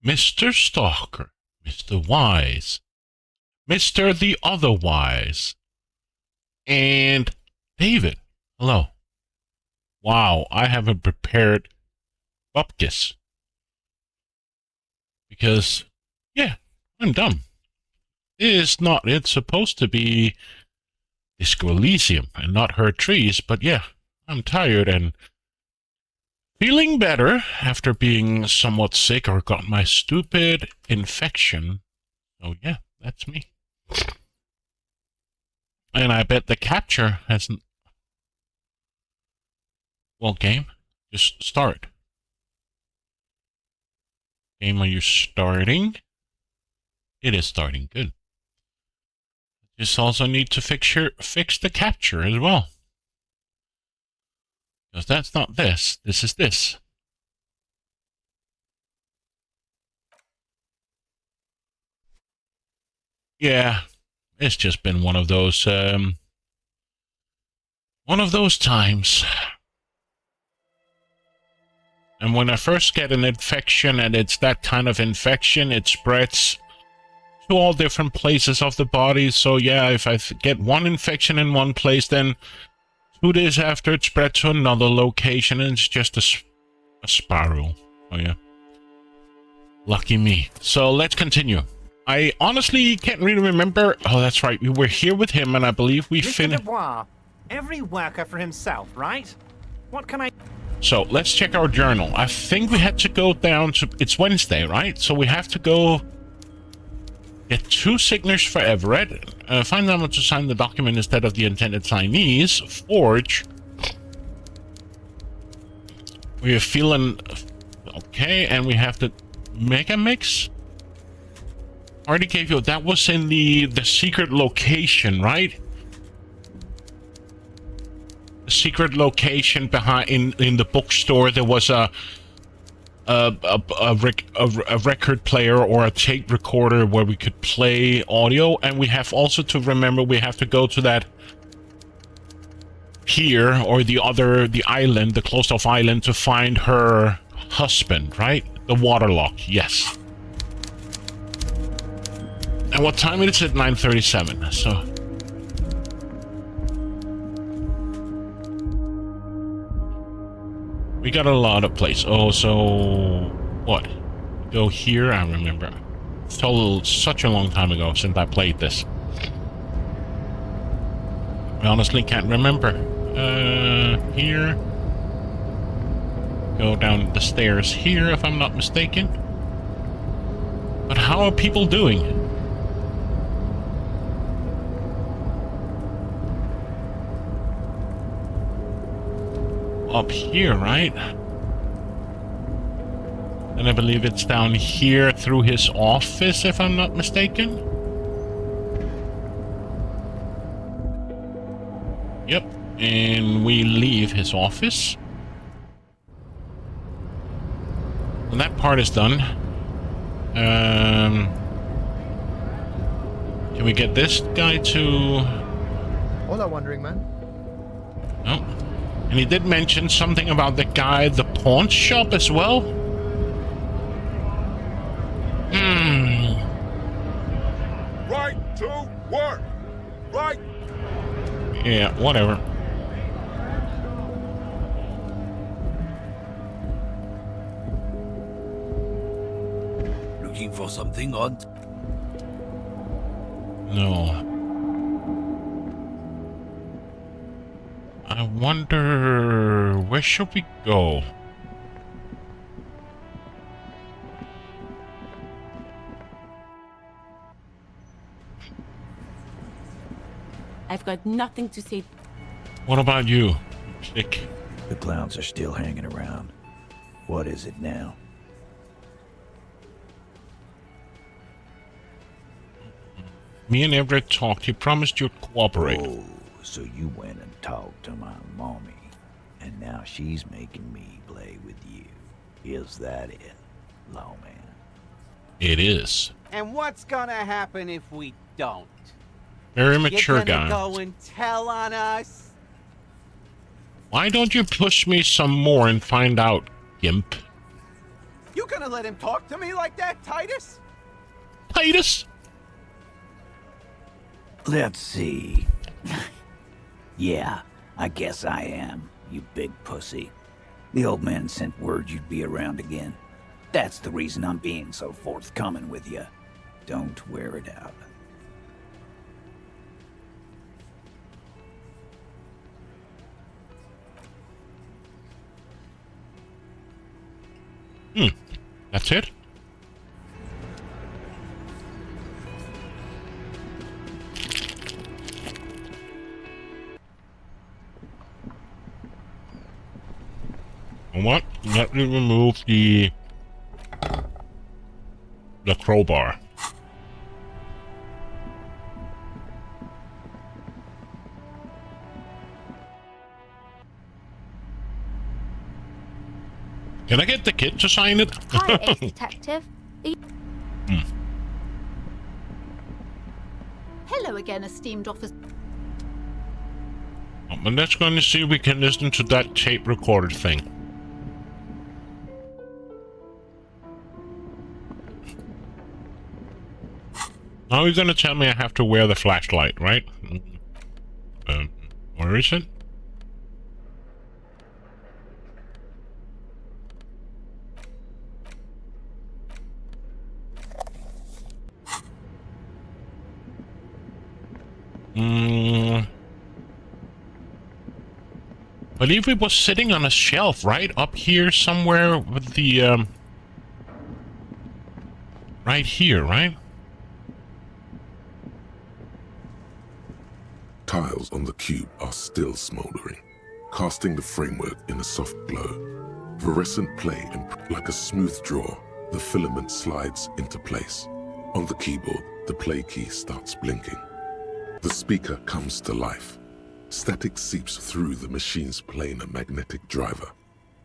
Mr. Stalker, Mr. Wise, Mr. the Otherwise, and David. Hello. Wow, I haven't prepared bupkis. Because, yeah, I'm dumb. It's supposed to be Disco Elysium and not Hurt Trees, but yeah, I'm tired and feeling better after being somewhat sick or got my stupid infection. So yeah, that's me. And I bet the capture hasn't... Well, game, just start. Game, are you starting? It is starting, good. Just also need to fix the capture as well. Because that's not this. This is this. Yeah, it's just been one of those times. And when I first get an infection, and it's that kind of infection, it spreads to all different places of the body. So yeah, if I get one infection in one place, then 2 days after it spread to another location, and it's just a spiral. Oh yeah. Lucky me. So let's continue. I honestly can't really remember. Oh, that's right. We were here with him, and I believe we finished. Every worker for himself, right? What can I... So let's check our journal. I think we had to go down to... It's Wednesday, right? So we have to go get 2 signatures for Everett. Find someone to sign the document instead of the intended signees. Forge. We are feeling... Okay, and we have to make a mix. Already gave you... That was in the secret location, right? The secret location behind in the bookstore. There was a record player or a tape recorder where we could play audio, and we have also to remember we have to go to that pier or the island, the closed off island, to find her husband, right? The waterlock, yes. And what time it is at 9:37, so... We got a lot of places. Oh, so... What? Go here, I remember. It's such a long time ago since I played this. I honestly can't remember. Here. Go down the stairs here, if I'm not mistaken. But how are people doing? Up here, right? And I believe it's down here through his office, if I'm not mistaken. Yep, and we leave his office. And that part is done. Can we get this guy to... Hola, Wandering Man. Oh. And he did mention something about the guy at the pawn shop as well. Right to work. Right. Yeah, whatever. Looking for something odd? No. I wonder... Where should we go? I've got nothing to say. What about you, Chick? The clowns are still hanging around. What is it now? Me and Everett talked. He promised you'd cooperate. Oh, so you went and talked to my mommy, and now she's making me play with you. Is that it, lawman? It is. And what's gonna happen if we don't? Very mature You gonna guy. go and tell on us? Why don't you push me some more and find out, Gimp? You You gonna let him talk to me like that, Titus? Titus? Let's see. Yeah, I guess I am, you big pussy. The old man sent word you'd be around again. That's the reason I'm being so forthcoming with you. Don't wear it out. That's it? What? Let me remove the crowbar. Can I get the kid to sign it? Hi, ex-detective. Hello again, esteemed officer. But let's go and see if we can listen to that tape recorder thing. Now you're gonna tell me I have to wear the flashlight, right? Where is it? I believe it was sitting on a shelf, right? Up here somewhere with the, right here, right? Tiles on the cube are still smoldering, casting the framework in a soft glow. Fluorescent play like a smooth draw, the filament slides into place. On the keyboard, the play key starts blinking. The speaker comes to life. Static seeps through the machine's planar magnetic driver.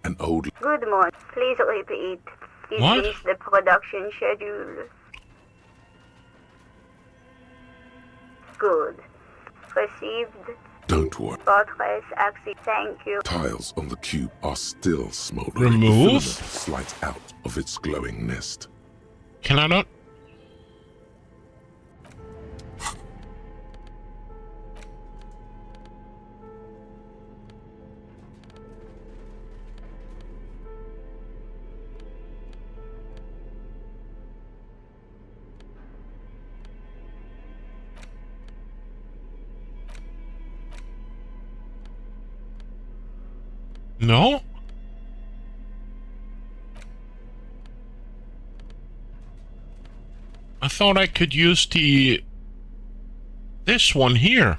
An old... Good morning. Please repeat. What? Is the production schedule? Good. Received. Don't worry. Buttress access. Thank you. Tiles on the cube are still smoldering. Remove? The filament slides out of its glowing nest. Can I not? No? I thought I could use this one here.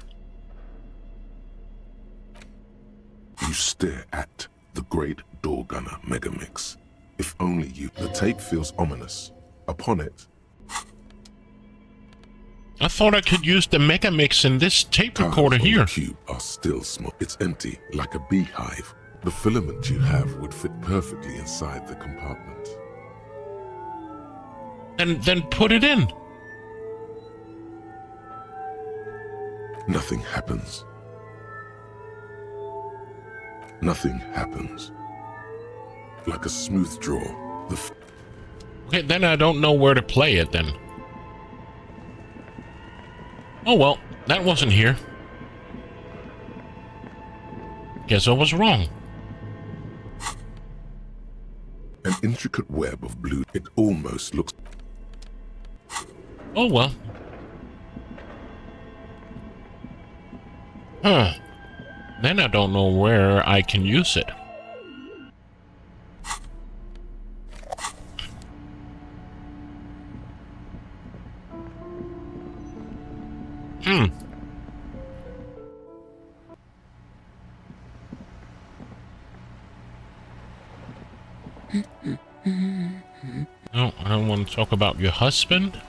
You stare at the great door gunner megamix. If only you... The tape feels ominous. Upon it, I thought I could use the mega mix in this tape recorder tiles on here. the cube are still small. It's empty, like a beehive. The filament you have would fit perfectly inside the compartment. And then put it in. Nothing happens. Nothing happens. Like a smooth draw, Okay, then I don't know where to play it then. Oh well, that wasn't here. Guess I was wrong. an intricate web of blue. It almost looks... Oh well. Huh. Then I don't know where I can use it. No, I don't want to talk about your husband.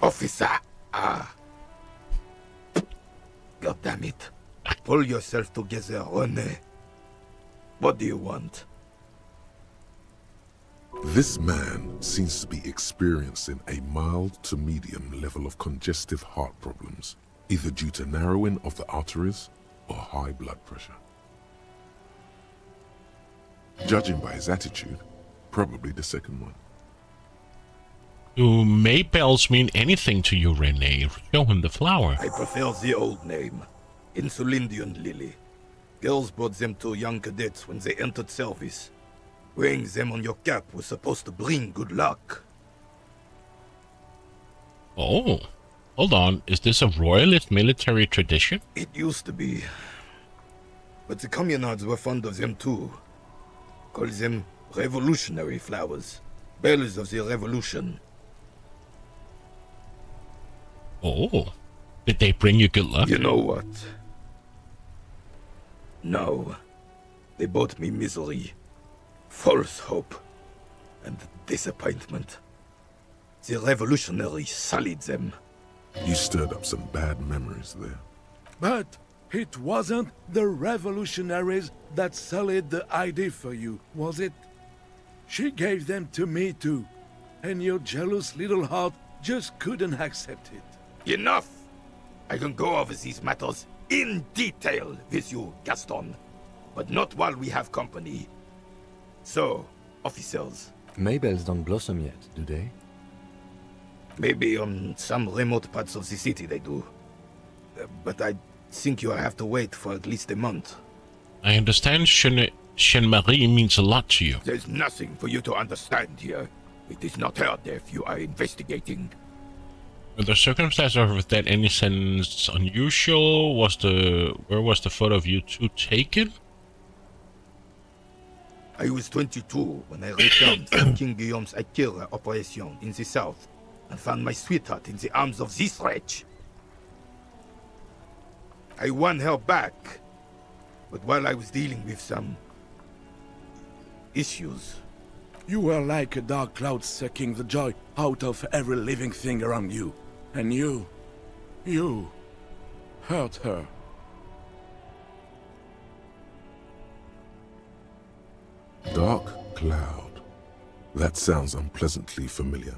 Officer, God damn it. Pull yourself together, René. What do you want? This man seems to be experiencing a mild to medium level of congestive heart problems, either due to narrowing of the arteries or high blood pressure. Judging by his attitude, probably the second one. Do Maybells mean anything to you, Renee? Show him the flower. I prefer the old name, Insulindian Lily. Girls brought them to young cadets when they entered service. Wearing them on your cap was supposed to bring good luck. Oh, hold on. Is this a royalist military tradition? It used to be. But the communards were fond of them too. Call them revolutionary flowers. Bells of the revolution. Oh, did they bring you good luck? You know what? No. They brought me misery, false hope, and disappointment. The revolutionaries sullied them. You stirred up some bad memories there. But it wasn't the revolutionaries that sullied the ID for you, was it? She gave them to me too, and your jealous little heart just couldn't accept it. Enough! I can go over these matters in detail with you, Gaston, but not while we have company. So, officers. Maybells don't blossom yet, do they? Maybe on some remote parts of the city they do. But I think you'll have to wait for at least a month. I understand Chien-Marie means a lot to you. There's nothing for you to understand here. It is not her death you are investigating. Were the circumstances of that any sense unusual? Where was the photo of you two taken? I was 22 when I returned from King Guillaume's Akira operation in the south and found my sweetheart in the arms of this wretch. I won her back, but while I was dealing with some issues. You were like a dark cloud sucking the joy out of every living thing around you. And you hurt her. Dark cloud. That sounds unpleasantly familiar.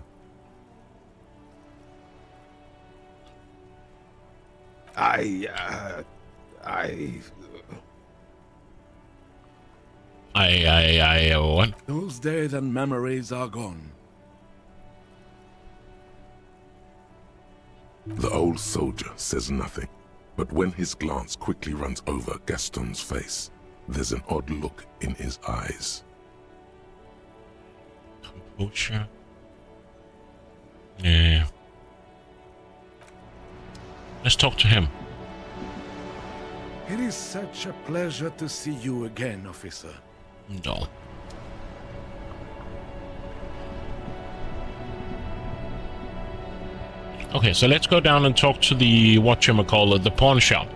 What? Those days and memories are gone. The old soldier says nothing, but when his glance quickly runs over Gaston's face, there's an odd look in his eyes. Composure. Yeah. Let's talk to him. It is such a pleasure to see you again, officer. No. Okay, so let's go down and talk to the whatchamacallit, the pawn shop.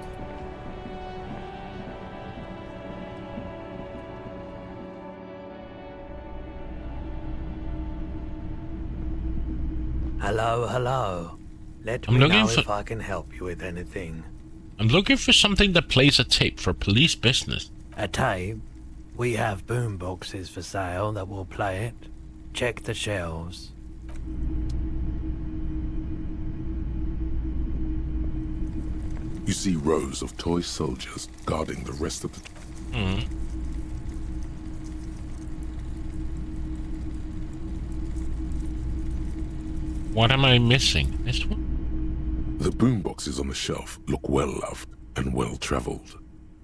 Hello, hello. Let me know if I can help you with anything. I'm looking for something that plays a tape for police business. A tape? We have boom boxes for sale that will play it. Check the shelves. You see rows of toy soldiers guarding the rest of the... What am I missing? This one? The boomboxes on the shelf look well-loved and well-traveled.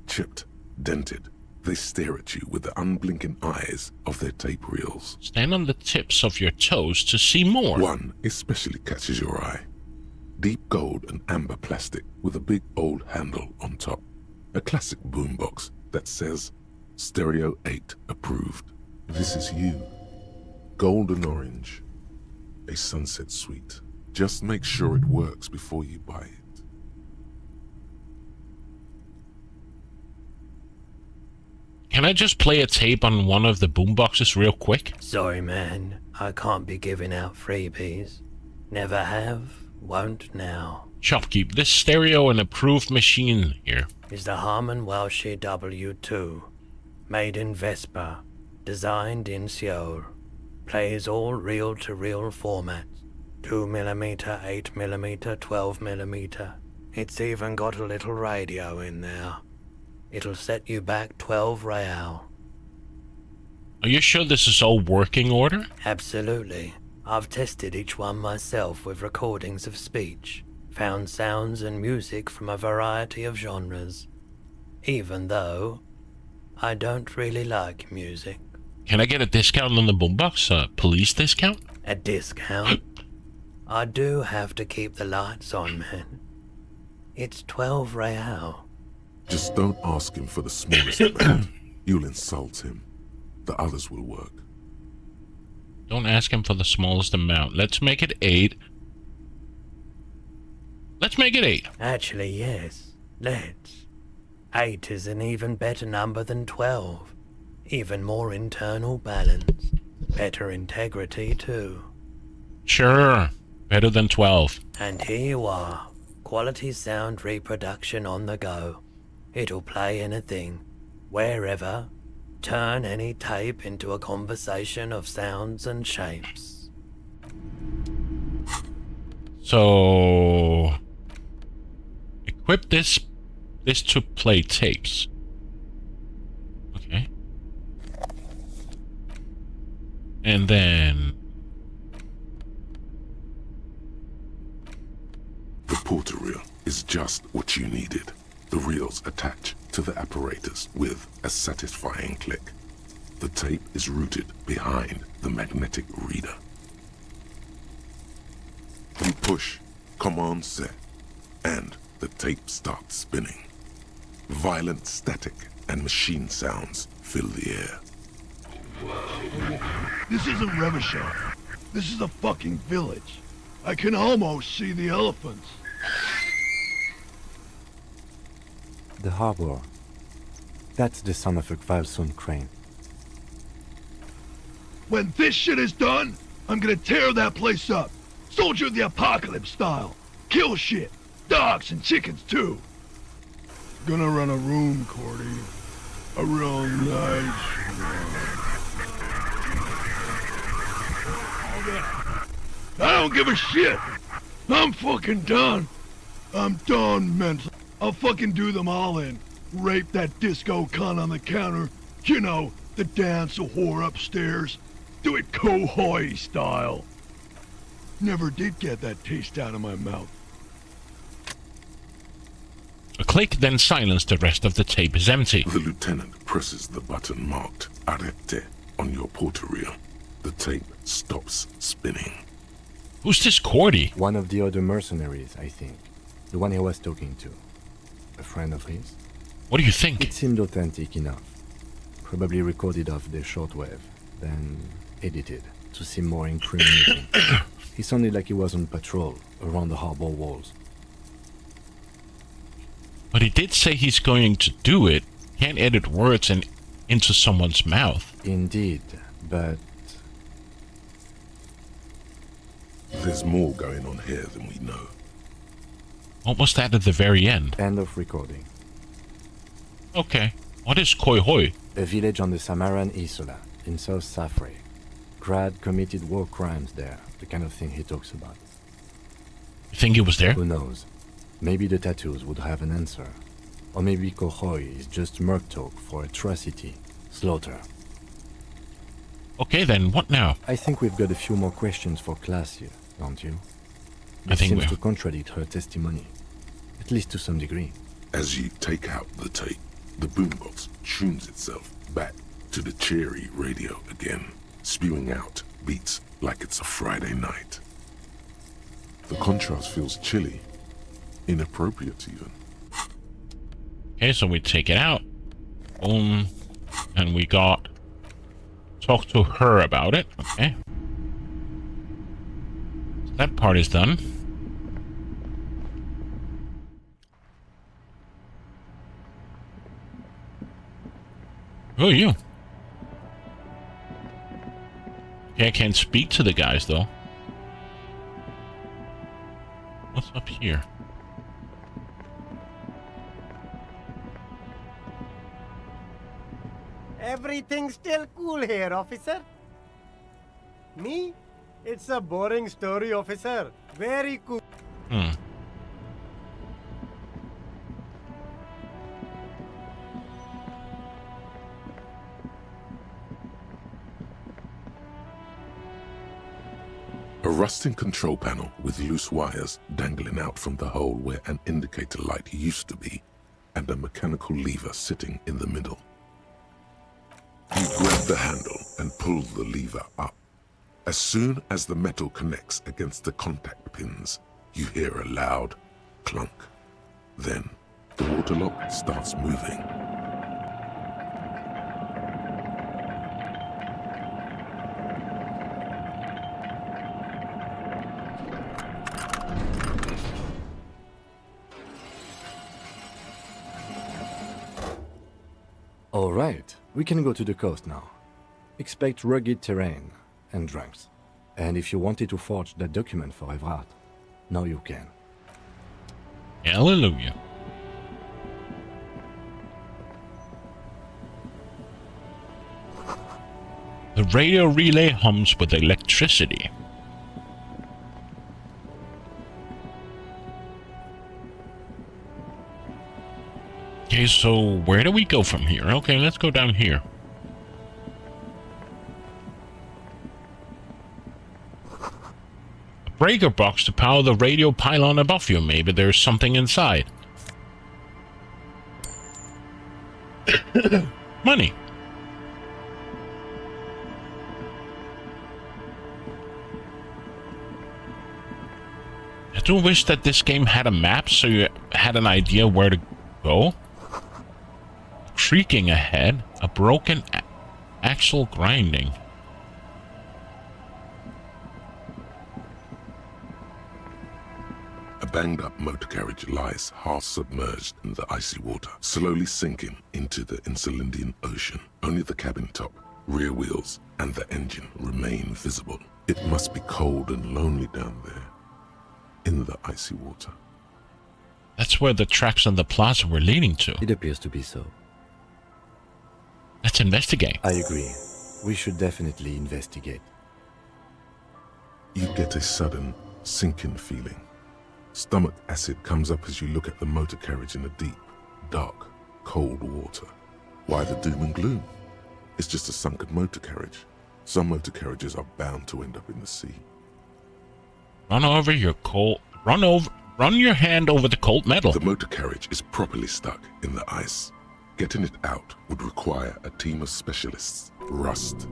Chipped, dented, they stare at you with the unblinking eyes of their tape reels. Stand on the tips of your toes to see more. One especially catches your eye. Deep gold and amber plastic with a big old handle on top. A classic boombox that says, Stereo 8 approved. This is you. Golden orange. A sunset suite. Just make sure it works before you buy it. Can I just play a tape on one of the boomboxes real quick? Sorry, man. I can't be giving out freebies. Never have, Won't now. Shopkeep, this stereo an approved machine here. Is the Harman Welsh W2. Made in Vespa. Designed in Seoul. Plays all reel-to-reel formats. 2mm, 8mm, 12mm. It's even got a little radio in there. It'll set you back 12 real. Are you sure this is all working order? Absolutely. I've tested each one myself with recordings of speech. Found sounds and music from a variety of genres. Even though I don't really like music. Can I get a discount on the boombox? A police discount? A discount? I do have to keep the lights on, man. It's 12 real. Just don't ask him for the smallest amount. You'll insult him. The others will work. Don't ask him for the smallest amount. Let's make it 8. Let's make it 8. Actually, yes. Let's. 8 is an even better number than 12. Even more internal balance. Better integrity, too. Sure. Better than 12. And here you are. Quality sound reproduction on the go. It'll play anything, wherever. Turn any tape into a conversation of sounds and shapes. So equip this to play tapes. Okay. And then the porter reel is just what you needed. The reels attach to the apparatus with a satisfying click. The tape is routed behind the magnetic reader. You push command set, and the tape starts spinning. Violent static and machine sounds fill the air. This isn't Revachol. This is a fucking village. I can almost see the elephants. The harbor. That's the son of a Kvalsund crane. When this shit is done, I'm gonna tear that place up. Soldier of the Apocalypse style. Kill shit. Dogs and chickens too. Gonna run a room, Cordy. A real nice one. I don't give a shit. I'm fucking done. I'm done mentally. I'll fucking do them all in. Rape that disco cunt on the counter. You know, the dance a whore upstairs. Do it Kohoi style. Never did get that taste out of my mouth. a click, then silence. The rest of the tape is empty. The lieutenant presses the button marked Arete on your porter reel. The tape stops spinning. Who's this Cordy? One of the other mercenaries, I think. The one he was talking to. A friend of his. What do you think? It seemed authentic enough. Probably recorded off the shortwave, then edited to seem more incriminating. He sounded like he was on patrol around the harbor walls. But he did say he's going to do it. Can't edit words into someone's mouth. Indeed, but... There's more going on here than we know. What was that at the very end? End of recording. Okay. What is Koihoi? A village on the Samaran Isola, in South Safre. Grad committed war crimes there, the kind of thing he talks about. You think he was there? Who knows? Maybe the tattoos would have an answer. Or maybe Kohoi is just merc talk for atrocity, slaughter. Okay then, what now? I think we've got a few more questions for class here, don't you? I think seems we to are. contradict her testimony, at least to some degree. As you take out the tape, the boombox tunes itself back to the cheery radio again, spewing out beats like it's a Friday night. The contrast feels chilly, inappropriate even. Okay, so we take it out. Boom. And we got... Talk to her about it. Okay. So that part is done. Who are you? Okay, I can't speak to the guys, though. What's up here? Everything's still cool here, officer. Me? It's a boring story, officer. Very cool. A rusting control panel with loose wires dangling out from the hole where an indicator light used to be, and a mechanical lever sitting in the middle. You grab the handle and pull the lever up. As soon as the metal connects against the contact pins, you hear a loud clunk. Then, the water lock starts moving. All right, we can go to the coast now. Expect rugged terrain and drunks. And if you wanted to forge that document for Evrard, now you can. Hallelujah. The radio relay hums with electricity. Okay, so where do we go from here? Okay, let's go down here. A breaker box to power the radio pylon above you. Maybe there's something inside. Money. I do wish that this game had a map so you had an idea where to go. Creaking ahead, a broken axle grinding. A banged-up motor carriage lies half submerged in the icy water, slowly sinking into the Insulindian Ocean. Only the cabin top, rear wheels, and the engine remain visible. It must be cold and lonely down there, in the icy water. That's where the tracks on the plaza were leading to. It appears to be so. Let's investigate. I agree. We should definitely investigate. You get a sudden, sinking feeling. Stomach acid comes up as you look at the motor carriage in the deep, dark, cold water. Why the doom and gloom? It's just a sunken motor carriage. Some motor carriages are bound to end up in the sea. Run your hand over the cold metal. The motor carriage is properly stuck in the ice. Getting it out would require a team of specialists. Rust,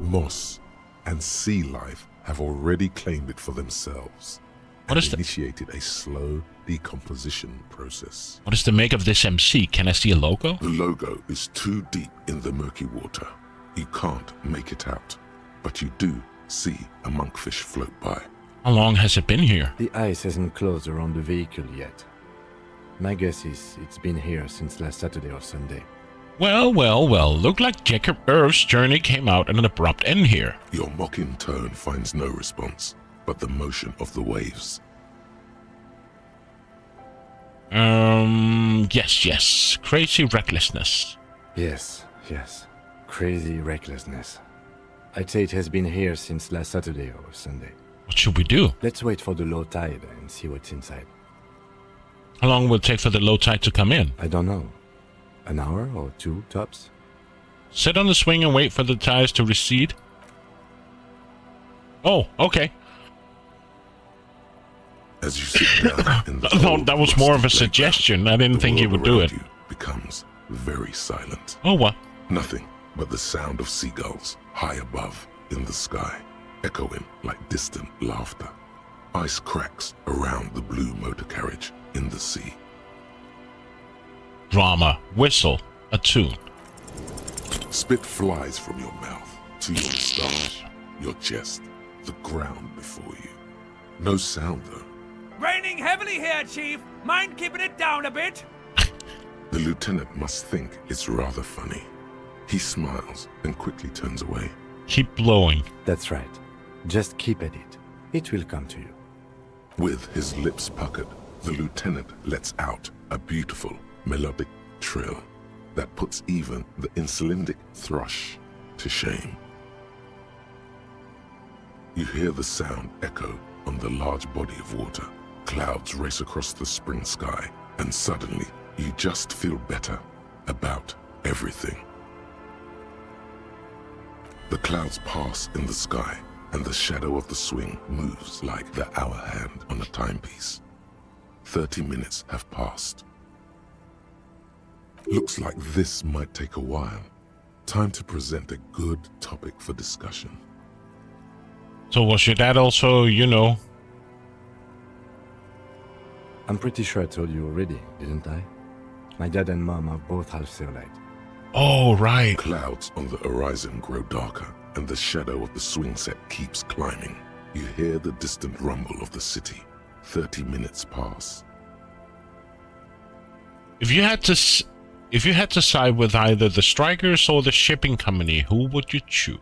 moss, and sea life have already claimed it for themselves. What is initiated a slow decomposition process. What is the make of this MC? Can I see a logo? The logo is too deep in the murky water. You can't make it out, but you do see a monkfish float by. How long has it been here? The ice hasn't closed around the vehicle yet. My guess is it's been here since last Saturday or Sunday. Well. Look like Jacob Earth's journey came out at an abrupt end here. Your mocking tone finds no response, but the motion of the waves. Yes. Crazy recklessness. Yes. Crazy recklessness. I'd say it has been here since last Saturday or Sunday. What should we do? Let's wait for the low tide and see what's inside. How long will it take for the low tide to come in? I don't know. An hour or two, tops? Sit on the swing and wait for the tides to recede. Oh, okay. As you sit down in the No, that was more of a suggestion. I didn't think you would do it. Becomes very silent. Oh, what? Nothing but the sound of seagulls high above in the sky, echoing like distant laughter. Ice cracks around the blue motor carriage in the sea. Drama, whistle, a tune. Spit flies from your mouth to your moustache, your chest, the ground before you. No sound though. Raining heavily here, Chief. Mind keeping it down a bit? The lieutenant must think it's rather funny. He smiles and quickly turns away. Keep blowing. That's right. Just keep at it. It will come to you. With his lips puckered, the lieutenant lets out a beautiful, melodic trill that puts even the insulindic thrush to shame. You hear the sound echo on the large body of water. Clouds race across the spring sky, and suddenly you just feel better about everything. The clouds pass in the sky, and the shadow of the swing moves like the hour hand on a timepiece. 30 minutes have passed. Looks like this might take a while. Time to present a good topic for discussion. So was your dad also, you know? I'm pretty sure I told you already, didn't I? My dad and mom are both half Seolite. Oh, right. Clouds on the horizon grow darker, and the shadow of the swing set keeps climbing. You hear the distant rumble of the city. 30 minutes pass. If you had to side with either the strikers or the shipping company, who would you choose?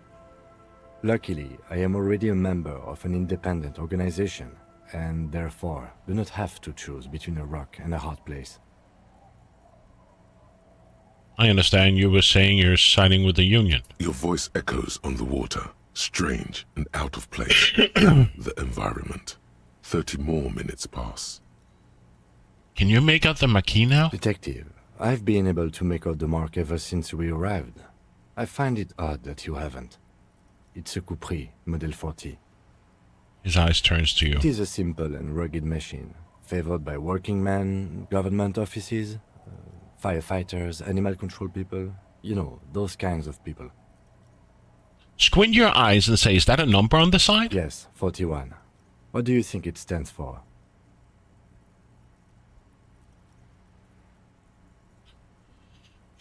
Luckily, I am already a member of an independent organization, and therefore do not have to choose between a rock and a hard place. I understand you were saying you're siding with the Union. Your voice echoes on the water, strange and out of place. The environment. 30 more minutes pass. Can you make out the marquee now? Detective, I've been able to make out the mark ever since we arrived. I find it odd that you haven't. It's a Coupri, Model 40. His eyes turns to you. It is a simple and rugged machine, favored by working men, government offices, firefighters, animal control people. You know, those kinds of people. Squint your eyes and say, is that a number on the side? Yes, 41. What do you think it stands for?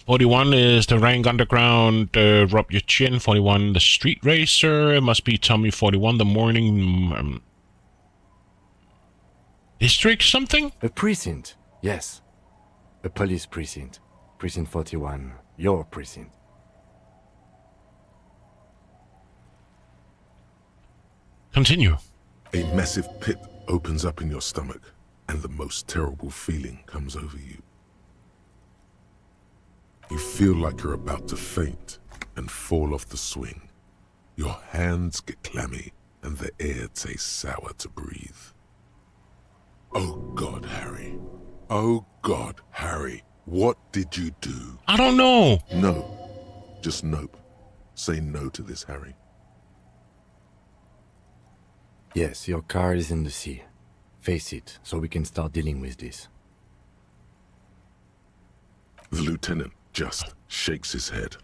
"41 is the rank underground, rub your chin. 41, the street racer. It must be Tommy 41, the morning... district something? A precinct, yes. A police precinct. Precinct 41, your precinct. Continue. A massive pit opens up in your stomach, and the most terrible feeling comes over you. You feel like you're about to faint and fall off the swing. Your hands get clammy, and the air tastes sour to breathe. Oh God, Harry. Oh God, Harry. What did you do? I don't know. No. Just nope. Say no to this, Harry. Yes, your car is in the sea. Face it, so we can start dealing with this. The lieutenant just shakes his head.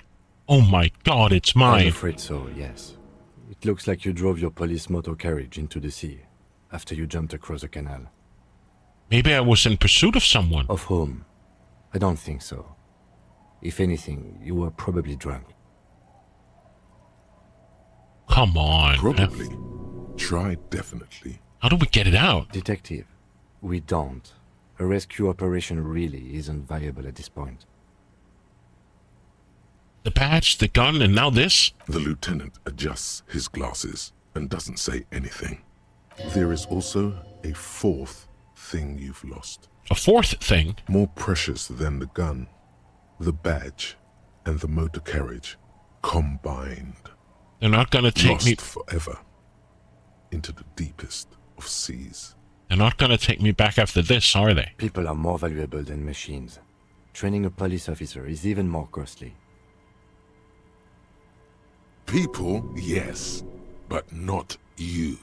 Oh my God, it's mine. I'm afraid so, yes. It looks like you drove your police motor carriage into the sea after you jumped across the canal. Maybe I was in pursuit of someone. Of whom? I don't think so. If anything, you were probably drunk. Come on. Probably. Try definitely. How do we get it out? Detective, we don't. A rescue operation really isn't viable at this point. The patch, the gun, and now this? The lieutenant adjusts his glasses and doesn't say anything. There is also a fourth thing you've lost. A fourth thing? More precious than the gun, the badge, and the motor carriage combined. They're not gonna take lost me forever into the deepest of seas. They're not gonna take me back after this, are they? People are more valuable than machines. Training a police officer is even more costly. People, yes, but not you.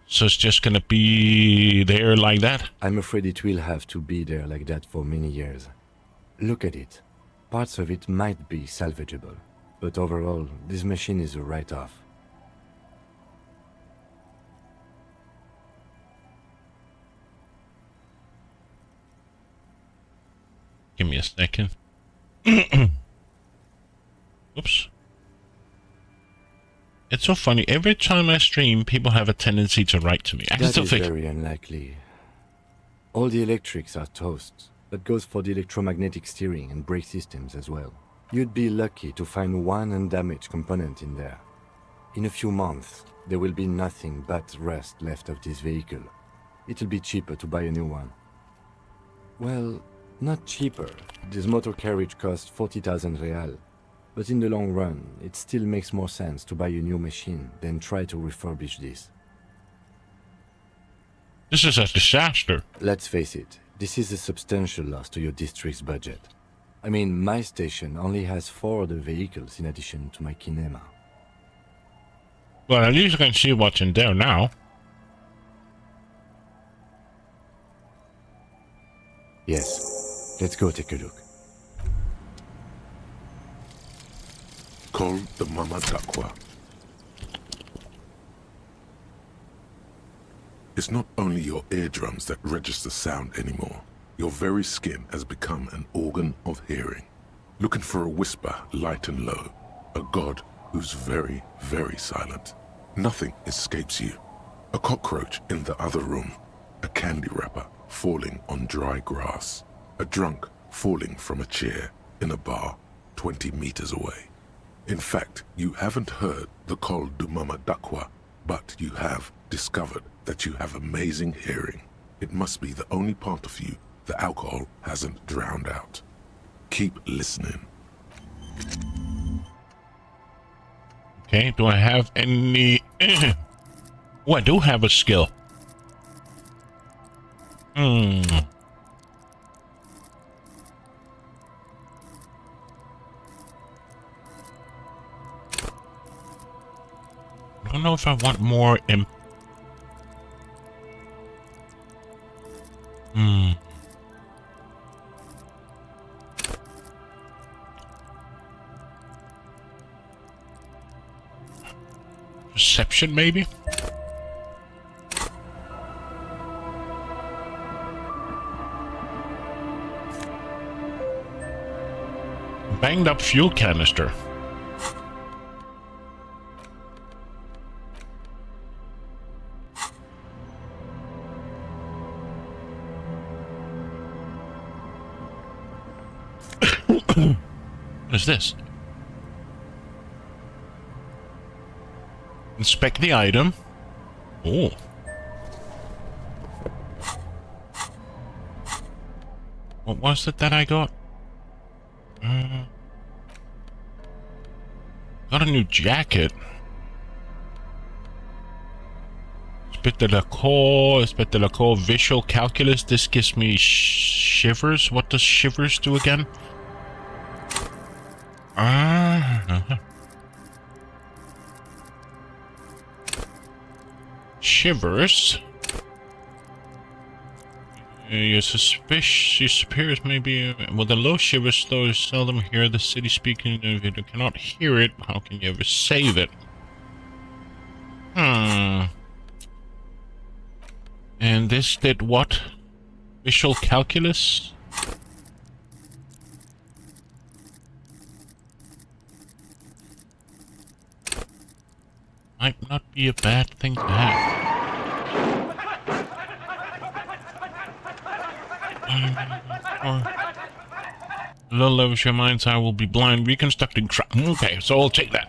So it's just gonna be there like that? I'm afraid it will have to be there like that for many years. Look at it. Parts of it might be salvageable, but overall, this machine is a write-off. Give me a second. Oops. It's so funny. Every time I stream, people have a tendency to write to me. I That still is think... very unlikely. All the electrics are toast. That goes for the electromagnetic steering and brake systems as well. You'd be lucky to find one undamaged component in there. In a few months, there will be nothing but rust left of this vehicle. It'll be cheaper to buy a new one. Well, not cheaper. This motor carriage costs 40,000 real. But in the long run, it still makes more sense to buy a new machine than try to refurbish this. This is a disaster. Let's face it, this is a substantial loss to your district's budget. I mean, my station only has 4 other vehicles in addition to my kinema. Well, at least you can see what's in there now. Yes, let's go take a look. Call the Mama Dakwa. It's not only your eardrums that register sound anymore. Your very skin has become an organ of hearing. Looking for a whisper, light and low. A god who's very, very silent. Nothing escapes you. A cockroach in the other room. A candy wrapper falling on dry grass. A drunk falling from a chair in a bar 20 meters away. In fact, you haven't heard the Call du Mama Dakwa, but you have discovered that you have amazing hearing. It must be the only part of you the alcohol hasn't drowned out. Keep listening. Okay, do I have any... Oh, I do have a skill. I don't know if I want more Perception, maybe? Banged up fuel canister. What is this? Inspect the item. Oh. What was it that I got? Got a new jacket. Spit de la core, visual calculus. This gives me shivers. What does shivers do again? Shivers. Your superiors may be... Well, the low shivers, though, seldom hear the city speaking. If you cannot hear it, how can you ever save it? And this did what? Visual calculus? Might not be a bad thing to have. Low levels your mind's eye will be blind. Reconstructing okay, so I'll take that.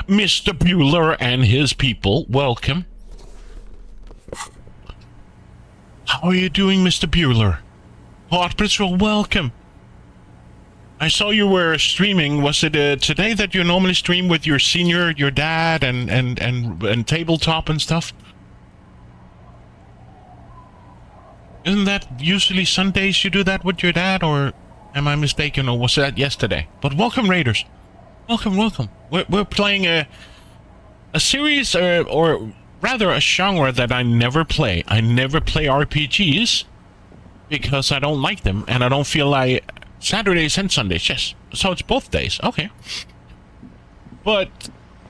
Mr. Bueller and his people, welcome. How are you doing, Mr. Bueller? Hot Patrol, welcome. I saw you were streaming. Was it today that you normally stream with your senior, your dad, and tabletop and stuff? Isn't that usually Sundays you do that with your dad, or am I mistaken, or was that yesterday? But welcome, Raiders. Welcome, welcome. We're playing a series, or rather a genre that I never play. I never play RPGs because I don't like them, and I don't feel like... Saturdays and Sundays, yes. So it's both days, okay. But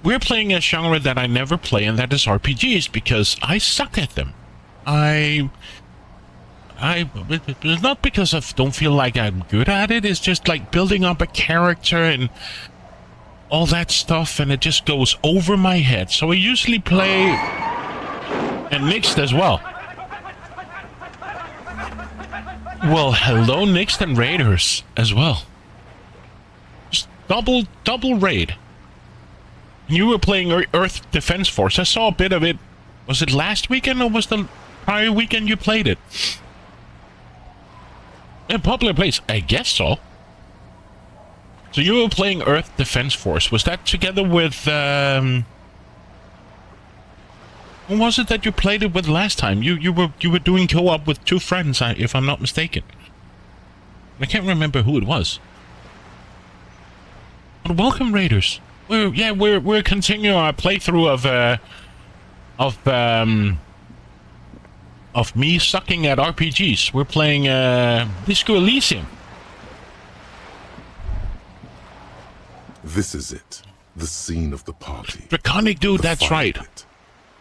we're playing a genre that I never play, and that is RPGs, because I suck at them. It's not because I don't feel like I'm good at it, it's just like building up a character and all that stuff, and it just goes over my head. So I usually play... And mixed as well. Well, hello, Nixed and Raiders as well. Just double raid. You were playing Earth Defense Force. I saw a bit of it. Was it last weekend or was the prior weekend you played it? In popular place? I guess so. So you were playing Earth Defense Force. Was that together with, who was it that you played it with last time? You were doing co-op with 2 friends, if I'm not mistaken. I can't remember who it was. But welcome, Raiders. We're continuing our playthrough of me sucking at RPGs. We're playing Disco Elysium. This is it. The scene of the party. Draconic dude, that's right. Pit,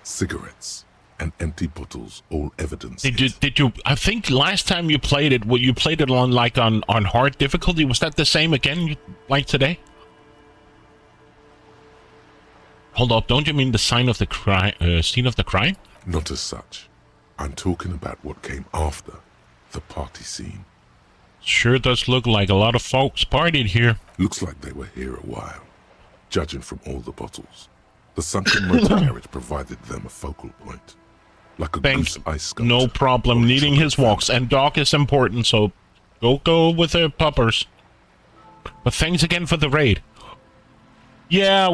cigarettes and empty bottles, all evidence. Did you? I think last time you played it, you played it on on hard difficulty. Was that the same again, like today? Hold up! Don't you mean the sign of the crime? Scene of the crime? Not as such. I'm talking about what came after the party scene. Sure does look like a lot of folks partied here. Looks like they were here a while, judging from all the bottles. The sunken motor carriage provided them a focal point, like a goose ice sculpture. No problem. Needing his walks, and dog is important, so go with the puppers. But thanks again for the raid. Yeah,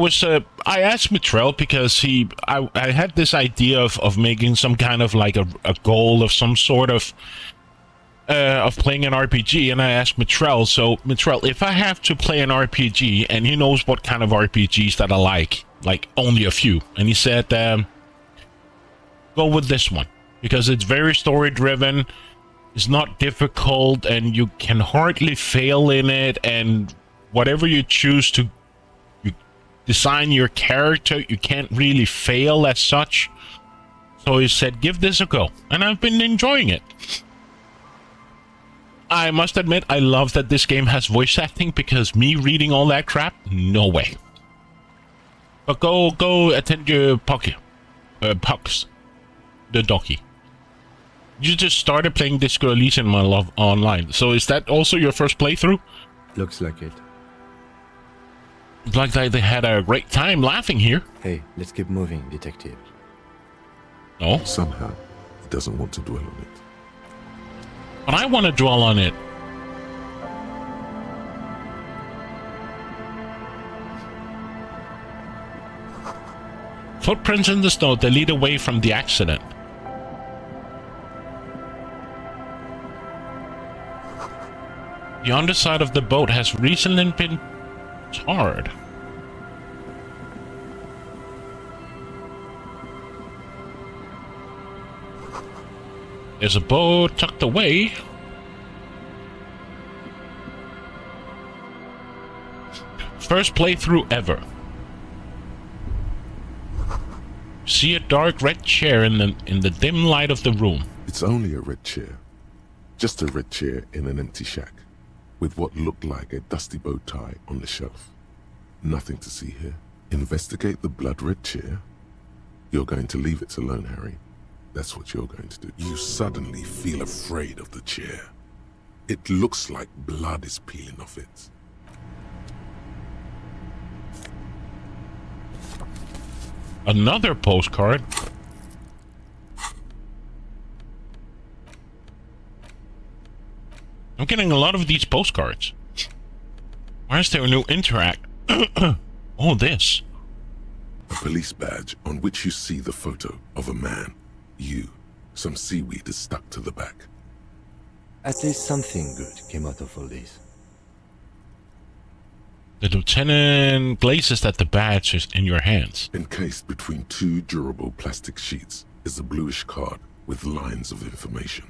I asked Mitrell because I had this idea of making some kind of like a goal of some sort of playing an RPG, and I asked Mitrell, so Mitrell, if I have to play an RPG, and he knows what kind of RPGs that I like only a few, and he said, go with this one, because it's very story driven, it's not difficult, and you can hardly fail in it, and whatever you choose to design your character, you can't really fail as such. So he said, give this a go, and I've been enjoying it. I must admit, I love that this game has voice acting, because me reading all that crap, no way. But go attend your pucks, the donkey. You just started playing Disco Elysium, my love, online. So is that also your first playthrough? Looks like it. Like they had a great time laughing here. Hey, let's keep moving, detective. No? Somehow, he doesn't want to dwell on it. But I want to dwell on it. Footprints in the snow, they lead away from the accident. The underside of the boat has recently been tarred. There's a boat tucked away. First playthrough ever. See a dark red chair in the dim light of the room. It's only a red chair. Just a red chair in an empty shack, with what looked like a dusty bow tie on the shelf. Nothing to see here. Investigate the blood red chair? You're going to leave it alone, Harry. That's what you're going to do. You suddenly feel afraid of the chair. It looks like blood is peeling off it. Another postcard. I'm getting a lot of these postcards. Why is there a new interact? Oh, this. A police badge on which you see the photo of a man. You. Some seaweed is stuck to the back. At least something good came out of all this. The lieutenant glazes that the badge is in your hands. Encased between 2 durable plastic sheets is a bluish card with lines of information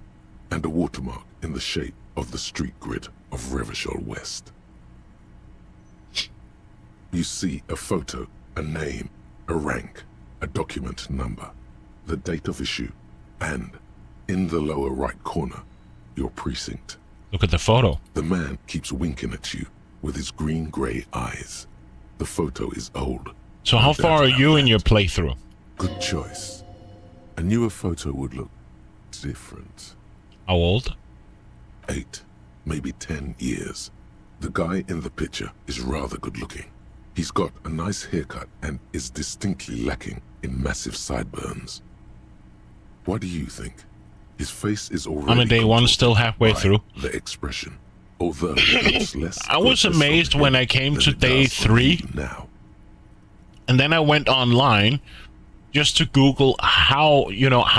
and a watermark in the shape of the street grid of Revachol West. You see a photo, a name, a rank, a document number, the date of issue, and, in the lower right corner, your precinct. Look at the photo. The man keeps winking at you with his green-grey eyes. The photo is old. So how far are you in your playthrough? Good choice. A newer photo would look different. How old? 8, maybe 10 years. The guy in the picture is rather good-looking. He's got a nice haircut and is distinctly lacking in massive sideburns. What do you think? His face is already I'm on day one, contorted still halfway by through. the expression, although it looks less I was conscious amazed on when him I came than to it day does on 3. you now. And then I went online just to Google how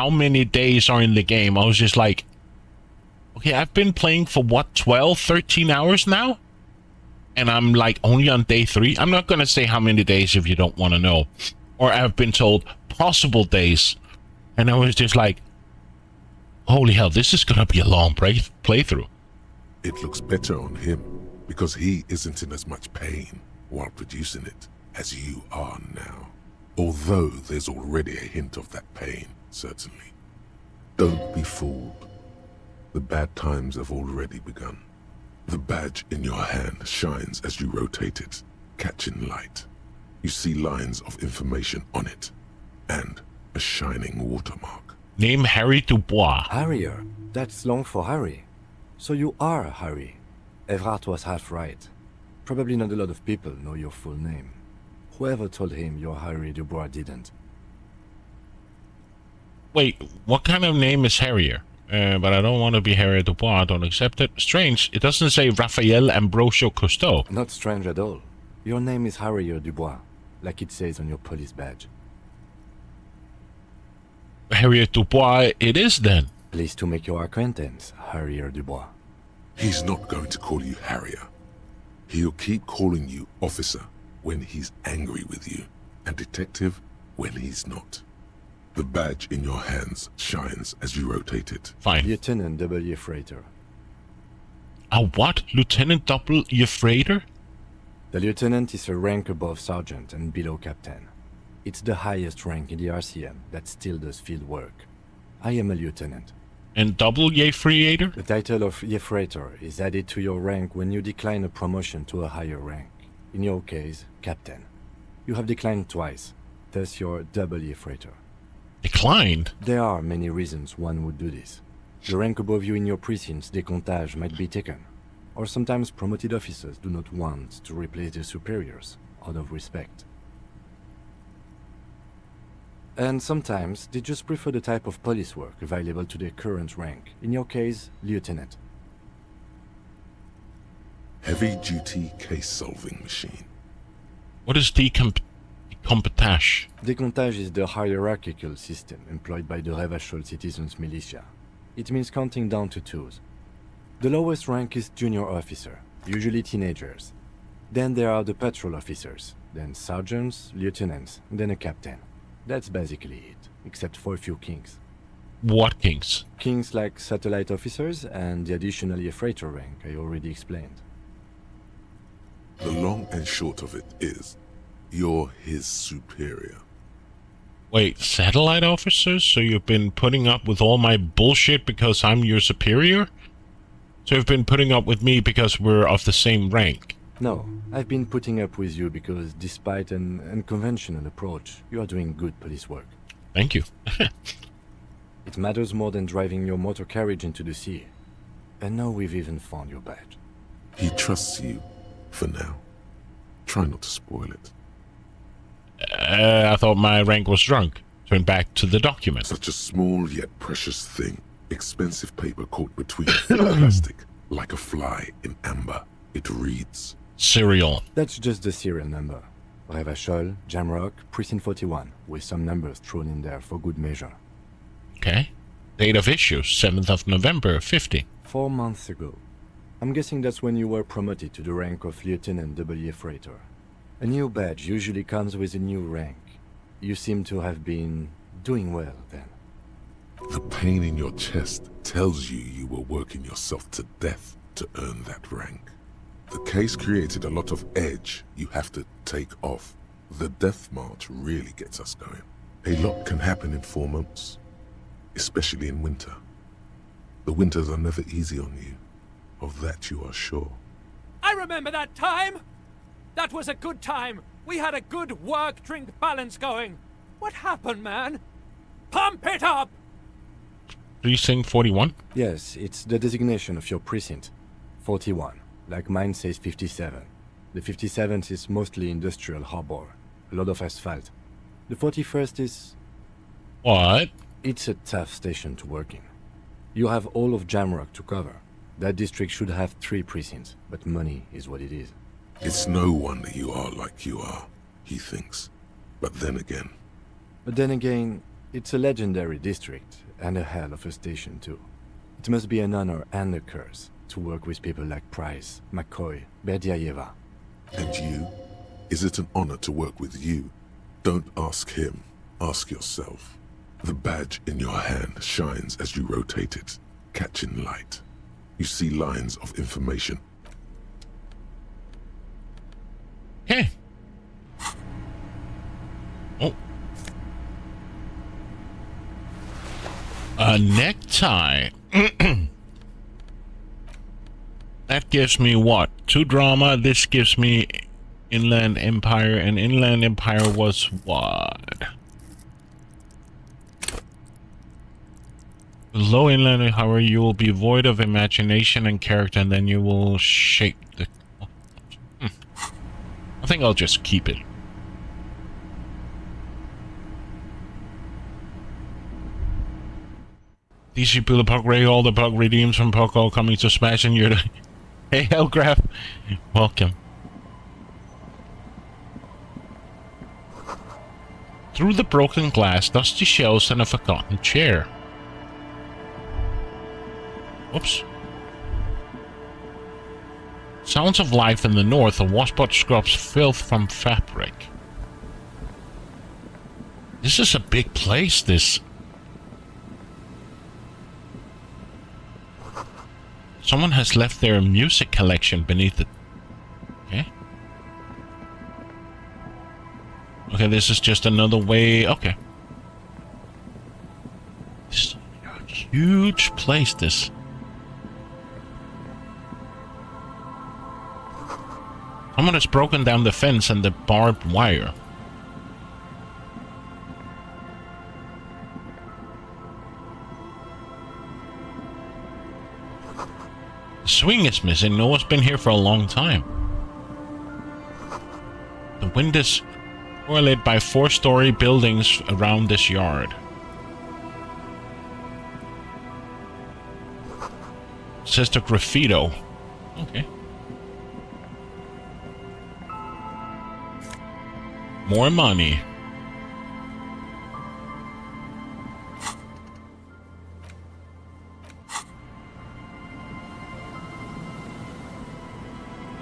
many days are in the game. I was just like, okay, I've been playing for what, 12, 13 hours now? And I'm like only on day 3. I'm not going to say how many days if you don't want to know. Or I've been told possible days. And I was just like, holy hell, this is going to be a long playthrough. It looks better on him because he isn't in as much pain while producing it as you are now. Although there's already a hint of that pain, certainly. Don't be fooled. The bad times have already begun. The badge in your hand shines as you rotate it, catching light. You see lines of information on it, and a shining watermark. Name Harry Dubois. Harrier. That's long for Harry. So you are Harry. Evrard was half right. Probably not a lot of people know your full name. Whoever told him you're Harry Dubois didn't. Wait, what kind of name is Harrier? But I don't want to be Harry Dubois. I don't accept it. Strange. It doesn't say Raphael Ambrosio Cousteau. Not strange at all. Your name is Harrier Dubois, like it says on your police badge. Harrier Dubois it is then. Pleased to make your acquaintance, Harrier Dubois. He's not going to call you Harrier. He'll keep calling you officer when he's angry with you, and detective when he's not. The badge in your hands shines as you rotate it. Fine. Lieutenant W. Freighter. A what? Lieutenant W. Freighter? The lieutenant is a rank above sergeant and below captain. It's the highest rank in the RCM that still does field work. I am a lieutenant. And W. Freighter? The title of Freighter is added to your rank when you decline a promotion to a higher rank. In your case, captain. You have declined twice, thus you're W. Freighter. Declined? There are many reasons one would do this. The rank above you in your precinct's decomptage might be taken, or sometimes promoted officers do not want to replace their superiors, out of respect. And sometimes they just prefer the type of police work available to their current rank, in your case, lieutenant. Heavy-duty case-solving machine. What is decomptage? Decomptage is the hierarchical system employed by the Revachol citizens' militia. It means counting down to 2s. The lowest rank is junior officer, usually teenagers. Then there are the patrol officers, then sergeants, lieutenants, then a captain. That's basically it, except for a few kings. What kings? Kings like satellite officers and the additionally a freighter rank I already explained. The long and short of it is, you're his superior. Wait, satellite officers? So you've been putting up with all my bullshit because I'm your superior? So you've been putting up with me because we're of the same rank? No, I've been putting up with you because despite an unconventional approach, you are doing good police work. Thank you. It matters more than driving your motor carriage into the sea. And now we've even found your badge. He trusts you, for now. Try not to spoil it. I thought my rank was drunk. Turn back to the document. Such a small yet precious thing. Expensive paper caught between plastic, like a fly in amber. It reads... Serial. That's just the serial number. Revachol, Jamrock, Precinct 41, with some numbers thrown in there for good measure. Okay. Date of issue, 7th of November, 50. 4 months ago. I'm guessing that's when you were promoted to the rank of Lieutenant W. Freighter. A new badge usually comes with a new rank. You seem to have been doing well then. The pain in your chest tells you you were working yourself to death to earn that rank. The case created a lot of edge you have to take off. The death march really gets us going. A lot can happen in 4 months, especially in winter. The winters are never easy on you. Of that you are sure. I remember that time! That was a good time! We had a good work-drink balance going! What happened, man? Pump it up! Precinct 41? Yes, it's the designation of your precinct. 41. Like mine says 57. The 57th is mostly industrial harbor. A lot of asphalt. The 41st is... What? It's a tough station to work in. You have all of Jamrock to cover. That district should have 3 precincts, but money is what it is. It's no wonder you are like you are, he thinks. But then again, it's a legendary district, and a hell of a station too. It must be an honor and a curse to work with people like Price, McCoy, Berdiaeva. And you? Is it an honor to work with you? Don't ask him, ask yourself. The badge in your hand shines as you rotate it, catching light. You see lines of information. Okay. Oh. A necktie. That gives me what? 2 drama. This gives me Inland Empire, and Inland Empire was what? Low Inland Empire, you will be void of imagination and character, and then you will shape the... I think I'll just keep it. DC Pula Puck Ray, all the Puck redeems from Puck all coming to Smash, and you're the... Hey, Hellgraph. Welcome. Through the broken glass, dusty shells, and a forgotten chair. Whoops. Sounds of life in the north. A washpot scrubs filth from fabric. This is a big place, this. Someone has left their music collection beneath it. Okay. Okay, this is just another way. Okay. This is a huge place, this. Someone has broken down the fence and the barbed wire. The swing is missing. No one's been here for a long time. The wind is correlated by 4-story buildings around this yard. It says the graffito. Okay. More money.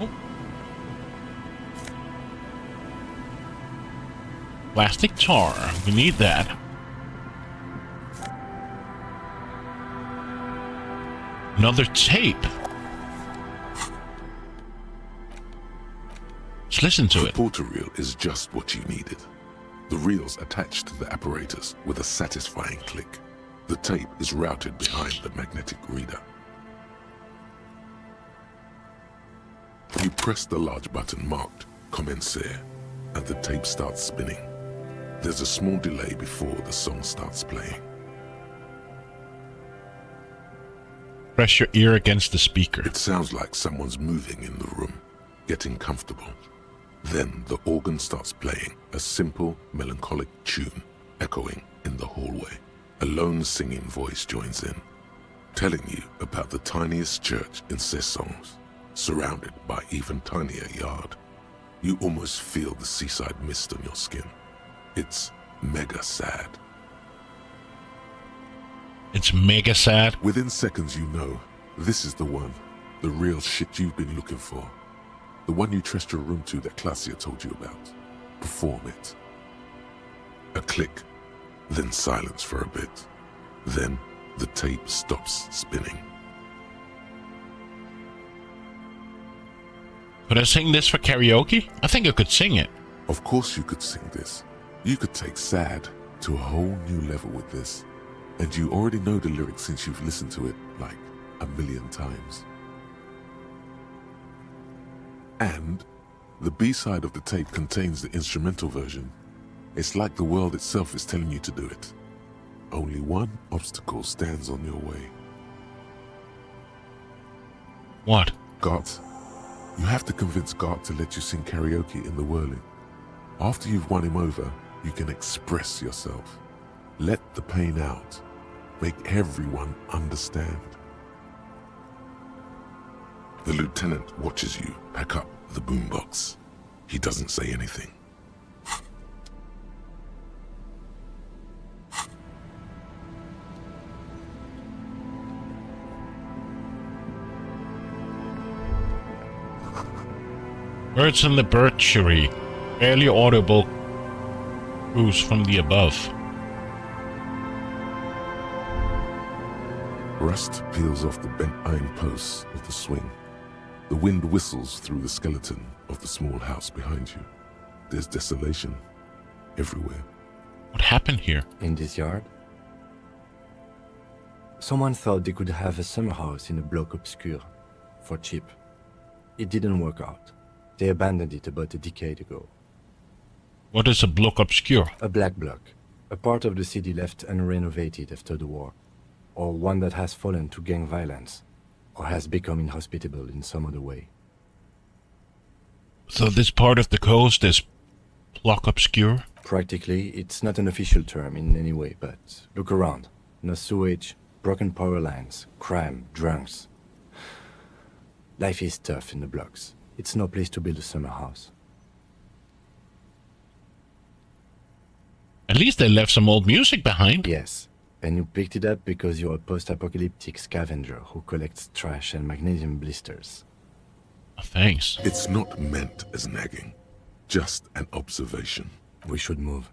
Oh. Plastic tar. We need that. Another tape. Let's listen to it. The portal reel is just what you needed. The reel's attached to the apparatus with a satisfying click. The tape is routed behind the magnetic reader. You press the large button marked Commencer, and the tape starts spinning. There's a small delay before the song starts playing. Press your ear against the speaker. It sounds like someone's moving in the room, getting comfortable. Then the organ starts playing a simple, melancholic tune, echoing in the hallway. A lone singing voice joins in, telling you about the tiniest church in Cessons, surrounded by even tinier yard. You almost feel the seaside mist on your skin. It's mega sad. It's mega sad. Within seconds you know, this is the one, the real shit you've been looking for. The one you trust your room to that Claudia told you about. Perform it. A click, then silence for a bit. Then the tape stops spinning. Could I sing this for karaoke? I think I could sing it. Of course you could sing this. You could take sad to a whole new level with this. And you already know the lyrics since you've listened to it like 1,000,000 times. And the B-side of the tape contains the instrumental version. It's like the world itself is telling you to do it. Only one obstacle stands on your way. What? Gart. You have to convince Gart to let you sing karaoke in the whirling. After you've won him over, you can express yourself. Let the pain out. Make everyone understand. The lieutenant watches you pack up the boombox. He doesn't say anything. Birds in the birchery. Barely audible cruise from the above. Rust peels off the bent iron posts of the swing. The wind whistles through the skeleton of the small house behind you. There's desolation everywhere. What happened here? In this yard? Someone thought they could have a summer house in a bloc obscur for cheap. It didn't work out. They abandoned it about a decade ago. What is a bloc obscur? A black bloc. A part of the city left unrenovated after the war. Or one that has fallen to gang violence. Or has become inhospitable in some other way. So this part of the coast is bloc obscur? Practically, it's not an official term in any way, but look around. No sewage, broken power lines, crime, drunks. Life is tough in the blocks. It's no place to build a summer house. At least they left some old music behind. Yes, and you picked it up because you're a post-apocalyptic scavenger who collects trash and magnesium blisters. Thanks. It's not meant as nagging, just an observation. We should move.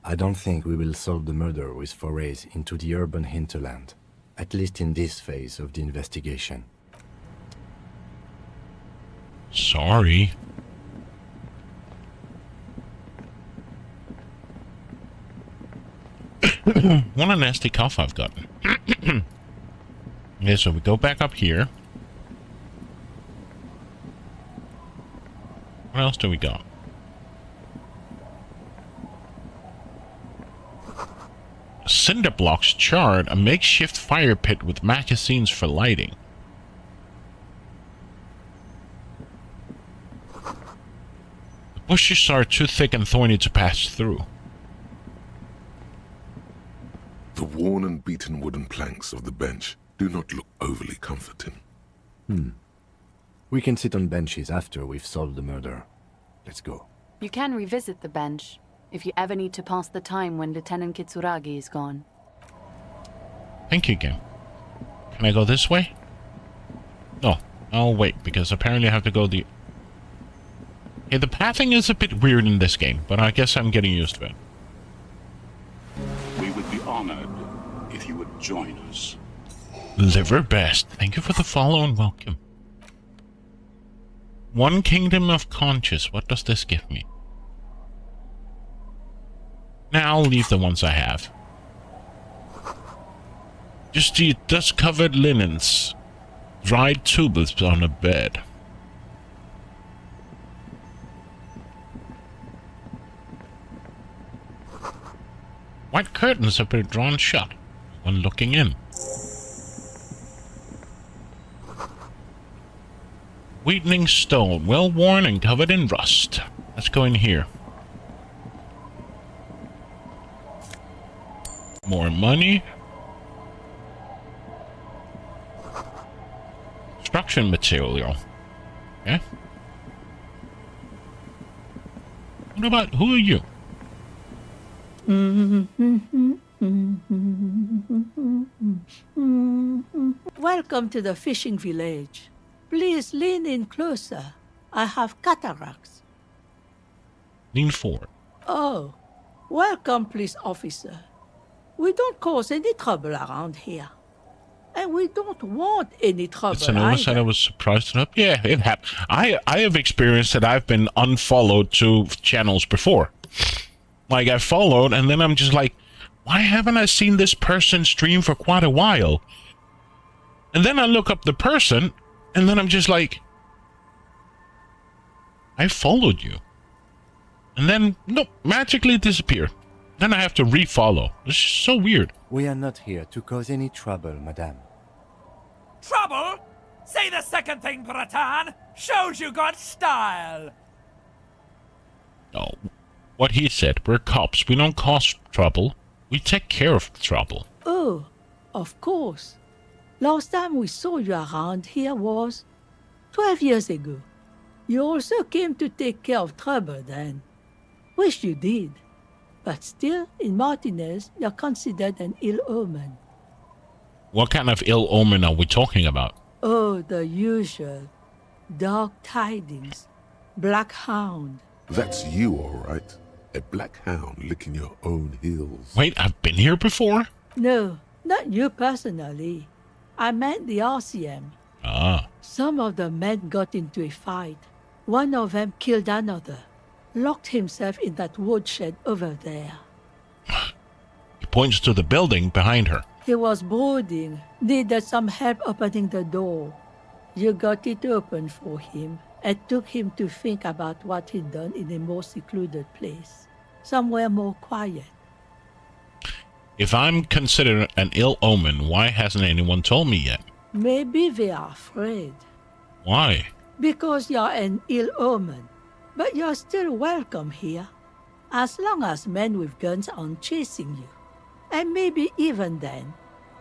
I don't think we will solve the murder with forays into the urban hinterland, at least in this phase of the investigation. Sorry. What a nasty cough I've gotten. Okay, so we go back up here. What else do we got? Cinder blocks charred, a makeshift fire pit with magazines for lighting. The bushes are too thick and thorny to pass through. The worn and beaten wooden planks of the bench do not look overly comforting. We can sit on benches after we've solved the murder. Let's go. You can revisit the bench if you ever need to pass the time when Lieutenant Kitsuragi is gone. Thank you again. Can I go this way? No, I'll wait, because apparently I have to go the... Okay, the pathing is a bit weird in this game, but I guess I'm getting used to it. We would be honored if you would join us. Liver best. Thank you for the follow and welcome. One Kingdom of Conscious. What does this give me? Now I'll leave the ones I have. Just the dust-covered linens. Dried tubers on a bed. White curtains have been drawn shut when looking in. Wheatening stone, well worn and covered in rust. Let's go in here. More money. Construction material. Okay. What about, who are you? Welcome to the fishing village. Please lean in closer. I have cataracts. Lean forward. Oh, welcome, police officer. We don't cause any trouble around here. And we don't want any trouble It's an oversight. I was surprised enough. Yeah, it happened. I have experienced that I've been unfollowed to channels before. Like, I followed, and then I'm just like, why haven't I seen this person stream for quite a while? And then I look up the person, and then I'm just like, I followed you. And then, nope, magically disappear. Then I have to refollow. This is so weird. We are not here to cause any trouble, madame. Trouble? Say the second thing, Bratan. Shows you got style. Oh, what he said. We're cops. We don't cause trouble. We take care of trouble. Oh, Of course. Last time we saw you around here was 12 years ago. You also came to take care of trouble then. Wish you did. But still, in Martinez, you're considered an ill omen. What kind of ill omen are we talking about? Oh, the usual. Dark tidings. Black hound. That's you, all right. A black hound licking your own heels. Wait, I've been here before? No, not you personally. I meant the RCM. Ah. Some of the men got into a fight. One of them killed another. Locked himself in that woodshed over there. He points to the building behind her. He was brooding, needed some help opening the door. You got it open for him and took him to think about what he'd done in a more secluded place. Somewhere more quiet. If I'm considered an ill omen, why hasn't anyone told me yet? Maybe they are afraid. Why? Because you're an ill omen. But you're still welcome here. As long as men with guns aren't chasing you. And maybe even then.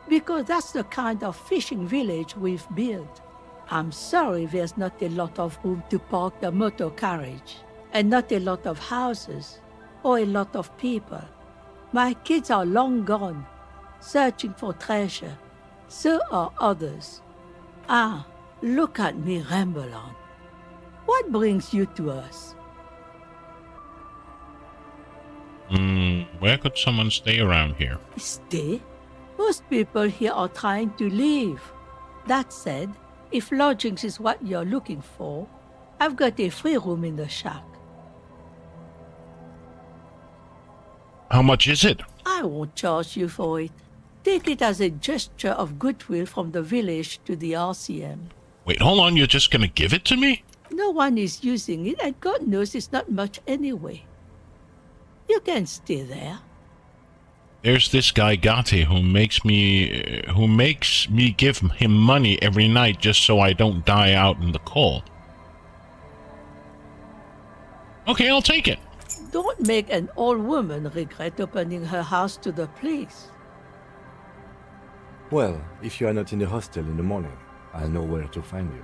Because that's the kind of fishing village we've built. I'm sorry there's not a lot of room to park the motor carriage. And not a lot of houses. Or a lot of people. My kids are long gone, searching for treasure. So are others. Ah, look at me ramble on. What brings you to us? Where could someone stay around here? Stay? Most people here are trying to leave. That said, if lodgings is what you're looking for, I've got a free room in the shack. How much is it? I won't charge you for it. Take it as a gesture of goodwill from the village to the RCM. Wait, hold on, you're just gonna give it to me? No one is using it, and God knows it's not much anyway. You can stay there. There's this guy Gatti who makes me give him money every night just so I don't die out in the cold. Okay, I'll take it. Don't make an old woman regret opening her house to the place. Well, if you are not in the hostel in the morning, I'll know where to find you.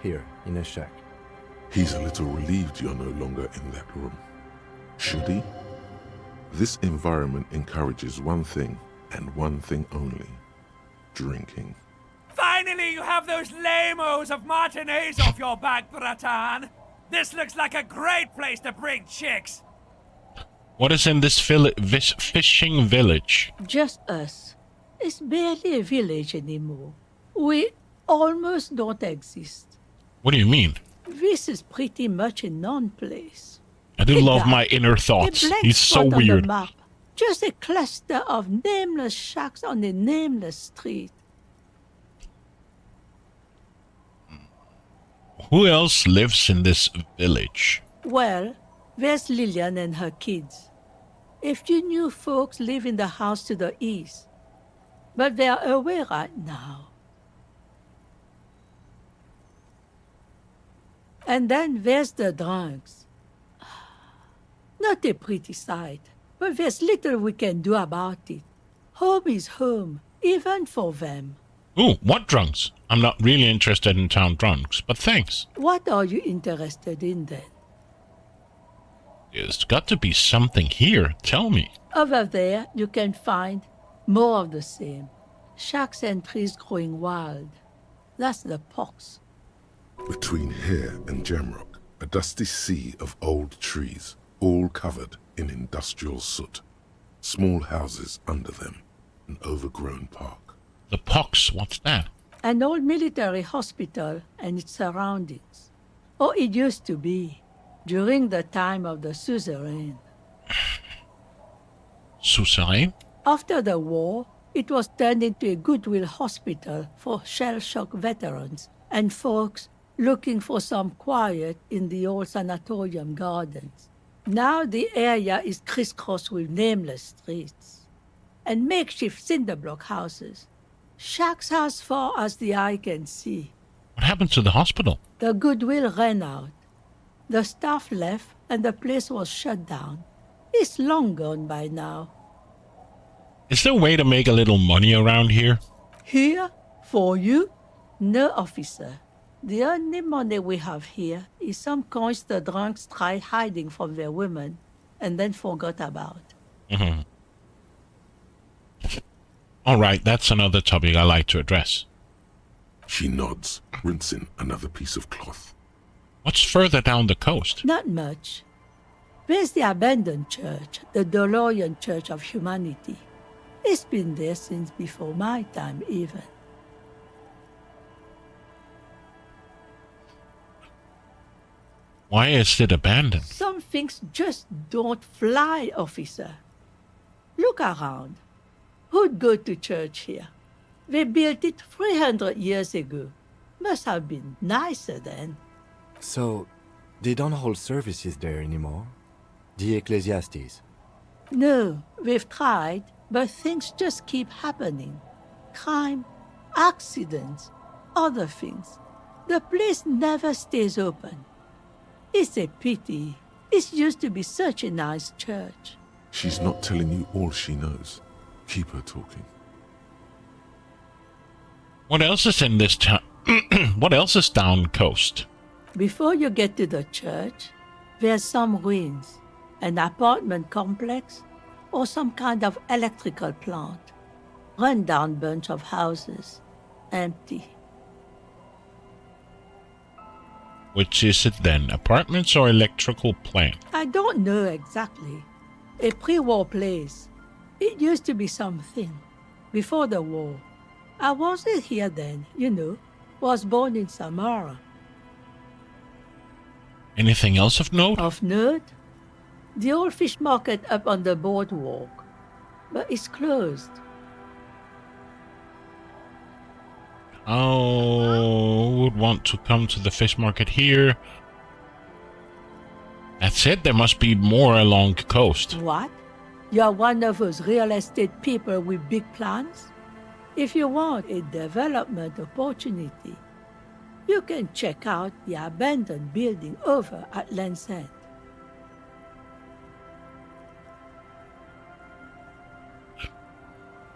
Here, in a shack. He's a little relieved you're no longer in that room. Should he? This environment encourages one thing, and one thing only. Drinking. Finally, you have those lamos of Martinez off your back, Bratan. This looks like a great place to bring chicks. What is in this fishing village? Just us. It's barely a village anymore. We almost don't exist. What do you mean? This is pretty much a non-place. I do love my inner thoughts. He's so spot weird. On the map. Just a cluster of nameless shacks on a nameless street. Who else lives in this village? Well, there's Lillian and her kids. A few new folks live in the house to the east. But they're away right now. And then there's the drunks. Not a pretty sight, but there's little we can do about it. Home is home, even for them. Ooh, what drunks? I'm not really interested in town drunks, but thanks. What are you interested in then? There's got to be something here. Tell me. Over there, you can find more of the same. Shacks and trees growing wild. That's the pox. Between here and Jamrock, a dusty sea of old trees, all covered in industrial soot. Small houses under them, an overgrown park. The pox, what's that? An old military hospital and its surroundings. Or it used to be, during the time of the suzerain. Suzerain? After the war, it was turned into a goodwill hospital for shell-shock veterans and folks looking for some quiet in the old sanatorium gardens. Now the area is crisscrossed with nameless streets and makeshift cinder block houses. Shacks as far as the eye can see. What happened to the hospital? The goodwill ran out. The staff left and the place was shut down. It's long gone by now. Is there a way to make a little money around here? Here? For you? No, officer. The only money we have here is some coins the drunks tried hiding from their women and then forgot about. Mm-hmm. All right, that's another topic I like to address. She nods, rinsing another piece of cloth. What's further down the coast? Not much. There's the abandoned church, the DeLorean Church of Humanity. It's been there since before my time, even. Why is it abandoned? Some things just don't fly, officer. Look around. Who'd go to church here? They built it 300 years ago. Must have been nicer then. So, they don't hold services there anymore? The Ecclesiastes? No, we've tried, but things just keep happening. Crime, accidents, other things. The place never stays open. It's a pity. It used to be such a nice church. She's not telling you all she knows. Keep her talking. What else is in this town? What else is down coast? Before you get to the church, there's some ruins, an apartment complex, or some kind of electrical plant. Run-down bunch of houses, empty. Which is it then, apartments or electrical plant? I don't know exactly. A pre-war place. It used to be something. Before the war. I wasn't here then, you know. Was born in Samara. Anything else of note? Of note? The old fish market up on the boardwalk. But it's closed. Oh, would want to come to the fish market here. That's it, there must be more along the coast. What? You're one of those real estate people with big plans? If you want a development opportunity, you can check out the abandoned building over at Land's End.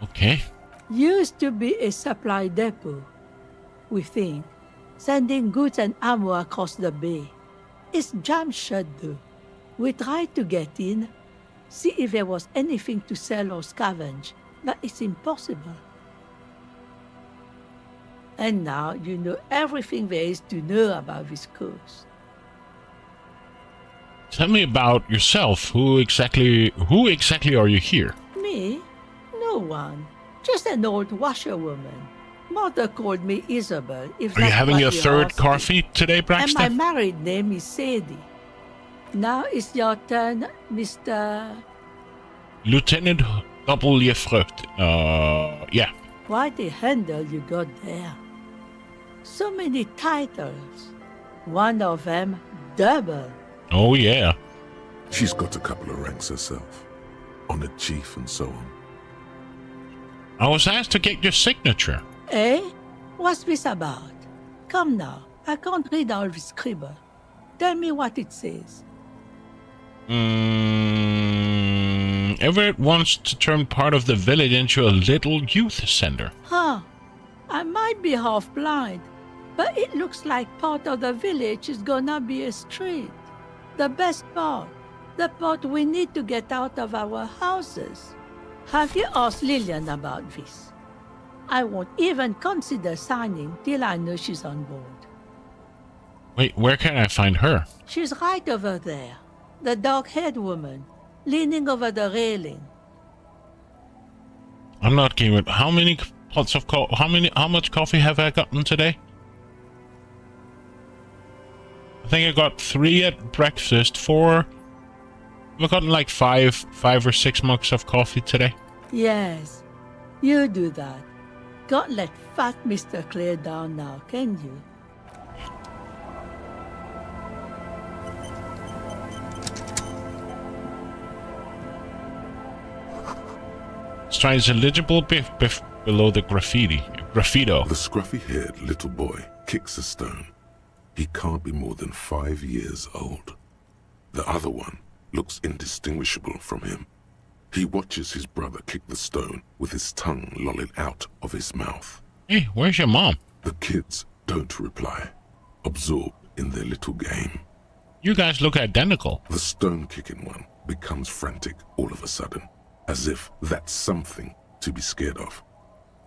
Okay. Used to be a supply depot, we think, sending goods and ammo across the bay. It's jammed shut though. We tried to get in, see if there was anything to sell or scavenge, but it's impossible. And now you know everything there is to know about this coast. Tell me about yourself. Who exactly are you here? Me? No one. Just an old washerwoman. Mother called me Isabel. If Are you having your your third coffee today, And Braxton? my married name is Sadie. Now it's your turn, Mr. Lieutenant Doppelgefrucht. Yeah. Quite a handle you got there. So many titles. One of them double. Oh, yeah. She's got a couple of ranks herself. Honored chief and so on. I was asked to get your signature. Eh? What's this about? Come now, I can't read all this scribble. Tell me what it says. Everett wants to turn part of the village into a little youth center. Huh. I might be half blind, but it looks like part of the village is gonna be a street. The best part. The part we need to get out of our houses. Have you asked Lillian about this? I won't even consider signing till I know she's on board. Wait, where can I find her? She's right over there. The dark-haired woman, leaning over the railing. I'm not giving. How many pots of how much coffee have I gotten today? I think I got 3 at breakfast, 4. I've gotten like 5 or 6 mugs of coffee today. Yes, you do that. Can't let fat Mr. Clare down now, can you? Strides a legible biff below the graffito. The scruffy-haired little boy kicks a stone. He can't be more than 5 years old. The other one looks indistinguishable from him. He watches his brother kick the stone with his tongue lolling out of his mouth. Hey, where's your mom? The kids don't reply, absorbed in their little game. You guys look identical. The stone-kicking one becomes frantic all of a sudden, as if that's something to be scared of.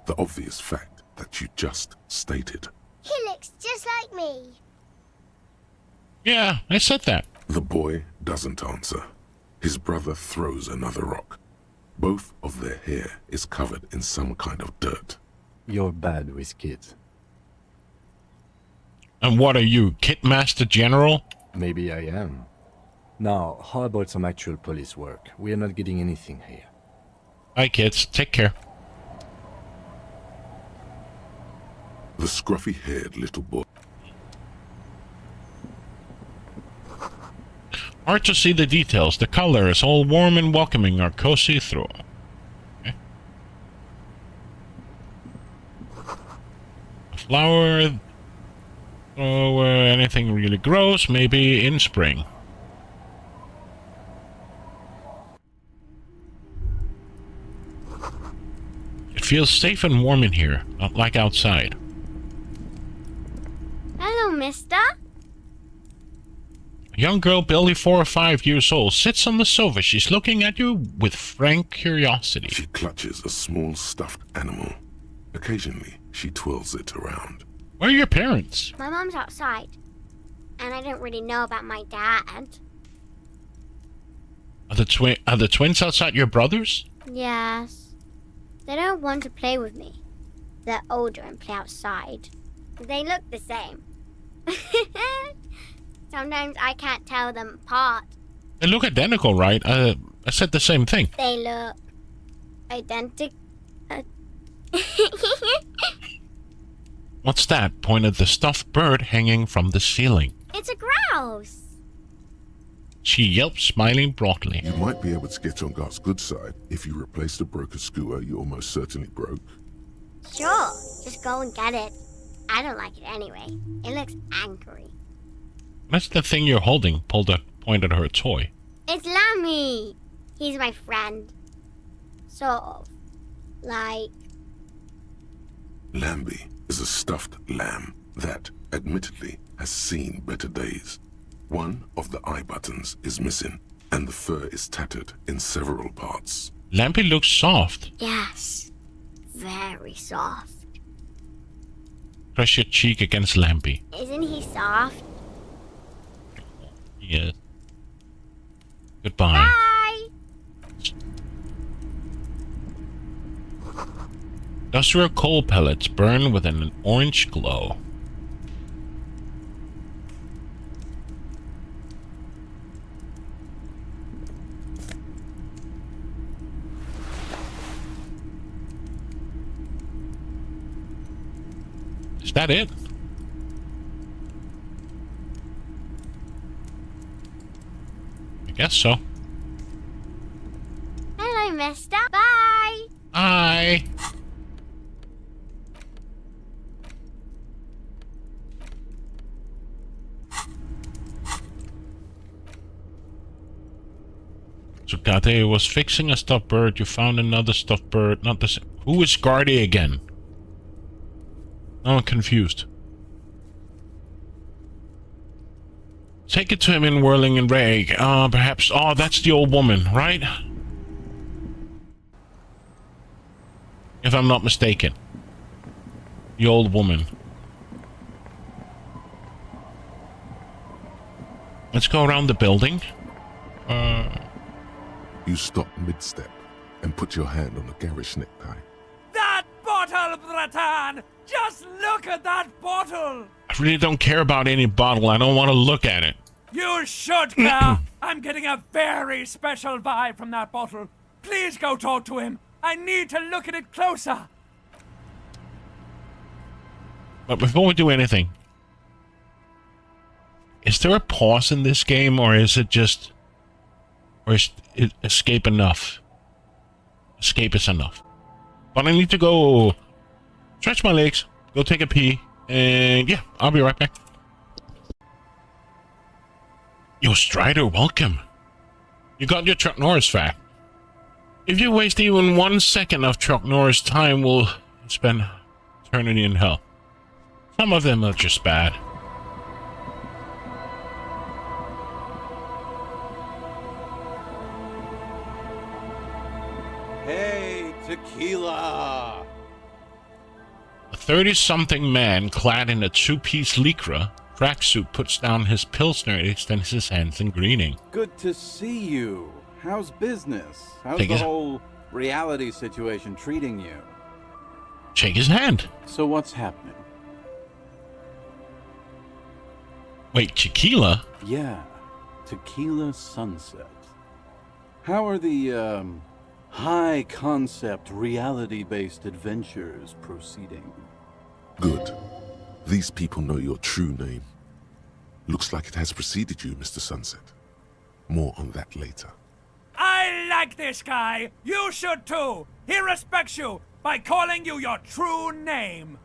The obvious fact that you just stated. He looks just like me. Yeah, I said that. The boy doesn't answer. His brother throws another rock. Both of their hair is covered in some kind of dirt. You're bad with kids. And what are you, Kitmaster General? Maybe I am. Now, how about some actual police work? We are not getting anything here. Bye, kids. Take care. The scruffy-haired little boy. Hard to see the details. The color is all warm and welcoming or cozy through. Okay. A flower. Oh, anything really gross? Maybe in spring. It feels safe and warm in here, not like outside. Hello, mister. A young girl, barely 4 or 5 years old, sits on the sofa. She's looking at you with frank curiosity. She clutches a small stuffed animal. Occasionally, she twirls it around. Where are your parents? My mom's outside. And I don't really know about my dad. Are the twins outside your brothers? Yes. They don't want to play with me. They're older and play outside. They look the same. Sometimes I can't tell them apart. They look identical, right? I said the same thing. They look identical. What's that? Pointed the stuffed bird hanging from the ceiling. It's a grouse. She yelped, smiling broadly. You might be able to get on Gart's good side if you replace the broken skewer you almost certainly broke. Sure, just go and get it. I don't like it anyway. It looks angry. That's the thing you're holding, pointed her toy. It's Lammy. He's my friend. Sort of. Like... Lambie is a stuffed lamb that, admittedly, has seen better days. One of the eye buttons is missing, and the fur is tattered in several parts. Lampy looks soft. Yes. Very soft. Press your cheek against Lampy. Isn't he soft? Yes. Goodbye. Bye! Industrial coal pellets burn with an orange glow. Is that it? I guess so. Hello, mister. Bye! Bye! Tsukate was fixing a stuffed bird. You found another stuffed bird. Not the same. Who is Guardy again? I'm confused. Take it to him in Whirling and Rag. Perhaps... Oh, that's the old woman, right? If I'm not mistaken. The old woman. Let's go around the building. You stop mid-step and put your hand on the garish necktie. That bottle, Bratan! Just look at that bottle! I really don't care about any bottle. I don't want to look at it. You should care! I'm getting a very special vibe from that bottle. Please go talk to him. I need to look at it closer. But before we do anything, is there a pause in this game, or is it just... Or is it escape enough? Escape is enough. But I need to go stretch my legs, go take a pee, and yeah, I'll be right back. Yo, Strider, welcome. You got your Chuck Norris fact. If you waste even 1 second of Chuck Norris' time, we'll spend eternity in hell. Some of them are just bad. Hey, tequila! A 30-something man clad in a two-piece lycra tracksuit puts down his pilsner and extends his hands in greeting. Good to see you. How's business? How's Take the his- whole reality situation treating you? Shake his hand. So what's happening? Wait, tequila? Yeah, Tequila Sunset. How are the, high-concept, reality-based adventures proceeding? Good. These people know your true name. Looks like it has preceded you, Mr. Sunset. More on that later. I like this guy. You should too. He respects you by calling you your true name.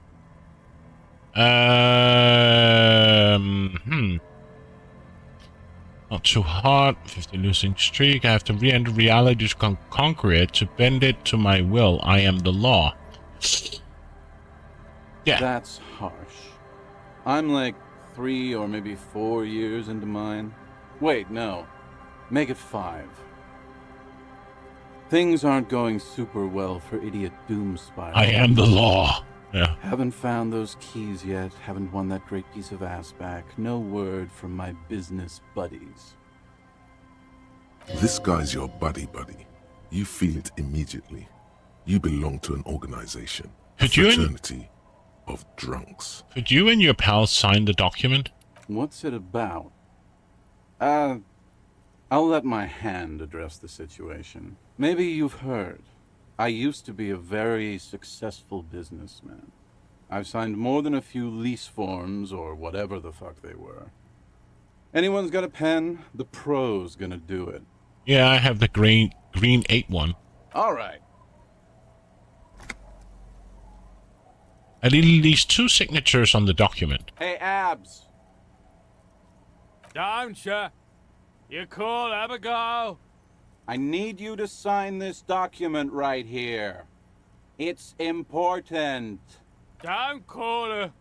Not too hot. 50 losing streak. I have to re-enter reality to conquer it, to bend it to my will. I am the law. Yeah. That's harsh. I'm like 3 or maybe 4 years into mine. Wait, no. Make it 5. Things aren't going super well for idiot Doomspire. I am the law. Yeah. Haven't found those keys yet. Haven't won that great piece of ass back. No word from my business buddies. This guy's your buddy. You feel it immediately. You belong to an organization. A fraternity of drunks. Could you and your pals sign the document? What's it about? I'll let my hand address the situation. Maybe you've heard. I used to be a very successful businessman. I've signed more than a few lease forms or whatever the fuck they were. Anyone's got a pen? The pro's gonna do it. Yeah, I have the green 8 one. All right. I need at least 2 signatures on the document. Hey, Abs. Don't you? You cool, Abigail? I need you to sign this document right here. It's important. Don't call her.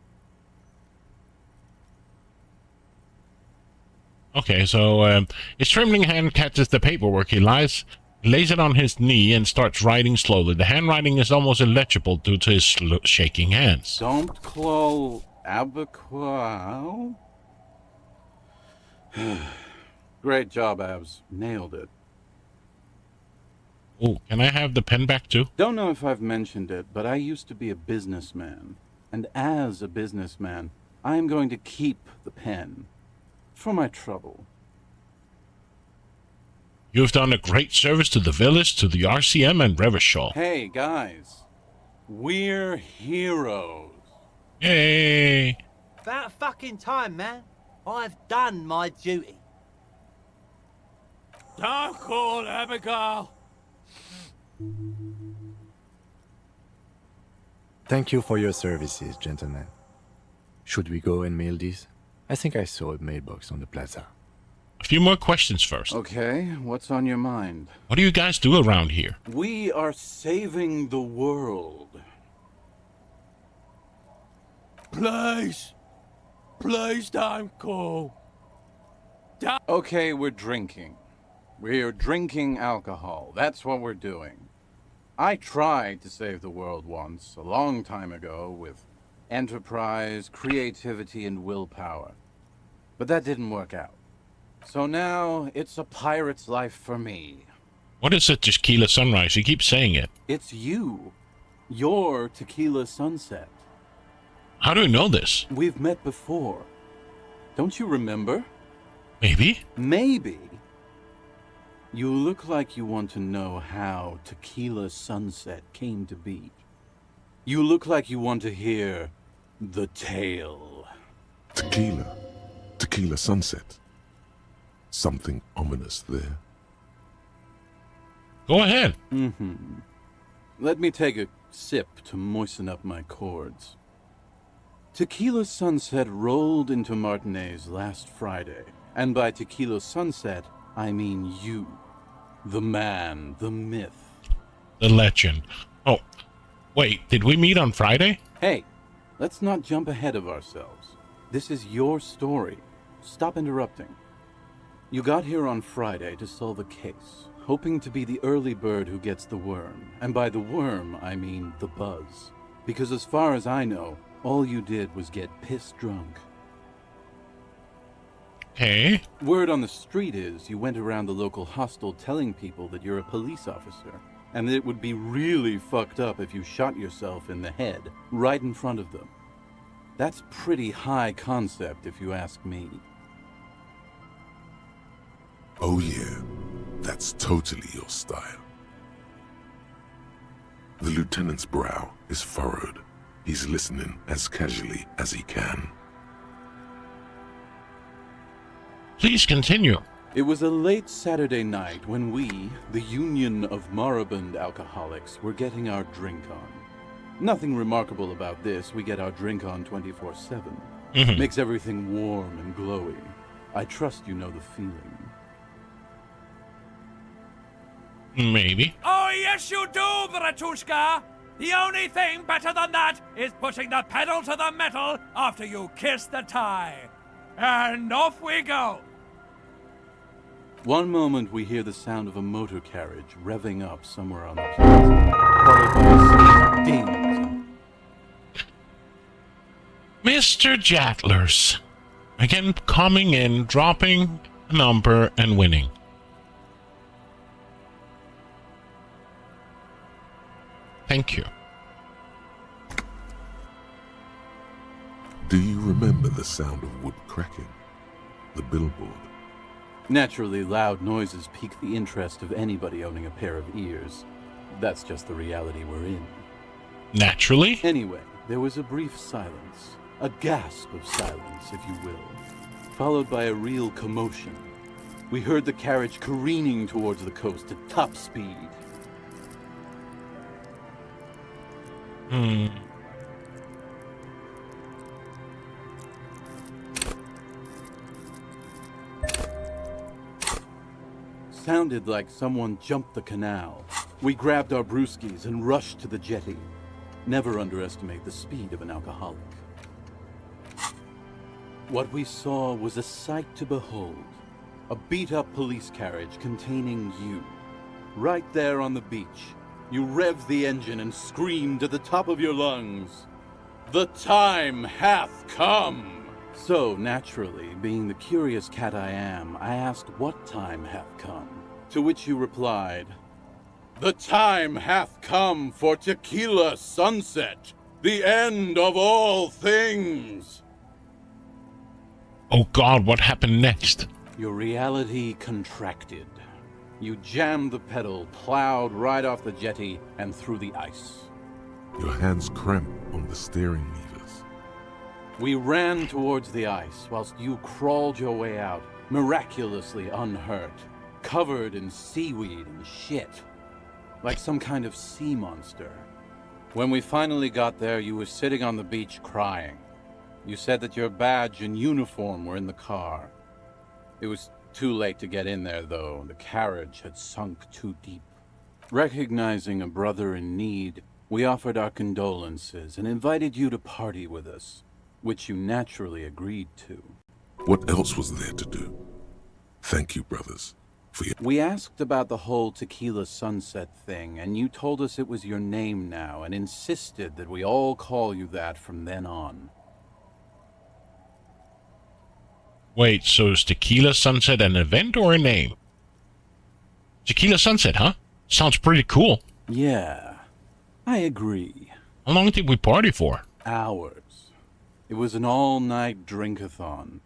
Okay, so his trembling hand catches the paperwork. He lays it on his knee and starts writing slowly. The handwriting is almost illegible due to his shaking hands. Don't call Abigail. Great job, Abs. Nailed it. Oh, can I have the pen back too? Don't know if I've mentioned it, but I used to be a businessman. And as a businessman, I am going to keep the pen. For my trouble. You've done a great service to the village, to the RCM, and Revachol. Hey, guys. We're heroes. Yay! About fucking time, man. I've done my duty. Don't call Abigail. Thank you for your services, gentlemen. Should we go and mail these? I think I saw a mailbox on the plaza. A few more questions first. Okay, what's on your mind? What do you guys do around here? We are saving the world. Please. Please don't call. Okay, we're drinking. We're drinking alcohol. That's what we're doing. I tried to save the world once, a long time ago, with enterprise, creativity, and willpower. But that didn't work out. So now, it's a pirate's life for me. What is it, Tequila Sunrise? You keep saying it. It's you. You're Tequila Sunset. How do you know this? We've met before. Don't you remember? Maybe? Maybe. You look like you want to know how Tequila Sunset came to be. You look like you want to hear the tale. Tequila Sunset. Something ominous there. Go ahead. Let me take a sip to moisten up my chords. Tequila Sunset rolled into Martinez last Friday, and by Tequila Sunset, I mean you. The man, the myth, The legend. Oh, wait, did we meet on Friday? Hey, let's not jump ahead of ourselves. This is your story. Stop interrupting. You got here on Friday to solve a case, hoping to be the early bird who gets the worm. And by the worm, I mean the buzz. Because as far as I know, all you did was get pissed drunk. Okay. Word on the street is you went around the local hostel telling people that you're a police officer, and that it would be really fucked up if you shot yourself in the head, right in front of them. That's pretty high concept, if you ask me. Oh yeah, that's totally your style. The lieutenant's brow is furrowed. He's listening as casually as he can. Please continue. It was a late Saturday night when we, the Union of Moribund Alcoholics, were getting our drink on. Nothing remarkable about this. We get our drink on 24/7. Makes everything warm and glowy. I trust you know the feeling. Maybe. Oh, yes, you do, Bratushka! The only thing better than that is putting the pedal to the metal after you kiss the tie. And off we go! One moment we hear the sound of a motor carriage revving up somewhere on the plaza, followed by a series of dings. Mr. Jattlers. Again, coming in, dropping a number, and winning. Thank you. Do you remember the sound of wood cracking? The billboard? Naturally, loud noises pique the interest of anybody owning a pair of ears. That's just the reality we're in. Naturally? Anyway, there was a brief silence. A gasp of silence, if you will. Followed by a real commotion. We heard the carriage careening towards the coast at top speed. Sounded like someone jumped the canal. We grabbed our brewskis and rushed to the jetty. Never underestimate the speed of an alcoholic. What we saw was a sight to behold. A beat-up police carriage containing you. Right there on the beach, you revved the engine and screamed at the top of your lungs, "The time hath come!" So, naturally, being the curious cat I am, I asked what time hath come. To which you replied, "The time hath come for tequila sunset, the end of all things." Oh God, what happened next? Your reality contracted. You jammed the pedal, plowed right off the jetty, and through the ice. Your hands cramp on the steering levers. We ran towards the ice, whilst you crawled your way out, miraculously unhurt, covered in seaweed and shit, like some kind of sea monster. When we finally got there, you were sitting on the beach crying. You said that your badge and uniform were in the car. It was too late to get in there, though. The carriage had sunk too deep. Recognizing a brother in need, we offered our condolences and invited you to party with us, which you naturally agreed to. What else was there to do? Thank you, brothers, for your... We asked about the whole tequila sunset thing, and you told us it was your name now, and insisted that we all call you that from then on. Wait, so is Tequila Sunset an event or a name? Tequila Sunset, huh? Sounds pretty cool. Yeah, I agree. How long did we party for? Hours. It was an all-night drink-a-thon.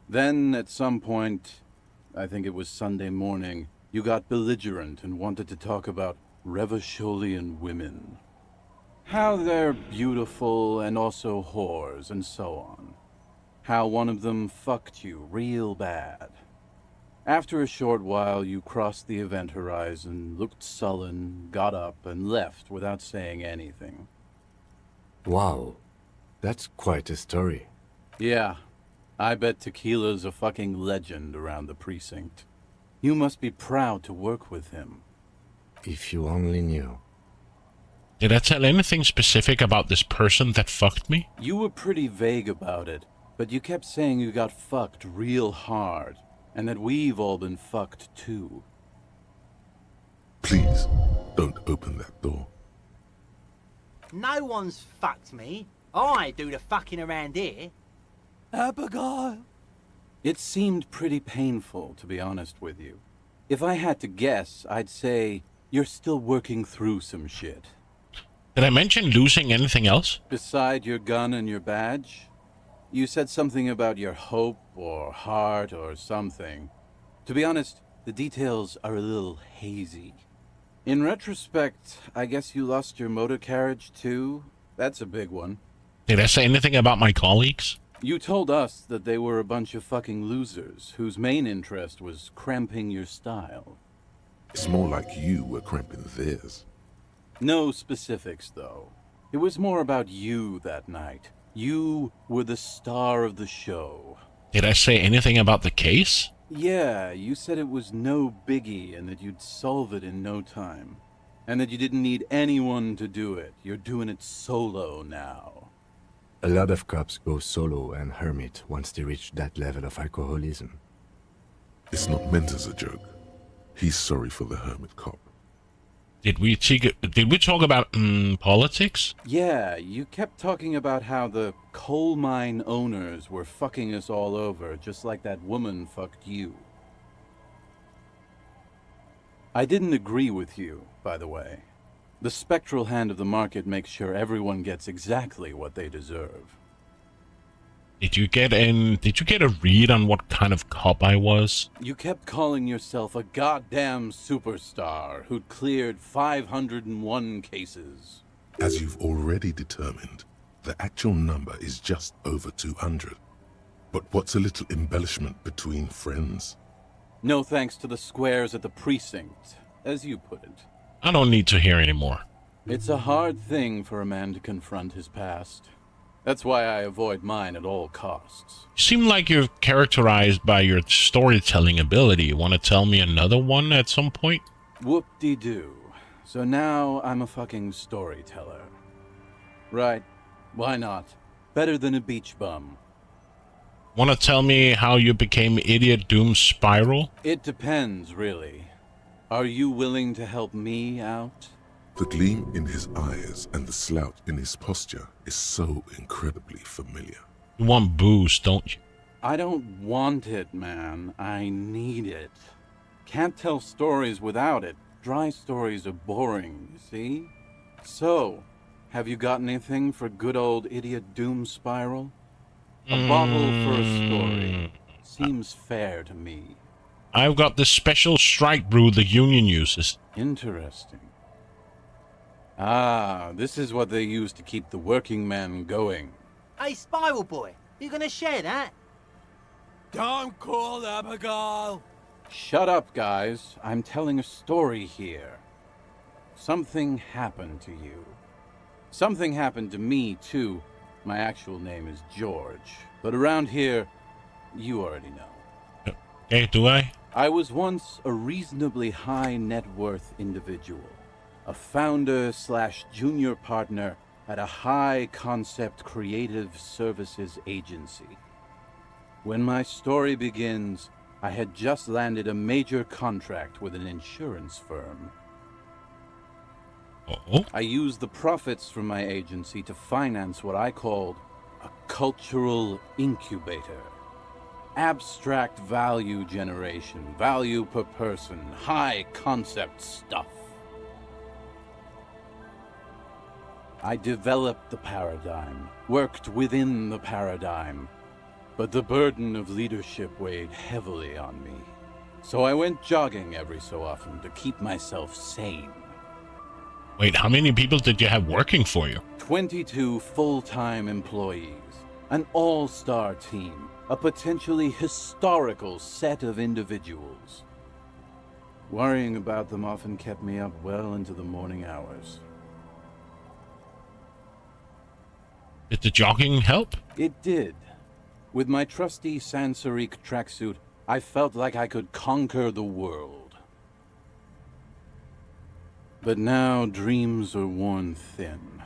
Then, at some point, I think it was Sunday morning, you got belligerent and wanted to talk about Revacholian women. How they're beautiful and also whores and so on. How one of them fucked you real bad. After a short while, you crossed the event horizon, looked sullen, got up, and left without saying anything. Wow, that's quite a story. Yeah, I bet Tequila's a fucking legend around the precinct. You must be proud to work with him. If you only knew. Did I tell anything specific about this person that fucked me? You were pretty vague about it, but you kept saying you got fucked real hard, and that we've all been fucked too. Please, don't open that door. No one's fucked me. I do the fucking around here. Abigail! It seemed pretty painful, to be honest with you. If I had to guess, I'd say you're still working through some shit. Did I mention losing anything else? Beside your gun and your badge? You said something about your hope or heart or something. To be honest, the details are a little hazy. In retrospect, I guess you lost your motor carriage too? That's a big one. Did I say anything about my colleagues? You told us that they were a bunch of fucking losers whose main interest was cramping your style. It's more like you were cramping theirs. No specifics, though. It was more about you that night. You were the star of the show. Did I say anything about the case? Yeah, you said it was no biggie and that you'd solve it in no time. And that you didn't need anyone to do it. You're doing it solo now. A lot of cops go solo and hermit once they reach that level of alcoholism. It's not meant as a joke. He's sorry for the hermit cop. Did we talk about politics? Yeah, you kept talking about how the coal mine owners were fucking us all over, just like that woman fucked you. I didn't agree with you, by the way. The spectral hand of the market makes sure everyone gets exactly what they deserve. Did you get a read on what kind of cop I was? You kept calling yourself a goddamn superstar who'd cleared 501 cases. As you've already determined, the actual number is just over 200. But what's a little embellishment between friends? No thanks to the squares at the precinct, as you put it. I don't need to hear anymore. It's a hard thing for a man to confront his past. That's why I avoid mine at all costs. You seem like you're characterized by your storytelling ability. You want to tell me another one at some point? Whoop-de-doo. So now I'm a fucking storyteller. Right. Why not? Better than a beach bum. Want to tell me how you became Idiot Doom Spiral? It depends, really. Are you willing to help me out? The gleam in his eyes and the slouch in his posture is so incredibly familiar. You want booze, don't you? I don't want it, man. I need it. Can't tell stories without it. Dry stories are boring, you see? So, have you got anything for good old Idiot Doom Spiral? A bottle for a story. Seems fair to me. I've got this special strike brew the Union uses. Interesting. Ah, this is what they use to keep the working men going. Hey, Spiral Boy, you gonna share that? Don't call Abigail! Shut up, guys. I'm telling a story here. Something happened to you. Something happened to me, too. My actual name is George. But around here, you already know. Okay, do I? I was once a reasonably high net worth individual. A founder/junior partner at a high-concept creative services agency. When my story begins, I had just landed a major contract with an insurance firm. Oh? I used the profits from my agency to finance what I called a cultural incubator. Abstract value generation, value per person, high-concept stuff. I developed the paradigm, worked within the paradigm, but the burden of leadership weighed heavily on me. So I went jogging every so often to keep myself sane. Wait, how many people did you have working for you? 22 full-time employees, an all-star team, a potentially historical set of individuals. Worrying about them often kept me up well into the morning hours. Did the jogging help? It did. With my trusty Sansarique tracksuit, I felt like I could conquer the world. But now dreams are worn thin,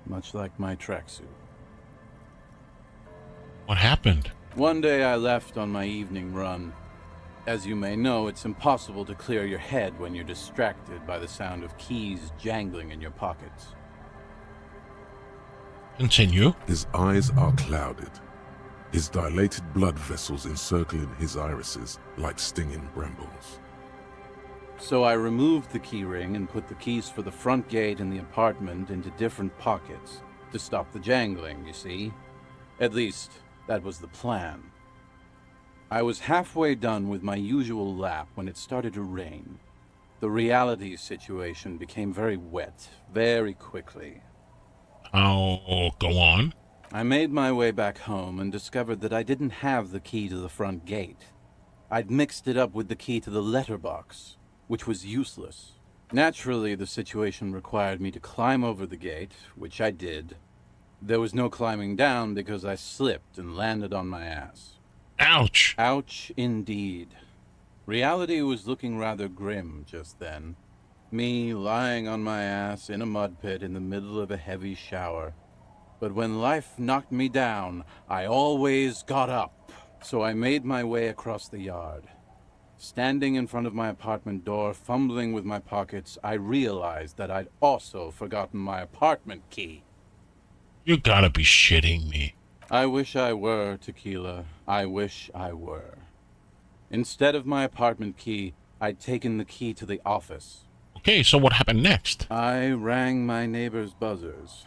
much like my tracksuit. What happened? One day I left on my evening run. As you may know, it's impossible to clear your head when you're distracted by the sound of keys jangling in your pockets. Continue. His eyes are clouded. His dilated blood vessels encircling his irises like stinging brambles. So I removed the key ring and put the keys for the front gate and the apartment into different pockets to stop the jangling, you see. At least, that was the plan. I was halfway done with my usual lap when it started to rain. The reality situation became very wet, very quickly. Oh, go on. I made my way back home and discovered that I didn't have the key to the front gate. I'd mixed it up with the key to the letterbox, which was useless. Naturally, the situation required me to climb over the gate, which I did. There was no climbing down because I slipped and landed on my ass. Ouch! Ouch indeed. Reality was looking rather grim just then. Me lying on my ass in a mud pit in the middle of a heavy shower. But when life knocked me down, I always got up. So I made my way across the yard. Standing in front of my apartment door, fumbling with my pockets, I realized that I'd also forgotten my apartment key. You gotta be shitting me. I wish I were, Tequila. I wish I were. Instead of my apartment key, I'd taken the key to the office. Okay, so what happened next? I rang my neighbors' buzzers.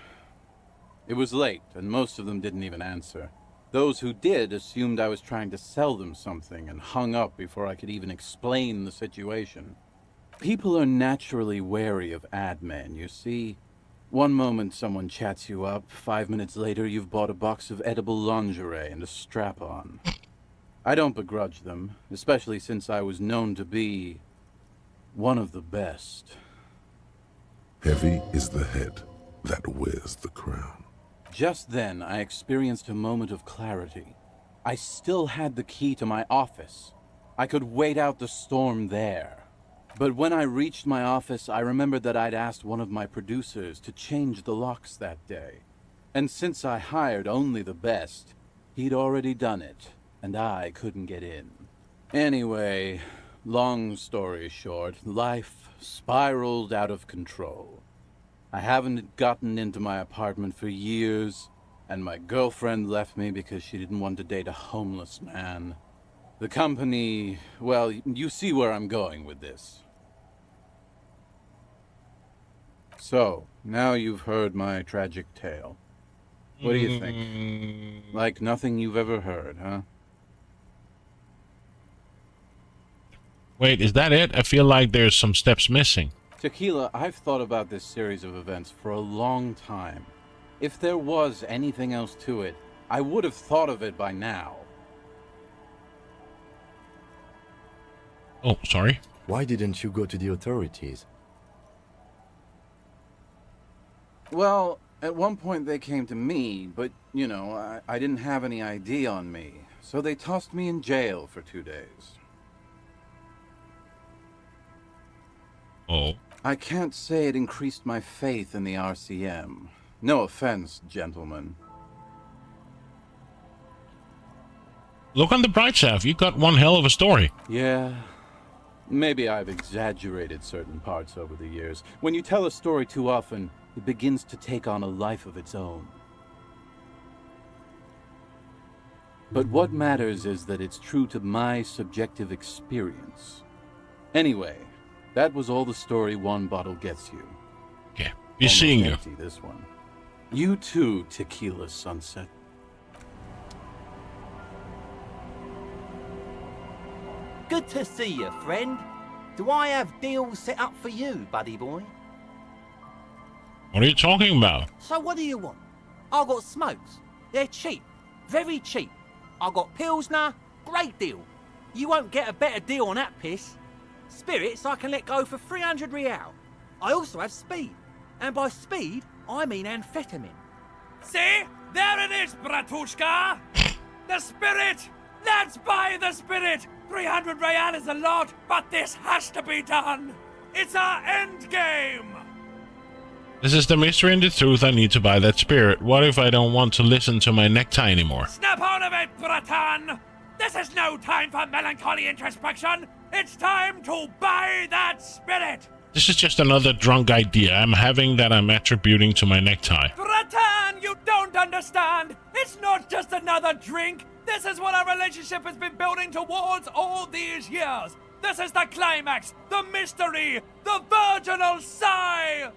It was late, and most of them didn't even answer. Those who did assumed I was trying to sell them something and hung up before I could even explain the situation. People are naturally wary of ad men, you see. One moment someone chats you up, 5 minutes later you've bought a box of edible lingerie and a strap-on. I don't begrudge them, especially since I was known to be one of the best. Heavy is the head that wears the crown. Just then, I experienced a moment of clarity. I still had the key to my office. I could wait out the storm there. But when I reached my office, I remembered that I'd asked one of my producers to change the locks that day. And since I hired only the best, he'd already done it, and I couldn't get in. Anyway, long story short, life spiraled out of control. I haven't gotten into my apartment for years, and my girlfriend left me because she didn't want to date a homeless man. The company, well, you see where I'm going with this. So, now you've heard my tragic tale. What do you think? Like nothing you've ever heard, huh? Wait, is that it? I feel like there's some steps missing. Tequila, I've thought about this series of events for a long time. If there was anything else to it, I would have thought of it by now. Oh, sorry. Why didn't you go to the authorities? Well, at one point they came to me, but, you know, I didn't have any ID on me. So they tossed me in jail for 2 days. Oh. I can't say it increased my faith in the RCM. No offense, gentlemen. Look on the bright side. You got one hell of a story. Yeah. Maybe I've exaggerated certain parts over the years. When you tell a story too often, it begins to take on a life of its own. But what matters is that it's true to my subjective experience. Anyway, that was all the story one bottle gets you. Okay, be seeing you. Empty, this one. You too, Tequila Sunset. Good to see you, friend. Do I have deals set up for you, buddy boy? What are you talking about? So what do you want? I got smokes. They're cheap. Very cheap. I got Pilsner. Great deal. You won't get a better deal on that piss. Spirits I can let go for 300 real. I also have speed. And by speed, I mean amphetamine. See? There it is, Bratushka! The spirit! Let's buy the spirit! 300 real is a lot, but this has to be done! It's our end game! This is the mystery and the truth. I need to buy that spirit. What if I don't want to listen to my necktie anymore? Snap out of it, Breton! This is no time for melancholy introspection! It's time to buy that spirit! This is just another drunk idea I'm having that I'm attributing to my necktie. Breton, you don't understand! It's not just another drink! This is what our relationship has been building towards all these years! This is the climax, the mystery, the virginal sigh!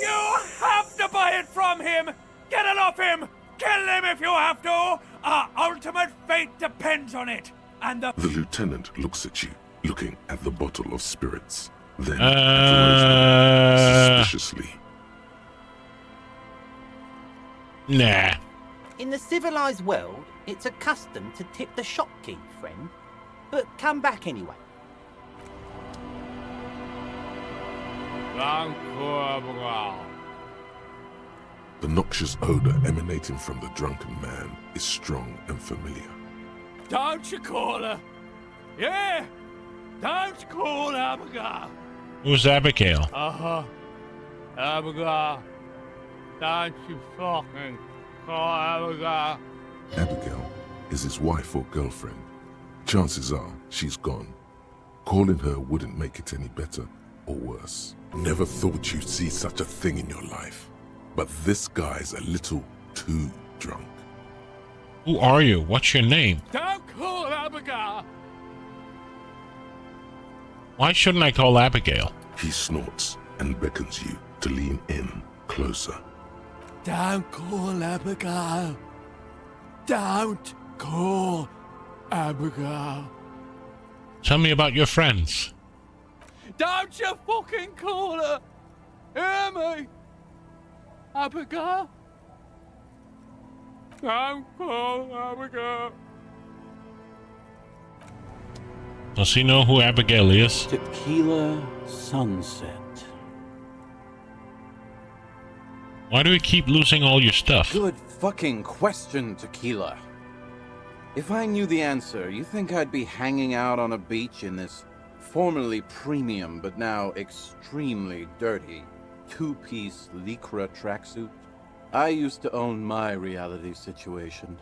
You have to buy it from him! Get it off him! Kill him if you have to! Our ultimate fate depends on it! And the lieutenant looks at you, looking at the bottle of spirits. Then at Rosemary, suspiciously. Nah. In the civilized world, it's a custom to tip the shopkeep, friend. But come back anyway. The noxious odor emanating from the drunken man is strong and familiar. Don't you call her? Yeah! Don't call Abigail! Who's Abigail? Uh-huh. Abigail. Don't you fucking call Abigail. Abigail is his wife or girlfriend. Chances are she's gone. Calling her wouldn't make it any better or worse. Never thought you'd see such a thing in your life. But this guy's a little too drunk. Who are you? What's your name? Don't call Abigail! Why shouldn't I call Abigail? He snorts and beckons you to lean in closer. Don't call Abigail. Don't call Abigail. Tell me about your friends. Don't you fucking call her! Hear me? Abigail? Don't call Abigail. Does he know who Abigail is? Tequila Sunset. Why do we keep losing all your stuff? Good fucking question, Tequila. If I knew the answer, you think I'd be hanging out on a beach in this formerly premium but now extremely dirty two-piece lycra tracksuit? I used to own my reality situation.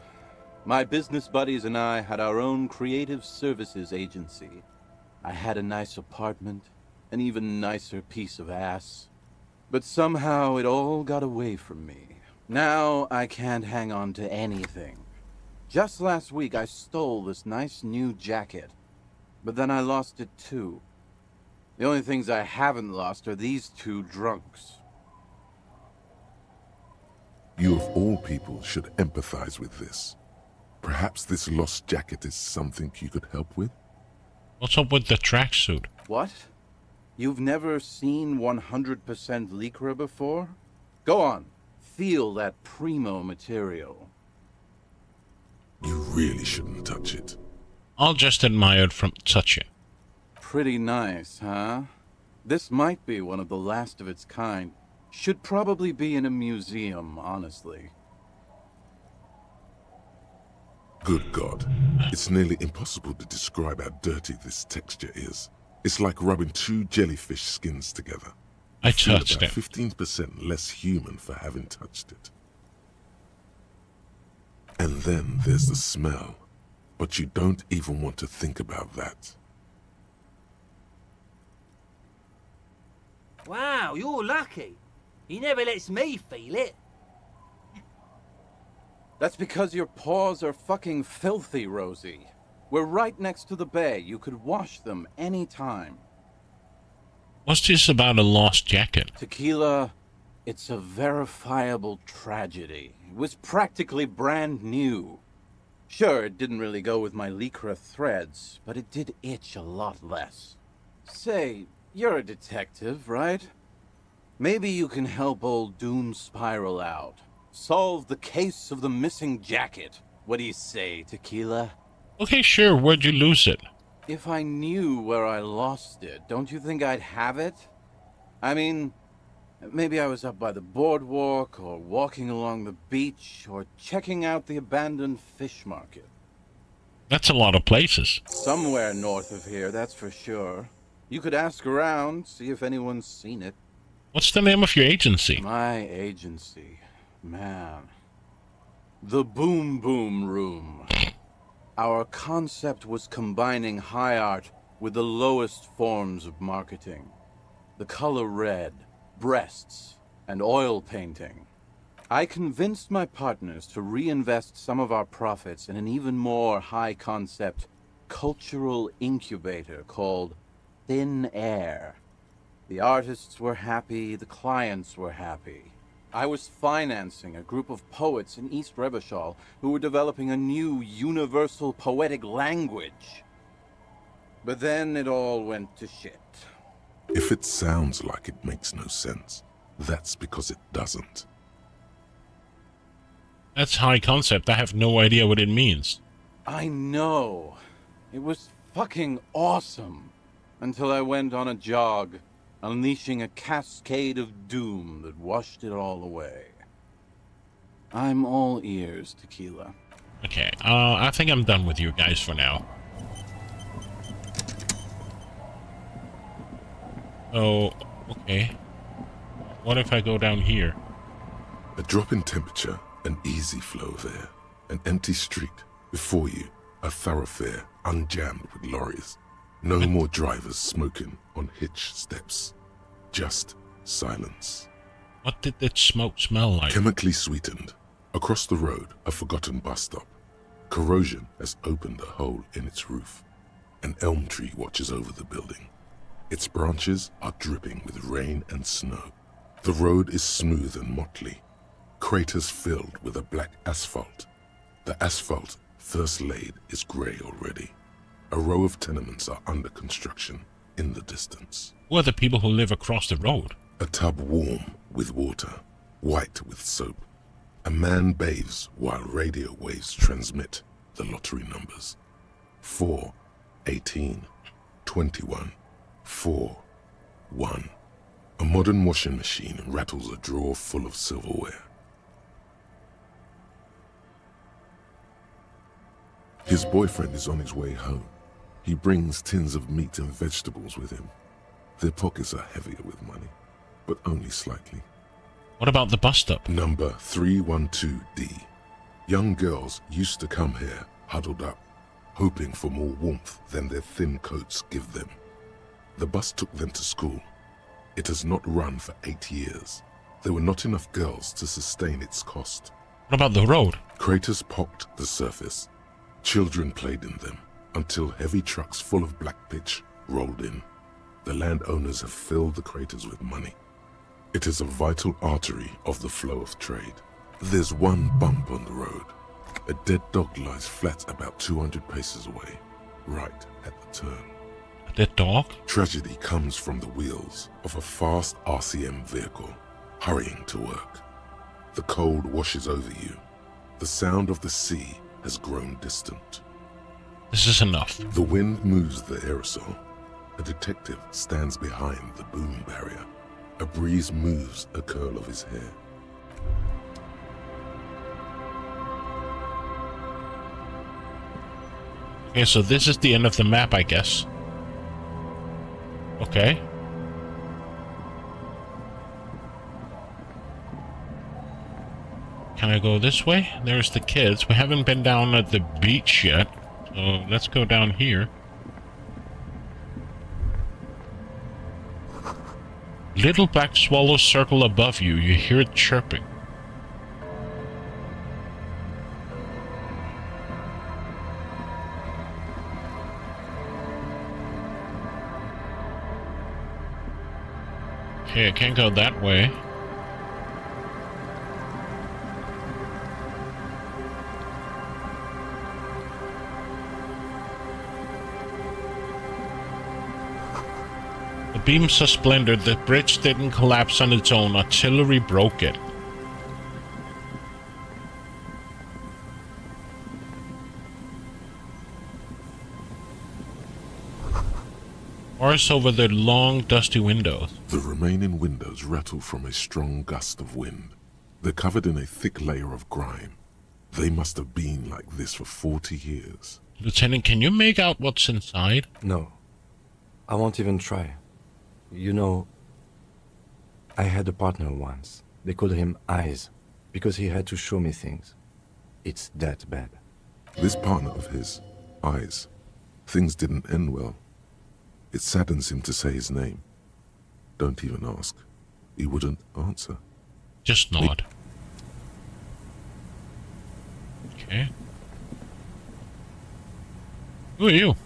My business buddies and I had our own creative services agency. I had a nice apartment, an even nicer piece of ass. But somehow it all got away from me. Now I can't hang on to anything. Just last week I stole this nice new jacket, but then I lost it too. The only things I haven't lost are these two drunks. You of all people should empathize with this. Perhaps this lost jacket is something you could help with? What's up with the tracksuit? What? You've never seen 100% lycra before? Go on, feel that primo material. You really shouldn't touch it. I'll just admire it from touching. Pretty nice, huh? This might be one of the last of its kind. Should probably be in a museum, honestly. Good God. It's nearly impossible to describe how dirty this texture is. It's like rubbing two jellyfish skins together. I touched it. 15% less human for having touched it. And then there's the smell. But you don't even want to think about that. Wow, you're lucky. He never lets me feel it. That's because your paws are fucking filthy, Rosie. We're right next to the bay. You could wash them any time. What's this about a lost jacket? Tequila, it's a verifiable tragedy. It was practically brand new. Sure, it didn't really go with my lycra threads, but it did itch a lot less. Say, you're a detective, right? Maybe you can help old Doom Spiral out. Solve the case of the missing jacket. What do you say, Tequila? Okay, sure. Where'd you lose it? If I knew where I lost it, don't you think I'd have it? I mean, maybe I was up by the boardwalk, or walking along the beach, or checking out the abandoned fish market. That's a lot of places. Somewhere north of here, that's for sure. You could ask around, see if anyone's seen it. What's the name of your agency? My agency. Man. The Boom Boom Room. Our concept was combining high art with the lowest forms of marketing. The color red, breasts, and oil painting. I convinced my partners to reinvest some of our profits in an even more high-concept cultural incubator called Thin Air. The artists were happy, the clients were happy. I was financing a group of poets in East Rebishal who were developing a new universal poetic language. But then it all went to shit. If it sounds like it makes no sense, that's because it doesn't. That's high concept. I have no idea what it means. I know. It was fucking awesome. Until I went on a jog, unleashing a cascade of doom that washed it all away. I'm all ears, Tequila. Okay, I think I'm done with you guys for now. Oh, okay. What if I go down here? A drop in temperature, an easy flow of air, an empty street. Before you, a thoroughfare unjammed with lorries. No more drivers smoking on hitch steps. Just silence. What did that smoke smell like? Chemically sweetened. Across the road, a forgotten bus stop. Corrosion has opened a hole in its roof. An elm tree watches over the building. Its branches are dripping with rain and snow. The road is smooth and motley. Craters filled with a black asphalt. The asphalt, first laid, is grey already. A row of tenements are under construction in the distance. Who are the people who live across the road? A tub warm with water, white with soap. A man bathes while radio waves transmit the lottery numbers. 4, 18, 21, 4, 1. A modern washing machine rattles a drawer full of silverware. His boyfriend is on his way home. He brings tins of meat and vegetables with him. Their pockets are heavier with money, but only slightly. What about the bus stop? Number 312D. Young girls used to come here, huddled up, hoping for more warmth than their thin coats give them. The bus took them to school. It has not run for 8 years. There were not enough girls to sustain its cost. What about the road? Craters pocked the surface. Children played in them until heavy trucks full of black pitch rolled in. The landowners have filled the craters with money. It is a vital artery of the flow of trade. There's one bump on the road. A dead dog lies flat about 200 paces away, right at the turn. A dead dog? Tragedy comes from the wheels of a fast RCM vehicle, hurrying to work. The cold washes over you. The sound of the sea has grown distant. This is enough. The wind moves the aerosol. A detective stands behind the boom barrier. A breeze moves a curl of his hair. Okay, so this is the end of the map, I guess. Okay. Can I go this way? There's the kids. We haven't been down at the beach yet, so let's go down here. Little black swallows circle above you. You hear it chirping. Okay, I can't go that way. The beams are splintered. The bridge didn't collapse on its own. Artillery broke it. Bars over the long, dusty windows. The remaining windows rattle from a strong gust of wind. They're covered in a thick layer of grime. They must have been like this for 40 years. Lieutenant, can you make out what's inside? No. I won't even try. You know, I had a partner once. They called him Eyes, because he had to show me things. It's that bad. This partner of his, Eyes, things didn't end well. It saddens him to say his name. Don't even ask. He wouldn't answer. Just nod. Okay. Who are you?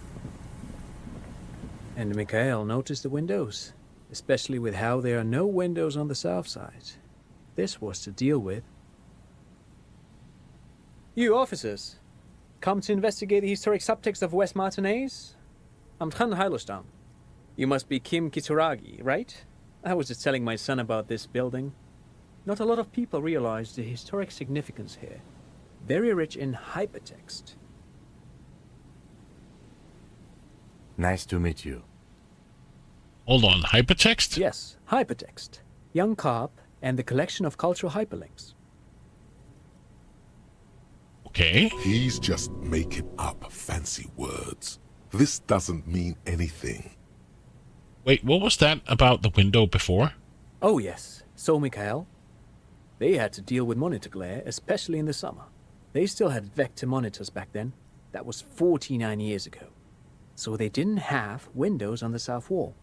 And Mikhail noticed the windows, especially with how there are no windows on the south side. This was to deal with. You officers, come to investigate the historic subtext of West Martinez? I'm Tran Heilostam. You must be Kim Kitsuragi, right? I was just telling my son about this building. Not a lot of people realize the historic significance here. Very rich in hypertext. Nice to meet you. Hold on, hypertext? Yes, hypertext. Young Carp and the collection of cultural hyperlinks. Okay. He's just making up fancy words. This doesn't mean anything. Wait, what was that about the window before? Oh yes, so Mikhail. They had to deal with monitor glare, especially in the summer. They still had vector monitors back then. That was 49 years ago. So they didn't have windows on the south wall.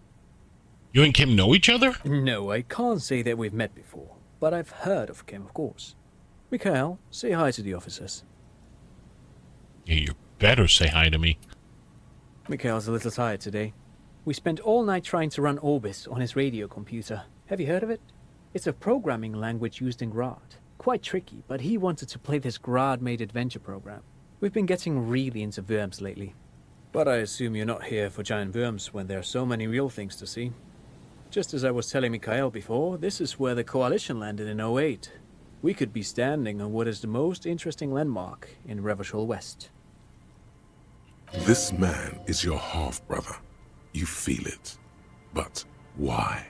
You and Kim know each other? No, I can't say that we've met before, but I've heard of Kim, of course. Mikhail, say hi to the officers. Yeah, you better say hi to me. Mikhail's a little tired today. We spent all night trying to run Orbis on his radio computer. Have you heard of it? It's a programming language used in Grad. Quite tricky, but he wanted to play this Grad-made adventure program. We've been getting really into worms lately. But I assume you're not here for giant worms when there are so many real things to see. Just as I was telling Mikhail before, this is where the Coalition landed in 08. We could be standing on what is the most interesting landmark in Revachol West. This man is your half-brother. You feel it. But why?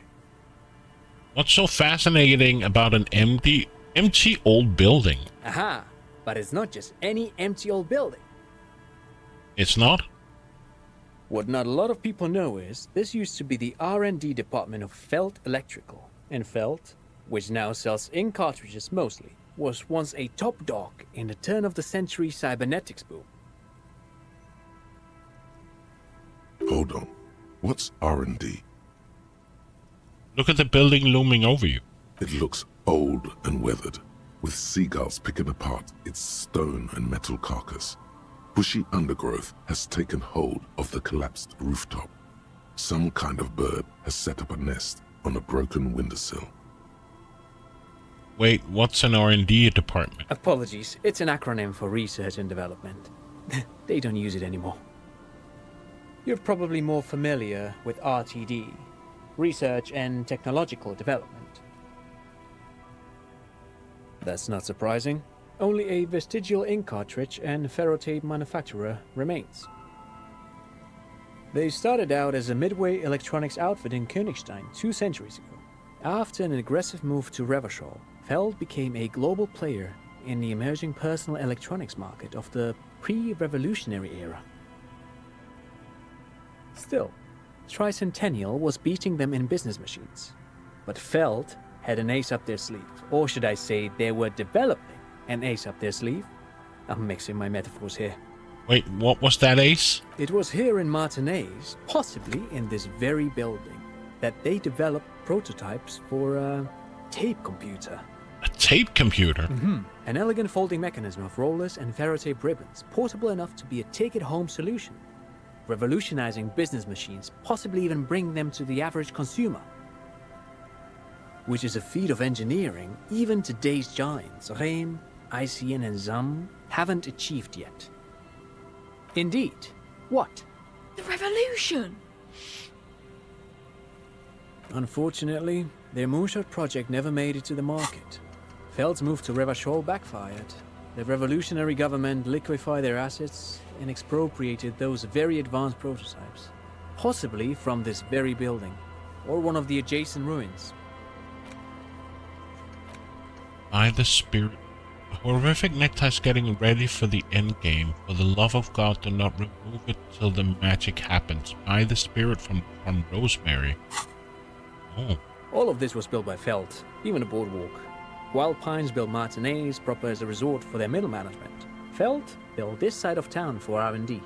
What's so fascinating about an empty old building? Aha! But it's not just any empty old building. It's not? What not a lot of people know is, this used to be the R&D department of Felt Electrical. And Felt, which now sells ink cartridges mostly, was once a top dog in the turn-of-the-century cybernetics boom. Hold on. What's R&D? Look at the building looming over you. It looks old and weathered, with seagulls picking apart its stone and metal carcass. Bushy undergrowth has taken hold of the collapsed rooftop. Some kind of bird has set up a nest on a broken windowsill. Wait, what's an R&D department? Apologies, it's an acronym for research and development. They don't use it anymore. You're probably more familiar with RTD, Research and Technological Development. That's not surprising. Only a vestigial ink cartridge and ferrotape manufacturer remains. They started out as a midway electronics outfit in Königstein 2 centuries ago. After an aggressive move to Revachol, Feld became a global player in the emerging personal electronics market of the pre-revolutionary era. Still, Tricentennial was beating them in business machines. But Feld had an ace up their sleeve, or should I say they were developing an ace up their sleeve. I'm mixing my metaphors here. Wait, what was that ace? It was here in Martinez, possibly in this very building, that they developed prototypes for a tape computer. A tape computer? Mm-hmm. An elegant folding mechanism of rollers and ferrotape ribbons, portable enough to be a take-it-home solution. Revolutionizing business machines, possibly even bring them to the average consumer. Which is a feat of engineering even today's giants, Rehm, ICN and ZAM, haven't achieved yet. Indeed. What? The revolution! Unfortunately, their moonshot project never made it to the market. Feld's move to Revachol backfired. The revolutionary government liquefied their assets and expropriated those very advanced prototypes. Possibly from this very building, or one of the adjacent ruins. By the spirit The horrific necktie's getting ready for the end game. For the love of God, do not remove it till the magic happens. By the spirit from Rosemary. Oh. All of this was built by Feld, even the boardwalk. Wild Pines built Martinez proper as a resort for their middle management. Feld built this side of town for R&D.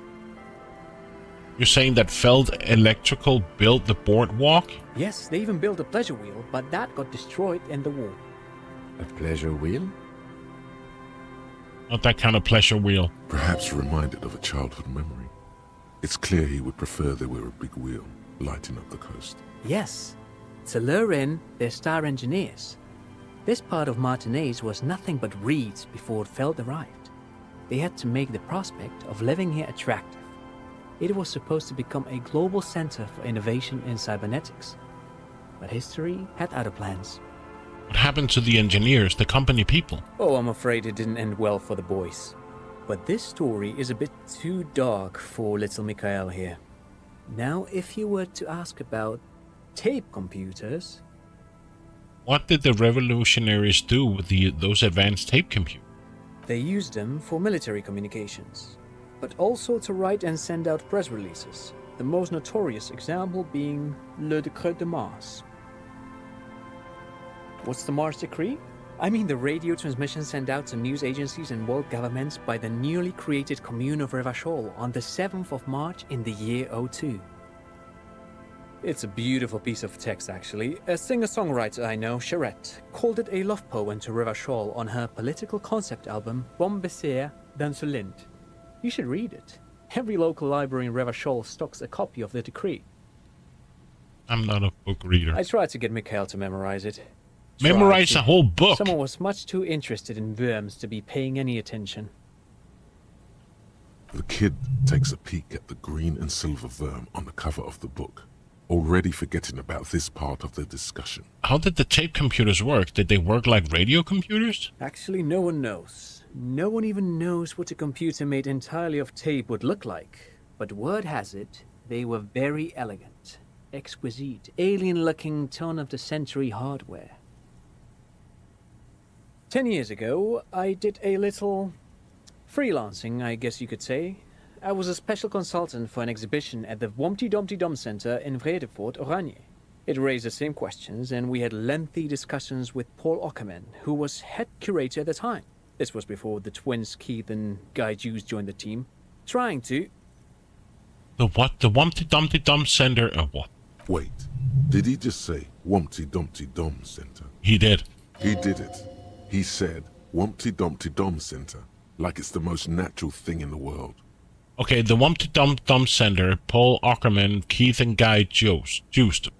You're saying that Feld Electrical built the boardwalk? Yes, they even built a pleasure wheel, but that got destroyed in the war. A pleasure wheel? Not that kind of pleasure wheel. Perhaps reminded of a childhood memory. It's clear he would prefer there were a big wheel lighting up the coast. Yes, to lure in their star engineers. This part of Martinez was nothing but reeds before Feld arrived. They had to make the prospect of living here attractive. It was supposed to become a global center for innovation in cybernetics. But history had other plans. What happened to the engineers, the company people? Oh, I'm afraid it didn't end well for the boys. But this story is a bit too dark for little Mikhail here. Now, if you were to ask about tape computers... What did the revolutionaries do with those advanced tape computers? They used them for military communications, but also to write and send out press releases, the most notorious example being Le Décret de Mars. What's the Mars Decree? I mean the radio transmission sent out to news agencies and world governments by the newly created Commune of Revachol on the 7th of March in the year 02. It's a beautiful piece of text, actually. A singer-songwriter I know, Charette, called it a love poem to Revachol on her political concept album, Bon Baiser dans le Lind. You should read it. Every local library in Revachol stocks a copy of the decree. I'm not a book reader. I tried to get Mikhail to memorize it. Memorize the whole book? Someone was much too interested in worms to be paying any attention. The kid takes a peek at the green and silver worm on the cover of the book, already forgetting about this part of the discussion. How did the tape computers work? Did they work like radio computers? Actually, no one knows. No one even knows what a computer made entirely of tape would look like. But word has it, they were very elegant, exquisite, alien-looking turn-of-the-century hardware. 10 years ago, I did a little freelancing, I guess you could say. I was a special consultant for an exhibition at the Womty Dumpty Dum Center in Vredefort, Oranje. It raised the same questions, and we had lengthy discussions with Paul Ockerman, who was head curator at the time. This was before the twins Keith and Guy Juice joined the team, trying to... The what? The Womty Dumpty Dum Center or what? Wait, did he just say Womty Dumpty Dum Center? He did. He did it. He said Womty Dumpty Dum Center, like it's the most natural thing in the world. Okay, the Womty Dum Dum Center, Paul Ockerman, Keith and Guy Juice.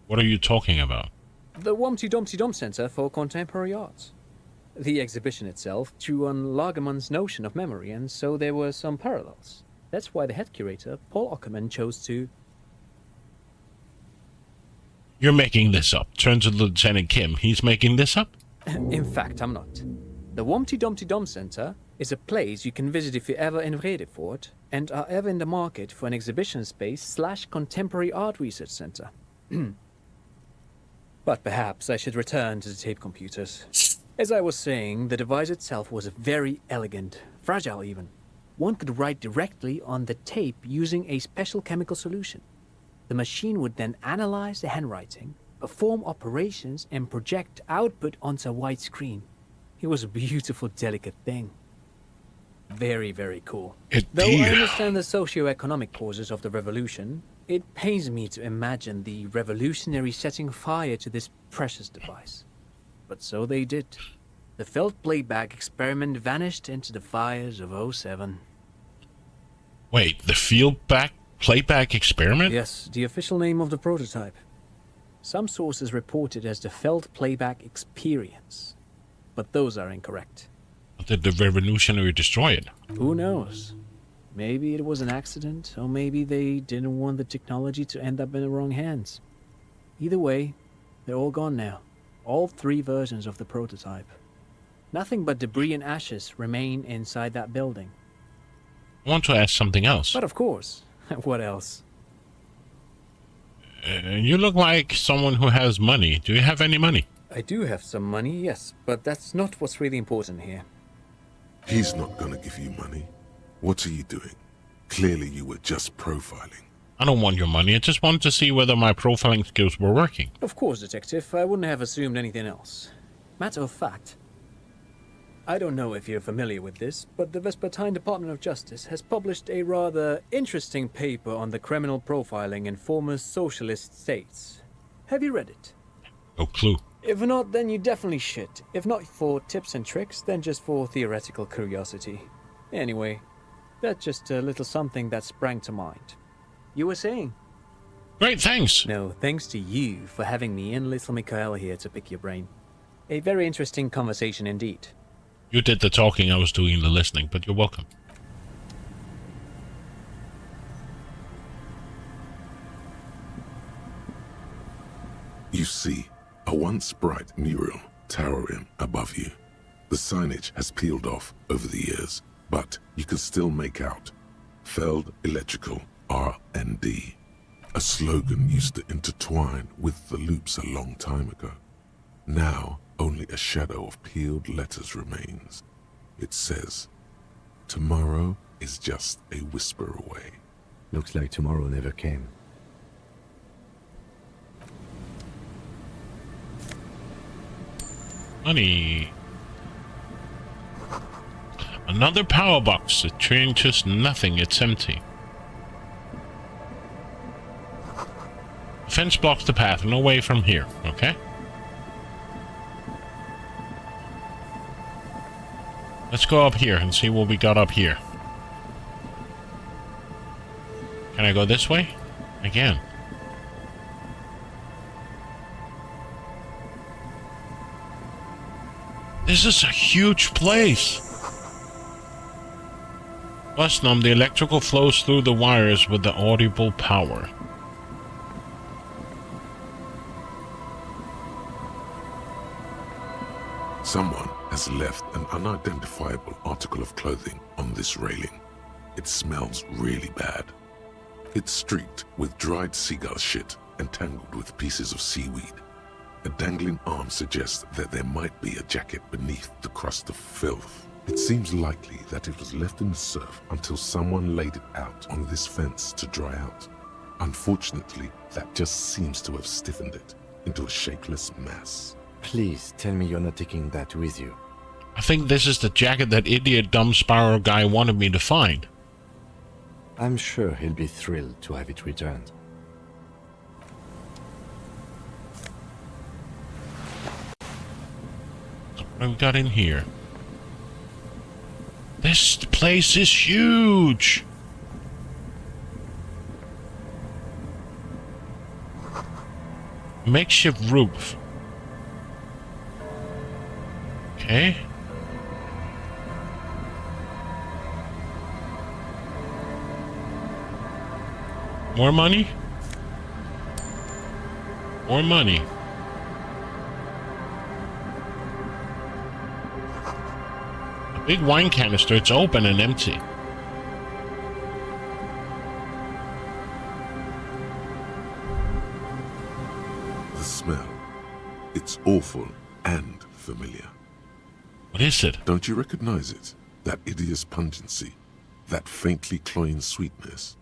What are you talking about? The Womty Dumpty Dum Center for Contemporary Arts. The exhibition itself drew on Lagerman's notion of memory, and so there were some parallels. That's why the head curator, Paul Ockerman, chose to... You're making this up. Turn to Lieutenant Kim. He's making this up? In fact, I'm not. The Womty Dumpty Dum Center is a place you can visit if you're ever in Vredefort and are ever in the market for an exhibition space / contemporary art research center. But perhaps I should return to the tape computers. As I was saying, the device itself was very elegant, fragile even. One could write directly on the tape using a special chemical solution. The machine would then analyze the handwriting, perform operations, and project output onto a white screen. It was a beautiful, delicate thing. Very, very cool. Though I understand the socio-economic causes of the revolution, it pains me to imagine the revolutionaries setting fire to this precious device. But so they did. The Feld playback experiment vanished into the fires of 07. Wait, the playback experiment? Yes, the official name of the prototype. Some sources report it as the Feld playback experience, but those are incorrect. Did the revolutionary destroy it? Who knows? Maybe it was an accident, or maybe they didn't want the technology to end up in the wrong hands. Either way, they're all gone now. All 3 versions of the prototype. Nothing but debris and ashes remain inside that building. I want to ask something else. But of course. What else? You look like someone who has money. Do you have any money? I do have some money, yes, but that's not what's really important here. He's not gonna give you money. What are you doing? Clearly you were just profiling. I don't want your money. I just wanted to see whether my profiling skills were working. Of course, Detective. I wouldn't have assumed anything else. Matter of fact, I don't know if you're familiar with this, but the Vespertine Department of Justice has published a rather interesting paper on the criminal profiling in former socialist states. Have you read it? No clue. If not, then you definitely should. If not for tips and tricks, then just for theoretical curiosity. Anyway, that's just a little something that sprang to mind. You were saying? Great, thanks. No, thanks to you for having me and little Mikhail here to pick your brain. A very interesting conversation indeed. You did the talking, I was doing the listening, but you're welcome. You see a once bright mural towering above you. The signage has peeled off over the years, but you can still make out Feld Electrical R&D. A slogan used to intertwine with the loops a long time ago. Now, only a shadow of peeled letters remains. It says, "Tomorrow is just a whisper away." Looks like tomorrow never came. Money. Another power box. It changes nothing. It's empty. The fence blocks the path. No way from here. Okay. Let's go up here and see what we got up here. Can I go this way? Again. This is a huge place. Busnum, the electrical flows through the wires with the audible power. Someone has left an unidentifiable article of clothing on this railing. It smells really bad. It's streaked with dried seagull shit and tangled with pieces of seaweed. A dangling arm suggests that there might be a jacket beneath the crust of filth. It seems likely that it was left in the surf until someone laid it out on this fence to dry out. Unfortunately, that just seems to have stiffened it into a shapeless mass. Please tell me you're not taking that with you. I think this is the jacket that idiot dumb Sparrow guy wanted me to find. I'm sure he'll be thrilled to have it returned. What have we got in here? This place is huge! Makeshift roof. Okay. More money? More money. A big wine canister, it's open and empty. The smell. It's awful and familiar. What is it? Don't you recognize it? That hideous pungency. That faintly cloying sweetness.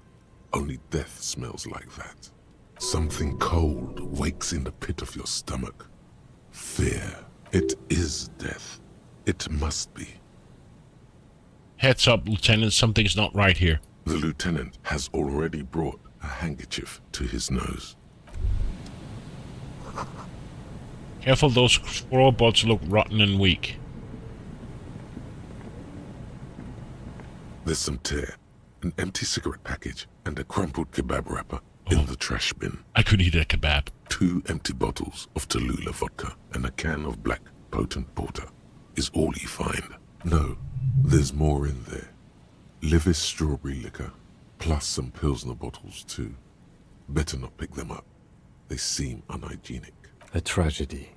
Only death smells like that. Something cold wakes in the pit of your stomach. Fear. It is death. It must be. Heads up, Lieutenant, something's not right here. The lieutenant has already brought a handkerchief to his nose. Careful, those robots look rotten and weak. There's some tear, an empty cigarette package, and a crumpled kebab wrapper in the trash bin. I could eat a kebab. 2 empty bottles of Tallulah vodka and a can of black potent porter is all you find. No, there's more in there. Livis strawberry liquor, plus some Pilsner bottles too. Better not pick them up. They seem unhygienic. A tragedy.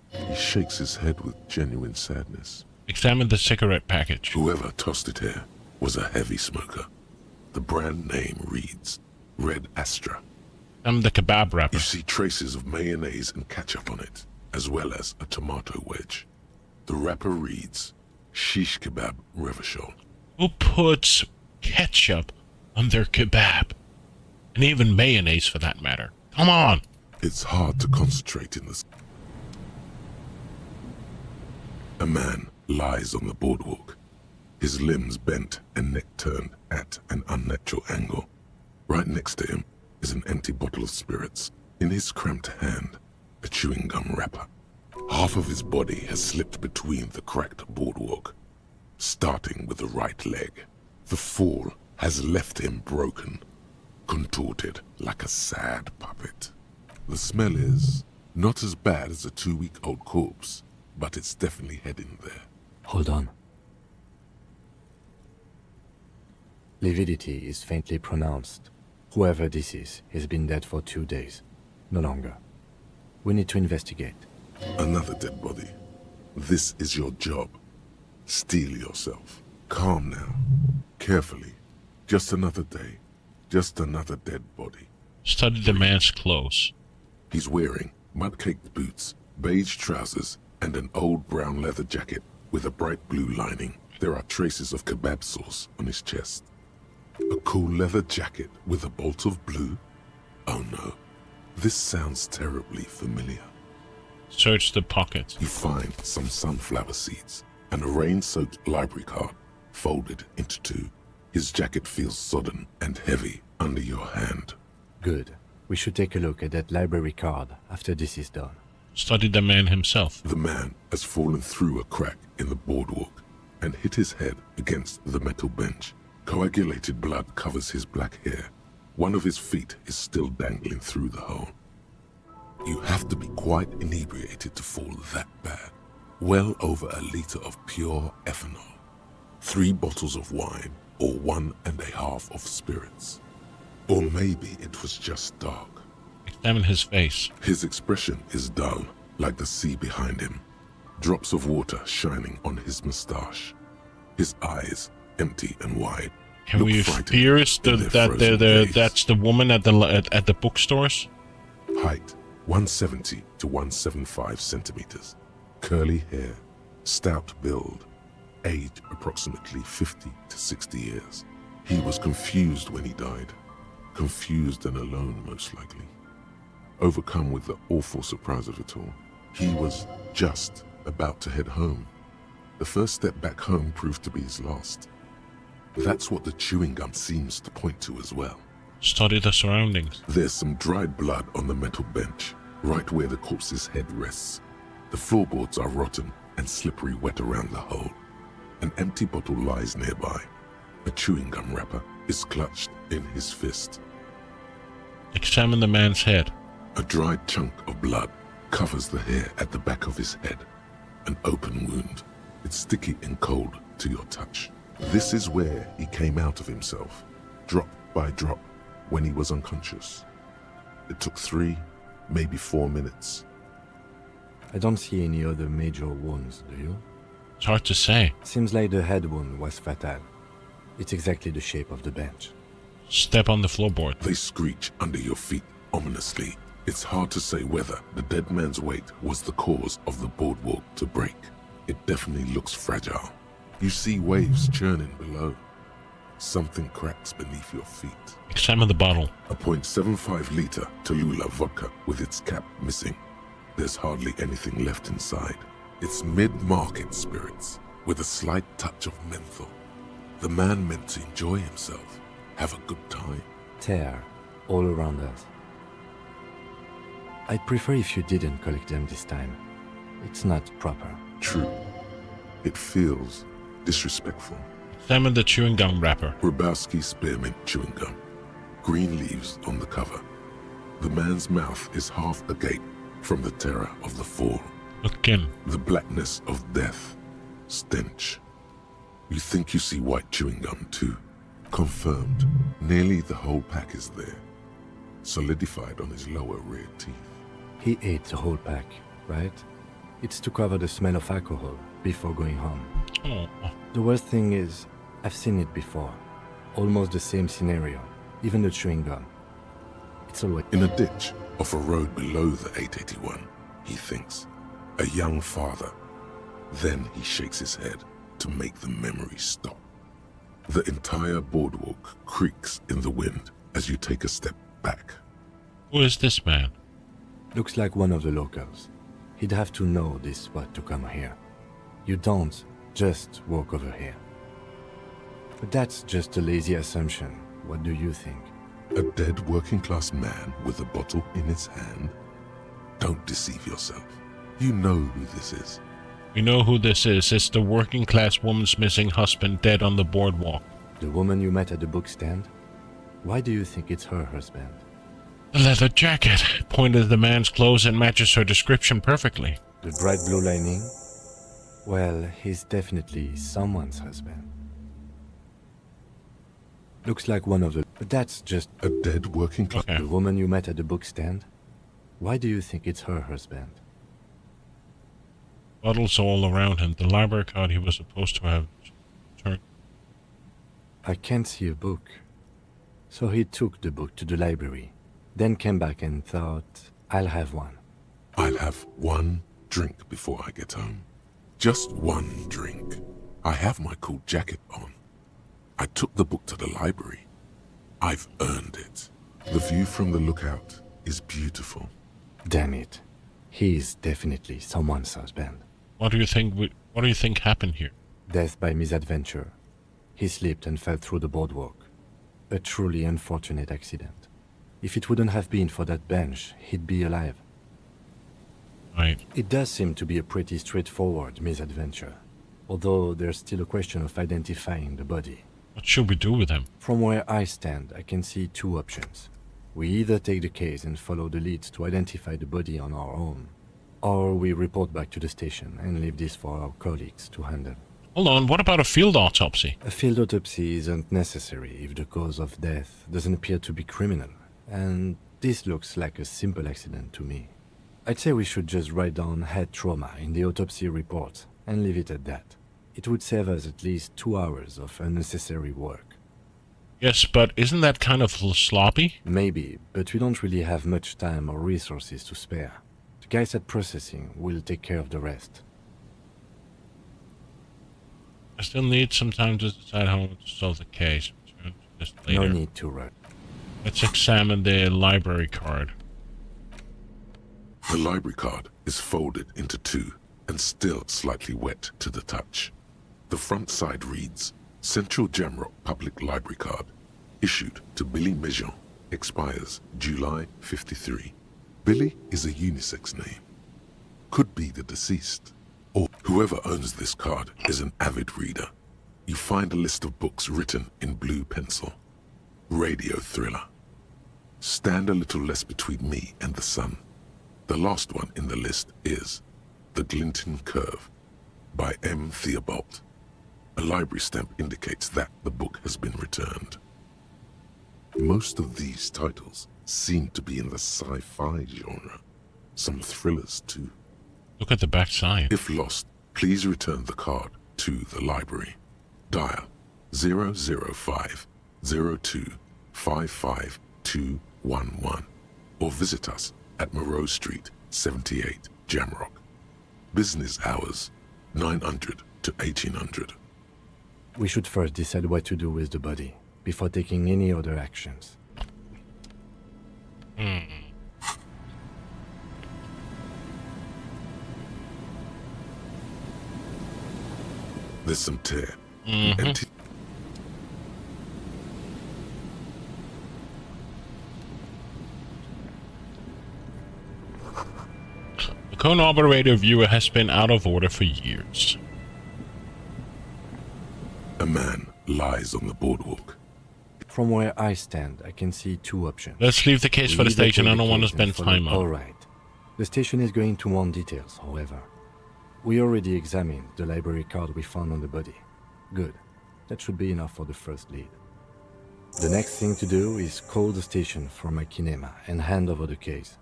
He shakes his head with genuine sadness. Examine the cigarette package. Whoever tossed it here was a heavy smoker. The brand name reads Red Astra. The kebab wrapper. You see traces of mayonnaise and ketchup on it, as well as a tomato wedge. The wrapper reads, Shish Kebab Revachol. Who puts ketchup on their kebab? And even mayonnaise for that matter. Come on! It's hard to concentrate in this. A man lies on the boardwalk, his limbs bent and neck turned at an unnatural angle. Right next to him is an empty bottle of spirits. In his cramped hand, a chewing gum wrapper. Half of his body has slipped between the cracked boardwalk, starting with the right leg. The fall has left him broken, contorted like a sad puppet. The smell is not as bad as a 2-week-old corpse, but it's definitely heading there. Hold on. Lividity is faintly pronounced. Whoever this is has been dead for 2 days. No longer. We need to investigate. Another dead body. This is your job. Steel yourself. Calm now. Carefully. Just another day. Just another dead body. Study the man's clothes. He's wearing mud-caked boots, beige trousers, and an old brown leather jacket with a bright blue lining. There are traces of kebab sauce on his chest. A cool leather jacket with a bolt of blue? Oh no. This sounds terribly familiar. Search the pocket. You find some sunflower seeds and a rain-soaked library card folded into 2. His jacket feels sodden and heavy under your hand. Good. We should take a look at that library card after this is done. Study the man himself. The man has fallen through a crack in the boardwalk and hit his head against the metal bench. Coagulated blood covers his black hair. One of his feet is still dangling through the hole. You have to be quite inebriated to fall that bad. Well over a liter of pure ethanol. 3 bottles of wine, or 1.5 of spirits. Or maybe it was just dark. Examine his face. His expression is dull, like the sea behind him. Drops of water shining on his moustache. His eyes empty and wide. Can we theorize that that's the woman at the bookstores? Height 170 to 175 centimeters. Curly hair, stout build. Age approximately 50 to 60 years. He was confused when he died. Confused and alone, most likely. Overcome with the awful surprise of it all. He was just about to head home. The first step back home proved to be his last. That's what the chewing gum seems to point to as well. Study the surroundings. There's some dried blood on the metal bench, right where the corpse's head rests. The floorboards are rotten and slippery wet around the hole. An empty bottle lies nearby. A chewing gum wrapper is clutched in his fist. Examine the man's head. A dried chunk of blood covers the hair at the back of his head. An open wound. It's sticky and cold to your touch. This is where he came out of himself, drop by drop, when he was unconscious. It took 3, maybe 4 minutes. I don't see any other major wounds, do you? It's hard to say. Seems like the head wound was fatal. It's exactly the shape of the bench. Step on the floorboard. They screech under your feet ominously. It's hard to say whether the dead man's weight was the cause of the boardwalk to break. It definitely looks fragile. You see waves churning below. Something cracks beneath your feet. Examine the bottle. A .75 liter Tallulah vodka with its cap missing. There's hardly anything left inside. It's mid-market spirits with a slight touch of menthol. The man meant to enjoy himself, have a good time. Tear all around us. I'd prefer if you didn't collect them this time. It's not proper. True. It feels disrespectful. Examine the chewing gum wrapper. Grabowski spearmint chewing gum. Green leaves on the cover. The man's mouth is half agape from the terror of the fall. Look in. The blackness of death. Stench. You think you see white chewing gum too. Confirmed. Nearly the whole pack is there. Solidified on his lower rear teeth. He ate the whole pack, right? It's to cover the smell of alcohol before going home. Oh. The worst thing is, I've seen it before. Almost the same scenario. Even the chewing gum. It's always... In a ditch off a road below the 881, he thinks. A young father. Then he shakes his head to make the memory stop. The entire boardwalk creaks in the wind as you take a step back. Who is this man? Looks like one of the locals. He'd have to know this spot to come here. You don't just walk over here. But that's just a lazy assumption. What do you think? A dead working-class man with a bottle in his hand? Don't deceive yourself. You know who this is. We know who this is. It's the working-class woman's missing husband dead on the boardwalk. The woman you met at the book stand? Why do you think it's her husband? The leather jacket pointed at the man's clothes and matches her description perfectly. The bright blue lining? Well, he's definitely someone's husband. Looks like one of the... But that's just... A dead working class... The woman you met at the book stand? Why do you think it's her husband? Bottles all around him. The library card he was supposed to have turned. I can't see a book. So he took the book to the library, then came back and thought, I'll have one. I'll have one drink before I get home. Just one drink. I have my cool jacket on. I took the book to the library. I've earned it. The view from the lookout is beautiful. Damn it. He's definitely someone's husband. What do you think happened here? Death by misadventure. He slipped and fell through the boardwalk. A truly unfortunate accident. If it wouldn't have been for that bench, he'd be alive. Right. It does seem to be a pretty straightforward misadventure, although there's still a question of identifying the body. What should we do with him? From where I stand, I can see two options. We either take the case and follow the leads to identify the body on our own, or we report back to the station and leave this for our colleagues to handle. Hold on, what about a field autopsy? A field autopsy isn't necessary if the cause of death doesn't appear to be criminal, and this looks like a simple accident to me. I'd say we should just write down head trauma in the autopsy report and leave it at that. It would save us at least 2 hours of unnecessary work. Yes, but isn't that kind of sloppy? Maybe, but we don't really have much time or resources to spare. The guys at processing will take care of the rest. I still need some time to decide how to solve the case. Return to this later. No need to rush. Let's examine the library card. The library card is folded into two and still slightly wet to the touch. The front side reads, Central Jamrock Public Library Card, issued to Billy Mejean, expires July 53. Billy is a unisex name. Could be the deceased, or whoever owns this card is an avid reader. You find a list of books written in blue pencil. Radio thriller. Stand a little less between me and the sun. The last one in the list is The Glinting Curve by M. Theobald. A library stamp indicates that the book has been returned. Most of these titles seem to be in the sci-fi genre. Some thrillers too. Look at the back side. If lost, please return the card to the library. Dial 005 02 55211 or visit us at Moreau Street, 78, Jamrock. Business hours, 900 to 1800. We should first decide what to do with the body, before taking any other actions. There's some tear. The cone operator viewer has been out of order for years. A man lies on the boardwalk. From where I stand, I can see two options. Let's leave the case for the station. I don't want to spend time on it. Alright. The station is going to want details, however. We already examined the library card we found on the body. Good. That should be enough for the first lead. The next thing to do is call the station for my kinema and hand over the case.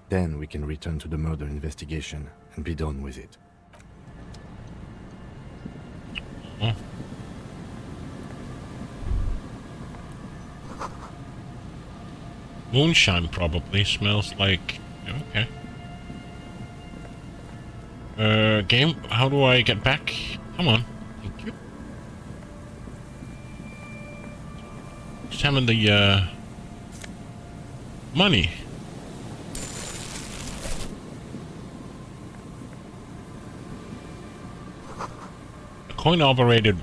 Then we can return to the murder investigation and be done with it. Oh. Moonshine probably smells like... Okay. Game, how do I get back? Come on. Thank you. Examine the, money. A coin-operated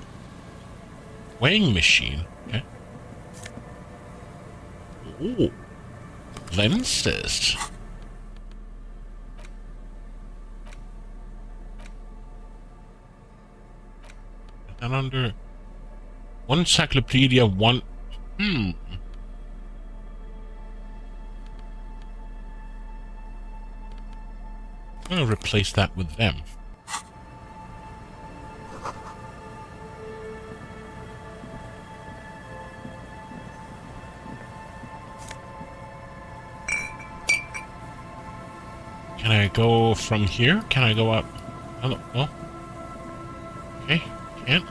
weighing machine. Okay. Ooh. Lenses. And under one encyclopedia, one. I'm gonna replace that with them. Can I go from here? Can I go up? Hello? Oh. Okay, can't.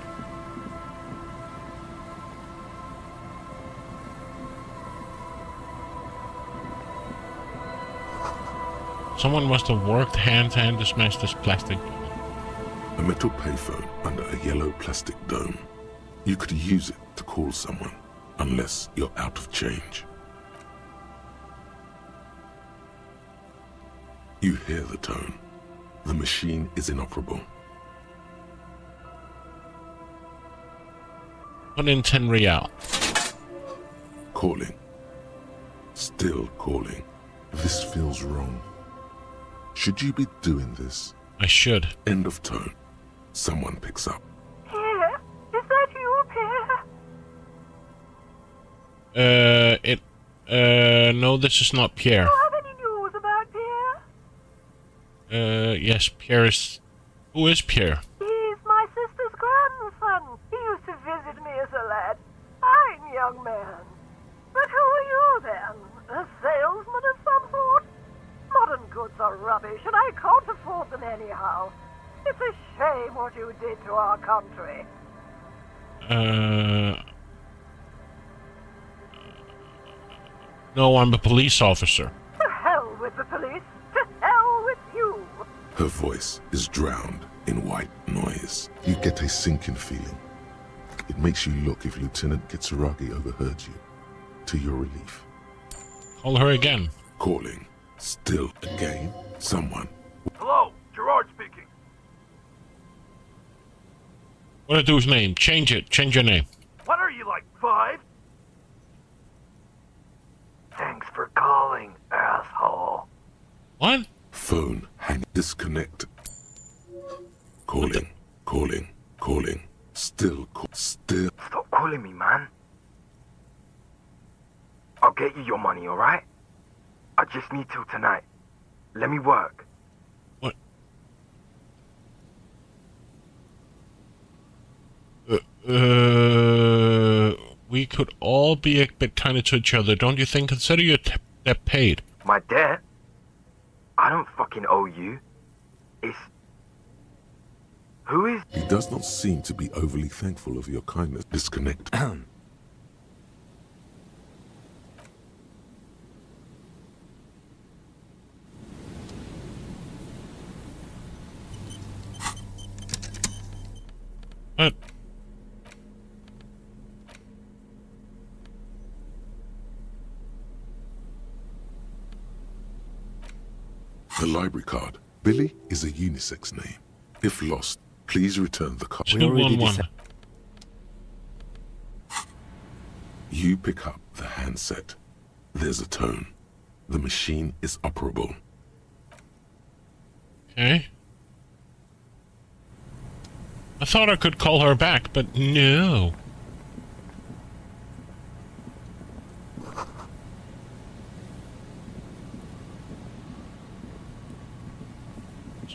Someone must have worked hand-to-hand to smash this plastic. A metal payphone under a yellow plastic dome. You could use it to call someone, unless you're out of change. You hear the tone. The machine is inoperable. Put in 10 real. Calling. Still calling. This feels wrong. Should you be doing this? I should. End of tone. Someone picks up. Pierre? Is that you, Pierre? No, this is not Pierre. Do you have any news about Pierre? Yes, Pierre is... Who is Pierre? He's my sister's grandson. He used to visit me as a lad. Fine young man. But who are you, then? A salesman of some sort? Modern goods are rubbish, and I can't afford them anyhow. It's a shame what you did to our country. No, I'm a police officer. To hell with the police. To hell with you. Her voice is drowned in white noise. You get a sinking feeling. It makes you look if Lieutenant Kitsuragi overheard you. To your relief. Call her again. Calling. Still again. Someone. Hello, Gerard speaking. What a dude's name? Change it. Change your name. What are you, like 5? Thanks for calling, asshole. What? Phone. Hang. Disconnect. Calling. Calling. Calling. Still. Still. Stop calling me, man. I'll get you your money, alright? I just need till tonight. Let me work. What? We could all be a bit kinder to each other, don't you think? Consider your debt paid. My debt? I don't fucking owe you. It's... Who is... He does not seem to be overly thankful of your kindness. Disconnect. What? The library card. Billy is a unisex name. If lost, please return the card. 211. You pick up the handset. There's a tone. The machine is operable. Okay. I thought I could call her back, but no.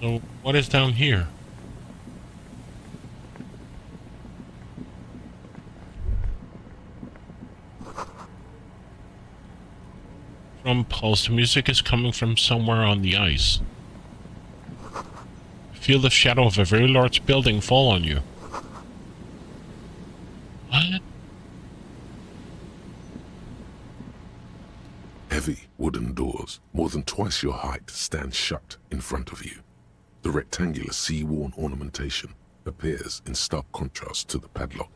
So, what is down here? From pulse, the music is coming from somewhere on the ice. Feel the shadow of a very large building fall on you. What? Heavy wooden doors, more than twice your height, stand shut in front of you. The rectangular sea-worn ornamentation appears in stark contrast to the padlock.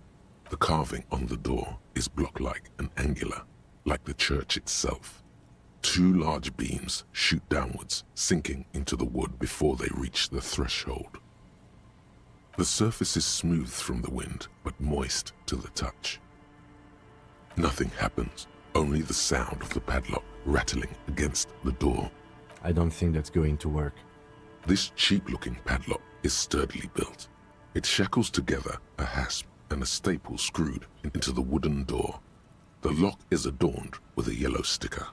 The carving on the door is block-like and angular, like the church itself. 2 large beams shoot downwards, sinking into the wood before they reach the threshold. The surface is smooth from the wind, but moist to the touch. Nothing happens, only the sound of the padlock rattling against the door. I don't think that's going to work. This cheap-looking padlock is sturdily built. It shackles together a hasp and a staple screwed into the wooden door. The lock is adorned with a yellow sticker.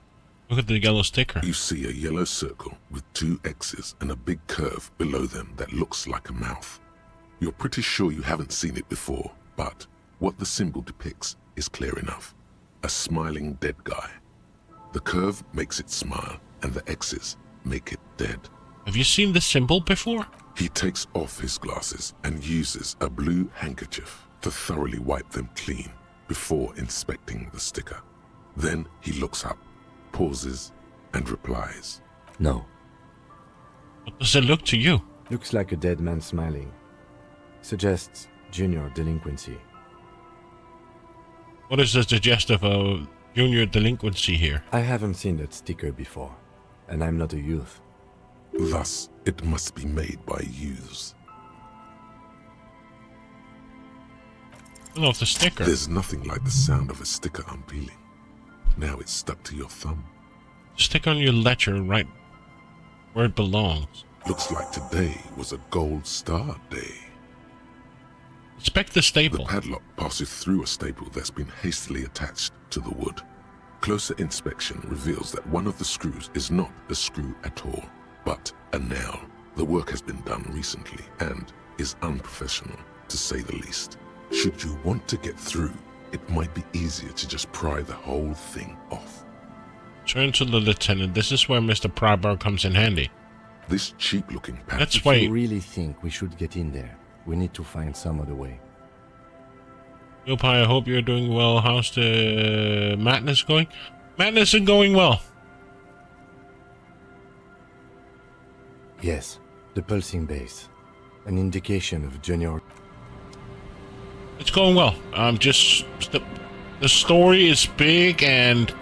Look at the yellow sticker. You see a yellow circle with 2 X's and a big curve below them that looks like a mouth. You're pretty sure you haven't seen it before, but what the symbol depicts is clear enough. A smiling dead guy. The curve makes it smile, and the X's make it dead. Have you seen the symbol before? He takes off his glasses and uses a blue handkerchief to thoroughly wipe them clean before inspecting the sticker. Then he looks up, pauses, and replies. No. What does it look to you? Looks like a dead man smiling. Suggests junior delinquency. What is the suggestive of junior delinquency here? I haven't seen that sticker before, and I'm not a youth. Thus, it must be made by youths. I love the sticker. There's nothing like the sound of a sticker unpeeling. Now it's stuck to your thumb. Stick on your ledger right where it belongs. Looks like today was a gold star day. Inspect the staple. The padlock passes through a staple that's been hastily attached to the wood. Closer inspection reveals that one of the screws is not a screw at all, but a nail. The work has been done recently and is unprofessional, to say the least. Should you want to get through, it might be easier to just pry the whole thing off. Turn to the lieutenant. This is where Mr. Prybar comes in handy. This cheap-looking padlock. That's why. If you really think we should get in there, we need to find some other way. Yopi, I hope you're doing well. How's the madness going? Madness is going well. Yes, the pulsing base. An indication of junior. It's going well. The story is big and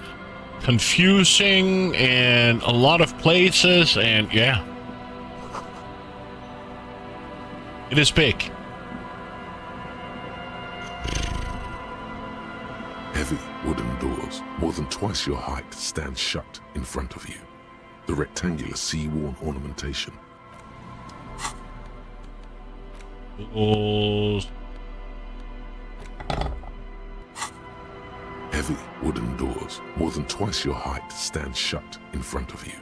confusing and a lot of places, and yeah. It is big. Heavy wooden doors, more than twice your height, stand shut in front of you. The rectangular sea-worn ornamentation. Doors. Heavy wooden doors, more than twice your height, stand shut in front of you.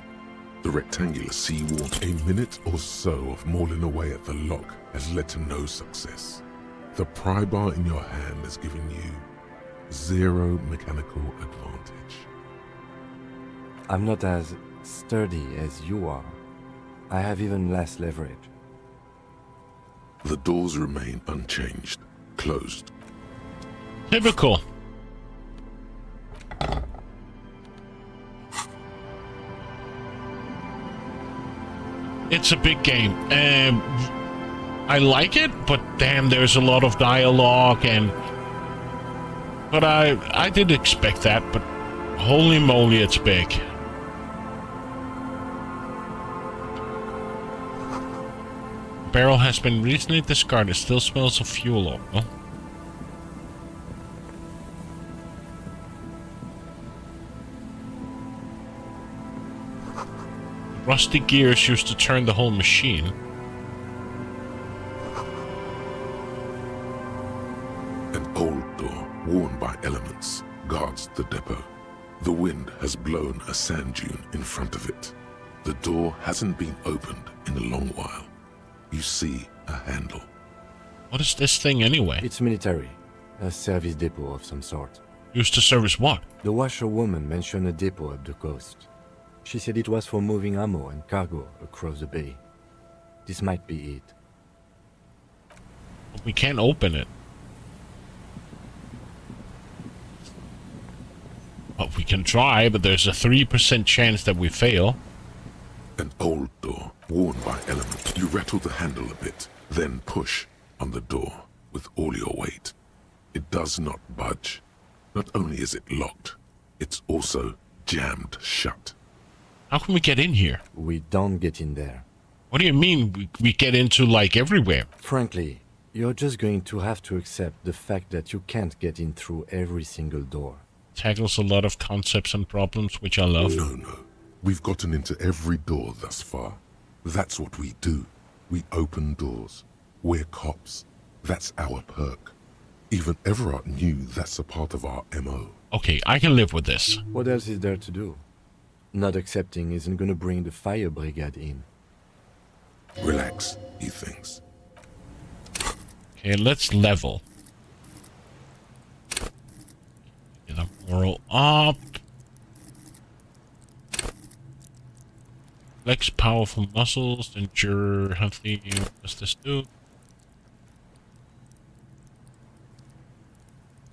The rectangular sea-worn. A minute or so of mauling away at the lock has led to no success. The pry bar in your hand has given you 0 mechanical advantage. I'm not as sturdy as you are. I have even less leverage. The doors remain unchanged, closed. Typical. It's a big game. I like it, but damn, there's a lot of dialogue but I did expect that, but holy moly, it's big. Barrel has been recently discarded. Still smells of fuel oil. Rusty gears used to turn the whole machine. An old door, worn by elements, guards the depot. The wind has blown a sand dune in front of it. The door hasn't been opened in a long while. You see a handle. What is this thing anyway? It's military. A service depot of some sort. Used to service what? The washerwoman mentioned a depot up the coast. She said it was for moving ammo and cargo across the bay. This might be it. We can't open it. Well, we can try, but there's a 3% chance that we fail. An old door, worn by elements, You rattle the handle a bit, then push on the door with all your weight. It does not budge. Not only is it locked, it's also jammed shut. How can we get in here? We don't get in there. What do you mean we get into, like, everywhere? Frankly, you're just going to have to accept the fact that you can't get in through every single door. Tackles a lot of concepts and problems, which I love. No. We've gotten into every door thus far. That's what we do. We open doors. We're cops. That's our perk. Even Everard knew that's a part of our MO. Okay, I can live with this. What else is there to do? Not accepting isn't gonna bring the fire brigade in. Relax, he thinks. Okay, let's level. Get a moral up. Flex powerful muscles, endure healthy. What does this do?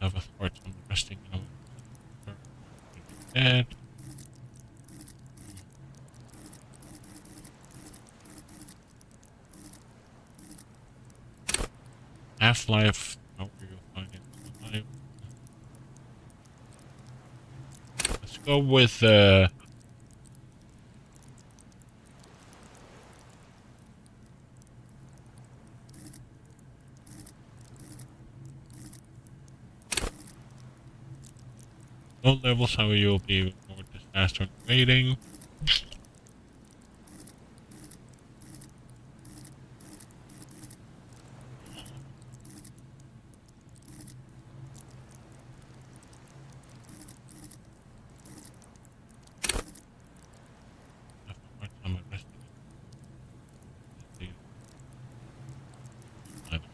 Have a heart on resting. Dead. Half-life. How will you find it alive? Let's go with low levels, how you'll be more disaster waiting.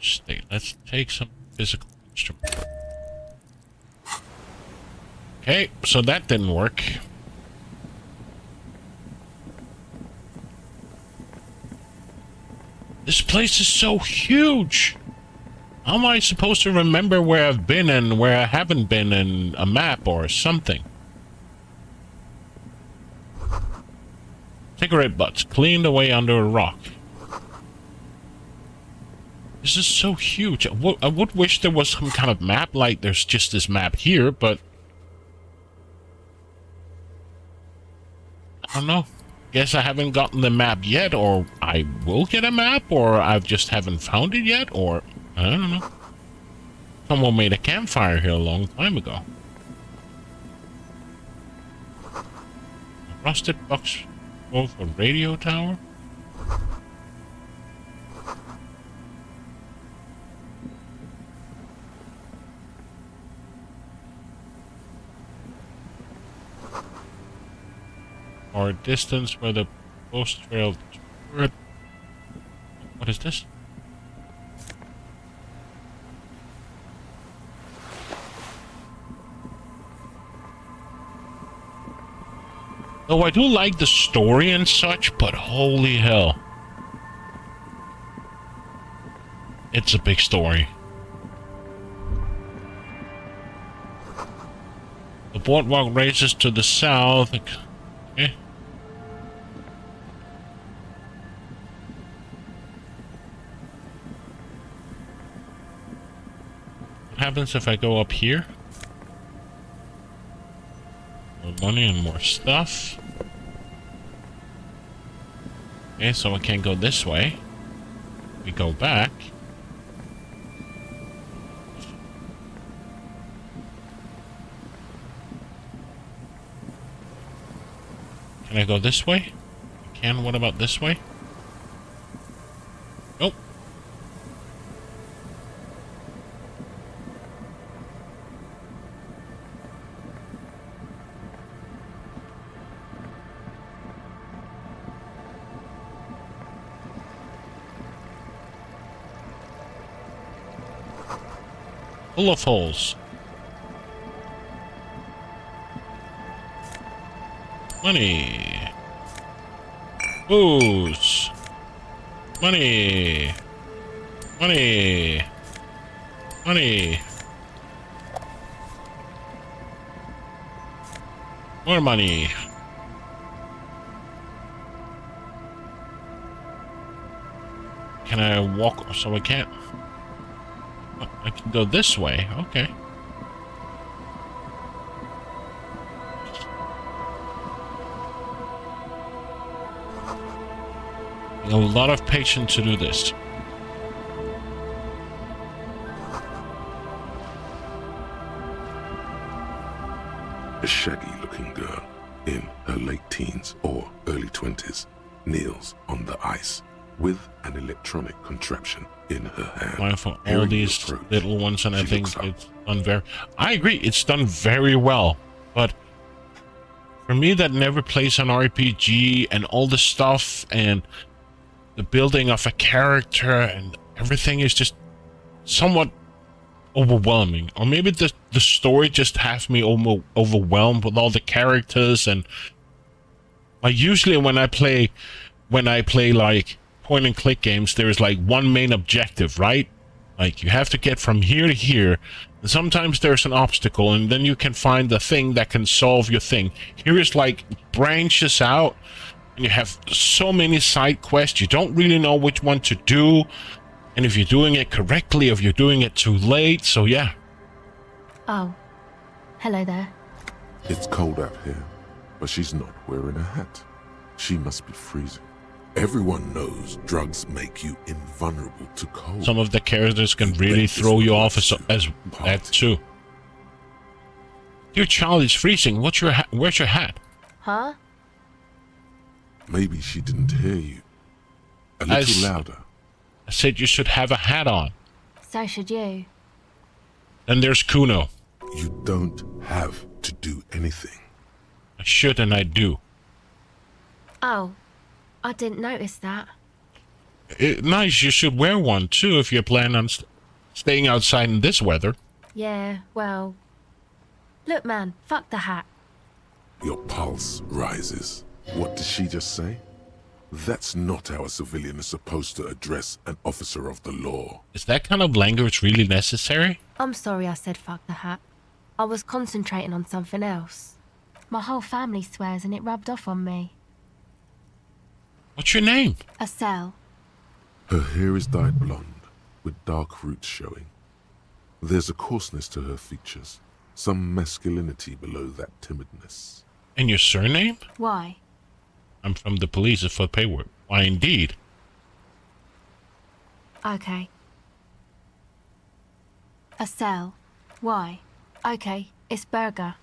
State. Let's take some physical instruments. Okay, so that didn't work. This place is so huge. How am I supposed to remember where I've been and where I haven't been in a map or something? Cigarette butts cleaned away under a rock. This is so huge. I would wish there was some kind of map, like there's just this map here, but I don't know. Guess I haven't gotten the map yet, or I will get a map, or I just haven't found it yet, or I don't know. Someone made a campfire here a long time ago. A rusted box for a radio tower. Or distance where the post trail. What is this? Oh, I do like the story and such, but holy hell. It's a big story. The boardwalk races to the south. Okay. What happens if I go up here? More money and more stuff. Okay, so I can't go this way. We go back. Can I go this way? I can. What about this way? Nope. Full of holes. Money. Booze. Money. Money. Money. More money. Can I walk? So I can't. I can go this way. Okay. A lot of patience to do this. A shaggy-looking girl in her late teens or early 20s kneels on the ice with an electronic contraption in her hand. Why for all these little ones, and I think it's done very... I agree, it's done very well, but for me that never plays an RPG and all the stuff and the building of a character and everything is just somewhat overwhelming. Or maybe the story just has me overwhelmed with all the characters, and like usually when I play like point and click games, there is like one main objective, right? Like you have to get from here to here, and sometimes there's an obstacle and then you can find the thing that can solve your thing. Here is like branches out and you have so many side quests, you don't really know which one to do, and if you're doing it correctly, if you're doing it too late. So yeah. Oh, hello there. It's cold out here, but she's not wearing a hat. She must be freezing. Everyone knows drugs make you invulnerable to cold. Some of the characters can really throw you off as that too. Your child is freezing. What's your where's your hat? Huh? Maybe she didn't hear you. A little louder. I said you should have a hat on. So should you. Then there's Kuno. You don't have to do anything. I should and I do. Oh, I didn't notice that. Nice, you should wear one too if you plan on staying outside in this weather. Yeah, well... Look man, fuck the hat. Your pulse rises. What did she just say? That's not how a civilian is supposed to address an officer of the law. Is that kind of language really necessary? I'm sorry I said fuck the hat. I was concentrating on something else. My whole family swears and it rubbed off on me. What's your name? Estelle. Her hair is dyed blonde, with dark roots showing. There's a coarseness to her features, some masculinity below that timidness. And your surname? Why? I'm from the police for paywork. Why, indeed. Okay. Estelle. Why? Okay, it's Berger.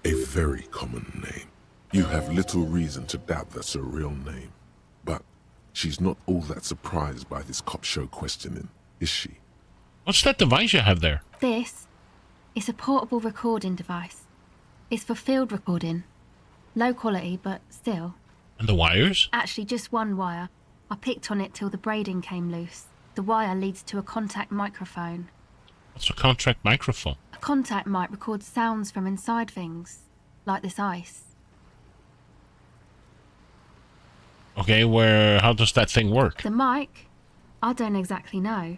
A very common name. You have little reason to doubt that's her real name. But she's not all that surprised by this cop show questioning, is she? What's that device you have there? This? It's a portable recording device. It's for field recording. Low quality, but still. And the wires? Actually, just one wire. I picked on it till the braiding came loose. The wire leads to a contact microphone. What's a contact microphone? A contact mic records sounds from inside things, like this ice. Okay, how does that thing work? The mic? I don't exactly know.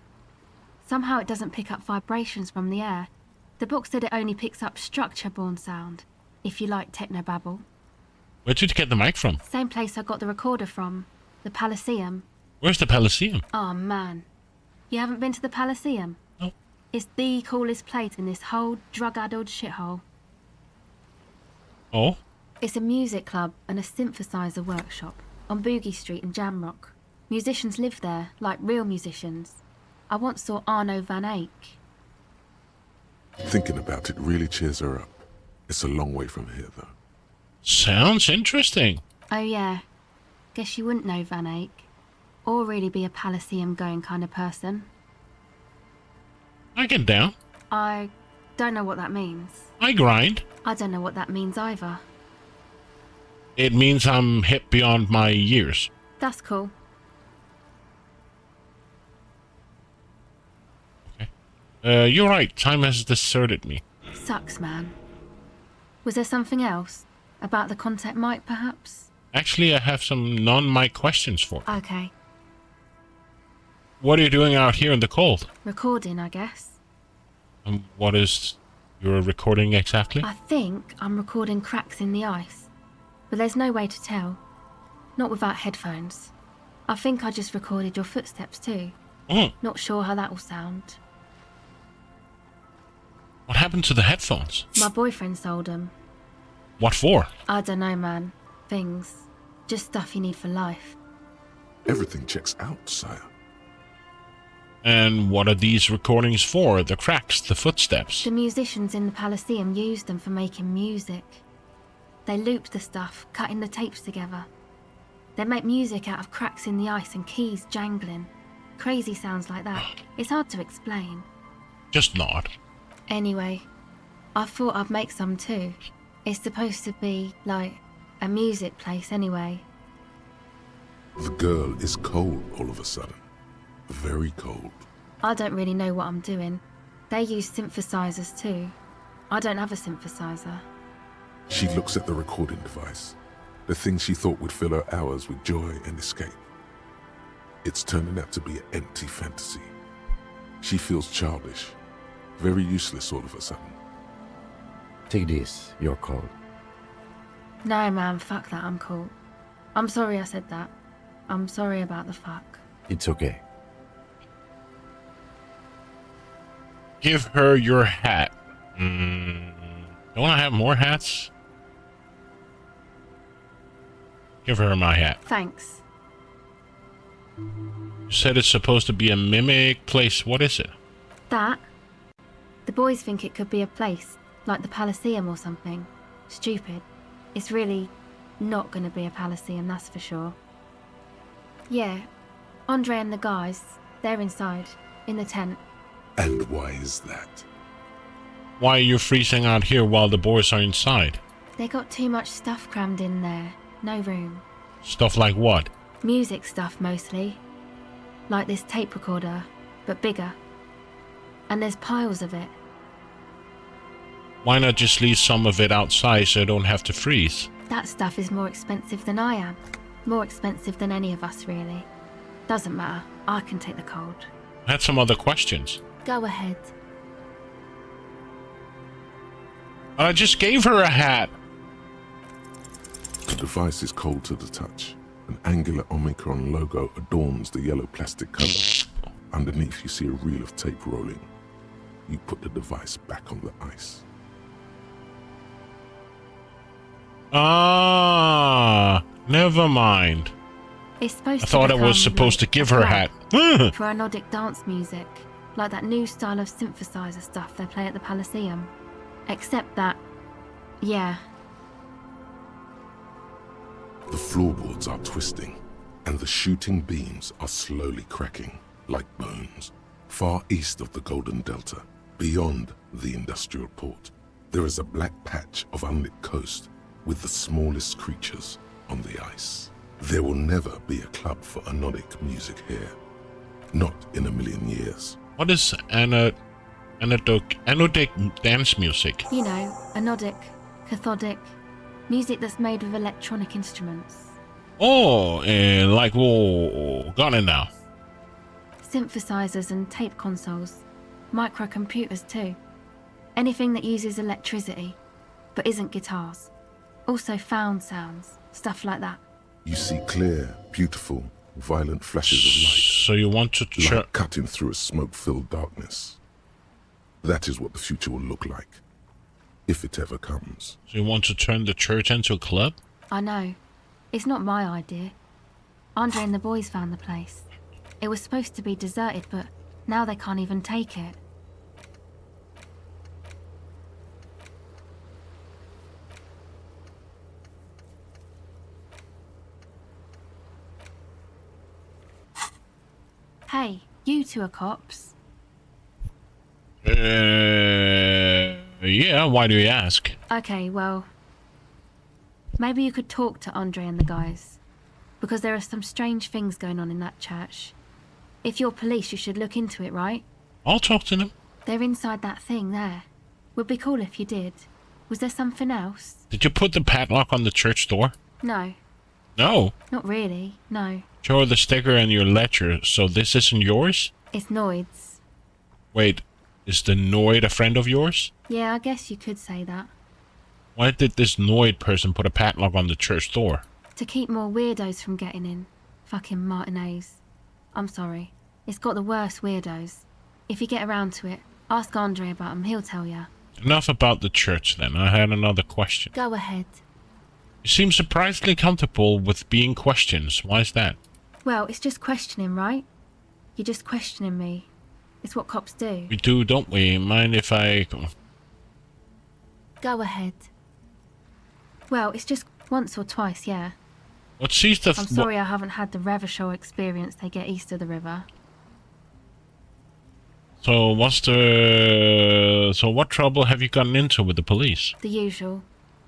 Somehow it doesn't pick up vibrations from the air. The book said it only picks up structure-borne sound, if you like technobabble. Where did you get the mic from? Same place I got the recorder from, the Palaceum. Where's the Palaceum? Oh man, you haven't been to the Palaceum? No. It's the coolest place in this whole drug-addled shithole. Oh? It's a music club and a synthesizer workshop on Boogie Street in Jamrock. Musicians live there, like real musicians. I once saw Arno van Eyck. Thinking about it really cheers her up. It's a long way from here, though. Sounds interesting. Oh yeah, guess you wouldn't know Van Eyck. Or really be a Palaceum-going kind of person. I get down. I don't know what that means. I grind. I don't know what that means either. It means I'm hip beyond my years. That's cool. Okay. You're right. Time has deserted me. Sucks, man. Was there something else? About the contact mic, perhaps? Actually, I have some non-mic questions for you. Okay. What are you doing out here in the cold? Recording, I guess. What is your recording exactly? I think I'm recording cracks in the ice. But there's no way to tell. Not without headphones. I think I just recorded your footsteps too. Not sure how that will sound. What happened to the headphones? My boyfriend sold them. What for? I don't know, man. Things. Just stuff you need for life. Everything checks out, sire. And what are these recordings for? The cracks, the footsteps? The musicians in the Palaceum used them for making music. They looped the stuff, cutting the tapes together. They make music out of cracks in the ice and keys jangling. Crazy sounds like that. It's hard to explain. Just not. Anyway, I thought I'd make some too. It's supposed to be, like, a music place anyway. The girl is cold all of a sudden. Very cold. I don't really know what I'm doing. They use synthesizers too. I don't have a synthesizer. She looks at the recording device. The thing she thought would fill her hours with joy and escape. It's turning out to be an empty fantasy. She feels childish. Very useless all of a sudden. Take this, you're cold. No, man, fuck that, I'm cool. I'm sorry I said that. I'm sorry about the fuck. It's okay. Give her your hat. Don't I have more hats? Give her my hat. Thanks. You said it's supposed to be a mimic place. What is it? That? The boys think it could be a place, like the Palaceum or something. Stupid. It's really not gonna be a Palaceum, that's for sure. Yeah, Andre and the guys, they're inside, in the tent. And why is that? Why are you freezing out here while the boys are inside? They got too much stuff crammed in there. No room. Stuff like what? Music stuff, mostly. Like this tape recorder, but bigger. And there's piles of it. Why not just leave some of it outside so I don't have to freeze? That stuff is more expensive than I am. More expensive than any of us, really. Doesn't matter. I can take the cold. I had some other questions. Go ahead. I just gave her a hat. The device is cold to the touch. An angular Omicron logo adorns the yellow plastic cover. Underneath you see a reel of tape rolling. You put the device back on the ice. Ah, never mind. It's supposed I thought I was supposed to give her a hat. For anodic dance music, like that new style of synthesizer stuff they play at the Palaceum. Except that, yeah. The floorboards are twisting, and the shooting beams are slowly cracking, like bones. Far east of the Golden Delta, beyond the industrial port, there is a black patch of unlit coast with the smallest creatures on the ice. There will never be a club for anodic music here. Not in a million years. What is anodic dance music? You know, anodic, cathodic, music that's made with electronic instruments. Oh, got it now. Synthesizers and tape consoles. Microcomputers too. Anything that uses electricity, but isn't guitars. Also found sounds, stuff like that. You see clear, beautiful, violent flashes of light. So you want to light cutting through a smoke-filled darkness. That is what the future will look like, if it ever comes. So you want to turn the church into a club? I know. It's not my idea. Andre and the boys found the place. It was supposed to be deserted, but now they can't even take it. Hey, you two are cops. Yeah, why do you ask? Okay, well, maybe you could talk to Andre and the guys, because there are some strange things going on in that church. If you're police, you should look into it, right? I'll talk to them. They're inside that thing there. Would be cool if you did. Was there something else? Did you put the padlock on the church door? No. No? Not really, no. Show her the sticker and your ledger, so this isn't yours? It's Noid's. Wait, is the Noid a friend of yours? Yeah, I guess you could say that. Why did this Noid person put a padlock on the church door? To keep more weirdos from getting in. Fucking Martinez. I'm sorry. It's got the worst weirdos. If you get around to it, ask Andre about him, he'll tell ya. Enough about the church then. I had another question. Go ahead. You seem surprisingly comfortable with being questioned. Why is that? Well, it's just questioning, right? You're just questioning me. It's what cops do. We do, don't we? Mind if I... Go ahead. Well, it's just once or twice, yeah. What sees the... I'm sorry I haven't had the Revachol experience they get east of the river. So what's the... So what trouble have you gotten into with the police? The usual.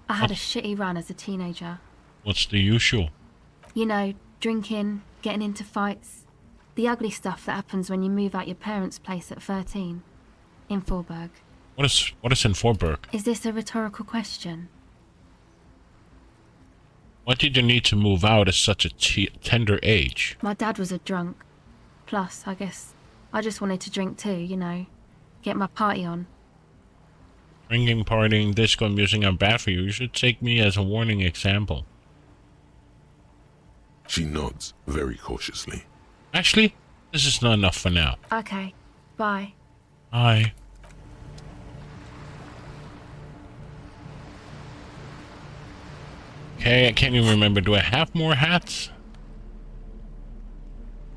I had a shitty run as a teenager. What's the usual? You know, drinking, getting into fights. The ugly stuff that happens when you move out your parents' place at 13. In Forberg. What is in Forberg? Is this a rhetorical question? Why did you need to move out at such a tender age? My dad was a drunk. Plus, I guess, I just wanted to drink too, you know. Get my party on. Drinking, partying, disco music are bad for you. You should take me as a warning example. She nods very cautiously. Actually, this is not enough for now. Okay, bye. Bye. Okay, I can't even remember. Do I have more hats?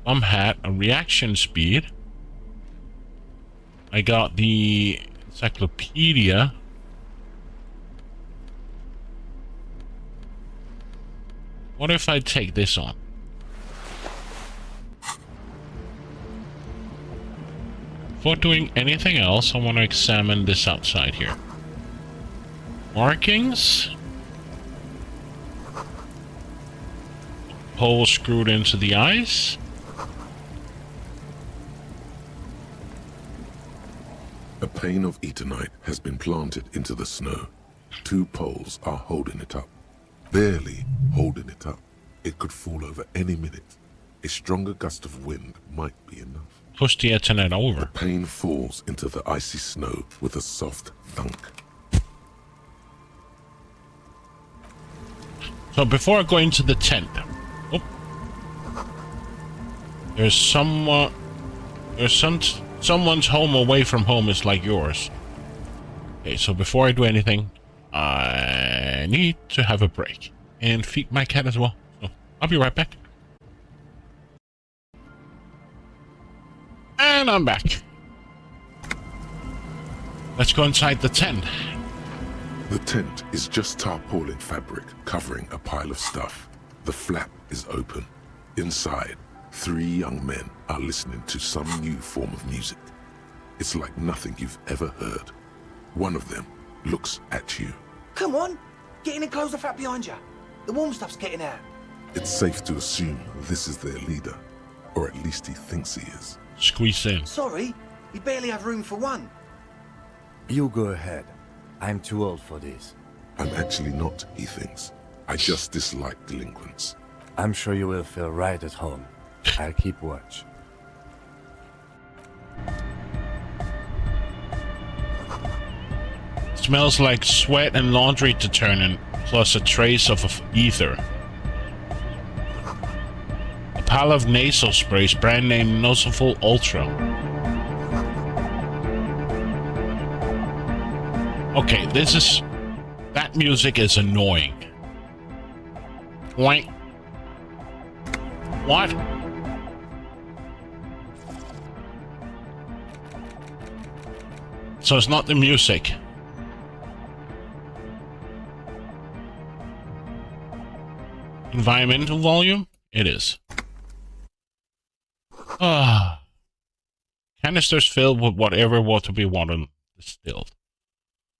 Hat, a reaction speed. I got the encyclopedia. What if I take this on? Before doing anything else, I want to examine this outside here. Markings. Hole screwed into the ice. A pane of Eternite has been planted into the snow. 2 poles are holding it up. Barely holding it up. It could fall over any minute. A stronger gust of wind might be enough. Push the Eternite over. The pane falls into the icy snow with a soft thunk. So before I go into the tent... Oh. There's someone... Someone's home away from home is like yours. Okay, so before I do anything, I need to have a break. And feed my cat as well. So, I'll be right back. And I'm back. Let's go inside the tent. The tent is just tarpaulin fabric covering a pile of stuff. The flap is open. Inside, 3 young men are listening to some new form of music. It's like nothing you've ever heard. One of them looks at you. Come on, get in and close the flap behind you. The warm stuff's getting out. It's safe to assume this is their leader, or at least he thinks he is. Squeeze in. Sorry, we barely have room for one. You go ahead. I'm too old for this. I'm actually not, he thinks. I just dislike delinquents. I'm sure you will feel right at home. I'll keep watch. Smells like sweat and laundry detergent, plus a trace of ether. A pile of nasal sprays, brand name Nosiful Ultra. Okay, that music is annoying. Wait. What? So it's not the music. Environmental volume? It is. Canisters filled with whatever water be wanted distilled.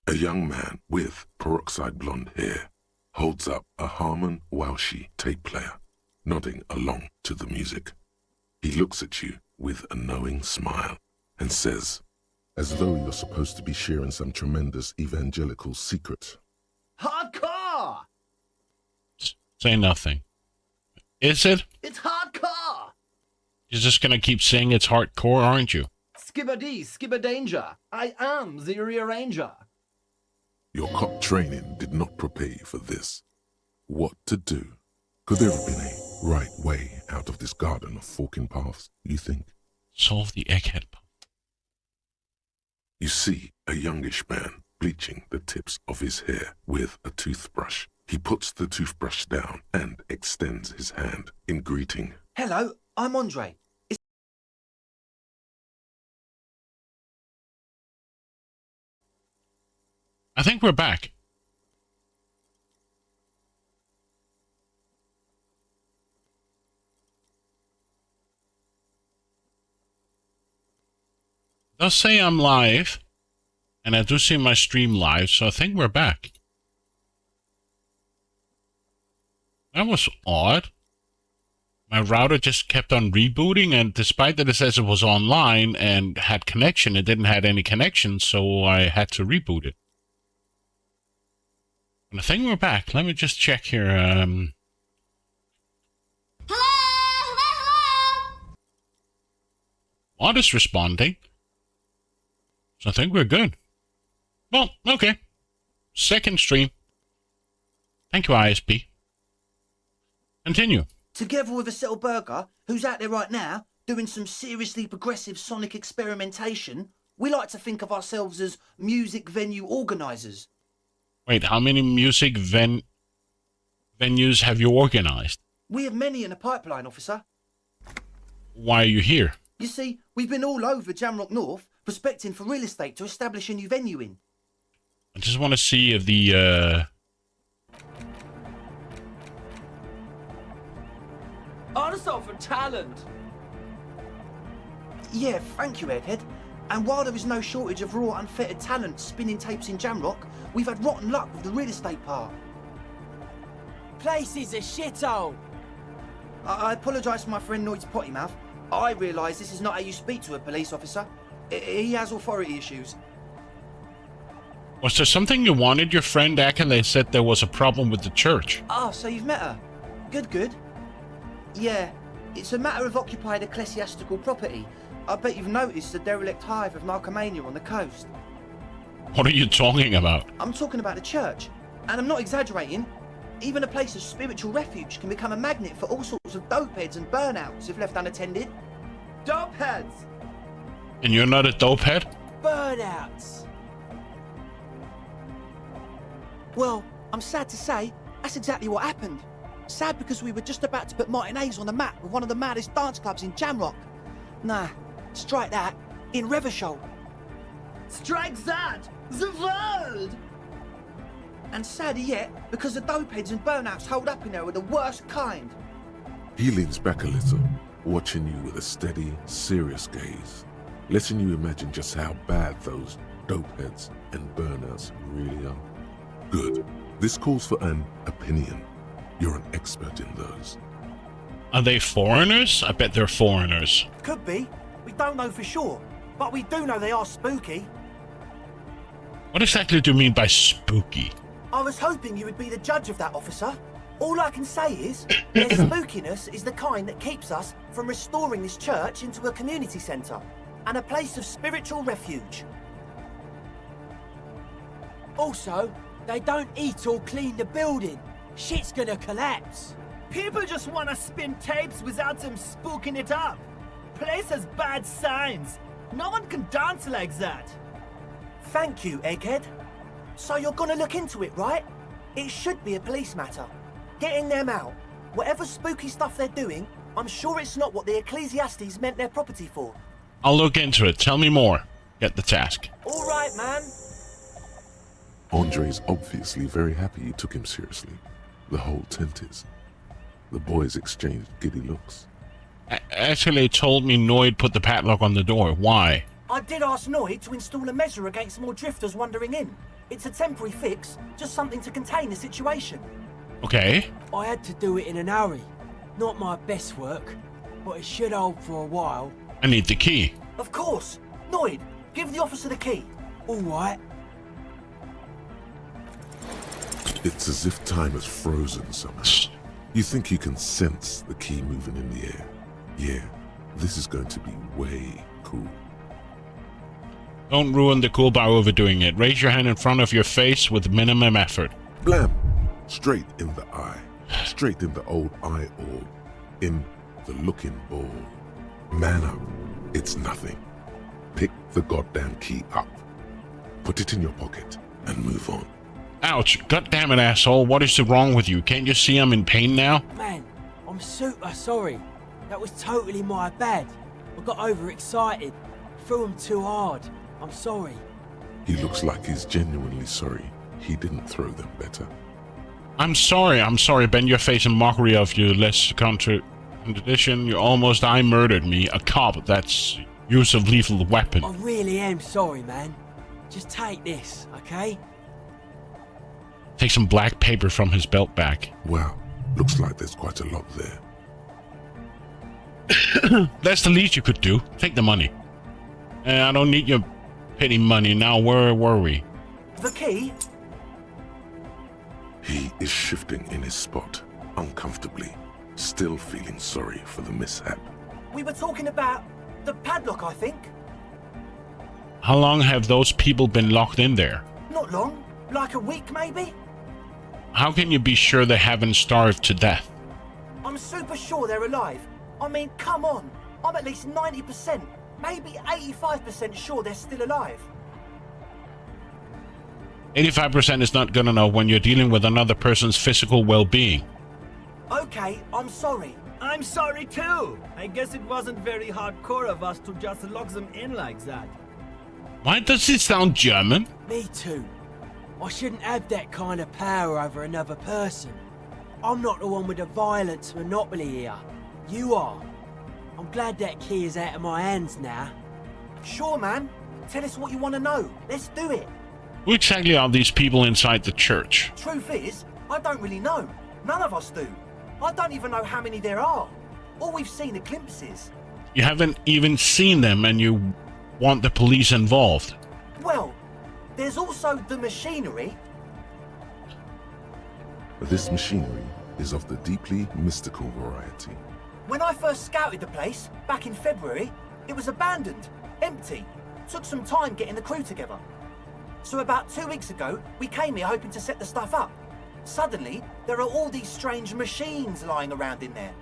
A young man with peroxide blonde hair holds up a Harman Welshi tape player, nodding along to the music. He looks at you with a knowing smile and says, as though you're supposed to be sharing some tremendous evangelical secret. Hardcore! Say nothing. Is it? It's hardcore! You're just gonna keep saying it's hardcore, aren't you? Skibbity, skibberdanger. I am the rearranger. Your cop training did not prepare you for this. What to do? Could there have been a right way out of this garden of forking paths, you think? Solve the egghead. You see a youngish man bleaching the tips of his hair with a toothbrush. He puts the toothbrush down and extends his hand in greeting. Hello, I'm Andre. I think we're back. It does say I'm live, and I do see my stream live, so I think we're back. That was odd. My router just kept on rebooting, and despite that it says it was online and had connection, it didn't have any connection, so I had to reboot it. And I think we're back. Let me just check here. What is responding? So I think we're good. Well, okay. Second stream. Thank you, ISP. Continue. Together with a Settle Burger, who's out there right now, doing some seriously progressive sonic experimentation, we like to think of ourselves as music venue organisers. Wait, how many music venues have you organized? We have many in the pipeline, officer. Why are you here? You see, we've been all over Jamrock North, prospecting for real estate to establish a new venue in. I just want to see if the, Answer for talent! Yeah, thank you, Egghead. And while there is no shortage of raw, unfettered talent spinning tapes in Jamrock, we've had rotten luck with the real estate part. Place is a shithole! I apologise for my friend Noid's potty mouth. I realise this is not how you speak to a police officer. He has authority issues. Was there something you wanted? Your friend Akele said there was a problem with the church. Ah, so you've met her. Good. Yeah, it's a matter of occupied ecclesiastical property. I bet you've noticed the derelict hive of narcomania on the coast. What are you talking about? I'm talking about the church. And I'm not exaggerating. Even a place of spiritual refuge can become a magnet for all sorts of dopeheads and burnouts if left unattended. Dopeheads! And you're not a dopehead? Burnouts! Well, I'm sad to say, that's exactly what happened. Sad because we were just about to put Martinez on the map with one of the maddest dance clubs in Jamrock. Nah, strike that, in Revachol. Strike that! The world! And sadder yet, because the dopeheads and burnouts hold up in there are the worst kind. He leans back a little, watching you with a steady, serious gaze, letting you imagine just how bad those dopeheads and burnouts really are. Good. This calls for an opinion. You're an expert in those. Are they foreigners? I bet they're foreigners. Could be. We don't know for sure. But we do know they are spooky. What exactly do you mean by spooky? I was hoping you would be the judge of that, officer. All I can say is, their spookiness is the kind that keeps us from restoring this church into a community centre and a place of spiritual refuge. Also, they don't eat or clean the building. Shit's gonna collapse. People just wanna spin tapes without them spooking it up. Place has bad signs. No one can dance like that. Thank you, Egghead. So you're gonna look into it, right? It should be a police matter. Getting them out. Whatever spooky stuff they're doing, I'm sure it's not what the Ecclesiastes meant their property for. I'll look into it. Tell me more. Get the task. All right, man. Andre's obviously very happy you took him seriously. The whole tent is. The boys exchanged giddy looks. Actually, it told me Noid put the padlock on the door. Why? I did ask Noid to install a measure against more drifters wandering in. It's a temporary fix, just something to contain the situation. Okay. I had to do it in a hurry. Not my best work, but it should hold for a while. I need the key. Of course. Noid, give the officer the key. All right. It's as if time has frozen somehow. You think you can sense the key moving in the air. Yeah, this is going to be way cool. Don't ruin the cool by overdoing it. Raise your hand in front of your face with minimum effort. Blam! Straight in the eye. Straight in the old eye orb. in the looking ball. Man up. It's nothing. Pick the goddamn key up. Put it in your pocket and move on. Ouch. God damn it, asshole. What is wrong with you? Can't you see I'm in pain now? Man, I'm super sorry. That was totally my bad. I got overexcited. Threw him too hard. I'm sorry. He looks like he's genuinely sorry. He didn't throw them better. I'm sorry, Ben. Your face in mockery of you. Less counter. In addition, you almost murdered me. A cop. That's use of lethal weapon. I really am sorry, man. Just take this, okay? Take some black paper from his belt bag. Wow. Looks like there's quite a lot there. That's the least you could do. Take the money. I don't need your pity money now. Where were we? The key? He is shifting in his spot, uncomfortably, still feeling sorry for the mishap. We were talking about the padlock, I think. How long have those people been locked in there? Not long. Like a week, maybe? How can you be sure they haven't starved to death? I'm super sure they're alive. I mean, come on. I'm at least 90%, maybe 85% sure they're still alive. 85% is not good enough when you're dealing with another person's physical well-being. Okay, I'm sorry. I'm sorry too. I guess it wasn't very hardcore of us to just lock them in like that. Why does it sound German? Me too. I shouldn't have that kind of power over another person. I'm not the one with the violence monopoly here. You are. I'm glad that key is out of my hands now. Sure, man. Tell us what you want to know. Let's do it. Who exactly are these people inside the church? Truth is, I don't really know. None of us do. I don't even know how many there are. All we've seen are glimpses. You haven't even seen them and you want the police involved. Well, there's also the machinery. This machinery is of the deeply mystical variety. When I first scouted the place, back in February, it was abandoned, empty. Took some time getting the crew together. So about 2 weeks ago, we came here hoping to set the stuff up. Suddenly, there are all these strange machines lying around in there.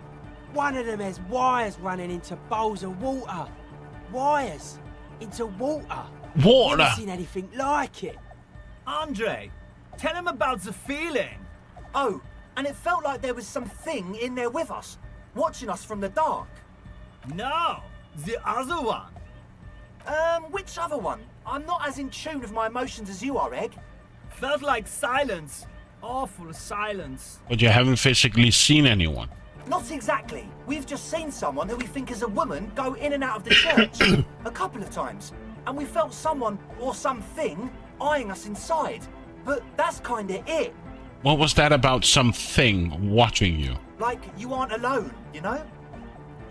One of them has wires running into bowls of water. Wires into water. Water? Never seen anything like it. Andre, tell him about the feeling. Oh, and it felt like there was something in there with us, watching us from the dark. No, the other one. Which other one? I'm not as in tune with my emotions as you are, Egg. Felt like silence. Awful silence. But you haven't physically seen anyone. Not exactly. We've just seen someone who we think is a woman go in and out of the church a couple of times. And we felt someone or something eyeing us inside. But that's kinda it. What was that about something watching you? Like you aren't alone, you know?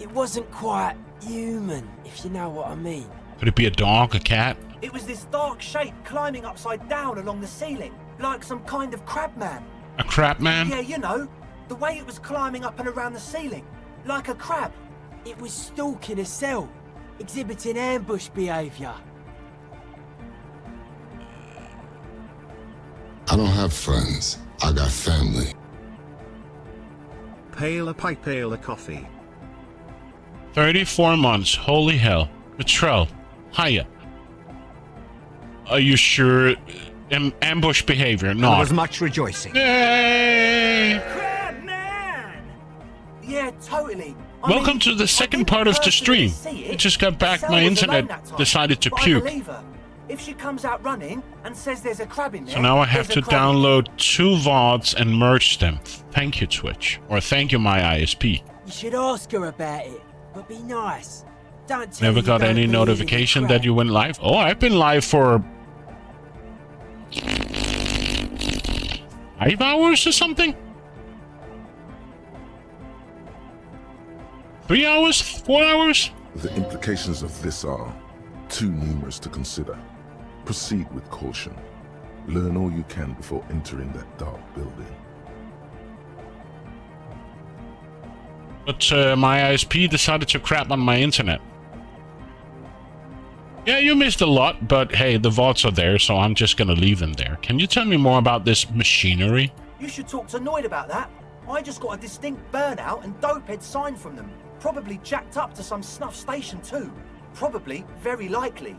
It wasn't quite human, if you know what I mean. Could it be a dog, a cat? It was this dark shape climbing upside down along the ceiling, like some kind of crab man. A crab man? Yeah, you know, the way it was climbing up and around the ceiling, like a crab. It was stalking a cell, exhibiting ambush behavior. I don't have friends. I got family. Pail a pipe, pail a coffee. 34 months. Holy hell. Betrayal. Hiya. Are you sure? Ambush behavior. No. There was much rejoicing. Yay! Crab man! Yeah, totally. Welcome to the second part of the stream. I just got back. My internet decided to puke. If she comes out running and says there's a crab in there, so now I have to download 2 VODs and merge them. Thank you, Twitch. Or thank you, my ISP. You should ask her about it, but be nice. Don't tell Never you got don't any believe notification in crab. that you went live? Oh, I've been live for 5 hours or something? 3 hours? 4 hours? The implications of this are too numerous to consider. Proceed with caution. Learn all you can before entering that dark building. But my ISP decided to crap on my internet. Yeah, you missed a lot, but hey, the VODs are there, so I'm just gonna leave them there. Can you tell me more about this machinery? You should talk to Noid about that. I just got a distinct burnout and dopehead sign from them. Probably jacked up to some snuff station too. Probably, very likely.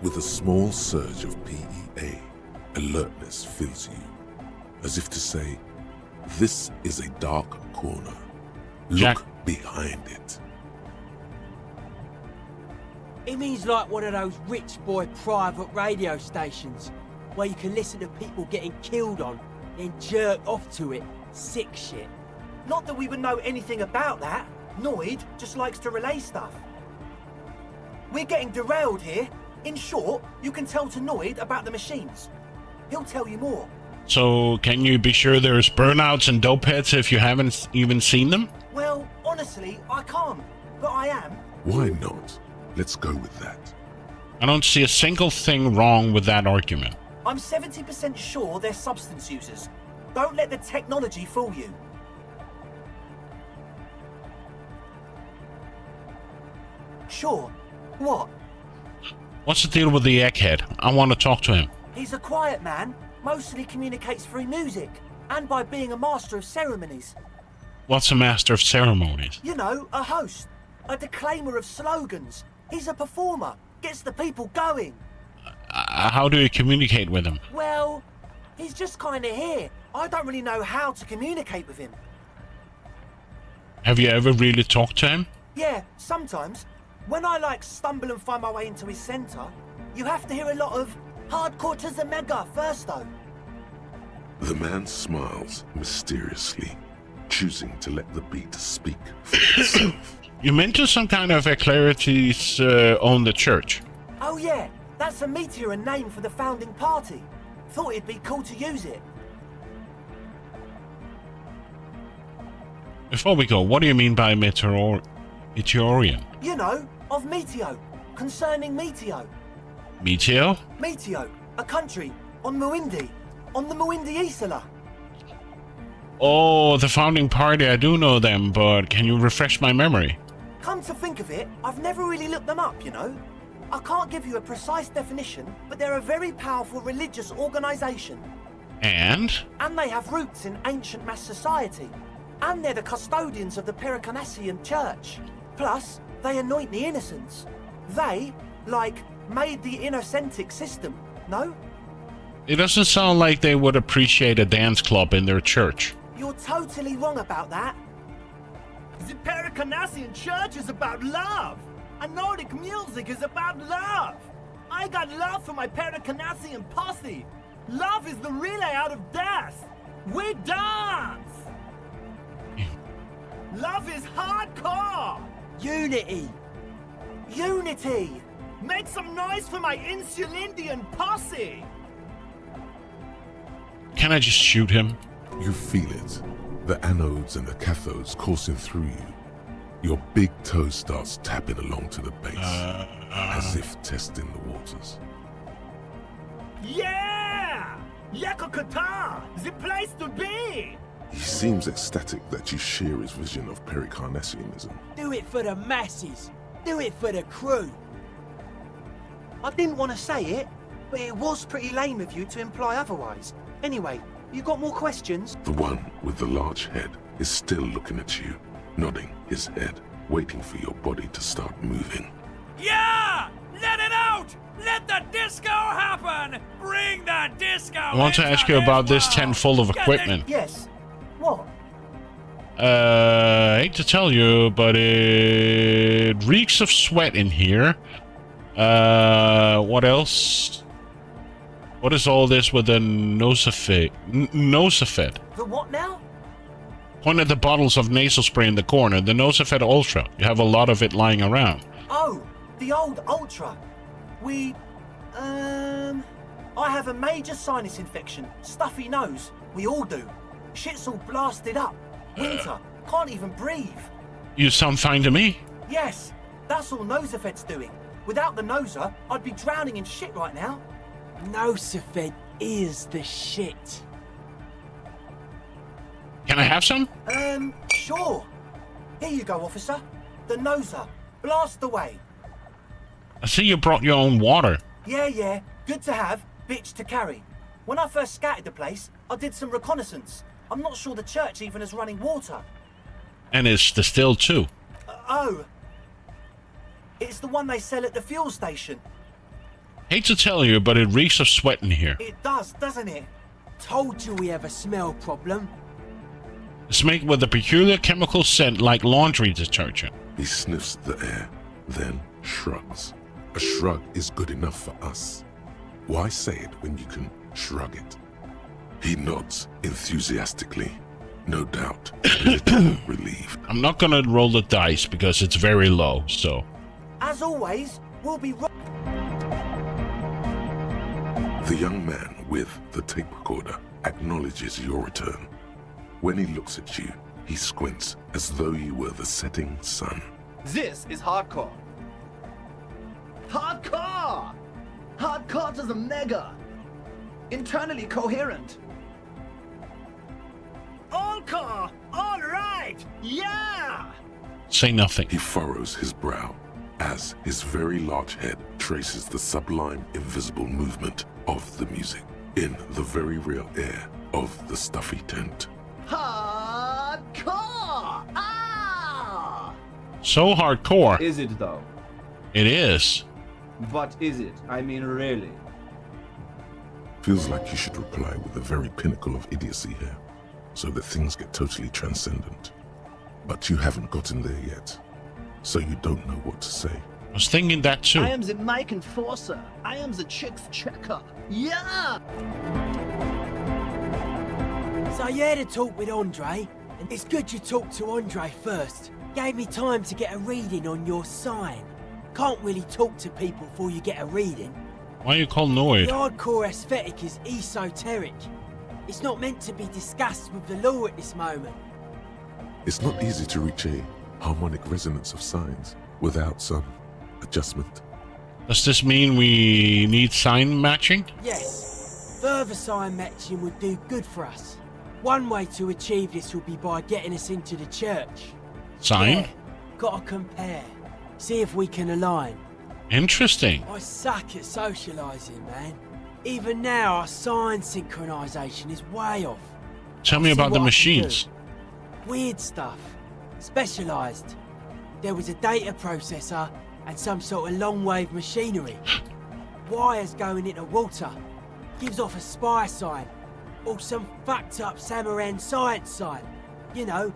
With a small surge of PEA, alertness fills you, as if to say, this is a dark corner. Look behind it. It means like one of those rich boy private radio stations, where you can listen to people getting killed on, then jerk off to it. Sick shit. Not that we would know anything about that. Noid just likes to relay stuff. We're getting derailed here. In short, you can tell to Noid about the machines. He'll tell you more. So, can you be sure there's burnouts and dopeheads if you haven't even seen them? Well, honestly, I can't. But I am. Why not? Let's go with that. I don't see a single thing wrong with that argument. I'm 70% sure they're substance users. Don't let the technology fool you. Sure. What? What's the deal with the egghead? I want to talk to him. He's a quiet man, mostly communicates through music, and by being a master of ceremonies. What's a master of ceremonies? You know, a host, a declaimer of slogans. He's a performer, gets the people going. How do you communicate with him? Well, he's just kind of here. I don't really know how to communicate with him. Have you ever really talked to him? Yeah, sometimes. When I stumble and find my way into his center, you have to hear a lot of hardcore to the mega first though. The man smiles mysteriously, choosing to let the beat speak for itself. You mentioned some kind of Eclarities own the church. Oh yeah, that's a meteor name for the founding party. Thought it'd be cool to use it. Before we go, what do you mean by Meteorian? You know, of Meteo, concerning Meteo. Meteo? Meteo, a country on Muindi, on the Muindi Isla. Oh, the founding party, I do know them, but can you refresh my memory? Come to think of it, I've never really looked them up, you know. I can't give you a precise definition, but they're a very powerful religious organization. And? And they have roots in ancient mass society. And they're the custodians of the Pericanassian church. Plus, they anoint the innocents. They, made the innocentic system, no? It doesn't sound like they would appreciate a dance club in their church. You're totally wrong about that. The Pericanassian church is about love. And Nordic music is about love. I got love for my Pericanassian posse. Love is the relay out of death. We dance. Love is hardcore. Unity. Unity. Make some noise for my Insulindian posse. Can I just shoot him? You feel it. The anodes and the cathodes coursing through you. Your big toe starts tapping along to the base, as if testing the waters. Yeah! Yakokata! The place to be! He seems ecstatic that you share his vision of Pericarnassianism. Do it for the masses. Do it for the crew. I didn't want to say it, but it was pretty lame of you to imply otherwise. Anyway, you got more questions? The one with the large head is still looking at you, nodding his head, waiting for your body to start moving. Yeah! Let it out! Let the disco happen! Bring the disco! I want to ask you about this tent full of equipment. Yes. What? I hate to tell you, but it reeks of sweat in here. What else? What is all this with the Nosafed? Nosafed. The what now? Point at the bottles of nasal spray in the corner. The Nosafed Ultra. You have a lot of it lying around. Oh, the old Ultra. I have a major sinus infection. Stuffy nose. We all do. Shit's all blasted up. Winter. Can't even breathe. You sound fine to me. Yes, that's all Nosafed's doing. Without the Noser, I'd be drowning in shit right now. Nosafed is the shit. Can I have some? Sure. Here you go, officer. The Noser. Blast away. I see you brought your own water. Yeah. Good to have, bitch to carry. When I first scattered the place, I did some reconnaissance. I'm not sure the church even has running water. And it's distilled too. Oh. It's the one they sell at the fuel station. Hate to tell you, but it reeks of sweat in here. It does, doesn't it? Told you we have a smell problem. It's made with a peculiar chemical scent like laundry detergent. He sniffs the air, then shrugs. A shrug is good enough for us. Why say it when you can shrug it? He nods enthusiastically, no doubt a little relieved. I'm not gonna roll the dice because it's very low, so... As always, we'll be right. The young man with the tape recorder acknowledges your return. When he looks at you, he squints as though you were the setting sun. This is hardcore. Hardcore! Hardcore to the mega. Internally coherent. All core! All right! Yeah! Say nothing. He furrows his brow as his very large head traces the sublime invisible movement of the music in the very real air of the stuffy tent. Hardcore! Ah! So hardcore. Is it though? It is. What is it? I mean, really? Feels like you should reply with the very pinnacle of idiocy here, so that things get totally transcendent. But you haven't gotten there yet, so you don't know what to say. I was thinking that too. I am the mic enforcer. I am the chicks checker. Yeah! So you had a talk with Andre, and it's good you talked to Andre first. Gave me time to get a reading on your sign. Can't really talk to people before you get a reading. Why are you called Noid? The hardcore aesthetic is esoteric. It's not meant to be discussed with the law at this moment. It's not easy to reach a harmonic resonance of signs without some adjustment. Does this mean we need sign matching? Yes. Further sign matching would do good for us. One way to achieve this will be by getting us into the church. Sign? Yeah, gotta compare. See if we can align. Interesting. I suck at socialising, man. Even now, our sign synchronisation is way off. Tell me about the machines. Weird stuff. Specialised. There was a data processor and some sort of long-wave machinery. Wires going into water. Gives off a spy sign. Or some fucked up Samaran science sign. You know,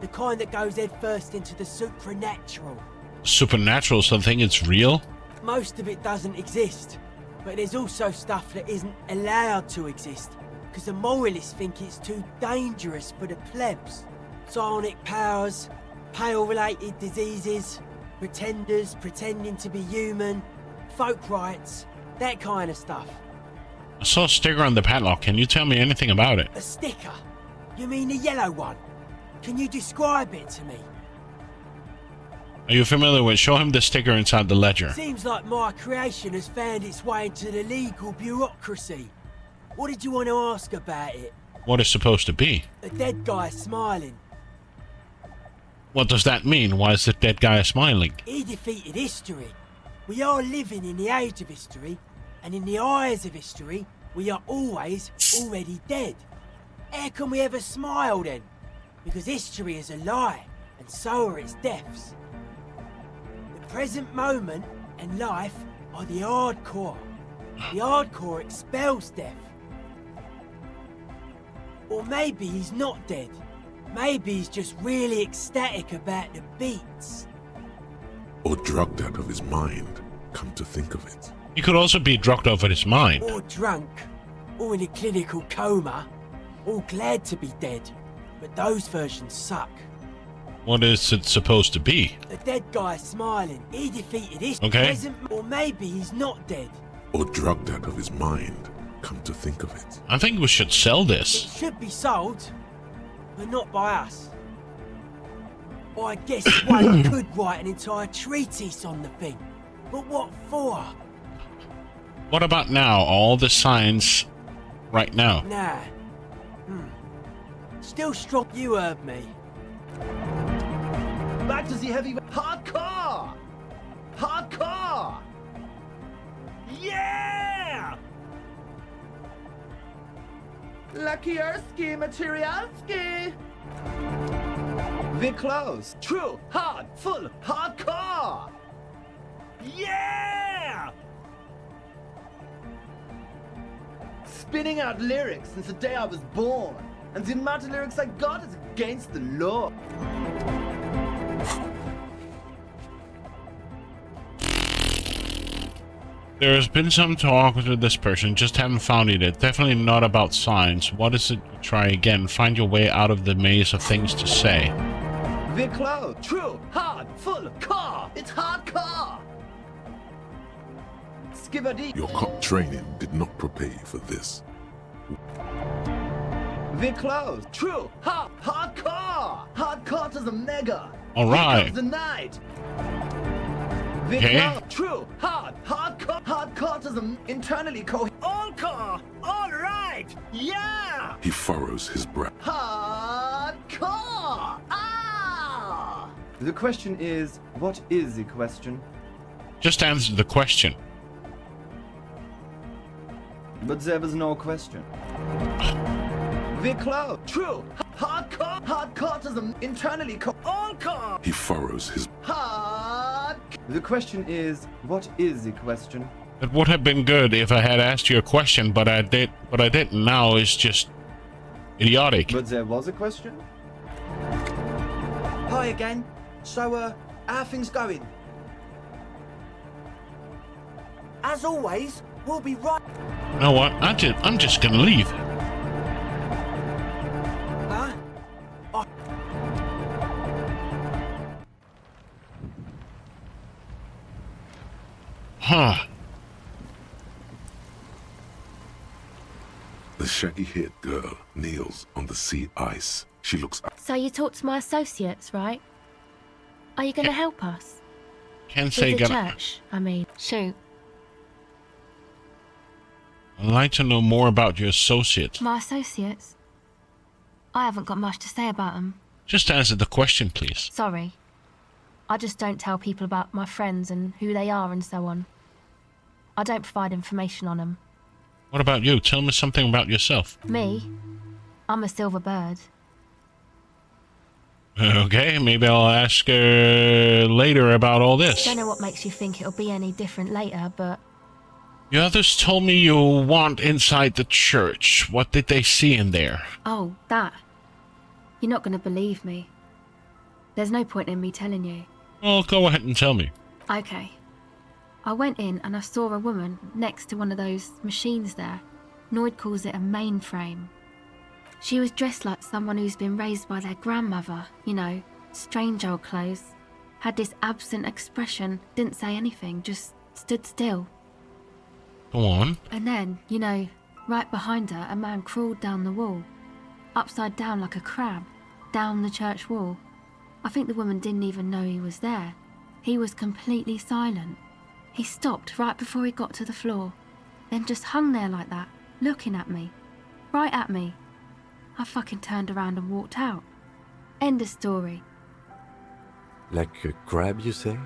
the kind that goes head first into the supernatural. Supernatural, something it's real? Most of it doesn't exist. But there's also stuff that isn't allowed to exist. Because the moralists think it's too dangerous for the plebs. Psionic powers, pale-related diseases, pretenders pretending to be human, folk rights, that kind of stuff. I saw a sticker on the padlock. Can you tell me anything about it? A sticker? You mean the yellow one? Can you describe it to me? Are you familiar with? Show him the sticker inside the ledger. Seems like my creation has found its way into the legal bureaucracy. What did you want to ask about it? What is supposed to be? A dead guy smiling. What does that mean? Why is the dead guy smiling? He defeated history. We are living in the age of history, and in the eyes of history, we are always already dead. How can we ever smile then? Because history is a lie, and so are its deaths. The present moment and life are the hardcore. The hardcore expels death. Or maybe he's not dead. Maybe he's just really ecstatic about the beats. Or drugged out of his mind, come to think of it. He could also be drugged over his mind. Or drunk. Or in a clinical coma. Or glad to be dead. But those versions suck. What is it supposed to be? The dead guy smiling. He defeated his present. Or maybe he's not dead. Or drugged out of his mind, come to think of it. I think we should sell this. It should be sold, but not by us. Or I guess one could write an entire treatise on the thing. But what for? What about now? All the signs right now. Nah. Still strong. You heard me. Back to the heavy hardcore! Hardcore! Yeah! Lakierski, Materialski. We're close. True, hard, full, hardcore. Yeah! Spinning out lyrics since the day I was born. And the amount of lyrics I got is against the law. There's been some talk with this person, just haven't found it yet. Definitely not about science. What is it? Try again. Find your way out of the maze of things to say. We're close. True, hard, full, car. It's hardcore. Skibberdy. Your cop training did not prepare you for this. We're close. True, hardcore. Hardcore to the mega. All right. Here comes the night. We're Okay. close. True, hardcore. Hardcore to the internally all core. All right. Yeah. He furrows his brow. Hardcore. Ah. The question is, what is the question? Just answer the question. But there was no question. We're close. True. Hardcore. Hardcore to the internally all core. He furrows his. Hard. The question is, what is the question? It would have been good if I had asked you a question, but I did. What I did now is just idiotic. But there was a question. Hi again. So, how are things going? As always, we'll be right. You know what? I'm just gonna leave. Huh? Huh. The shaggy-haired girl kneels on the sea ice. She looks up. So you talked to my associates, right? Are you going to help us? Can't say With the gonna. church, I mean. Shoot. I'd like to know more about your associates. My associates? I haven't got much to say about them. Just answer the question, please. Sorry. I just don't tell people about my friends and who they are and so on. I don't provide information on them. What about you? Tell me something about yourself. Me? I'm a silver bird. Okay, maybe I'll ask later about all this. Don't know what makes you think it'll be any different later, but... The others told me you want inside the church. What did they see in there? Oh, that. You're not going to believe me. There's no point in me telling you. Well, go ahead and tell me. Okay. I went in and I saw a woman next to one of those machines there. Noid calls it a mainframe. She was dressed like someone who's been raised by their grandmother, you know, strange old clothes. Had this absent expression, didn't say anything, just stood still. Go on. And then, you know, right behind her, a man crawled down the wall. Upside down like a crab, down the church wall. I think the woman didn't even know he was there. He was completely silent. He stopped right before he got to the floor, then just hung there like that, looking at me. Right at me. I fucking turned around and walked out. End of story. Like a crab, you say?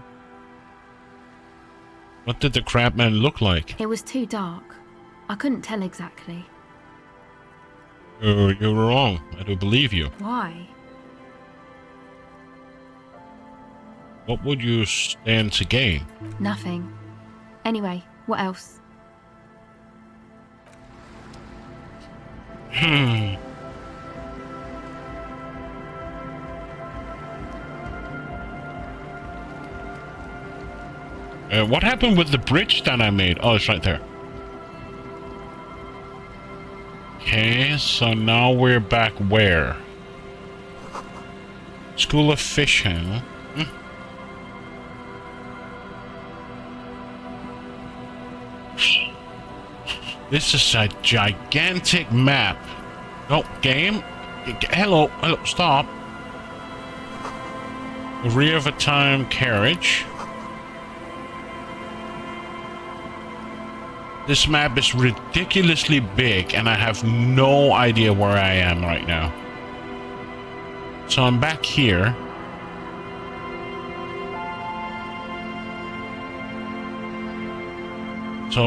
What did the crabman look like? It was too dark. I couldn't tell exactly. You're wrong. I don't believe you. Why? What would you stand to gain? Nothing. Anyway, what else? What happened with the bridge that I made? Oh, it's right there. Okay, so now we're back where? School of Fishing. This is a gigantic map. No, game? Hello, stop. The rear of a time carriage. This map is ridiculously big and I have no idea where I am right now. So I'm back here. So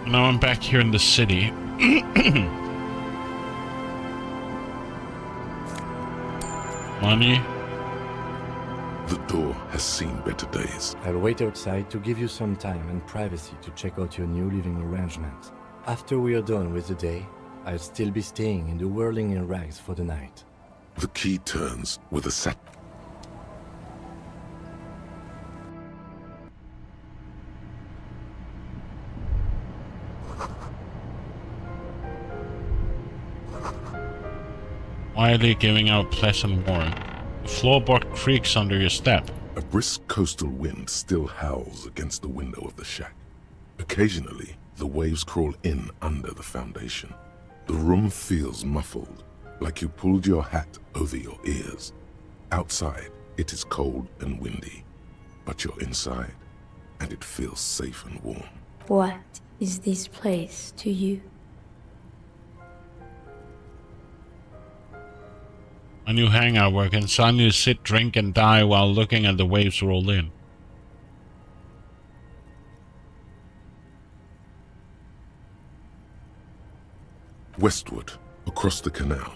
Now I'm back here in the city. Money. The door has seen better days. I'll wait outside to give you some time and privacy to check out your new living arrangements. After we are done with the day, I'll still be staying in the whirling in rags for the night. The key turns with a sat. Quietly giving out pleasant warmth. The floorboard creaks under your step. A brisk coastal wind still howls against the window of the shack. Occasionally, the waves crawl in under the foundation. The room feels muffled, like you pulled your hat over your ears. Outside, it is cold and windy, but you're inside, and it feels safe and warm. What is this place to you? A new hangout where can you sit, drink, and die while looking at the waves roll in. Westward, across the canal,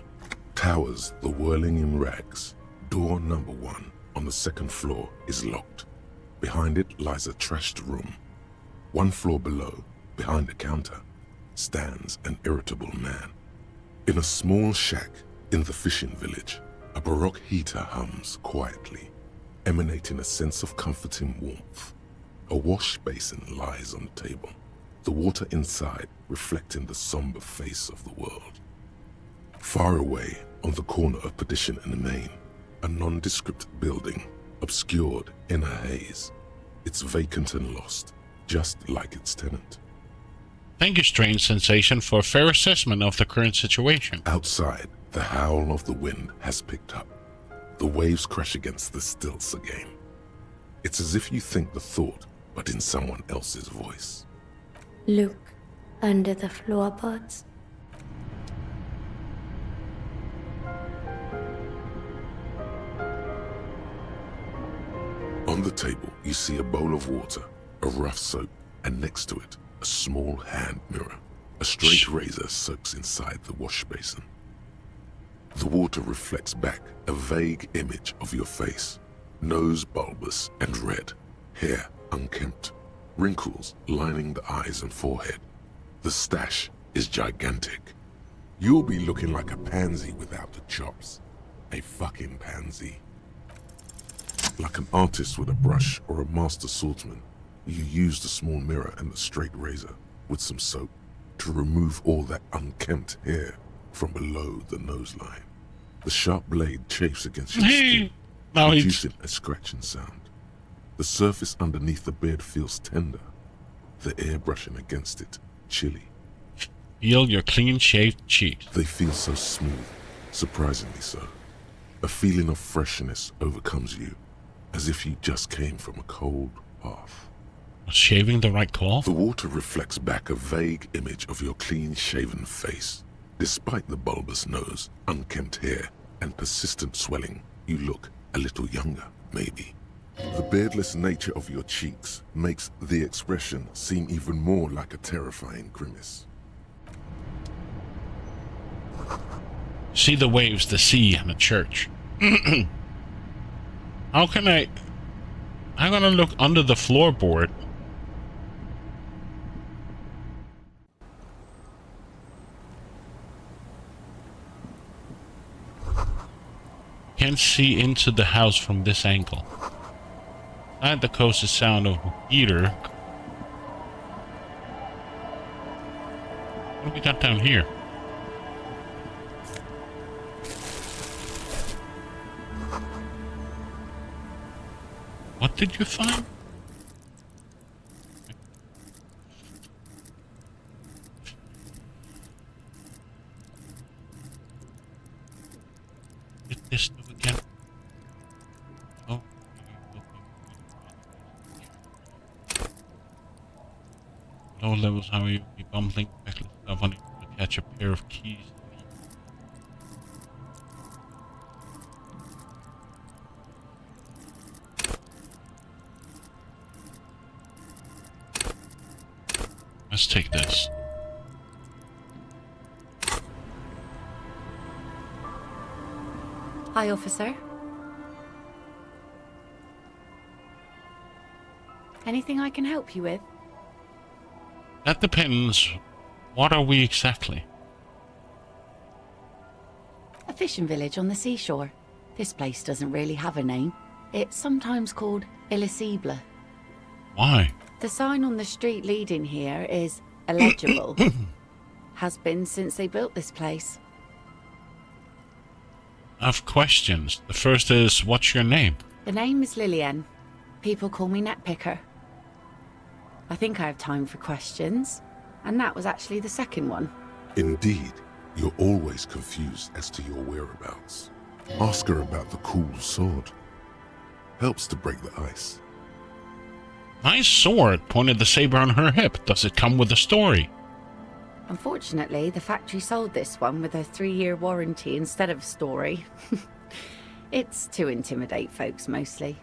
towers the whirling in rags. Door number 1 on the second floor is locked. Behind it lies a trashed room. 1 floor below, behind a counter, stands an irritable man. In a small shack in the fishing village, a baroque heater hums quietly, emanating a sense of comforting warmth. A wash basin lies on the table, the water inside reflecting the somber face of the world. Far away, on the corner of Perdition and Main, a nondescript building, obscured in a haze. It's vacant and lost, just like its tenant. Thank you, strange sensation, for a fair assessment of the current situation. Outside, the howl of the wind has picked up. The waves crash against the stilts again. It's as if you think the thought, but in someone else's voice. Look under the floorboards. On the table, you see a bowl of water, a rough soap, and next to it, a small hand mirror. A straight razor soaks inside the wash basin. The water reflects back a vague image of your face. Nose bulbous and red, hair unkempt, wrinkles lining the eyes and forehead. The stash is gigantic. You'll be looking like a pansy without the chops. A fucking pansy. Like an artist with a brush or a master swordsman, you use the small mirror and the straight razor with some soap to remove all that unkempt hair from below the nose line. The sharp blade chafes against your skin, producing a scratching sound. The surface underneath the beard feels tender, the air brushing against it chilly. Feel your clean-shaved cheeks. They feel so smooth, surprisingly so. A feeling of freshness overcomes you, as if you just came from a cold bath. Was shaving the right call? The water reflects back a vague image of your clean-shaven face. Despite the bulbous nose, unkempt hair, and persistent swelling, you look a little younger, maybe. The beardless nature of your cheeks makes the expression seem even more like a terrifying grimace. See the waves, the sea, and the church. How can I... I'm gonna look under the floorboard. Can't see into the house from this angle. At the coast, the sound of a heater. What do we got down here? What did you find? Did this do again? Oh. Low levels, how you be bumbling reckless stuff on it to catch a pair of keys. Let's take this. Hi, officer. Anything I can help you with? That depends. What are we exactly? A fishing village on the seashore. This place doesn't really have a name. It's sometimes called Elysium. Why? The sign on the street leading here is illegible. Has been since they built this place. I have questions. The first is, what's your name? The name is Lillian. People call me Netpicker. I think I have time for questions. And that was actually the second one. Indeed, you're always confused as to your whereabouts. Ask her about the cool sword. Helps to break the ice. Nice sword. Pointed the saber on her hip. Does it come with a story? Unfortunately, the factory sold this one with a 3-year warranty instead of a story. It's to intimidate folks mostly.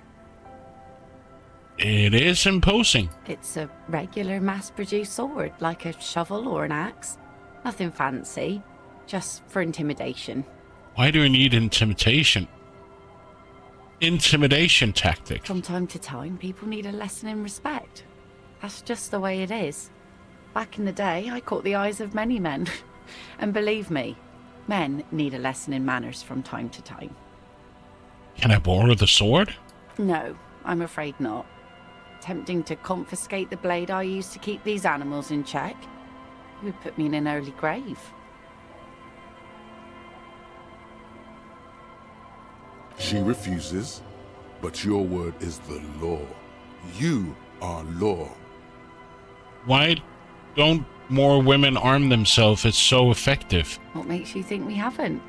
It is imposing. It's a regular mass-produced sword, like a shovel or an axe. Nothing fancy, just for intimidation. Why do you need intimidation? Intimidation tactic. From time to time, people need a lesson in respect. That's just the way it is. Back in the day, I caught the eyes of many men. And believe me, men need a lesson in manners from time to time. Can I borrow the sword? No, I'm afraid not. Attempting to confiscate the blade I used to keep these animals in check, it would put me in an early grave. She refuses, but your word is the law. You are law. Why don't more women arm themselves? It's so effective. What makes you think we haven't?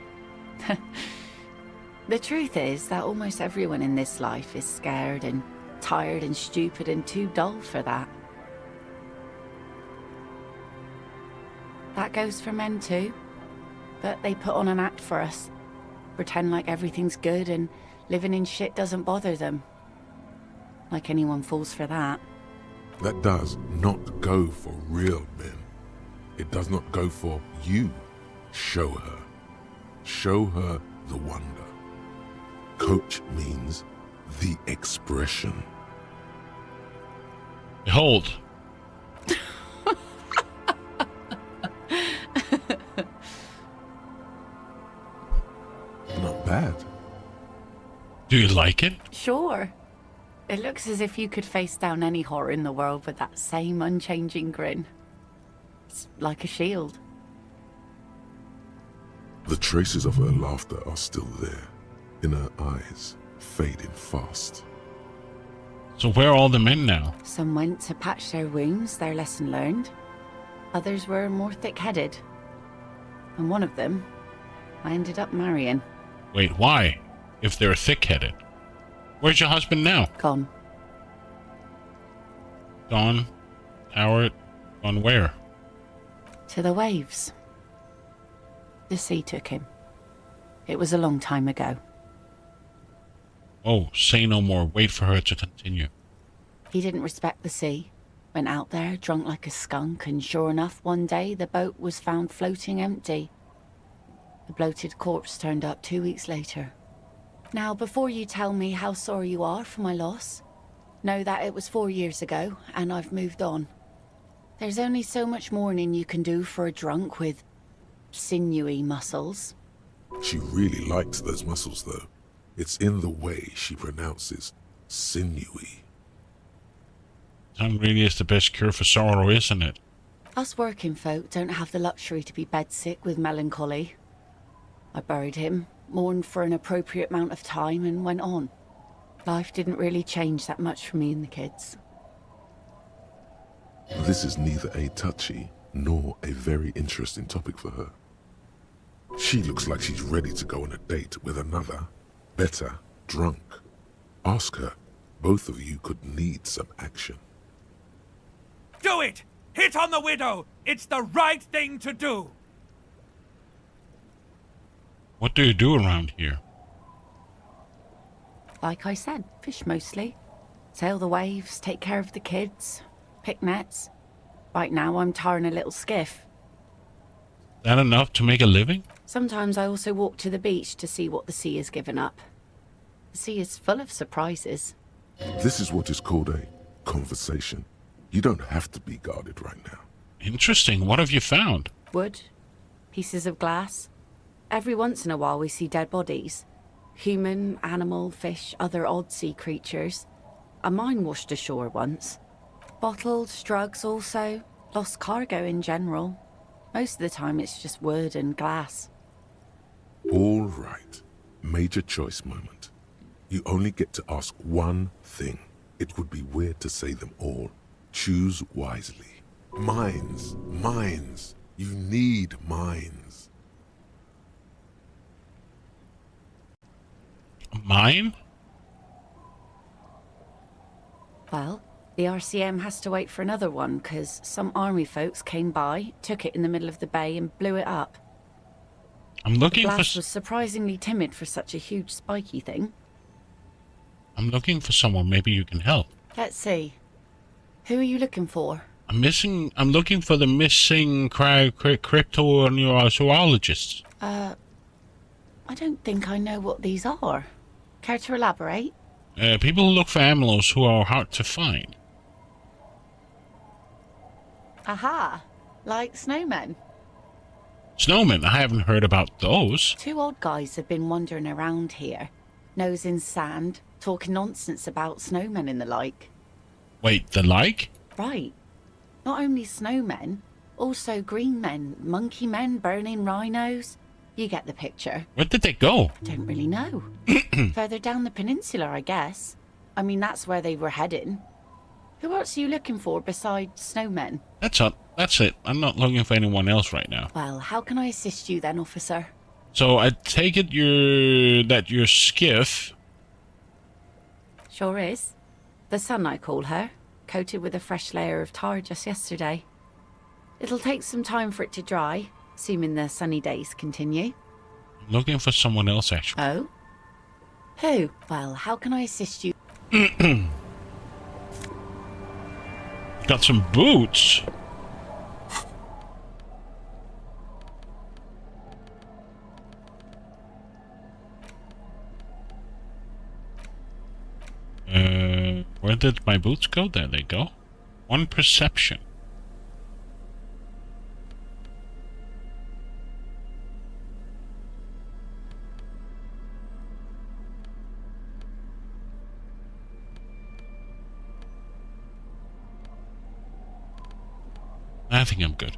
The truth is that almost everyone in this life is scared and tired and stupid and too dull for that. That goes for men too. But they put on an act for us. Pretend like everything's good and living in shit doesn't bother them. Like anyone falls for that. That does not go for real men. It does not go for you. Show her. Show her the wonder. Coach means the expression. Behold. Not bad. Do you like it? Sure. It looks as if you could face down any horror in the world with that same unchanging grin. It's like a shield. The traces of her laughter are still there, in her eyes, fading fast. So where are all the men now? Some went to patch their wounds, their lesson learned. Others were more thick-headed. And one of them, I ended up marrying. Wait, why? If they're thick-headed. Where's your husband now? Gone. Gone? Howard? Gone where? To the waves. The sea took him. It was a long time ago. Oh, say no more. Wait for her to continue. He didn't respect the sea. Went out there, drunk like a skunk, and sure enough, one day the boat was found floating empty. The bloated corpse turned up 2 weeks later. Now, before you tell me how sorry you are for my loss, know that it was 4 years ago, and I've moved on. There's only so much mourning you can do for a drunk with sinewy muscles. She really likes those muscles, though. It's in the way she pronounces sinewy. Time really is the best cure for sorrow, isn't it? Us working folk don't have the luxury to be bedsick with melancholy. I buried him, mourned for an appropriate amount of time, and went on. Life didn't really change that much for me and the kids. This is neither a touchy nor a very interesting topic for her. She looks like she's ready to go on a date with another, better, drunk. Ask her. Both of you could need some action. Do it! Hit on the widow! It's the right thing to do! What do you do around here? Like I said, fish mostly. Sail the waves, take care of the kids, pick nets. Right now, I'm tarring a little skiff. That enough to make a living? Sometimes I also walk to the beach to see what the sea has given up. The sea is full of surprises. This is what is called a conversation. You don't have to be guarded right now. Interesting. What have you found? Wood, pieces of glass. Every once in a while we see dead bodies. Human, animal, fish, other odd sea creatures. A mine washed ashore once. Bottles, drugs also. Lost cargo in general. Most of the time it's just wood and glass. All right. Major choice moment. You only get to ask one thing. It would be weird to say them all. Choose wisely. Mines. Mines. You need mines. A mine? Well, the RCM has to wait for another one, because some army folks came by, took it in the middle of the bay and blew it up. I'm looking the for... blast was surprisingly timid for such a huge spiky thing. I'm looking for someone. Maybe you can help. Let's see. Who are you looking for? I'm looking for the missing cryptozoologists. I don't think I know what these are. Care to elaborate? People who look for animals who are hard to find. Aha! Like snowmen. Snowmen? I haven't heard about those. 2 odd guys have been wandering around here, nose in sand, talking nonsense about snowmen and the like. Wait, the like? Right. Not only snowmen, also green men, monkey men burning rhinos. You get the picture. Where did they go? Don't really know. Further down the peninsula, I guess. I mean, that's where they were heading. Who else are you looking for besides snowmen? That's it. I'm not looking for anyone else right now. Well, how can I assist you then, officer? So I take it your skiff... Sure is. The Sun, I call her. Coated with a fresh layer of tar just yesterday. It'll take some time for it to dry, assuming the sunny days continue. I'm looking for someone else, actually. Oh? Who? Well, how can I assist you? Got some boots. Where did my boots go? There they go. 1 perception. I think I'm good.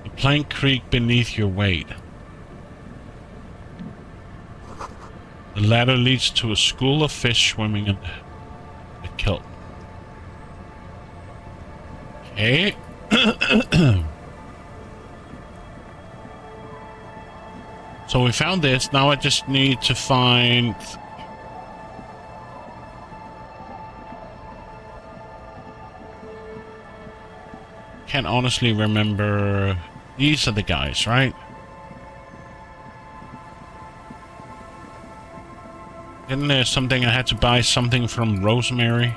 The plank creak beneath your weight. The ladder leads to a school of fish swimming in the kilt. Okay. So we found this. Now I just need to find... Can't honestly remember. These are the guys, right? Isn't there something I had to buy something from Rosemary?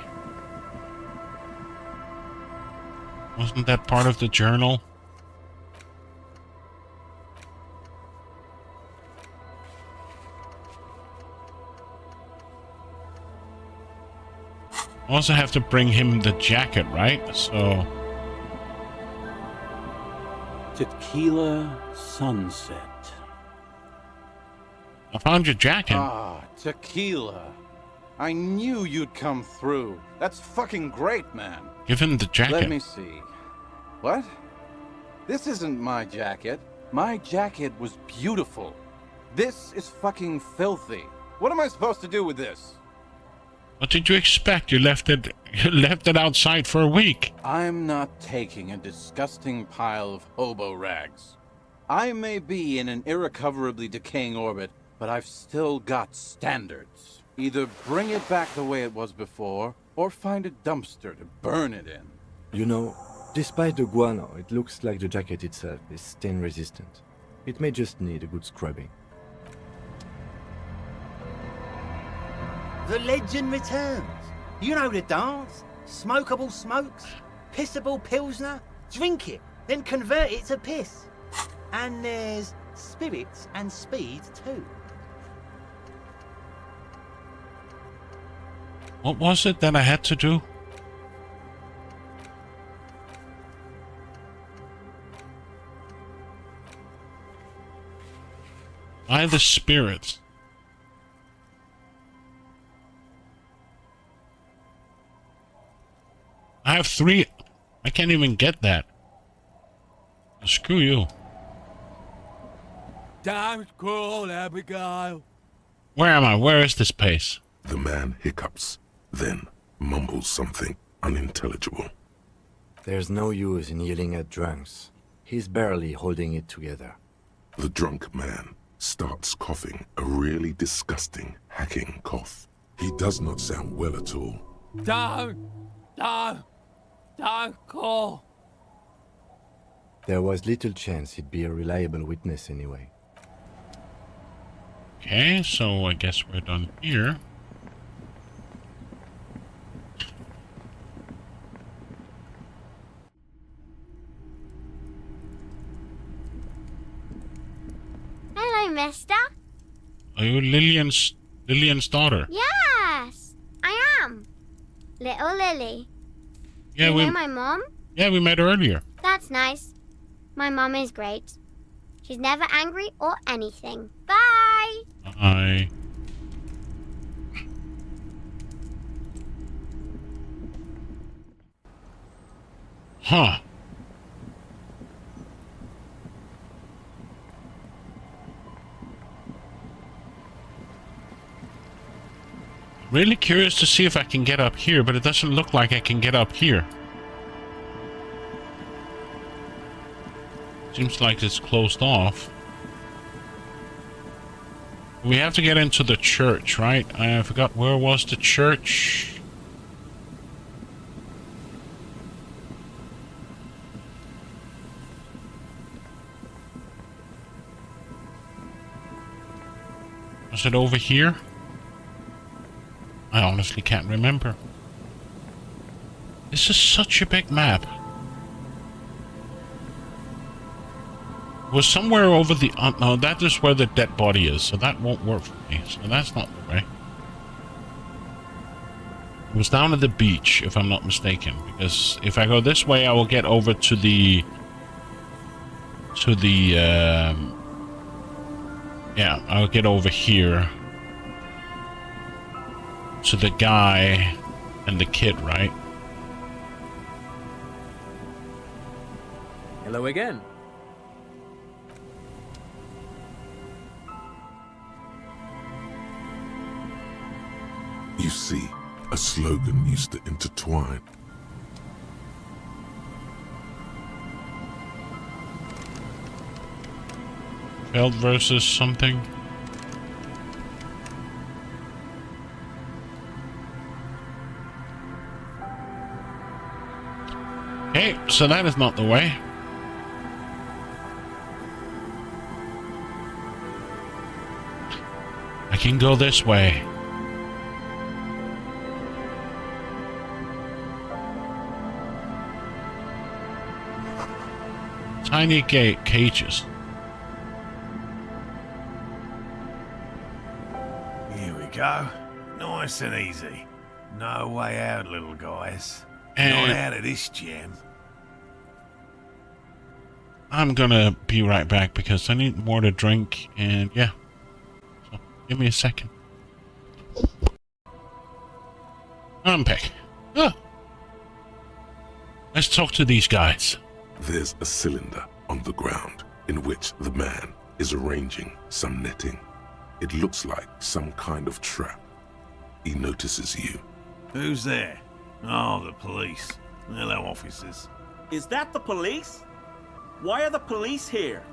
Wasn't that part of the journal? I also have to bring him the jacket, right? So... Tequila Sunset. I found your jacket. Ah, tequila. I knew you'd come through. That's fucking great, man. Give him the jacket. Let me see. What? This isn't my jacket. My jacket was beautiful. This is fucking filthy. What am I supposed to do with this? What did you expect? You left it outside for a week. I'm not taking a disgusting pile of hobo rags. I may be in an irrecoverably decaying orbit, but I've still got standards. Either bring it back the way it was before, or find a dumpster to burn it in. You know, despite the guano, it looks like the jacket itself is stain resistant. It may just need a good scrubbing. The legend returns. You know the dance. Smokable smokes, pissable pilsner. Drink it, then convert it to piss. And there's spirits and speed too. What was it that I had to do? By the spirits. I have 3. I can't even get that. Screw you. Don't call Abigail. Where am I? Where is this place? The man hiccups, then mumbles something unintelligible. There's no use in yelling at drunks. He's barely holding it together. The drunk man starts coughing, a really disgusting, hacking cough. He does not sound well at all. Don't call. There was little chance he'd be a reliable witness anyway. Okay, so I guess we're done here. Hello, mister. Are you Lillian's daughter? Yes, I am. Little Lily. Yeah, you know my mom? Yeah, we met earlier. That's nice. My mom is great. She's never angry or anything. Bye! Bye. Huh. Really curious to see if I can get up here, but it doesn't look like I can get up here. Seems like it's closed off. We have to get into the church, right? I forgot, where was the church? Was it over here? I honestly can't remember. This is such a big map. It was somewhere over the... no, that is where the dead body is, so that won't work for me. So that's not the way. It was down at the beach, if I'm not mistaken. Because if I go this way, I will get over to the... yeah, I'll get over here. To the guy and the kid, right? Hello again. You see, a slogan used to intertwine. Failed versus something. Okay, so that is not the way. I can go this way. Tiny cages. Here we go. Nice and easy. No way out, little guys. And not out of this jam. I'm gonna be right back because I need more to drink, and yeah. So give me a second. I'm back. Ah. Let's talk to these guys. There's a cylinder on the ground in which the man is arranging some netting. It looks like some kind of trap. He notices you. Who's there? Oh, the police. Hello, officers. Is that the police? Why are the police here?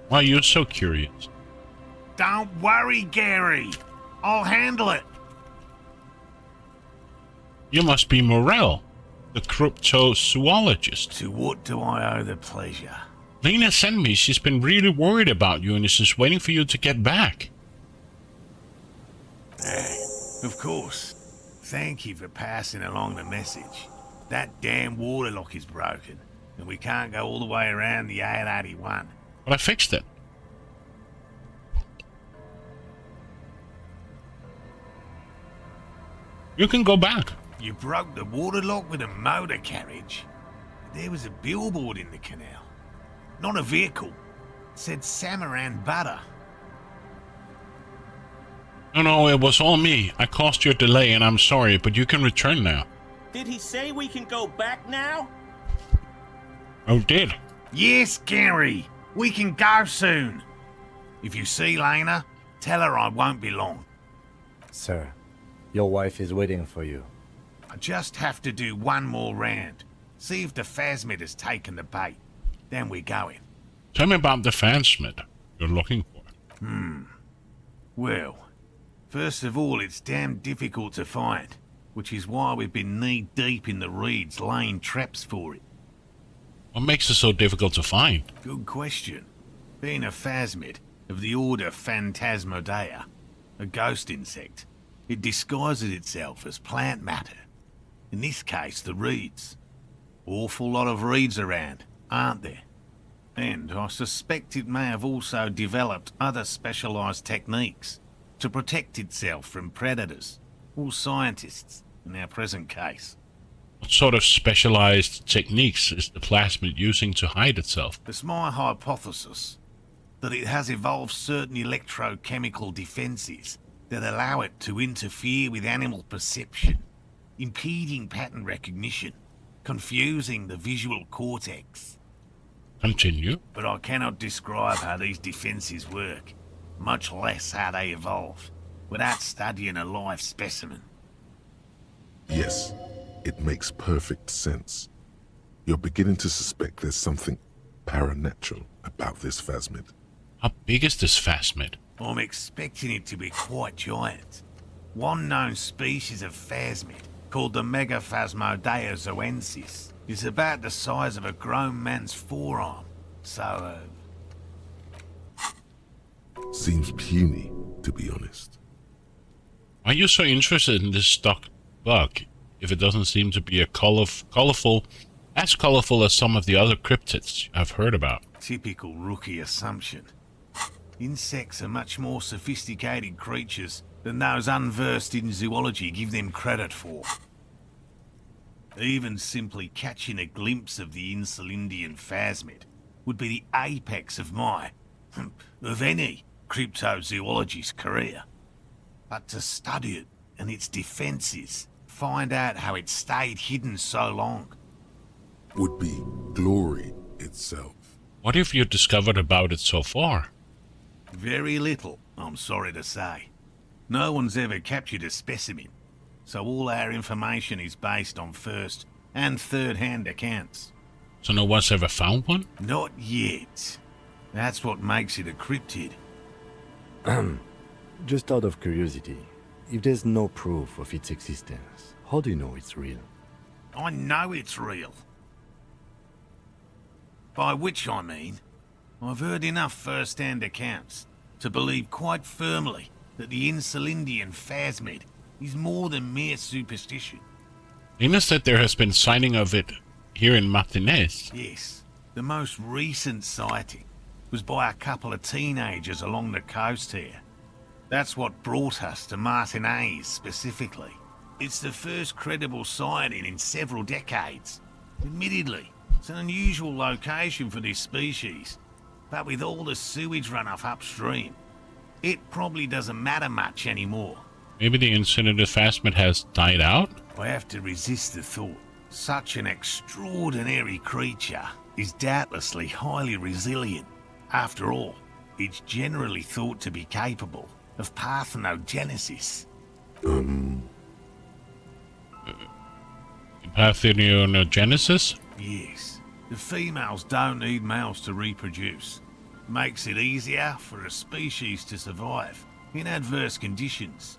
Why, you're so curious. Don't worry, Gary. I'll handle it. You must be Morel, the cryptozoologist. To what do I owe the pleasure? Lena sent me. She's been really worried about you and is just waiting for you to get back. Of course. Thank you for passing along the message. That damn water lock is broken, and we can't go all the way around the AL-81. But I fixed it. You can go back. You broke the water lock with a motor carriage? There was a billboard in the canal. Not a vehicle. It said Samaran Butter. No, it was all me. I caused your delay and I'm sorry, but you can return now. Did he say we can go back now? Oh, did? Yes, Gary. We can go soon. If you see Lena, tell her I won't be long. Sir, your wife is waiting for you. I just have to do one more round. See if the phasmid has taken the bait. Then we're going. Tell me about the phasmid you're looking for. Well, first of all, it's damn difficult to find, which is why we've been knee-deep in the reeds laying traps for it. What makes it so difficult to find? Good question. Being a phasmid of the order Phantasmodea, a ghost insect, it disguises itself as plant matter. In this case, the reeds. Awful lot of reeds around, aren't there? And I suspect it may have also developed other specialised techniques to protect itself from predators, or scientists, in our present case. What sort of specialized techniques is the plasmid using to hide itself? It's my hypothesis that it has evolved certain electrochemical defences that allow it to interfere with animal perception, impeding pattern recognition, confusing the visual cortex. Continue. But I cannot describe how these defences work, much less how they evolved, without studying a live specimen. Yes, it makes perfect sense. You're beginning to suspect there's something paranatural about this phasmid. How big is this phasmid? I'm expecting it to be quite giant. One known species of phasmid, called the Megaphasmodea zoensis, is about the size of a grown man's forearm. So, Seems puny, to be honest. Why are you so interested in this stuck bug, if it doesn't seem to be as colorful as some of the other cryptids I've heard about? Typical rookie assumption. Insects are much more sophisticated creatures than those unversed in zoology give them credit for. Even simply catching a glimpse of the Insulindian phasmid would be the apex of of any cryptozoologist's career. But to study it and its defences, find out how it stayed hidden so long, would be glory itself. What have you discovered about it so far? Very little, I'm sorry to say. No one's ever captured a specimen, so all our information is based on first and third-hand accounts. So no one's ever found one? Not yet. That's what makes it a cryptid. Just out of curiosity, if there's no proof of its existence, how do you know it's real? I know it's real. By which I mean, I've heard enough first-hand accounts to believe quite firmly that the Insulindian phasmid is more than mere superstition. Lena said there has been sighting of it here in Martinez. Yes, the most recent sighting was by a couple of teenagers along the coast here. That's what brought us to Martinez specifically. It's the first credible sighting in several decades. Admittedly, it's an unusual location for this species, but with all the sewage runoff upstream, it probably doesn't matter much anymore. Maybe the incinerated phasmid has died out? I have to resist the thought. Such an extraordinary creature is doubtlessly highly resilient. After all, it's generally thought to be capable of parthenogenesis. Parthenogenesis? Yes. The females don't need males to reproduce. Makes it easier for a species to survive in adverse conditions.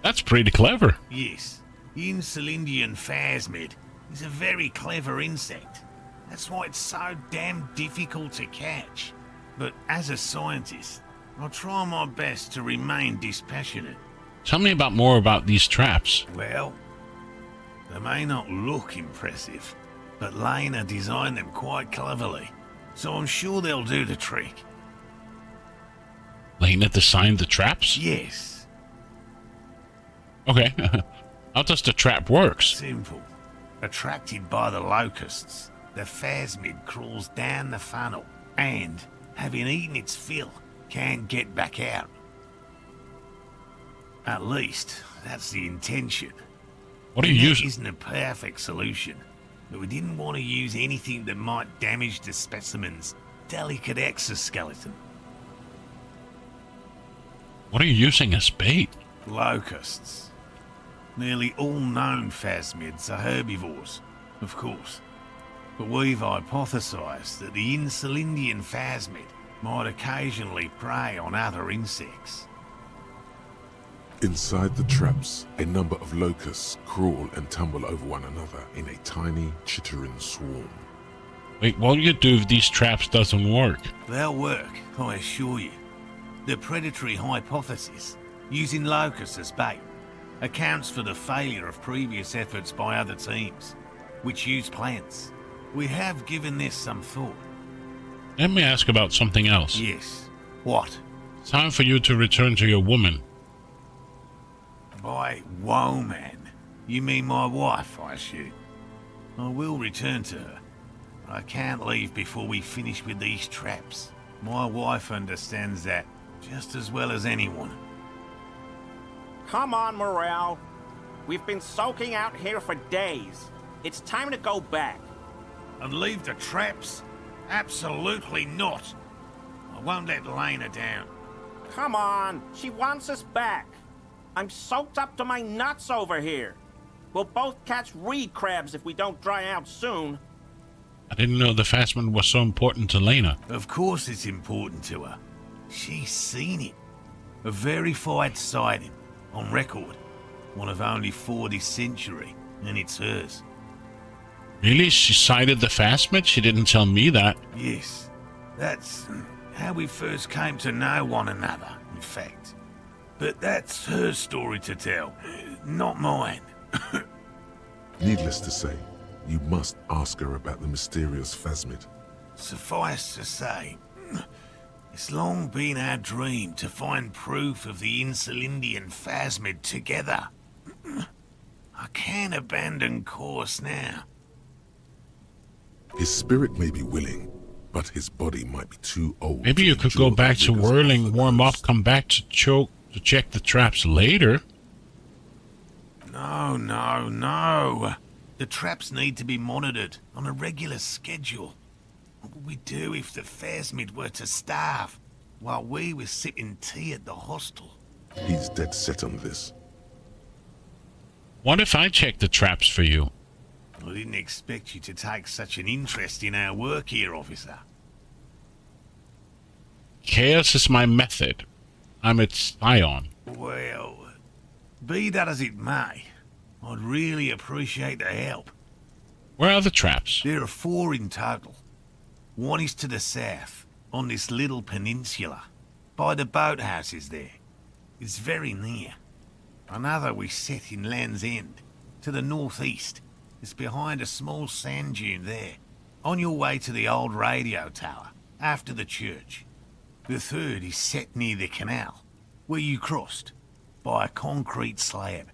That's pretty clever. Yes. The Insulindian phasmid is a very clever insect. That's why it's so damn difficult to catch. But as a scientist, I'll try my best to remain dispassionate. Tell me more about these traps. Well, they may not look impressive, but Lena designed them quite cleverly, so I'm sure they'll do the trick. Lena designed the traps? Yes. Okay. How does the trap work? Simple. Attracted by the locusts, the phasmid crawls down the funnel and, having eaten its fill, can't get back out. At least, that's the intention. What are you using? Isn't a perfect solution, but we didn't want to use anything that might damage the specimen's delicate exoskeleton. What are you using as bait? Locusts. Nearly all known phasmids are herbivores, of course. But we've hypothesized that the Insulindian phasmid might occasionally prey on other insects. Inside the traps, a number of locusts crawl and tumble over one another in a tiny, chittering swarm. Wait, what do you do if these traps doesn't work? They'll work, I assure you. The predatory hypothesis, using locusts as bait, accounts for the failure of previous efforts by other teams, which use plants. We have given this some thought. Let me ask about something else. Yes. What? It's time for you to return to your woman. By woman, you mean my wife, I assume. I will return to her. I can't leave before we finish with these traps. My wife understands that just as well as anyone. Come on, Morale. We've been soaking out here for days. It's time to go back. And leave the traps? Absolutely not. I won't let Lena down. Come on, she wants us back. I'm soaked up to my nuts over here. We'll both catch reed crabs if we don't dry out soon. I didn't know the phasmid was so important to Lena. Of course it's important to her. She's seen it. A verified sighting, on record. One of only 4 this century, and it's hers. Really? She sighted the phasmid? She didn't tell me that. Yes. That's how we first came to know one another, in fact. But that's her story to tell, not mine. Needless to say, you must ask her about the mysterious phasmid. Suffice to say, it's long been our dream to find proof of the Insulindian phasmid together. I can't abandon course now. His spirit may be willing, but his body might be too old. Maybe you could go back to whirling, warm up, come back to check the traps later. No, no, no. The traps need to be monitored on a regular schedule. What would we do if the phasmid were to starve while we were sipping tea at the hostel? He's dead set on this. What if I check the traps for you? I didn't expect you to take such an interest in our work here, officer. Chaos is my method. I'm its scion. Well, be that as it may, I'd really appreciate the help. Where are the traps? There are 4 in total. One is to the south, on this little peninsula, by the boathouses there. It's very near. Another we set in Land's End, to the northeast. It's behind a small sand dune there, on your way to the old radio tower, after the church. The third is set near the canal, where you crossed, by a concrete slab.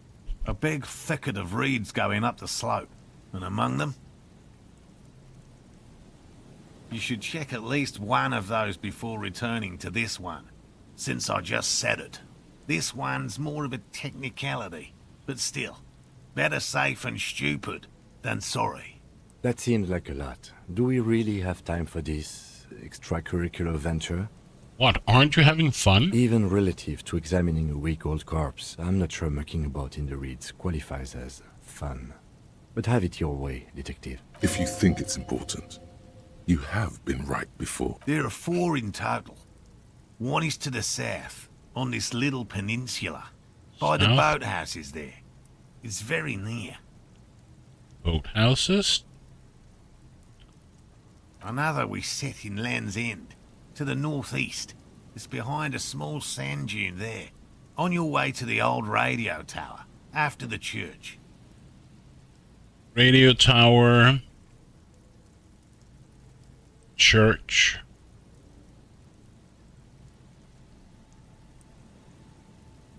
A big thicket of reeds going up the slope, and among them... You should check at least one of those before returning to this one, since I just said it. This one's more of a technicality, but still, better safe and stupid than sorry. That seems like a lot. Do we really have time for this extracurricular venture? What, aren't you having fun? Even relative to examining a week-old corpse, I'm not sure mucking about in the reeds qualifies as fun. But have it your way, detective. If you think it's important, you have been right before. There are 4 in total. One is to the south, on this little peninsula, by the boathouses there. It's very near. Boathouses. Another we set in Land's End, to the northeast. It's behind a small sand dune there, on your way to the old radio tower, after the church. Radio tower. Church.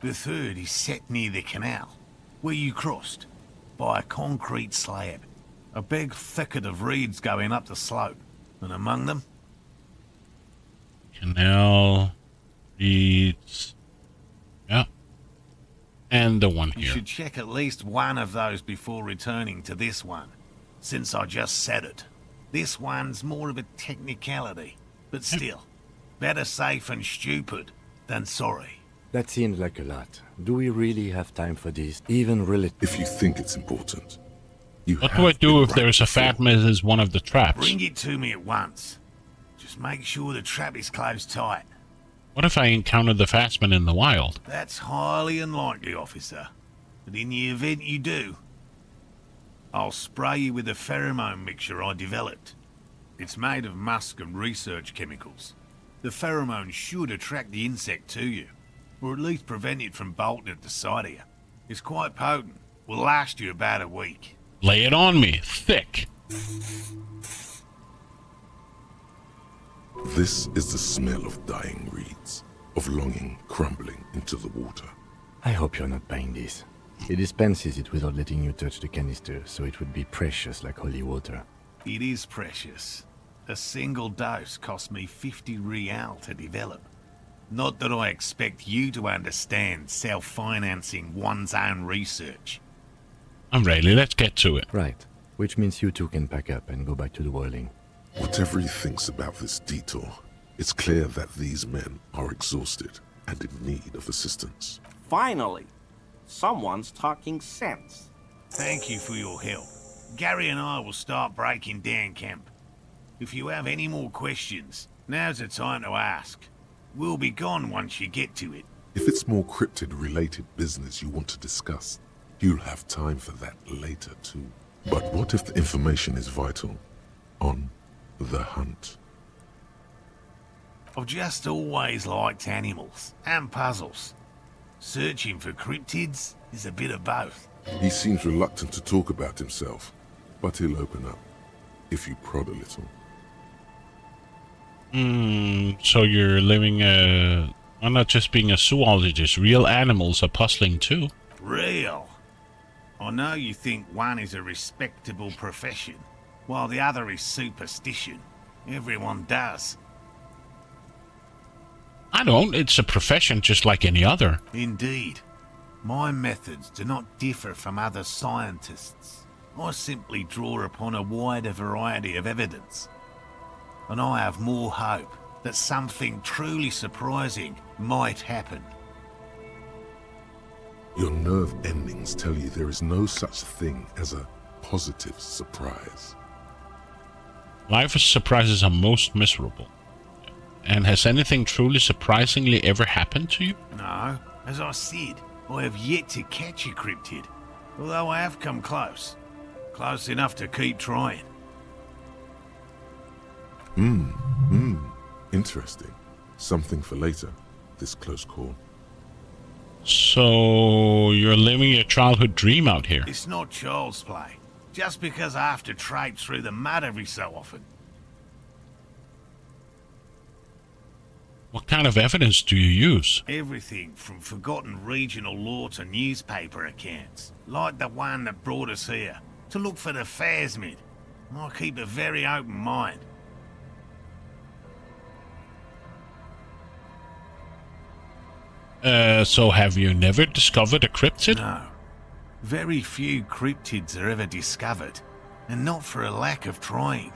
The third is set near the canal, where you crossed, by a concrete slab. A big thicket of reeds going up the slope, and among them... Canal, reeds. Yeah. And the one You here. should check at least one of those before returning to this one, since I just said it. This one's more of a technicality, but still, better safe and stupid than sorry. That seems like a lot. Do we really have time for this? Even really... If you think it's important, What do I do if there's a fat mess as one of the traps? Bring it to me at once. Just make sure the trap is closed tight. What if I encounter the Phasmin in the wild? That's highly unlikely, officer. But in the event you do, I'll spray you with a pheromone mixture I developed. It's made of musk and research chemicals. The pheromone should attract the insect to you, or at least prevent it from bolting at the sight of you. It's quite potent. Will last you about a week. Lay it on me, thick. This is the smell of dying reeds, of longing crumbling into the water. I hope you're not buying this. It dispenses it without letting you touch the canister, so it would be precious like holy water. It is precious. A single dose cost me 50 real to develop. Not that I expect you to understand self-financing one's own research. I'm ready, let's get to it. Right. Which means you two can pack up and go back to the whirling. Whatever he thinks about this detour, it's clear that these men are exhausted and in need of assistance. Finally, someone's talking sense. Thank you for your help. Gary and I will start breaking down camp. If you have any more questions, now's the time to ask. We'll be gone once you get to it. If it's more cryptid-related business you want to discuss, you'll have time for that later too. But what if the information is vital? On the hunt. I've just always liked animals and puzzles. Searching for cryptids is a bit of both. He seems reluctant to talk about himself, but he'll open up, if you prod a little. So you're living I'm not just being a zoologist. Real animals are puzzling too. Real? I know you think one is a respectable profession, while the other is superstition. Everyone does. I don't. It's a profession just like any other. Indeed. My methods do not differ from other scientists. I simply draw upon a wider variety of evidence. And I have more hope that something truly surprising might happen. Your nerve endings tell you there is no such thing as a positive surprise. Life's surprises are most miserable. And has anything truly surprisingly ever happened to you? No, as I said, I have yet to catch a cryptid, although I have come close. Close enough to keep trying. Interesting. Something for later, this close call. So you're living your childhood dream out here. It's not child's play, just because I have to traipse through the mud every so often. What kind of evidence do you use? Everything from forgotten regional lore to newspaper accounts, like the one that brought us here, to look for the Phasmid. I keep a very open mind. So have you never discovered a cryptid? No. Very few cryptids are ever discovered, and not for a lack of trying.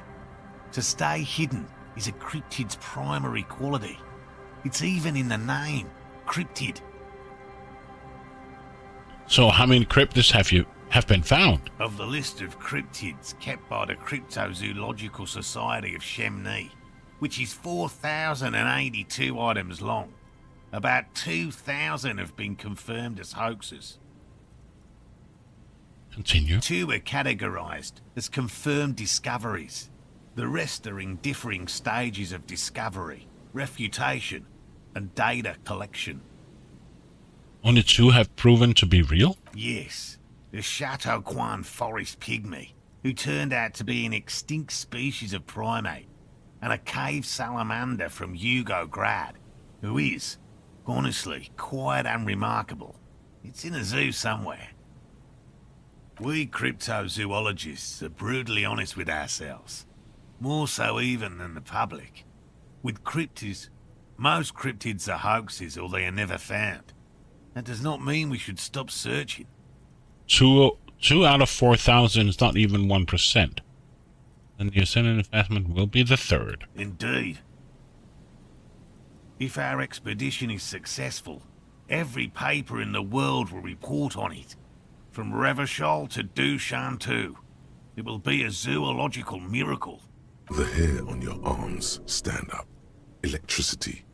To stay hidden is a cryptid's primary quality. It's even in the name, cryptid. So how many cryptids have been found? Of the list of cryptids kept by the Cryptozoological Society of Chemnee, which is 4,082 items long, about 2,000 have been confirmed as hoaxes. Continue. 2 are categorized as confirmed discoveries. The rest are in differing stages of discovery, refutation, and data collection. Only 2 have proven to be real? Yes, the Chateau Quan forest pygmy, who turned out to be an extinct species of primate, and a cave salamander from Hugo Grad, who is, honestly, quite unremarkable. It's in a zoo somewhere. We cryptozoologists are brutally honest with ourselves, more so even than the public. With cryptids, most cryptids are hoaxes or they are never found. That does not mean we should stop searching. 2 out of 4,000 is not even 1%. And the ascendant investment will be the 3rd. Indeed. If our expedition is successful, every paper in the world will report on it. From Revachol to Dushantu. It will be a zoological miracle. The hair on your arms stand up. Electricity.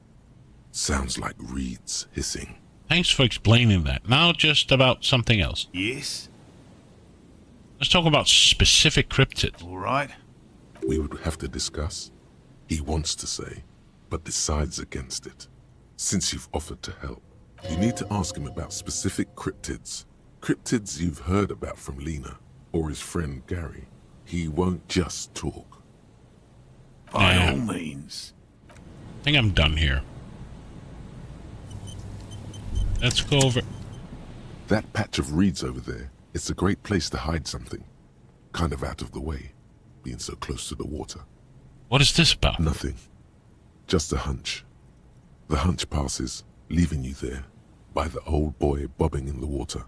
Sounds like reeds hissing. Thanks for explaining that. Now just about something else. Yes? Let's talk about specific cryptids. All right. We would have to discuss. He wants to say, but decides against it. Since you've offered to help, you need to ask him about specific cryptids. Cryptids you've heard about from Lena or his friend Gary. He won't just talk. By all means. I think I'm done here. Let's go over... That patch of reeds over there, it's a great place to hide something. Kind of out of the way, being so close to the water. What is this about? Nothing. Just a hunch. The hunch passes, leaving you there, by the old boy bobbing in the water.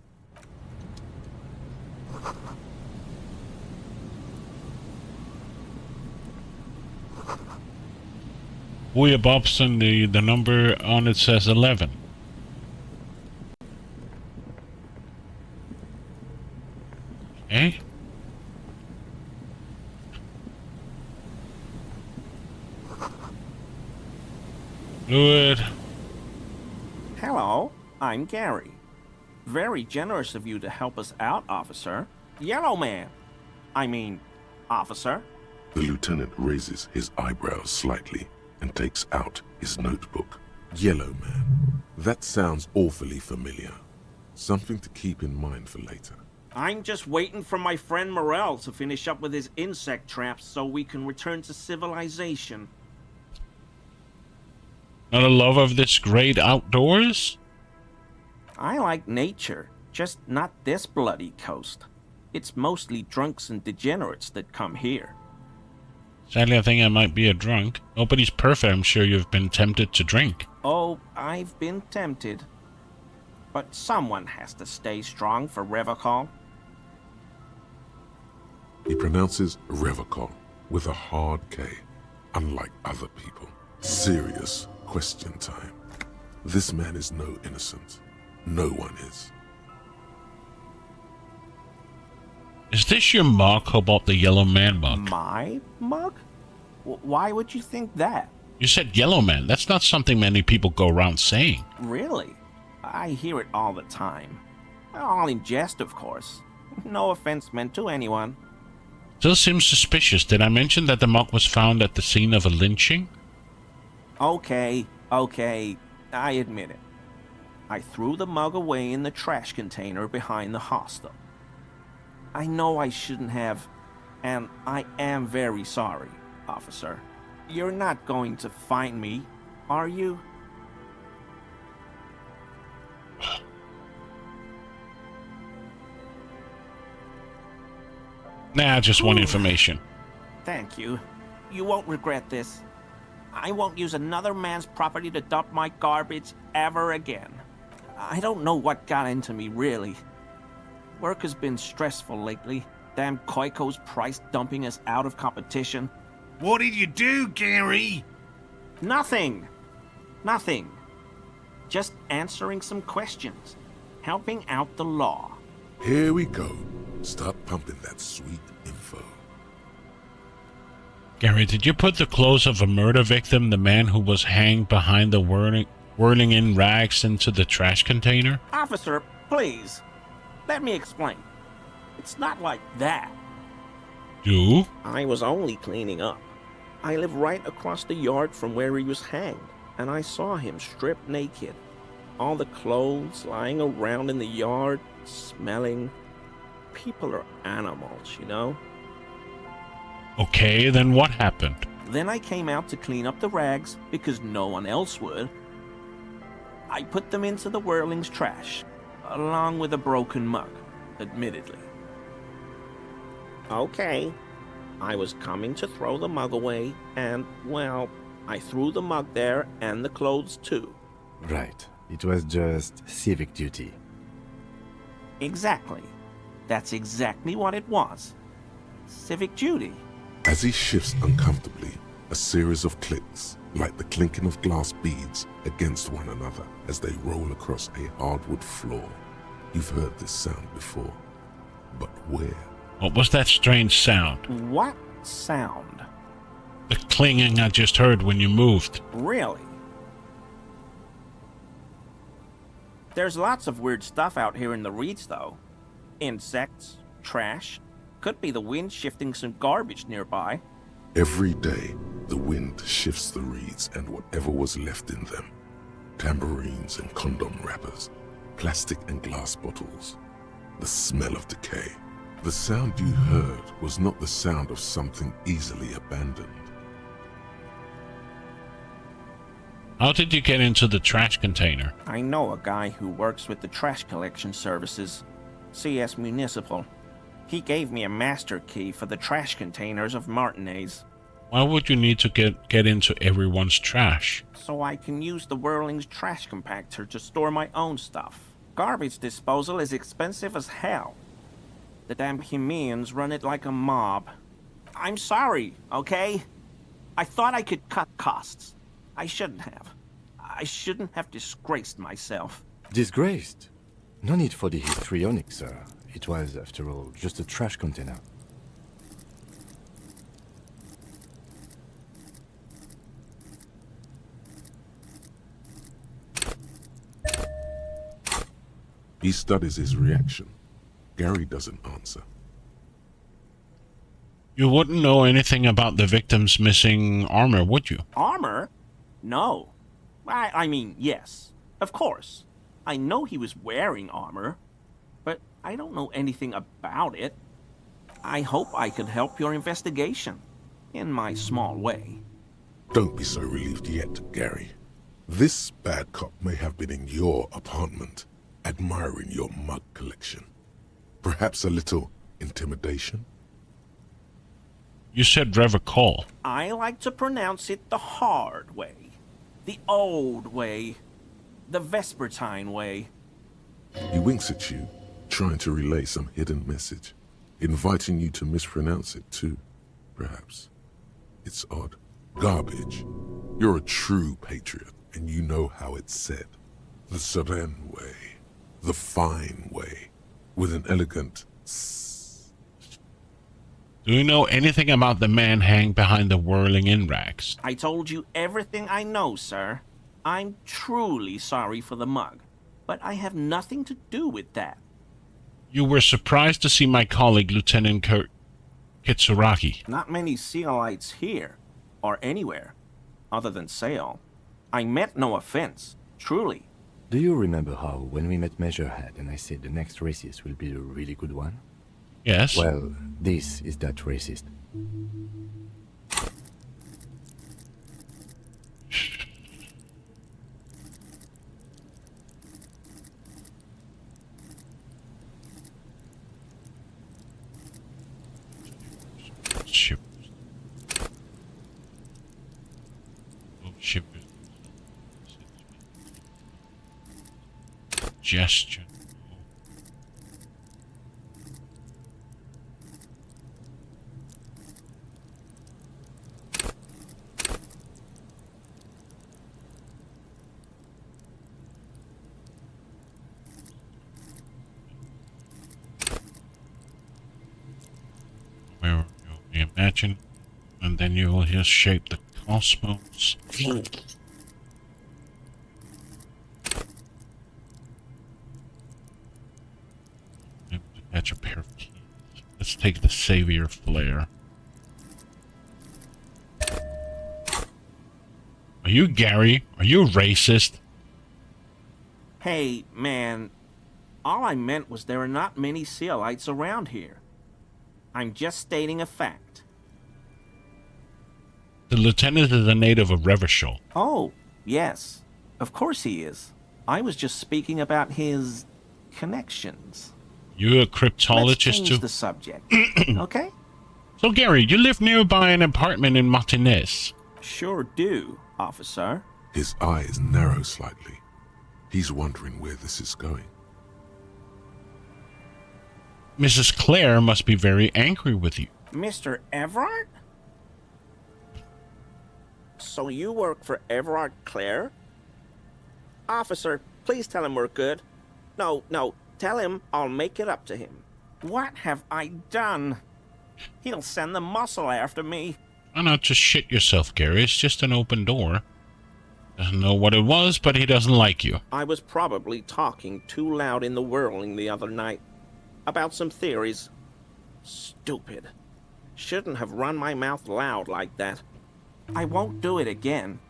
Booyah Bobson, the number on it says 11. Okay. Fluid. Hello, I'm Gary. Very generous of you to help us out, officer. Yellow man. I mean, officer. The lieutenant raises his eyebrows slightly and takes out his notebook. Yellow man. That sounds awfully familiar. Something to keep in mind for later. I'm just waiting for my friend Morel to finish up with his insect traps so we can return to civilization. Not a lover of this great outdoors? I like nature, just not this bloody coast. It's mostly drunks and degenerates that come here. Sadly, I think I might be a drunk. Nobody's perfect. I'm sure you've been tempted to drink. Oh, I've been tempted. But someone has to stay strong for Revachol. He pronounces Revachol with a hard K, unlike other people. Serious question time. This man is no innocent. No one is. Is this your mug, Cobalt the Yellow Man mug? My mug? Why would you think that? You said Yellow Man. That's not something many people go around saying. Really? I hear it all the time. All in jest, of course. No offense meant to anyone. Still seems suspicious. Did I mention that the mug was found at the scene of a lynching? Okay, I admit it. I threw the mug away in the trash container behind the hostel. I know I shouldn't have, and I am very sorry, officer. You're not going to find me, are you? Nah, just one information. Thank you. You won't regret this. I won't use another man's property to dump my garbage ever again. I don't know what got into me, really. Work has been stressful lately. Damn Koiko's price dumping us out of competition. What did you do, Gary? Nothing. Just answering some questions. Helping out the law. Here we go. Start pumping that sweet info. Gary, did you put the clothes of a murder victim, the man who was hanged behind the whirling in rags, into the trash container? Officer, please. Let me explain. It's not like that. You? I was only cleaning up. I live right across the yard from where he was hanged, and I saw him stripped naked. All the clothes lying around in the yard, smelling. People are animals, you know? Okay, then what happened? Then I came out to clean up the rags because no one else would. I put them into the Whirling's trash, along with a broken mug, admittedly. Okay, I was coming to throw the mug away, and, well, I threw the mug there and the clothes too. Right. It was just civic duty. Exactly. That's exactly what it was. Civic duty. As he shifts uncomfortably, a series of clicks, like the clinking of glass beads against one another as they roll across a hardwood floor. You've heard this sound before, but where? What was that strange sound? What sound? The clinging I just heard when you moved. Really? There's lots of weird stuff out here in the reeds, though. Insects, trash. Could be the wind shifting some garbage nearby. Every day, the wind shifts the reeds and whatever was left in them. Tambourines and condom wrappers, plastic and glass bottles. The smell of decay. The sound you heard was not the sound of something easily abandoned. How did you get into the trash container? I know a guy who works with the trash collection services, CS Municipal. He gave me a master key for the trash containers of Martinez. Why would you need to get into everyone's trash? So I can use the Whirling's trash compactor to store my own stuff. Garbage disposal is expensive as hell. The damn Hemians run it like a mob. I'm sorry, okay? I thought I could cut costs. I shouldn't have. I shouldn't have disgraced myself. Disgraced? No need for the histrionic, sir. It was, after all, just a trash container. He studies his reaction. Gary doesn't answer. You wouldn't know anything about the victim's missing armor, would you? Armor? No. I mean, yes. Of course. I know he was wearing armor, but I don't know anything about it. I hope I could help your investigation, in my small way. Don't be so relieved yet, Gary. This bad cop may have been in your apartment, admiring your mug collection. Perhaps a little intimidation? You said Revocol. I like to pronounce it the hard way. The old way. The Vespertine way. He winks at you, trying to relay some hidden message, inviting you to mispronounce it too, perhaps. It's odd. Garbage. You're a true patriot, and you know how it's said. The Seren way. The fine way. With an elegant s. Do you know anything about the man hanged behind the whirling in rags? I told you everything I know, sir. I'm truly sorry for the mug, but I have nothing to do with that. You were surprised to see my colleague, Lieutenant Kitsuraki. Not many Sealites here, or anywhere, other than Sale. I meant no offense, truly. Do you remember how, when we met Measurehead and I said the next racist will be a really good one? Yes. Well, this is that racist. Ship. Ship. Gesture. Where you imagine, and then you will just shape the cosmos. Catch a pair of keys. Let's take the Savior Flare. Are you Gary? Are you racist? Hey, man. All I meant was there are not many Sealites around here. I'm just stating a fact. The lieutenant is a native of Revachol. Oh, yes. Of course he is. I was just speaking about his connections. You a cryptologist Let's change too? the subject, okay? So Gary, you live nearby an apartment in Martinez. Sure do, officer. His eyes narrow slightly. He's wondering where this is going. Mrs. Clare must be very angry with you. Mr. Everard? So you work for Everard Clare? Officer, please tell him we're good. No, tell him I'll make it up to him. What have I done? He'll send the muscle after me. Why not just shit yourself, Gary? It's just an open door. Doesn't know what it was, but he doesn't like you. I was probably talking too loud in the whirling the other night. About some theories. Stupid. Shouldn't have run my mouth loud like that. I won't do it again.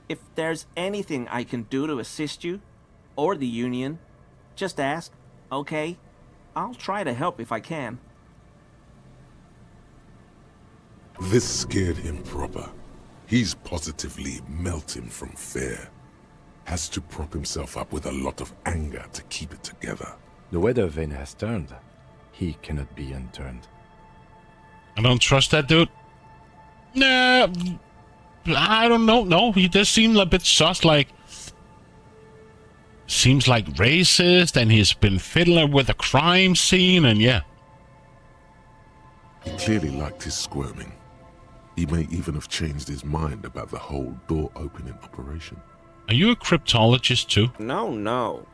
If there's anything I can do to assist you, or the Union, just ask, okay? I'll try to help if I can. This scared him proper. He's positively melting from fear. Has to prop himself up with a lot of anger to keep it together. The weather vane has turned. He cannot be unturned. I don't trust that dude. Nah, I don't know. No, he does seem a bit sus, like... Seems like racist, and he's been fiddling with a crime scene, and yeah. He clearly liked his squirming. He may even have changed his mind about the whole door-opening operation. Are you a cryptologist too? No.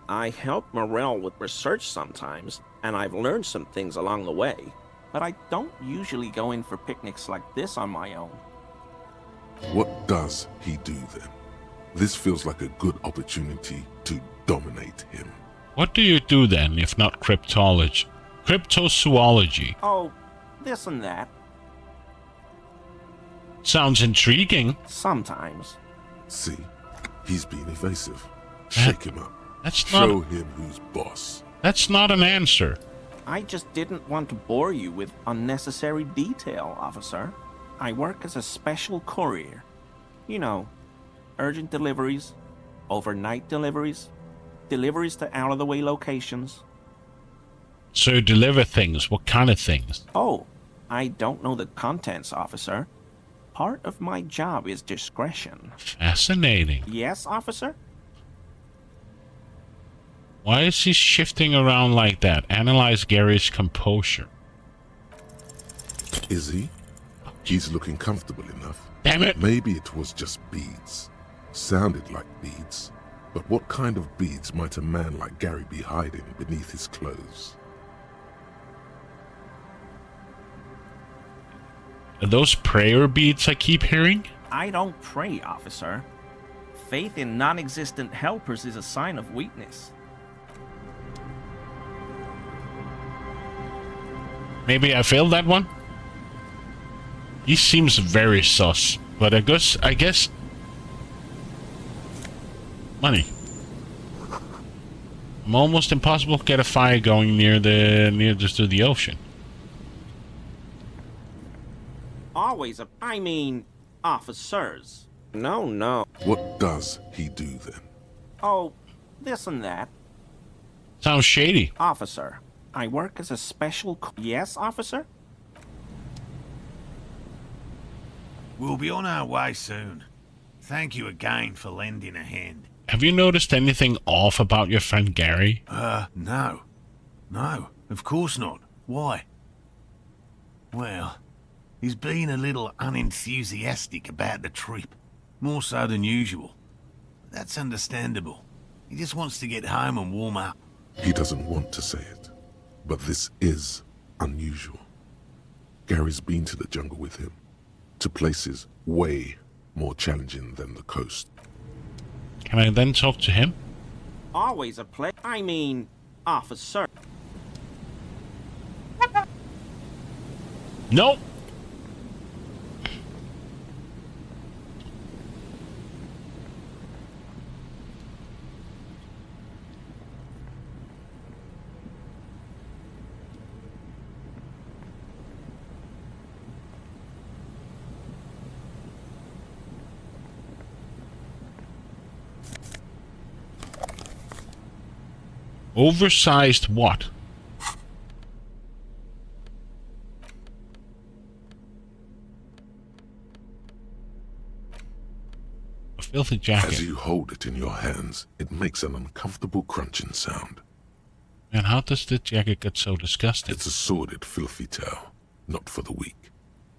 I help Morell with research sometimes, and I've learned some things along the way. But I don't usually go in for picnics like this on my own. What does he do then? This feels like a good opportunity to dominate him. What do you do then, if not cryptology? Cryptozoology. Oh, this and that. Sounds intriguing. Sometimes. See, he's being evasive. Shake him up. That's not... Show him who's boss. That's not an answer. I just didn't want to bore you with unnecessary detail, officer. I work as a special courier. You know, urgent deliveries, overnight deliveries, deliveries to out-of-the-way locations. So you deliver things. What kind of things? Oh, I don't know the contents, officer. Part of my job is discretion. Fascinating. Yes, officer? Why is he shifting around like that? Analyze Gary's composure. Is he? He's looking comfortable enough. Damn it! Maybe it was just beads. Sounded like beads. But what kind of beads might a man like Gary be hiding beneath his clothes? Are those prayer beads I keep hearing? I don't pray, officer. Faith in non-existent helpers is a sign of weakness. Maybe I failed that one? He seems very sus, but I guess money. Almost impossible to get a fire going near the ocean. Always officers. No. What does he do then? Oh, this and that. Sounds shady. Officer, I work as a special... Yes, officer? We'll be on our way soon. Thank you again for lending a hand. Have you noticed anything off about your friend Gary? No. No, of course not. Why? Well, he's been a little unenthusiastic about the trip. More so than usual. That's understandable. He just wants to get home and warm up. He doesn't want to say it, but this is unusual. Gary's been to the jungle with him, to places way more challenging than the coast. Can I then talk to him? Always a officer. Nope. Oversized what? A filthy jacket. As you hold it in your hands, it makes an uncomfortable crunching sound. And how does the jacket get so disgusting? It's a sordid, filthy tale, not for the weak.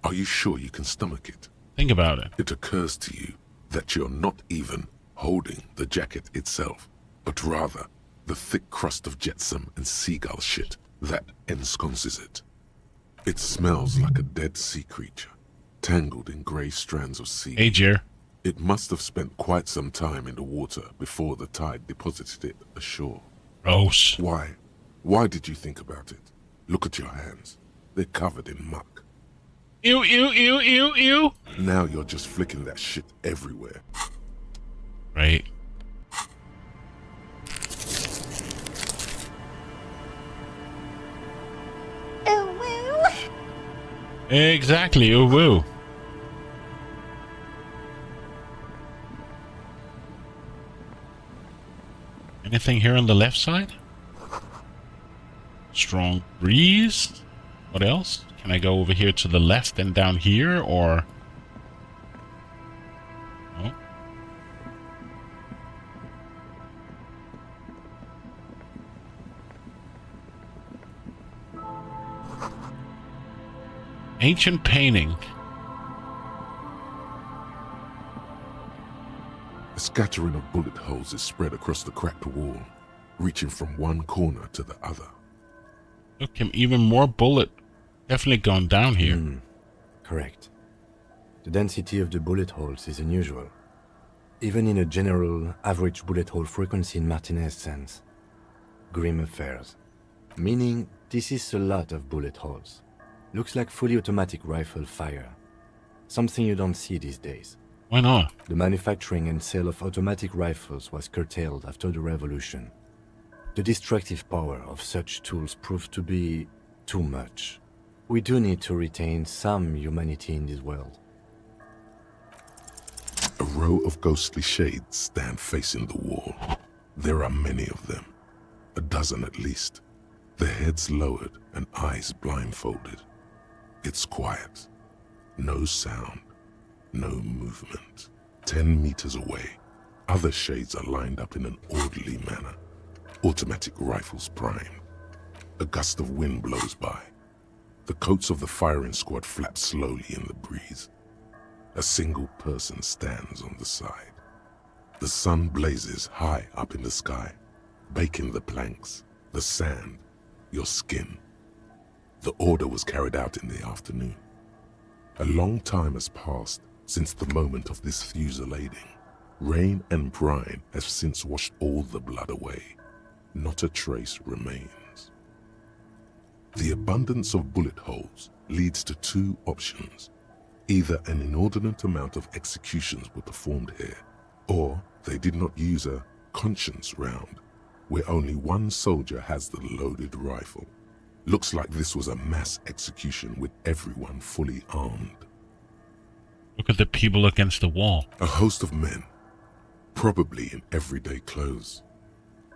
Are you sure you can stomach it? Think about it. It occurs to you that you're not even holding the jacket itself, but rather the thick crust of jetsam and seagull shit that ensconces it. It smells like a dead sea creature, tangled in grey strands of sea. Hey, Jer. It must have spent quite some time in the water before the tide deposited it ashore. Gross. Why? Why did you think about it? Look at your hands. They're covered in muck. Ew, ew, ew, ew, ew. Now you're just flicking that shit everywhere. Right. Exactly, ooh woo. Anything here on the left side? Strong breeze. What else? Can I go over here to the left and down here, or... No. Ancient painting. A scattering of bullet holes is spread across the cracked wall, reaching from one corner to the other. Look, even more bullet. Definitely gone down here. Correct. The density of the bullet holes is unusual. Even in a general average bullet hole frequency in Martinez sense. Grim affairs. Meaning this is a lot of bullet holes. Looks like fully automatic rifle fire. Something you don't see these days. Why not? The manufacturing and sale of automatic rifles was curtailed after the revolution. The destructive power of such tools proved to be too much. We do need to retain some humanity in this world. A row of ghostly shades stand facing the wall. There are many of them. A dozen at least. Their heads lowered and eyes blindfolded. It's quiet. No sound. No movement. 10 meters away, other shades are lined up in an orderly manner. Automatic rifles primed. A gust of wind blows by. The coats of the firing squad flap slowly in the breeze. A single person stands on the side. The sun blazes high up in the sky, baking the planks, the sand, your skin. The order was carried out in the afternoon. A long time has passed since the moment of this fusillading. Rain and brine have since washed all the blood away. Not a trace remains. The abundance of bullet holes leads to two options. Either an inordinate amount of executions were performed here, or they did not use a conscience round, where only one soldier has the loaded rifle. Looks like this was a mass execution with everyone fully armed. Look at the people against the wall. A host of men, probably in everyday clothes,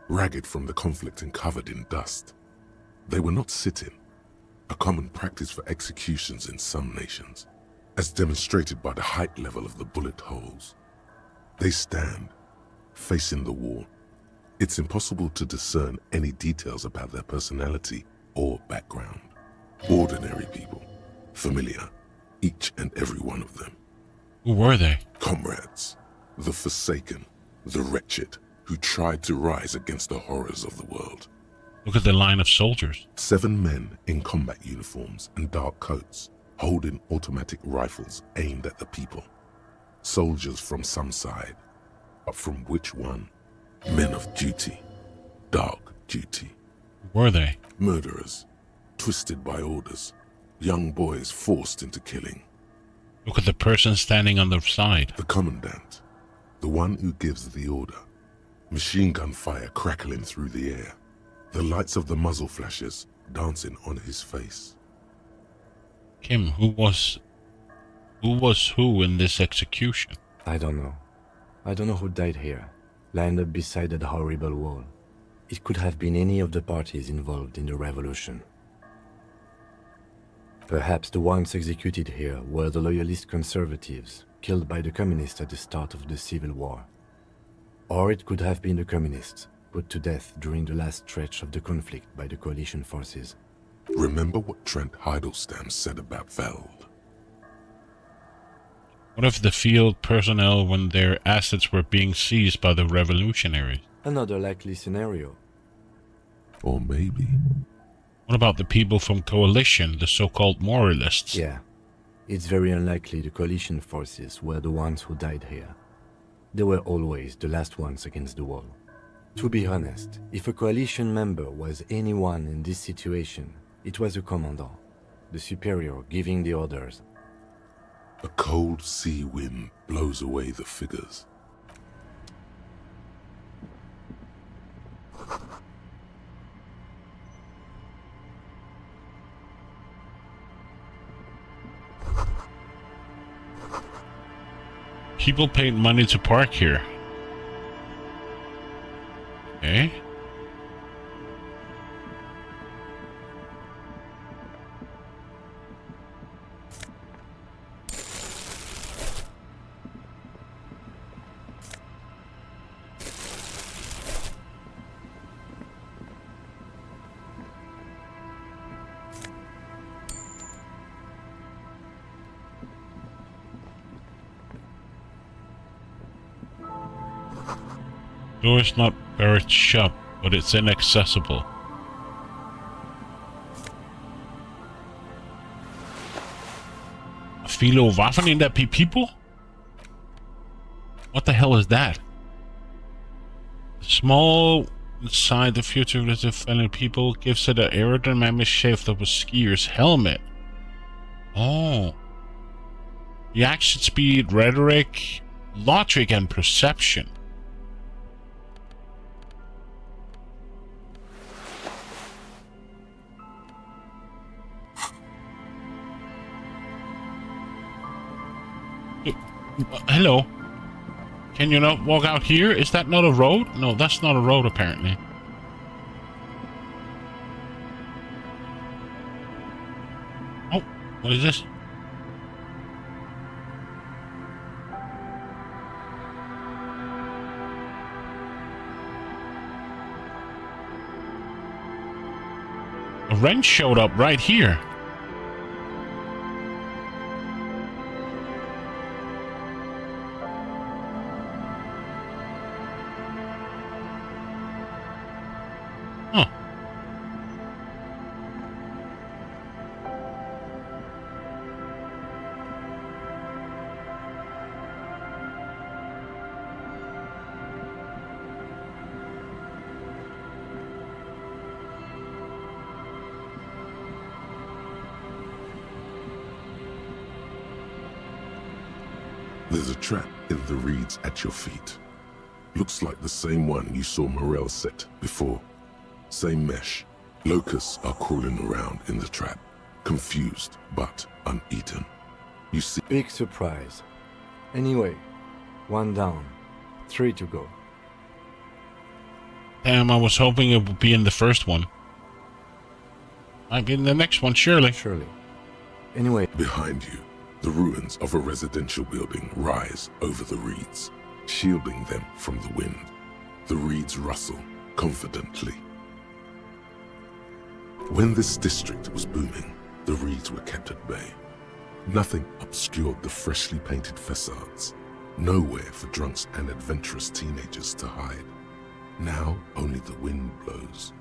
ragged from the conflict and covered in dust. They were not sitting, a common practice for executions in some nations, as demonstrated by the height level of the bullet holes. They stand, facing the wall. It's impossible to discern any details about their personality or background. Ordinary people, familiar, each and every one of them. Who were they? Comrades, the forsaken, the wretched, who tried to rise against the horrors of the world. Look at the line of soldiers. 7 men in combat uniforms and dark coats, holding automatic rifles aimed at the people. Soldiers from some side, but from which one? Men of duty, dark duty. Who were they? Murderers, twisted by orders, Young boys forced into killing. Look at the person standing on the side. The commandant, the one who gives the order. Machine gun fire crackling through the air. The lights of the muzzle flashes dancing on his face. Kim, who was who in this execution? I don't know. I don't know who died here, lined up beside that horrible wall. It could have been any of the parties involved in the revolution. Perhaps the ones executed here were the loyalist conservatives, killed by the communists at the start of the Civil War. Or it could have been the communists, put to death during the last stretch of the conflict by the coalition forces. Remember what Trent Heidelstein said about Veld? What of the field personnel when their assets were being seized by the revolutionaries? Another likely scenario. Or maybe... What about the people from Coalition, the so-called moralists? Yeah. It's very unlikely the coalition forces were the ones who died here. They were always the last ones against the wall. To be honest, if a coalition member was anyone in this situation, it was a commandant, the superior giving the orders. A cold sea wind blows away the figures. People paid money to park here. Okay. Door is not buried shut, but it's inaccessible. Philo Waffen in that people? What the hell is that? Small inside the future with the fellow people gives it an aerodynamic shape of a skier's helmet. Oh. Reaction speed, rhetoric, logic, and perception. Hello. Can you not walk out here? Is that not a road? No, that's not a road apparently. Oh, what is this? A wrench showed up right here. There's a trap in the reeds at your feet. Looks like the same one you saw Morel set before. Same mesh. Locusts are crawling around in the trap, confused but uneaten. You see... Big surprise. Anyway, 1 down, 3 to go. Damn, I was hoping it would be in the first one. Might be in the next one, surely. Surely. Anyway... Behind you, the ruins of a residential building rise over the reeds, shielding them from the wind. The reeds rustle confidently. When this district was booming, the reeds were kept at bay. Nothing obscured the freshly painted facades. Nowhere for drunks and adventurous teenagers to hide. Now only the wind blows.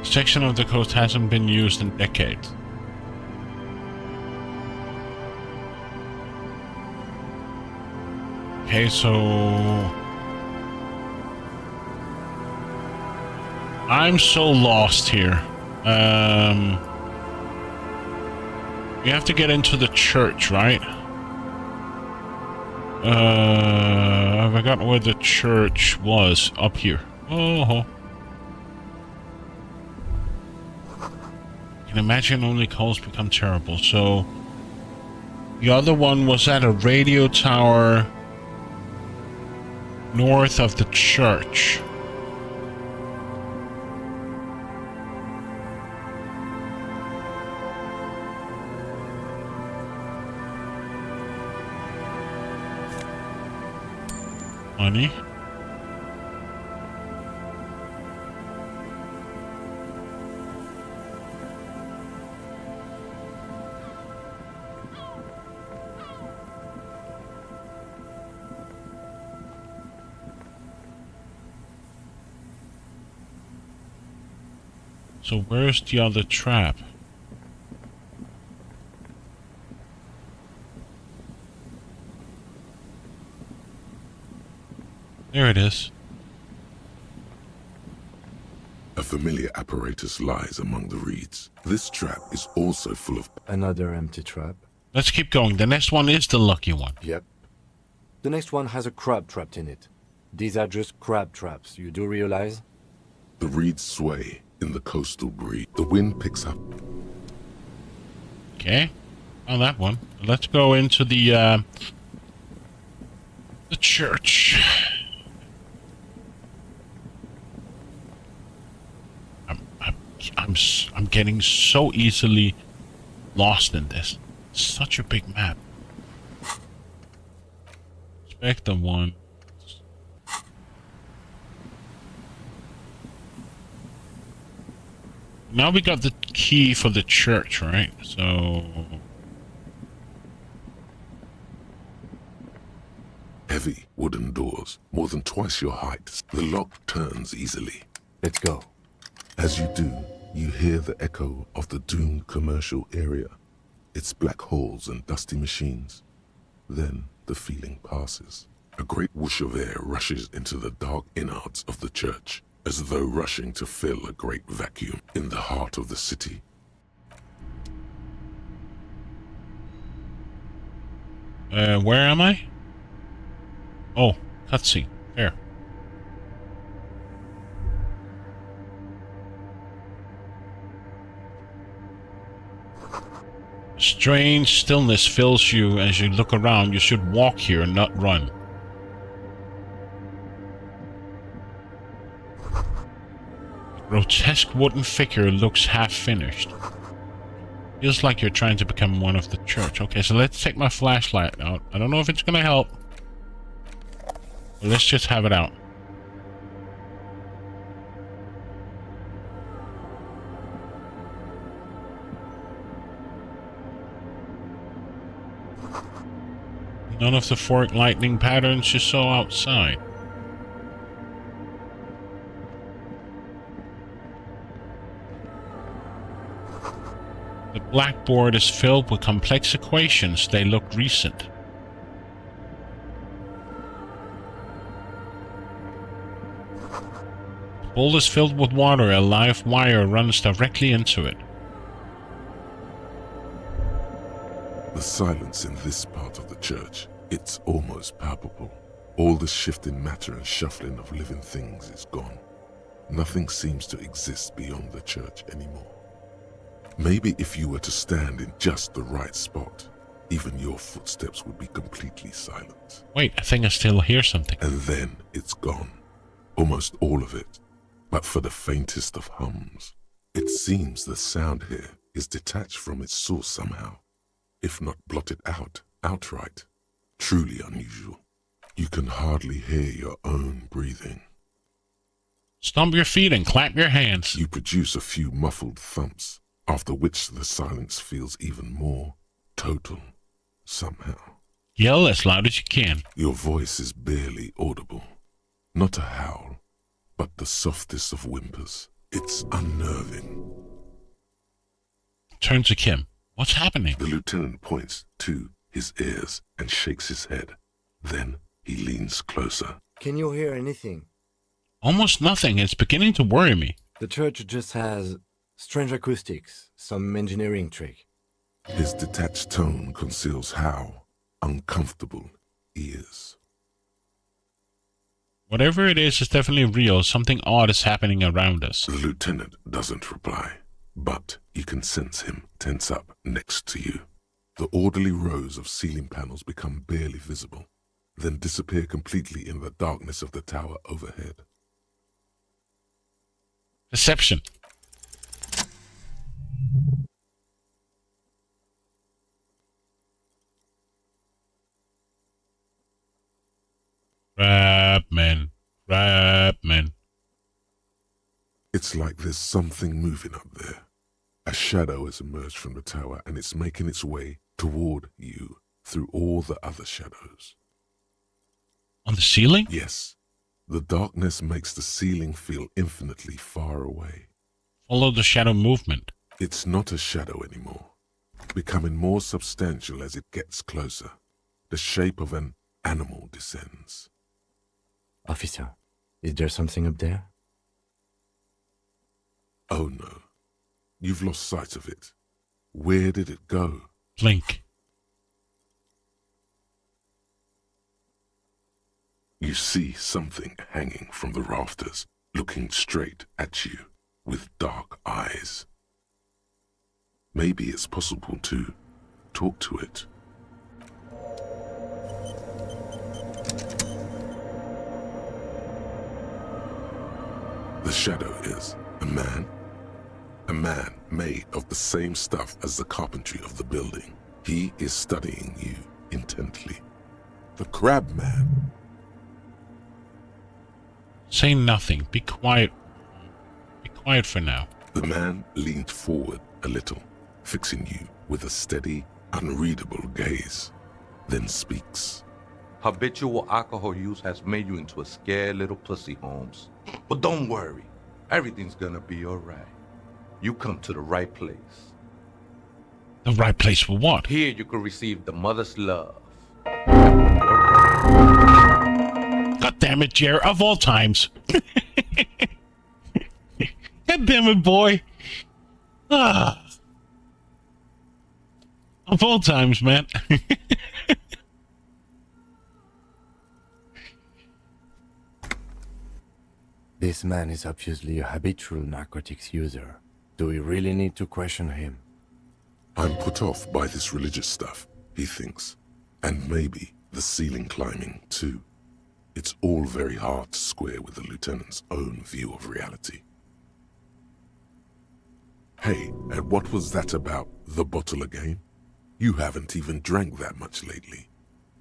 Section of the coast hasn't been used in decades. Okay, so... I'm so lost here. You have to get into the church, right? I've forgotten where the church was. Up here. Oh. You can imagine only calls become terrible. So the other one was at a radio tower north of the church. Money. So where's the other trap? There it is. A familiar apparatus lies among the reeds. This trap is also full of... Another empty trap. Let's keep going. The next one is the lucky one. Yep. The next one has a crab trapped in it. These are just crab traps, you do realize? The reeds sway in the coastal breeze. The wind picks up. Okay. On that one. Let's go into the church. I'm getting so easily lost in this. Such a big map. Expect the one. Now we got the key for the church, right? So Heavy wooden doors, more than twice your height. The lock turns easily. Let's go. As you do, you hear the echo of the doomed commercial area. Its black holes and dusty machines. Then the feeling passes. A great whoosh of air rushes into the dark innards of the church, as though rushing to fill a great vacuum in the heart of the city. Where am I? Oh, cutscene. There. Strange stillness fills you as you look around. You should walk here, not run. The grotesque wooden figure looks half finished. Feels like you're trying to become one of the church. Okay, so let's take my flashlight out. I don't know if it's gonna help. But let's just have it out. None of the fork lightning patterns you saw outside. The blackboard is filled with complex equations. They look recent. The bowl is filled with water. A live wire runs directly into it. The silence in this part of the church, it's almost palpable. All the shifting matter and shuffling of living things is gone. Nothing seems to exist beyond the church anymore. Maybe if you were to stand in just the right spot, even your footsteps would be completely silent. Wait, I think I still hear something. And then it's gone. Almost all of it. But for the faintest of hums. It seems the sound here is detached from its source somehow. If not blotted out, outright. Truly unusual. You can hardly hear your own breathing. Stomp your feet and clap your hands. You produce a few muffled thumps, after which the silence feels even more total, somehow. Yell as loud as you can. Your voice is barely audible. Not a howl, but the softest of whimpers. It's unnerving. Turn to Kim. What's happening? The lieutenant points to his ears and shakes his head. Then he leans closer. Can you hear anything? Almost nothing. It's beginning to worry me. The church just has strange acoustics, some engineering trick. His detached tone conceals how uncomfortable he is. Whatever it is definitely real. Something odd is happening around us. The lieutenant doesn't reply, but you can sense him tense up next to you. The orderly rows of ceiling panels become barely visible, then disappear completely in the darkness of the tower overhead. Perception. Crabman. It's like there's something moving up there. A shadow has emerged from the tower and it's making its way toward you through all the other shadows. On the ceiling? Yes. The darkness makes the ceiling feel infinitely far away. Follow the shadow movement. It's not a shadow anymore, becoming more substantial as it gets closer. The shape of an animal descends. Officer, is there something up there? Oh no. You've lost sight of it. Where did it go? Blink. You see something hanging from the rafters, looking straight at you with dark eyes. Maybe it's possible to talk to it. The shadow is a man made of the same stuff as the carpentry of the building. He is studying you intently. The crab man. Say nothing. Be quiet. Be quiet for now. The man leaned forward a little, fixing you with a steady, unreadable gaze, then speaks. Habitual alcohol use has made you into a scared little pussy, Holmes. But don't worry. Everything's gonna be alright. You come to the right place. The right place for what? Here you can receive the mother's love. God damn it, Jer, of all times. God damn it, boy. Ah. Of all times, man. This man is obviously a habitual narcotics user. Do we really need to question him? I'm put off by this religious stuff, he thinks. And maybe the ceiling climbing, too. It's all very hard to square with the lieutenant's own view of reality. Hey, and what was that about the bottle again? You haven't even drank that much lately.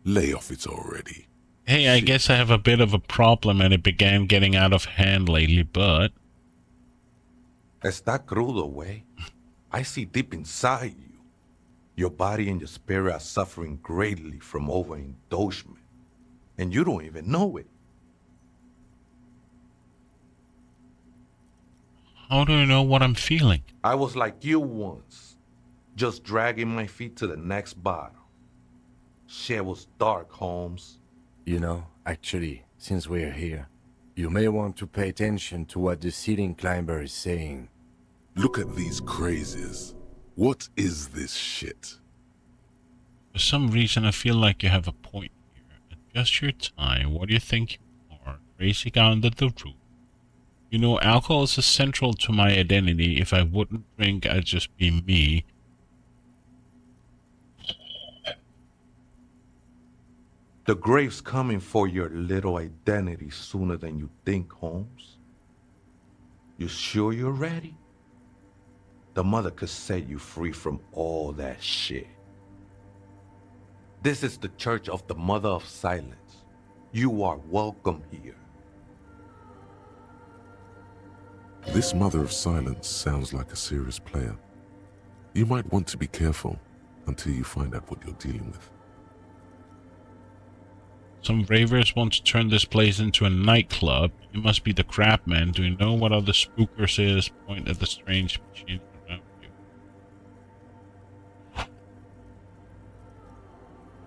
Lay off it already. Hey, I guess I have a bit of a problem and it began getting out of hand lately, but... Está crudo, way. I see deep inside you. Your body and your spirit are suffering greatly from overindulgence. And you don't even know it. How do you know what I'm feeling? I was like you once, just dragging my feet to the next bottle. Shit was dark, Holmes. You know, actually, since we're here, you may want to pay attention to what the ceiling climber is saying. Look at these crazies. What is this shit? For some reason, I feel like you have a point here. Adjust your time. What do you think you are? Crazy guy under the roof. You know, alcohol is central to my identity. If I wouldn't drink, I'd just be me. The grave's coming for your little identity sooner than you think, Holmes. You sure you're ready? The mother could set you free from all that shit. This is the Church of the Mother of Silence. You are welcome here. This Mother of Silence sounds like a serious player. You might want to be careful until you find out what you're dealing with. Some ravers want to turn this place into a nightclub. You must be the crab man. Do you know what other spookers is? Point at the strange machine around you.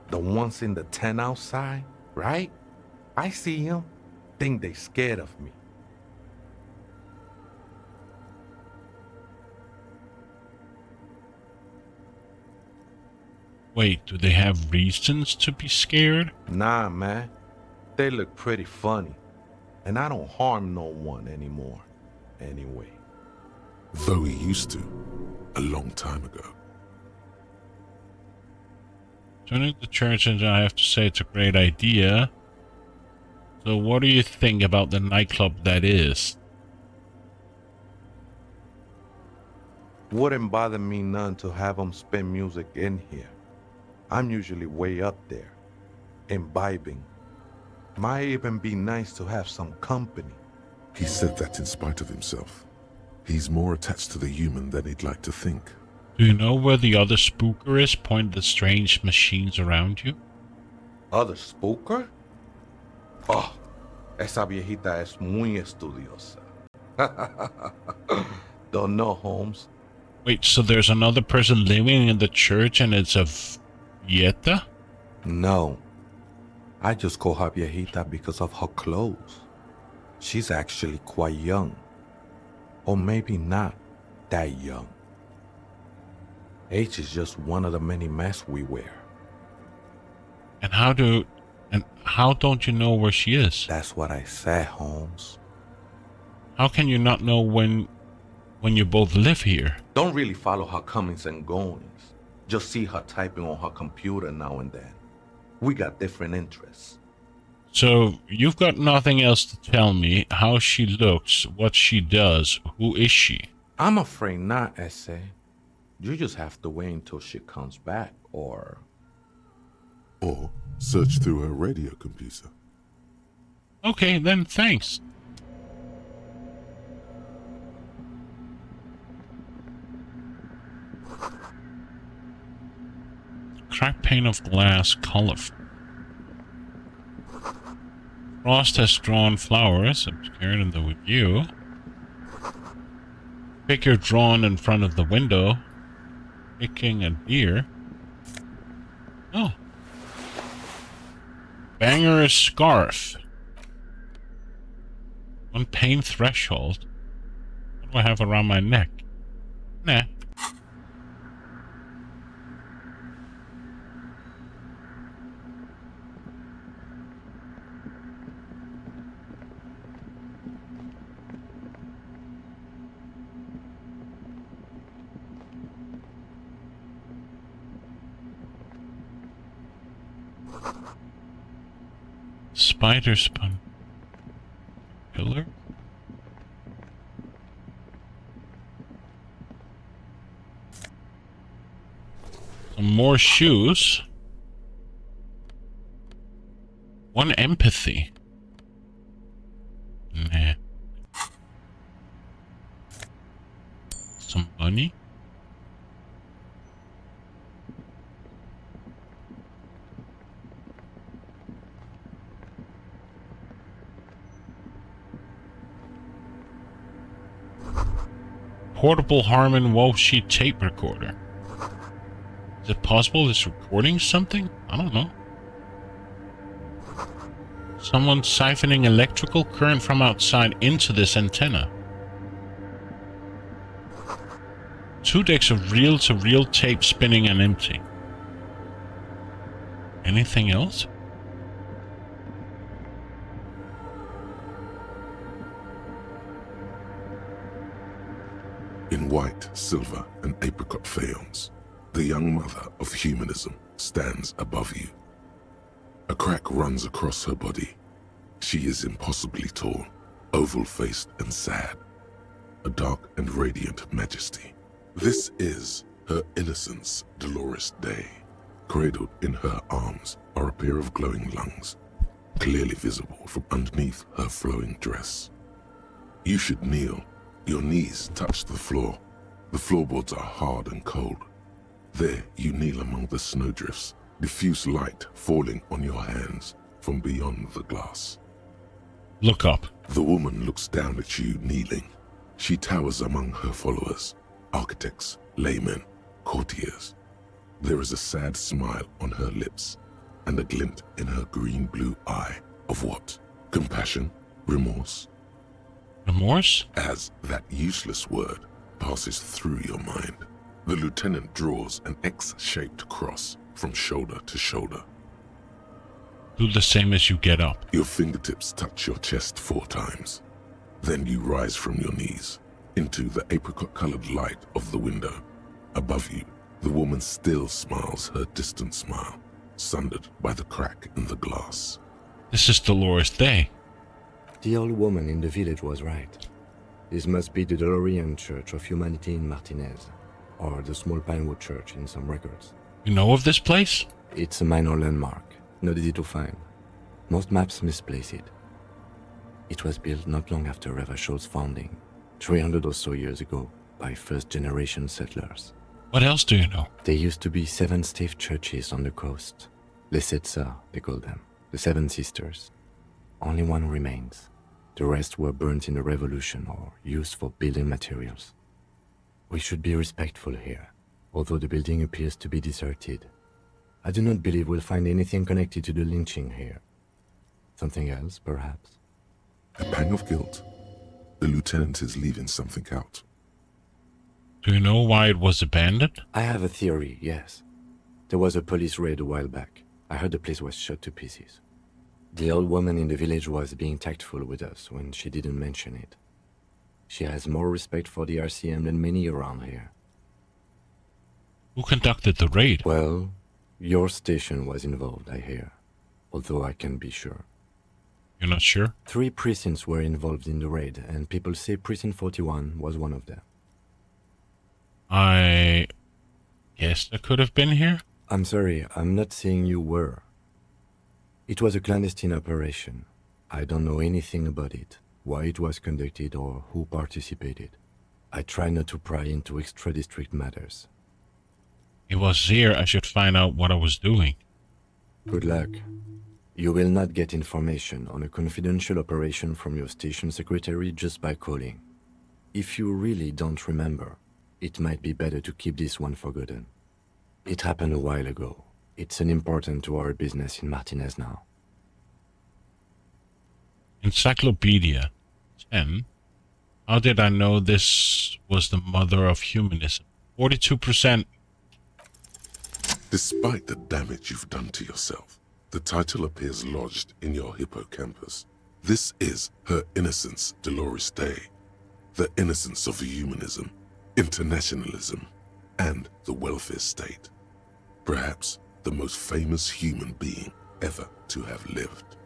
The ones in the tent outside, right? I see them. Think they scared of me. Wait, do they have reasons to be scared? Nah, man. They look pretty funny. And I don't harm no one anymore. Anyway. Though he used to, a long time ago. Turning the church into, I have to say it's a great idea. So what do you think about the nightclub that is? Wouldn't bother me none to have them spin music in here. I'm usually way up there, imbibing. Might even be nice to have some company. He said that in spite of himself. He's more attached to the human than he'd like to think. Do you know where the other spooker is? Point the strange machines around you. Other spooker? Oh, esa viejita es muy estudiosa. Don't know, Holmes. Wait, so there's another person living in the church and it's a vieta? No. I just call her viejita because of her clothes. She's actually quite young. Or maybe not that young. Age is just one of the many masks we wear. And how don't you know where she is? That's what I said, Holmes. How can you not know when you both live here? Don't really follow her comings and goings. Just see her typing on her computer now and then. We got different interests. So, you've got nothing else to tell me, how she looks, what she does, who is she? I'm afraid not, Ese. You just have to wait until she comes back, or search through her radio computer. Okay, then thanks. Cracked pane of glass, colorful. Frost has drawn flowers, obscured in the view. Figure drawn in front of the window. Kicking a deer. Oh. Banger's scarf. One pain threshold. What do I have around my neck? Nah. Spider spun. Pillar? Some more shoes. One empathy. Nah. Some money. Portable Harman Walsh tape recorder. Is it possible it's recording something? I don't know. Someone siphoning electrical current from outside into this antenna. 2 decks of reel-to-reel tape spinning and empty. Anything else? In white, silver, and apricot faience, the young mother of humanism stands above you. A crack runs across her body. She is impossibly tall, oval-faced and sad. A dark and radiant majesty. This is her innocence, Dolores Day. Cradled in her arms are a pair of glowing lungs, clearly visible from underneath her flowing dress. You should kneel. Your knees touch the floor. The floorboards are hard and cold. There you kneel among the snowdrifts, diffuse light falling on your hands from beyond the glass. Look up. The woman looks down at you kneeling. She towers among her followers, architects, laymen, courtiers. There is a sad smile on her lips and a glint in her green-blue eye of what? Compassion? Remorse? Remorse? As that useless word passes through your mind, the lieutenant draws an X-shaped cross from shoulder to shoulder. Do the same as you get up. Your fingertips touch your chest 4 times. Then you rise from your knees into the apricot-colored light of the window. Above you, the woman still smiles her distant smile, sundered by the crack in the glass. This is Dolores Day. The old woman in the village was right. This must be the Dolorian Church of Humanity in Martinez, or the small Pinewood Church in some records. You know of this place? It's a minor landmark, not easy to find. Most maps misplace it. It was built not long after Revachol's founding, 300 or so years ago, by first-generation settlers. What else do you know? There used to be 7 stave churches on the coast. Les Sept Sœurs, they call them. The 7 Sisters. Only one remains. The rest were burnt in the revolution or used for building materials. We should be respectful here, although the building appears to be deserted. I do not believe we'll find anything connected to the lynching here. Something else, perhaps? A pang of guilt. The lieutenant is leaving something out. Do you know why it was abandoned? I have a theory, yes. There was a police raid a while back. I heard the place was shot to pieces. The old woman in the village was being tactful with us when she didn't mention it. She has more respect for the RCM than many around here. Who conducted the raid? Well, your station was involved, I hear. Although I can't be sure. You're not sure? 3 precincts were involved in the raid, and people say Precinct 41 was one of them. I guess I could have been here? I'm sorry, I'm not saying you were. It was a clandestine operation. I don't know anything about it, why it was conducted or who participated. I try not to pry into extra-district matters. It was here I should find out what I was doing. Good luck. You will not get information on a confidential operation from your station secretary just by calling. If you really don't remember, it might be better to keep this one forgotten. It happened a while ago. It's unimportant to our business in Martinez now. Encyclopedia 10. How did I know this was the mother of humanism? 42%. Despite the damage you've done to yourself, the title appears lodged in your hippocampus. This is Her Innocence Dolores Day, the innocence of humanism, internationalism, and the welfare state. Perhaps the most famous human being ever to have lived.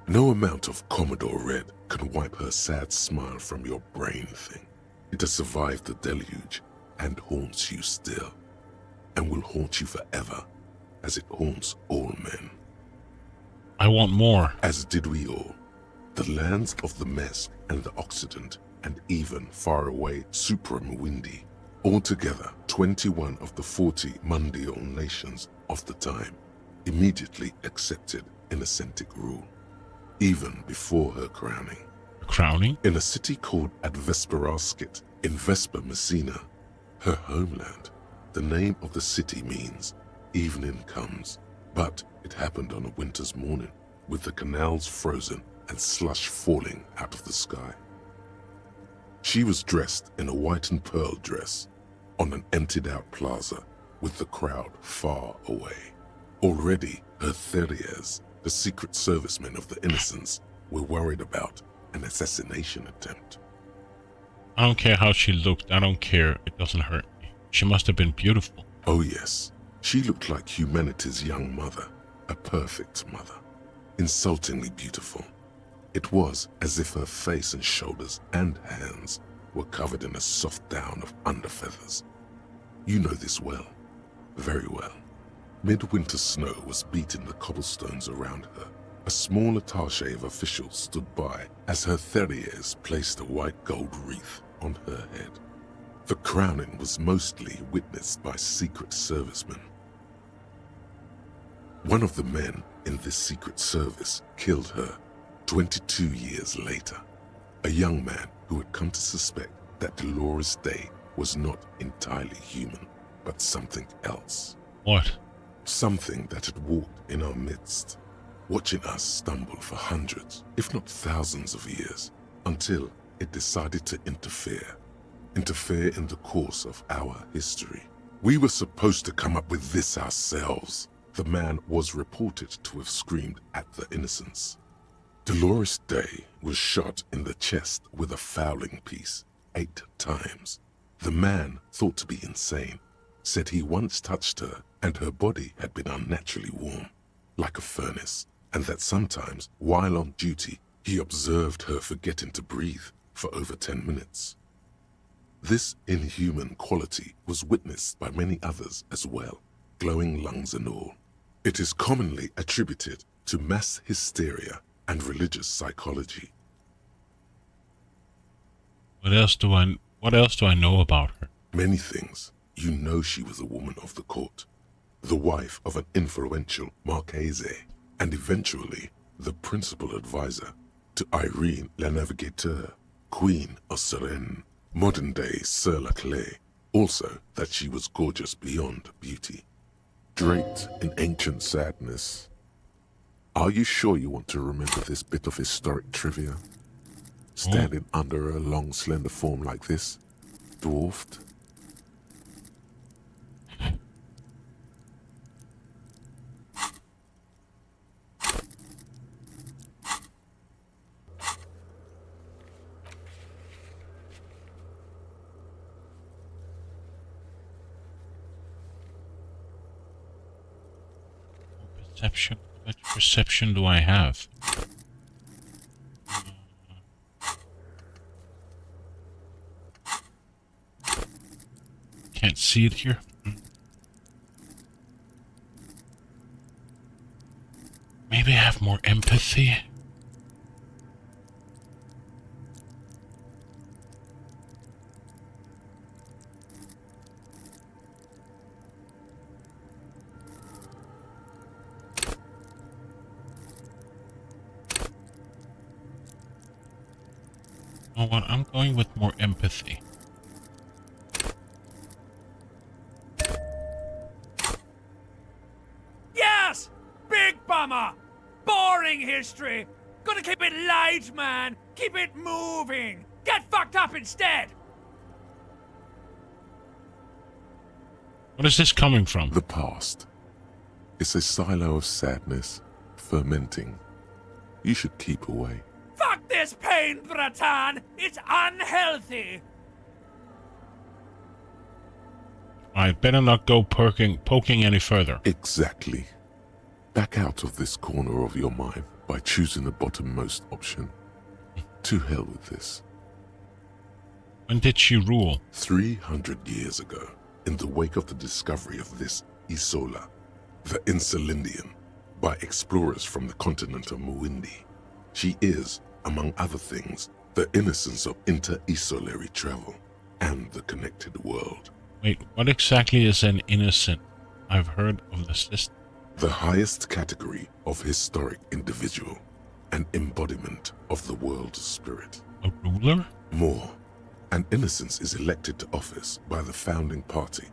No amount of Commodore Red can wipe her sad smile from your brain thing. It has survived the deluge and haunts you still, and will haunt you forever, as it haunts all men. I want more. As did we all. The lands of the Mesk and the Occident, and even far away Supramwindi. Altogether, 21 of the 40 Mundial nations of the time immediately accepted Innocentic rule, even before her crowning. Crowning? In a city called Advesperaskit in Vesper Messina, her homeland. The name of the city means evening comes, but it happened on a winter's morning, with the canals frozen and slush falling out of the sky. She was dressed in a white and pearl dress on an emptied-out plaza with the crowd far away. Already, her Theriers, the secret servicemen of the Innocents, were worried about an assassination attempt. I don't care how she looked. I don't care. It doesn't hurt me. She must have been beautiful. Oh yes, she looked like humanity's young mother, a perfect mother, insultingly beautiful. It was as if her face and shoulders and hands were covered in a soft down of underfeathers. You know this well, very well. Midwinter snow was beating the cobblestones around her. A small attaché of officials stood by as her Theriers placed a white gold wreath on her head. The crowning was mostly witnessed by secret servicemen. One of the men in this secret service killed her 22 years later. A young man who had come to suspect that Dolores Day was not entirely human, but something else. What? Something that had walked in our midst, watching us stumble for hundreds, if not thousands of years, until it decided to interfere in the course of our history. We were supposed to come up with this ourselves, the man was reported to have screamed at the innocents. Dolores Day was shot in the chest with a fowling piece 8 times. The man, thought to be insane, said he once touched her and her body had been unnaturally warm, like a furnace, and that sometimes, while on duty, he observed her forgetting to breathe for over 10 minutes. This inhuman quality was witnessed by many others as well, glowing lungs and all. It is commonly attributed to mass hysteria and religious psychology. What else do I know about her? Many things. You know she was a woman of the court, the wife of an influential Marchese, and eventually the principal advisor to Irene La Navigateur, Queen of Suresnes, modern-day Sir La Clé. Also that she was gorgeous beyond beauty. Draped in ancient sadness. Are you sure you want to remember this bit of historic trivia? Standing under a long, slender form like this, dwarfed. Perception? What perception do I have? Can't see it here. Maybe I have more empathy. You know what? I'm going with more empathy. Yes! Big bummer! Boring history! Gotta keep it light, man! Keep it moving! Get fucked up instead! What is this coming from? The past. It's a silo of sadness, fermenting. You should keep away. Fuck this pain, Bratan! It's unhealthy! I better not go poking any further. Exactly. Back out of this corner of your mind by choosing the bottommost option. To hell with this. When did she rule? 300 years ago, in the wake of the discovery of this Isola, the Insulindian, by explorers from the continent of Muindi. She is, among other things, the innocence of inter-isolary travel and the connected world. Wait, what exactly is an innocent? I've heard of the system. The highest category of historic individual, an embodiment of the world's spirit. A ruler? More. An innocence is elected to office by the founding party,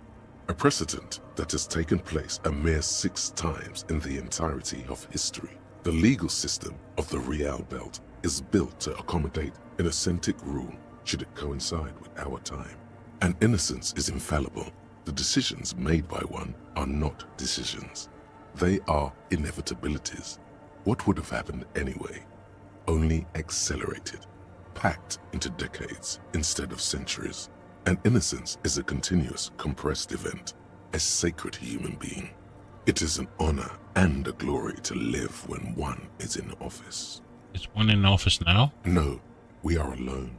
a precedent that has taken place a mere 6 times in the entirety of history. The legal system of the Real Belt is built to accommodate innocentic rule should it coincide with our time. An innocence is infallible. The decisions made by one are not decisions. They are inevitabilities. What would have happened anyway? Only accelerated, packed into decades instead of centuries. An innocence is a continuous, compressed event, a sacred human being. It is an honor and a glory to live when one is in office. Is one in office now? No, we are alone.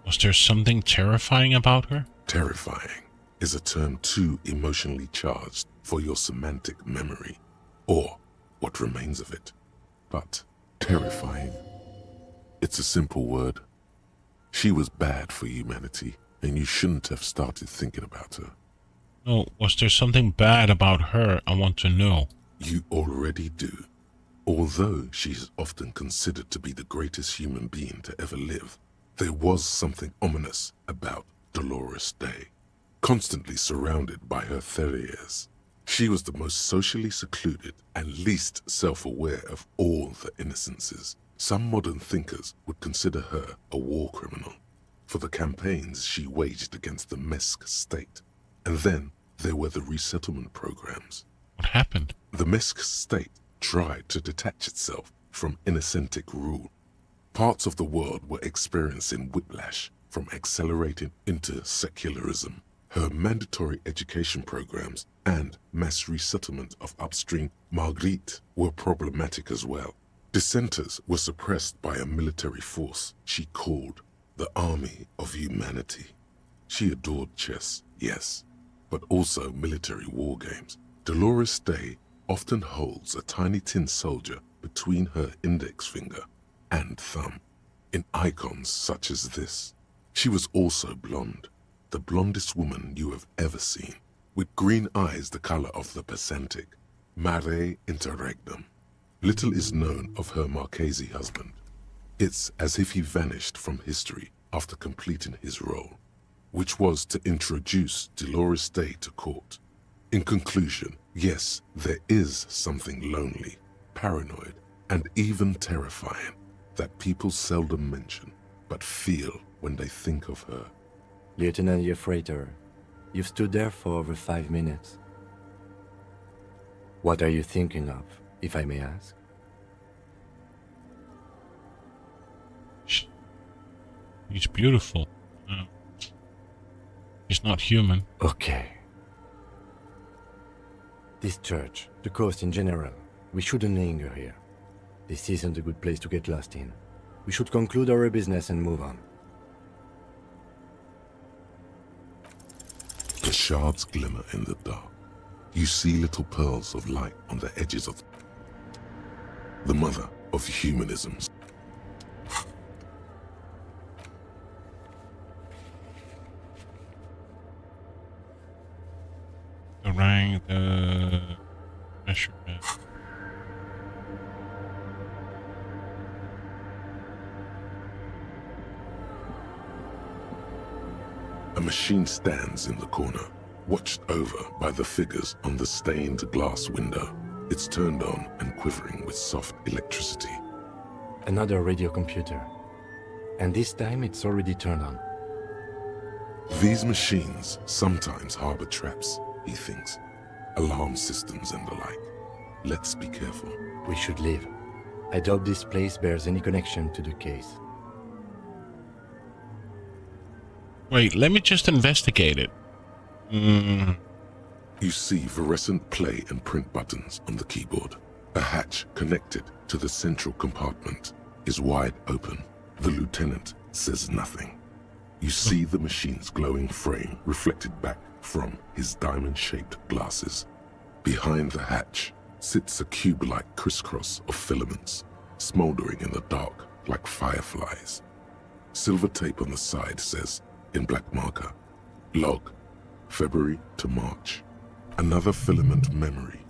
Was there something terrifying about her? Terrifying is a term too emotionally charged for your semantic memory, or what remains of it. But terrifying, it's a simple word. She was bad for humanity, and you shouldn't have started thinking about her. No, was there something bad about her? I want to know. You already do. Although she is often considered to be the greatest human being to ever live, there was something ominous about Dolores Day. Constantly surrounded by her terriers, she was the most socially secluded and least self-aware of all the innocences. Some modern thinkers would consider her a war criminal for the campaigns she waged against the Mesk state. And then there were the resettlement programs. What happened? The Mesk state tried to detach itself from inacentic rule. Parts of the world were experiencing whiplash from accelerating into secularism. Her mandatory education programs and mass resettlement of upstream Marguerite were problematic as well. Dissenters were suppressed by a military force she called the Army of Humanity. She adored chess, yes, but also military war games. Dolores Day often holds a tiny tin soldier between her index finger and thumb in icons such as this. She was also blonde, the blondest woman you have ever seen, with green eyes the color of the Pacific, mare interregnum. Little is known of her Marchese husband. It's as if he vanished from history after completing his role, which was to introduce Dolores Day to court. In conclusion, yes, there is something lonely, paranoid, and even terrifying that people seldom mention, but feel when they think of her. Lieutenant Yefrater, you've stood there for over 5 minutes. What are you thinking of, if I may ask? She's beautiful. She's not human. Okay. This church, the coast in general, we shouldn't linger here. This isn't a good place to get lost in. We should conclude our business and move on. The shards glimmer in the dark. You see little pearls of light on the edges of the mother of humanisms. The rank, the measurement. A machine stands in the corner, watched over by the figures on the stained glass window. It's turned on and quivering with soft electricity. Another radio computer. And this time it's already turned on. These machines sometimes harbor traps, he thinks. Alarm systems and the like. Let's be careful. We should leave. I doubt this place bears any connection to the case. Wait, let me just investigate it. You see fluorescent play and print buttons on the keyboard. A hatch connected to the central compartment is wide open. The lieutenant says nothing. You see the machine's glowing frame reflected back from his diamond-shaped glasses. Behind the hatch sits a cube-like crisscross of filaments, smoldering in the dark like fireflies. Silver tape on the side says, in black marker, log, February to March. Another filament memory.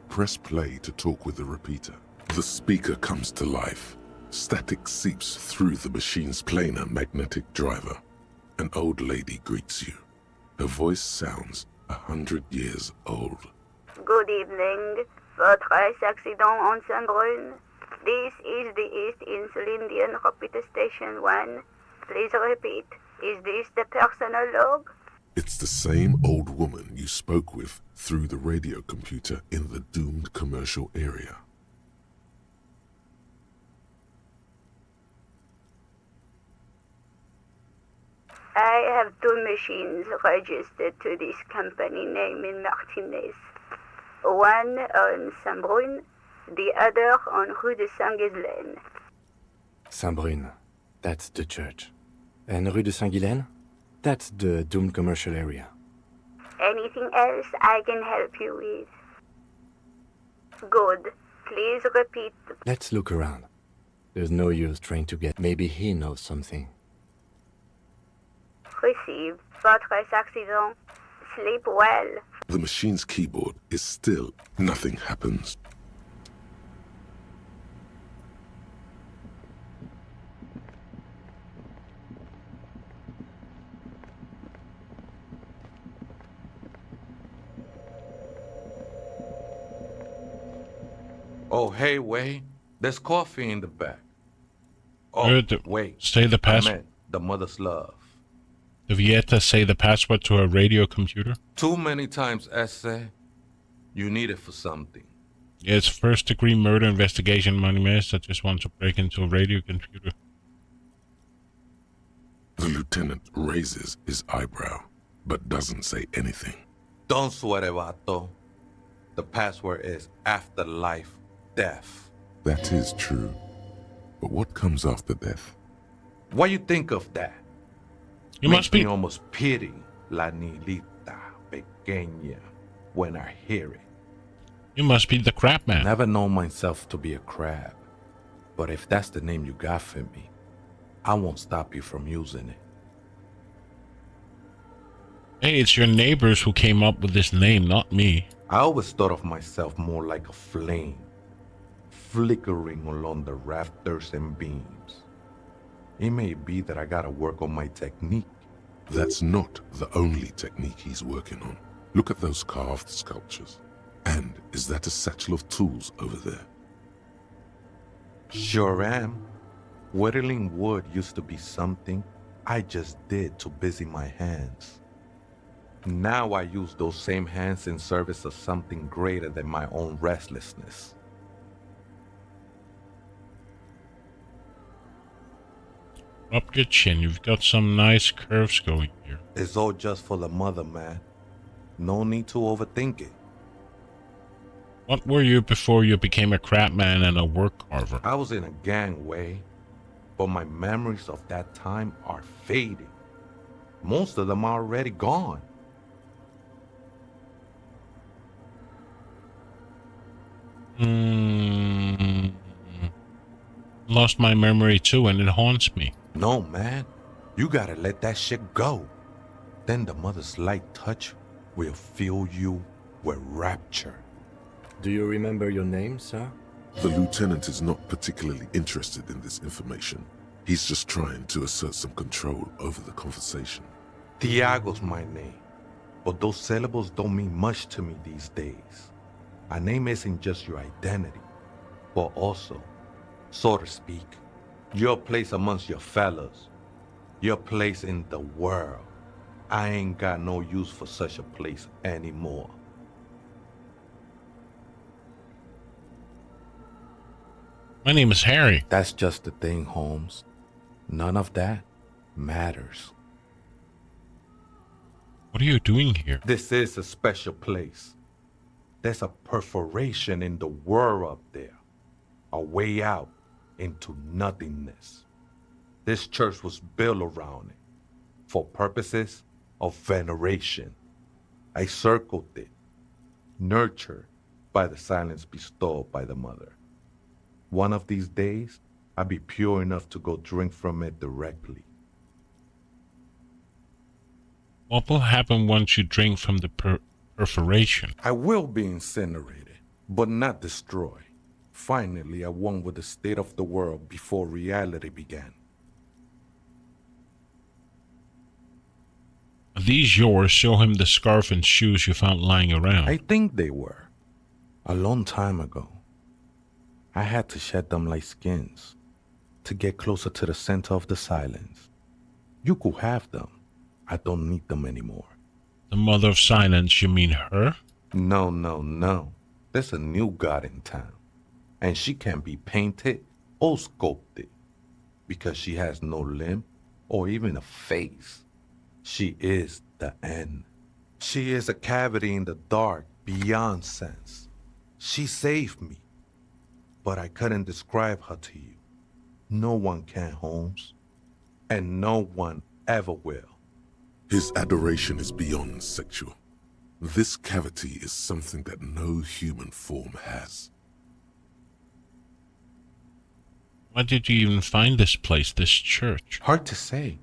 Press play to talk with the repeater. The speaker comes to life. Static seeps through the machine's planar magnetic driver. An old lady greets you. Her voice sounds 100 years old. Good evening. Votre accident on Saint-Brun. This is the East Insulindian Repeater Station 1. Please repeat. Is this the personal log? It's the same old woman you spoke with through the radio computer in the doomed commercial area. I have 2 machines registered to this company name in Martinez. One on Saint-Brun, the other on Rue de Saint-Ghislaine. Saint-Brun, that's the church. And Rue de Saint-Ghislaine? That's the doomed commercial area. Anything else I can help you with? Good. Please repeat. Let's look around. There's no use trying to get... Maybe he knows something. Received. Votre accident. Sleep well. The machine's keyboard is still. Nothing happens. Oh, hey, Wade. There's coffee in the back. Oh, wait. Say the I password. meant the mother's love. Did Vieta say the password to her radio computer? Too many times, Esse. You need it for something. It's first-degree murder investigation, money master just wants to break into a radio computer. The lieutenant raises his eyebrow, but doesn't say anything. Don't sweat it, vato. The password is afterlife death. That is true. But what comes after death? What you think of that? You Makes must be me almost pity la niñita pequeña when I hear it. You must be the crab man. Never known myself to be a crab. But if that's the name you got for me, I won't stop you from using it. Hey, it's your neighbors who came up with this name, not me. I always thought of myself more like a flame, flickering along the rafters and beams. It may be that I gotta work on my technique. That's not the only technique he's working on. Look at those carved sculptures. And is that a satchel of tools over there? Sure am. Whittling wood used to be something I just did to busy my hands. Now I use those same hands in service of something greater than my own restlessness. Up your chin, you've got some nice curves going here. It's all just for the mother, man. No need to overthink it. What were you before you became a crab man and a work carver? I was in a gangway, but my memories of that time are fading. Most of them are already gone. Lost my memory too, and it haunts me. No, man. You gotta let that shit go. Then the mother's light touch will fill you with rapture. Do you remember your name, sir? The lieutenant is not particularly interested in this information. He's just trying to assert some control over the conversation. Tiago's my name, but those syllables don't mean much to me these days. A name isn't just your identity, but also, so to speak, your place amongst your fellows, your place in the world. I ain't got no use for such a place anymore. My name is Harry. That's just the thing, Holmes. None of that matters. What are you doing here? This is a special place. There's a perforation in the world up there. A way out into nothingness. This church was built around it for purposes of veneration. I circled it, nurtured by the silence bestowed by the mother. One of these days, I'll be pure enough to go drink from it directly. What will happen once you drink from the perforation? I will be incinerated, but not destroyed. Finally, I won with the state of the world before reality began. Are these yours? Show him the scarf and shoes you found lying around. I think they were. A long time ago. I had to shed them like skins to get closer to the center of the silence. You could have them. I don't need them anymore. The mother of silence, you mean her? No. There's a new god in town. And she can't be painted or sculpted because she has no limb or even a face. She is the end. She is a cavity in the dark beyond sense. She saved me. But I couldn't describe her to you. No one can, Holmes. And no one ever will. His adoration is beyond sexual. This cavity is something that no human form has. Why did you even find this place, this church? Hard to say.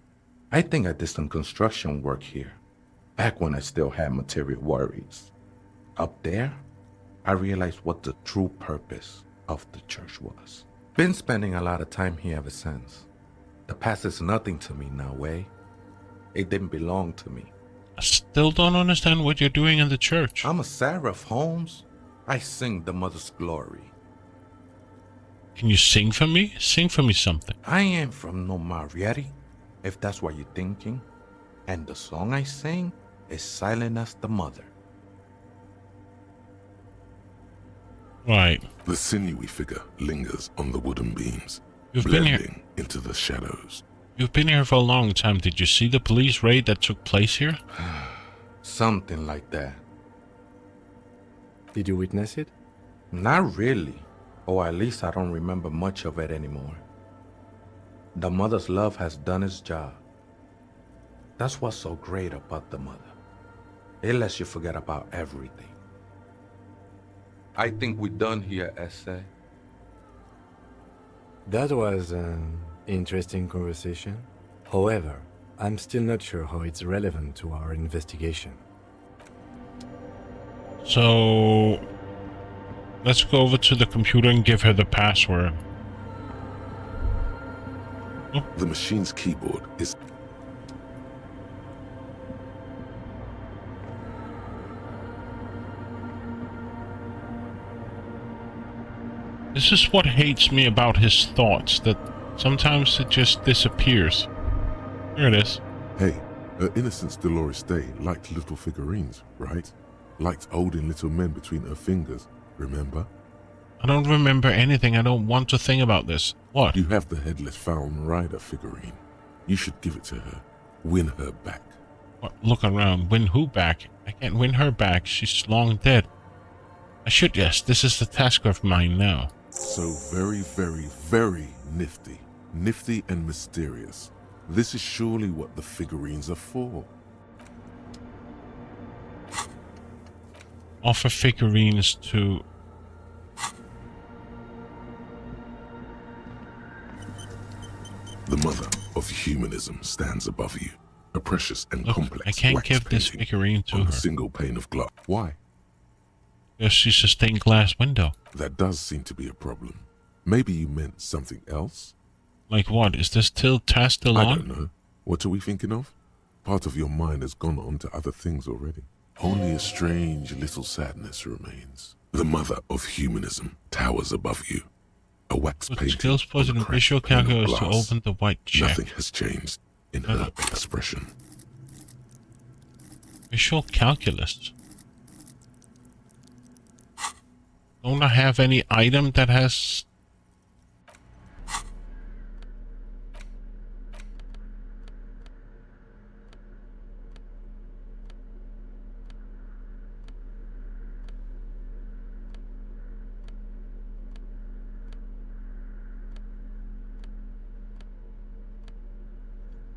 I think I did some construction work here, back when I still had material worries. Up there, I realized what the true purpose of the church was. Been spending a lot of time here ever since. The past is nothing to me now, eh? It didn't belong to me. I still don't understand what you're doing in the church. I'm a seraph, Holmes. I sing the mother's glory. Can you sing for me? Sing for me something. I ain't from no Marietti, if that's what you're thinking. And the song I sing is silent as the mother. Right. The sinewy figure lingers on the wooden beams, You've been blending here. into the shadows. You've been here for a long time. Did you see the police raid that took place here? Something like that. Did you witness it? Not really. Or at least I don't remember much of it anymore. The mother's love has done its job. That's what's so great about the mother. It lets you forget about everything. I think we're done here, Essay. That was an interesting conversation. However, I'm still not sure how it's relevant to our investigation. So, let's go over to the computer and give her the password. Oh. The machine's keyboard is... This is what hates me about his thoughts, that sometimes it just disappears. Here it is. Hey, her Innocence Dolores Day liked little figurines, right? Liked holding little men between her fingers, remember? I don't remember anything. I don't want to think about this. What? You have the Headless Fallen Rider figurine. You should give it to her. Win her back. What? Look around. Win who back? I can't win her back. She's long dead. I should, yes. This is the task of mine now. So very, very, very nifty. Nifty and mysterious. This is surely what the figurines are for. Offer figurines to... The mother of humanism stands above you. A precious and Look, complex I can't wax give this painting figurine to on her. a single pane of glass. Why? Because she's a stained glass window. That does seem to be a problem. Maybe you meant something else? Like what? Is this task still on? I don't know. What are we thinking of? Part of your mind has gone on to other things already. Only a strange little sadness remains. The mother of humanism towers above you. A wax With painting skills on a posed in cracked visual pane of calculators to glass. open the white check. Nothing has changed in her expression. Visual calculus. Don't I have any item that has...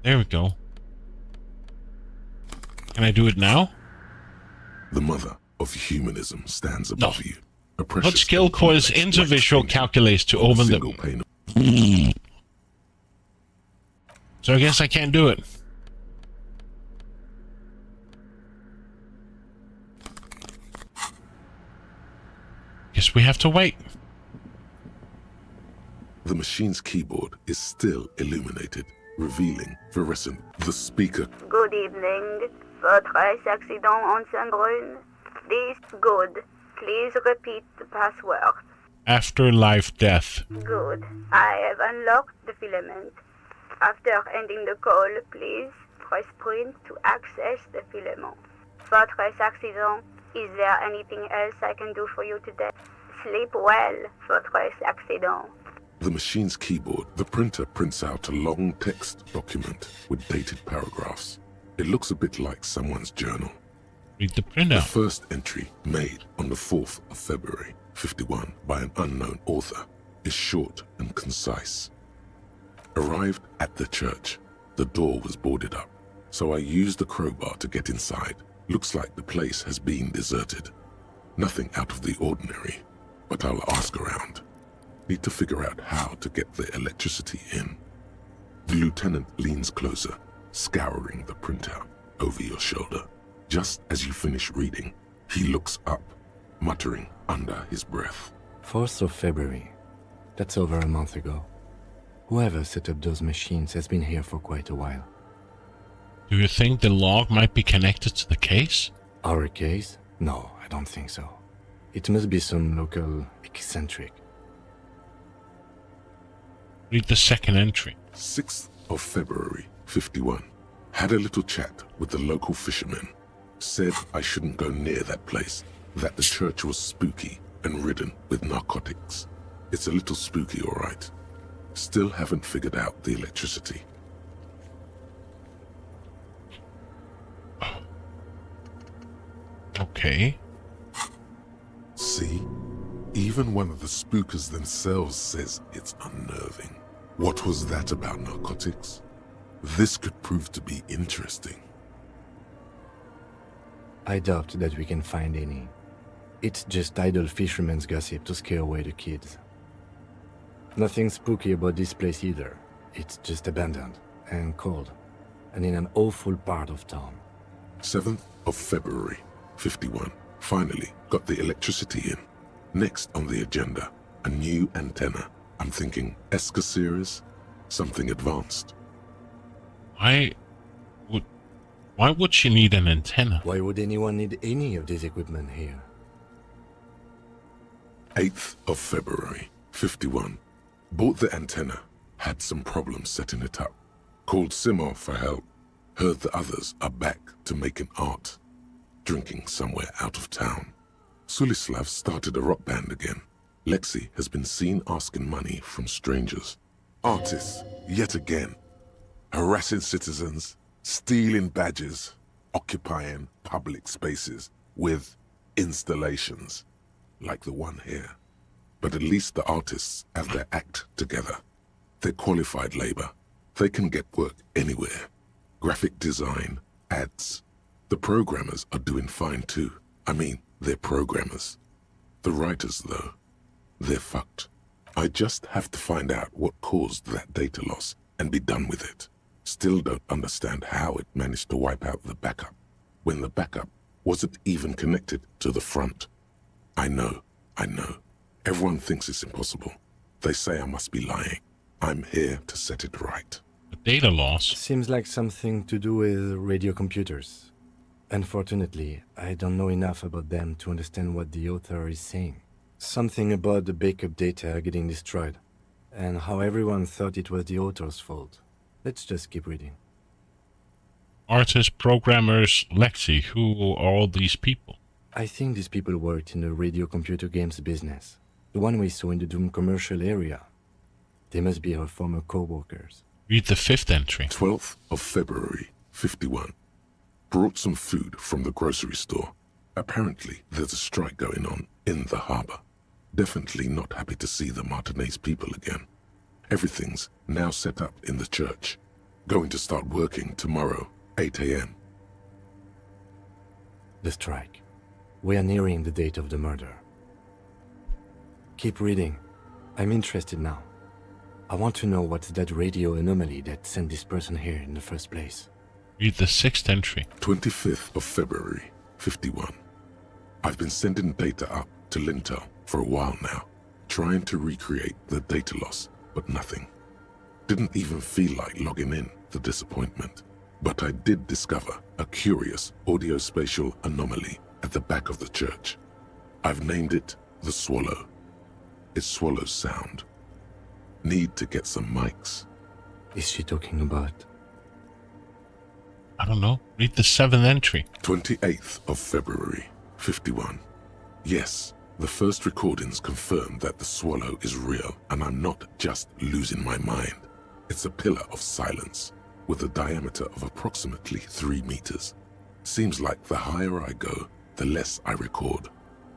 There we go. Can I do it now? The mother of humanism stands above you. A precious Put skill and points complex into wax visual painting calculators to on a open single the... pane of... So I guess I can't do it. Guess we have to wait. The machine's keyboard is still illuminated, revealing fluorescent. The speaker. Good evening. Votre accident en Saint-Brune. This good. Please repeat the password. Afterlife death. Good. I have unlocked the filament. After ending the call, please press print to access the filament. Votre accident. Is there anything else I can do for you today? Sleep well, votre accident. The machine's keyboard. The printer prints out a long text document with dated paragraphs. It looks a bit like someone's journal. Read the printout. The first entry, made on the 4th of February, 51, by an unknown author, is short and concise. Arrived at the church. The door was boarded up, so I used the crowbar to get inside. Looks like the place has been deserted. Nothing out of the ordinary, but I'll ask around. Need to figure out how to get the electricity in. The lieutenant leans closer, scouring the printout over your shoulder. Just as you finish reading, he looks up, muttering under his breath. 4th of February. That's over a month ago. Whoever set up those machines has been here for quite a while. Do you think the log might be connected to the case? Our case? No, I don't think so. It must be some local eccentric. Read the second entry. 6th of February, 51. Had a little chat with the local fishermen. Said I shouldn't go near that place, that the church was spooky and ridden with narcotics. It's a little spooky, all right. Still haven't figured out the electricity. Okay. See? Even one of the spookers themselves says it's unnerving. What was that about narcotics? This could prove to be interesting. I doubt that we can find any. It's just idle fishermen's gossip to scare away the kids. Nothing spooky about this place either. It's just abandoned and cold, and in an awful part of town. 7th of February, 51. Finally got the electricity in. Next on the agenda, a new antenna. I'm thinking ESCA series, something advanced. Why would she need an antenna? Why would anyone need any of this equipment here? 8th of February, 51. Bought the antenna, had some problems setting it up. Called Simo for help. Heard the others are back to making art. Drinking somewhere out of town. Sulislav started a rock band again. Lexi has been seen asking money from strangers. Artists, yet again. Harassing citizens, stealing badges, occupying public spaces with installations, like the one here. But at least the artists have their act together. They're qualified labor. They can get work anywhere. Graphic design, ads. The programmers are doing fine too. I mean, they're programmers. The writers, though, they're fucked. I just have to find out what caused that data loss and be done with it. Still don't understand how it managed to wipe out the backup, when the backup wasn't even connected to the front. I know. Everyone thinks it's impossible. They say I must be lying. I'm here to set it right. A data loss? Seems like something to do with radio computers. Unfortunately, I don't know enough about them to understand what the author is saying. Something about the backup data getting destroyed, and how everyone thought it was the author's fault. Let's just keep reading. Artists, programmers, Lexi, who are all these people? I think these people worked in the radio computer games business. The one we saw in the Doom commercial area. They must be our former co-workers. Read the 5th entry. 12th of February, 51. Brought some food from the grocery store. Apparently, there's a strike going on in the harbor. Definitely not happy to see the Martinez people again. Everything's now set up in the church. Going to start working tomorrow, 8 a.m. The strike. We are nearing the date of the murder. Keep reading. I'm interested now. I want to know what's that radio anomaly that sent this person here in the first place. Read the 6th entry. 25th of February, 51. I've been sending data up to Lintel for a while now, trying to recreate the data loss, but nothing. Didn't even feel like logging in, the disappointment. But I did discover a curious audio-spatial anomaly at the back of the church. I've named it the Swallow. It swallows sound. Need to get some mics. Is she talking about? I don't know. Read the 7th entry. 28th of February, 51. Yes, the first recordings confirm that the swallow is real, and I'm not just losing my mind. It's a pillar of silence, with a diameter of approximately 3 meters. Seems like the higher I go, the less I record.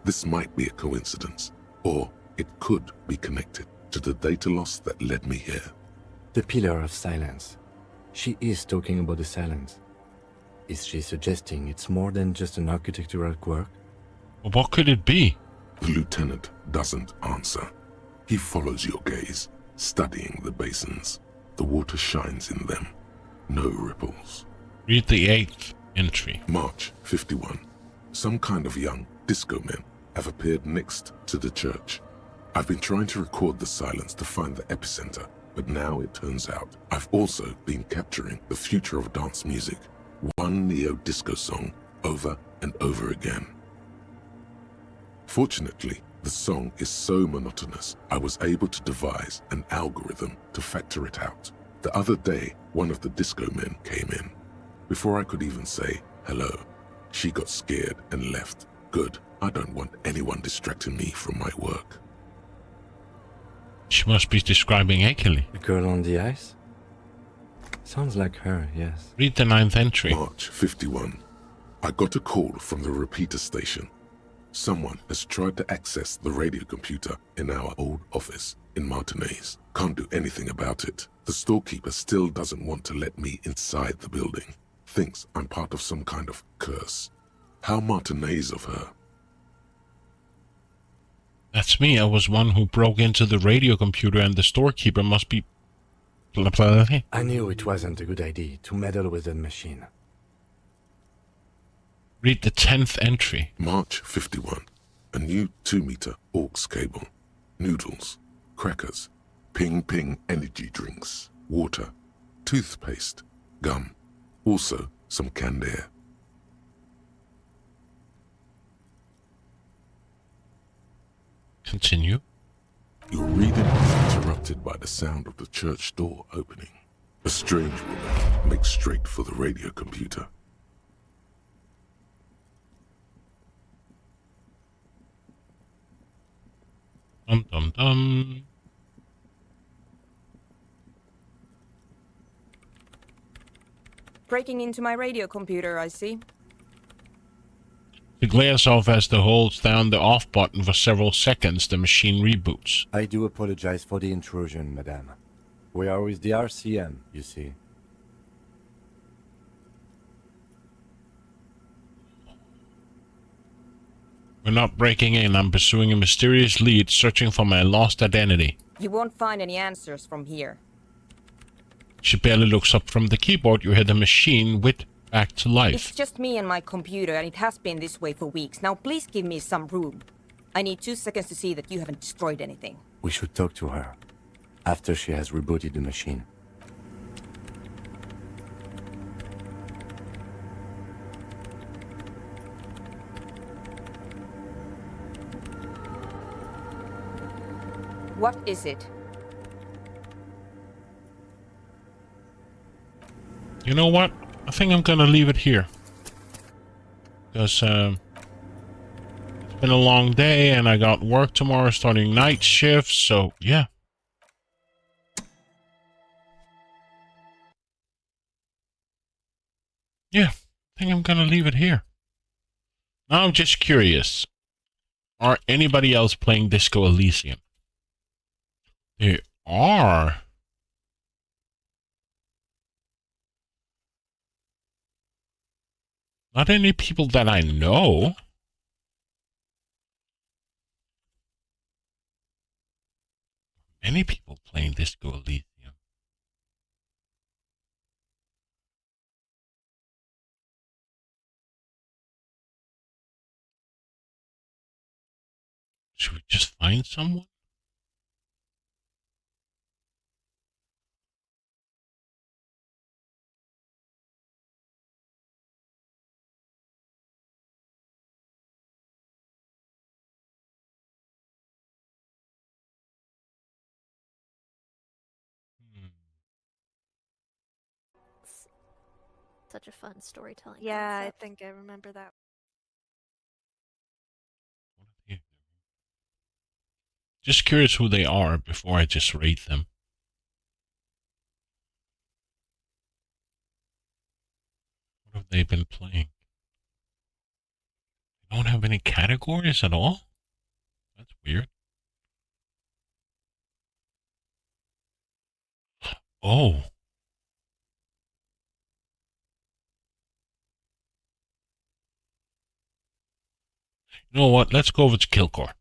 This might be a coincidence, or it could be connected to the data loss that led me here. The pillar of silence. She is talking about the silence. Is she suggesting it's more than just an architectural quirk? What could it be? The lieutenant doesn't answer. He follows your gaze, studying the basins. The water shines in them. No ripples. Read the 8th entry. March 51. Some kind of young disco men have appeared next to the church. I've been trying to record the silence to find the epicenter, but now it turns out I've also been capturing the future of dance music, one neo-disco song over and over again. Fortunately, the song is so monotonous, I was able to devise an algorithm to factor it out. The other day, one of the disco men came in. Before I could even say hello, she got scared and left. Good, I don't want anyone distracting me from my work. She must be describing Akeley. The girl on the ice? Sounds like her, yes. Read the 9th entry. March 51. I got a call from the repeater station. Someone has tried to access the radio computer in our old office in Martinez. Can't do anything about it. The storekeeper still doesn't want to let me inside the building. Thinks I'm part of some kind of curse. How Martinez of her. That's me. I was one who broke into the radio computer, and the storekeeper must be... I knew it wasn't a good idea to meddle with the machine. Read the 10th entry. March 51. A new 2-meter aux cable. Noodles. Crackers. Ping energy drinks. Water. Toothpaste. Gum. Also some canned air. Continue. Your reading is interrupted by the sound of the church door opening. A strange woman makes straight for the radio computer. Dum dum dum. Breaking into my radio computer, I see. She glares off as the holds down the off button for several seconds. The machine reboots. I do apologize for the intrusion, madame. We are with the RCM, you see. We're not breaking in. I'm pursuing a mysterious lead, searching for my lost identity. You won't find any answers from here. She barely looks up from the keyboard. You hear the machine whip back to life. It's just me and my computer, and it has been this way for weeks. Now please give me some room. I need 2 seconds to see that you haven't destroyed anything. We should talk to her after she has rebooted the machine. What is it? You know what? I think I'm gonna leave it here. Because, it's been a long day and I got work tomorrow starting night shifts, so yeah. Yeah, I think I'm gonna leave it here. Now I'm just curious. Are anybody else playing Disco Elysium? They are. Not any people that I know. Many people playing Disco Elysium. Should we just find someone? Such a fun storytelling Yeah, concept. I think I remember that. Just curious who they are before I just rate them. What have they been playing? They don't have any categories at all? That's weird. Oh. You know what? Let's go over to Kilcore.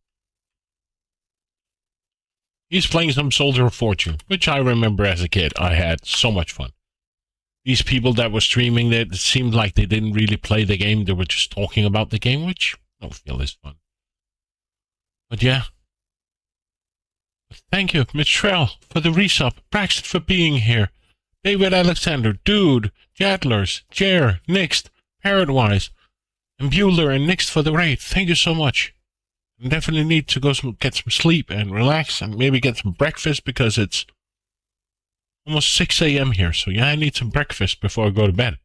He's playing some Soldier of Fortune, which I remember as a kid. I had so much fun. These people that were streaming, it seemed like they didn't really play the game. They were just talking about the game, which I don't feel is fun. But yeah. Thank you, Mitrell, for the resub. Braxton for being here. David Alexander, Dude, Jadlers, Jer, Nixt, Parrotwise, and Bueller and Nixt for the raid. Thank you so much. I definitely need to go get some sleep and relax and maybe get some breakfast because it's almost 6 a.m. here. So yeah, I need some breakfast before I go to bed.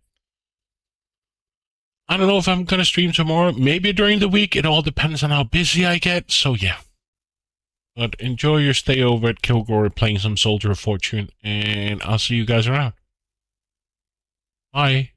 I don't know if I'm going to stream tomorrow. Maybe during the week. It all depends on how busy I get. So, yeah. But enjoy your stay over at Kilgore playing some Soldier of Fortune. And I'll see you guys around. Bye.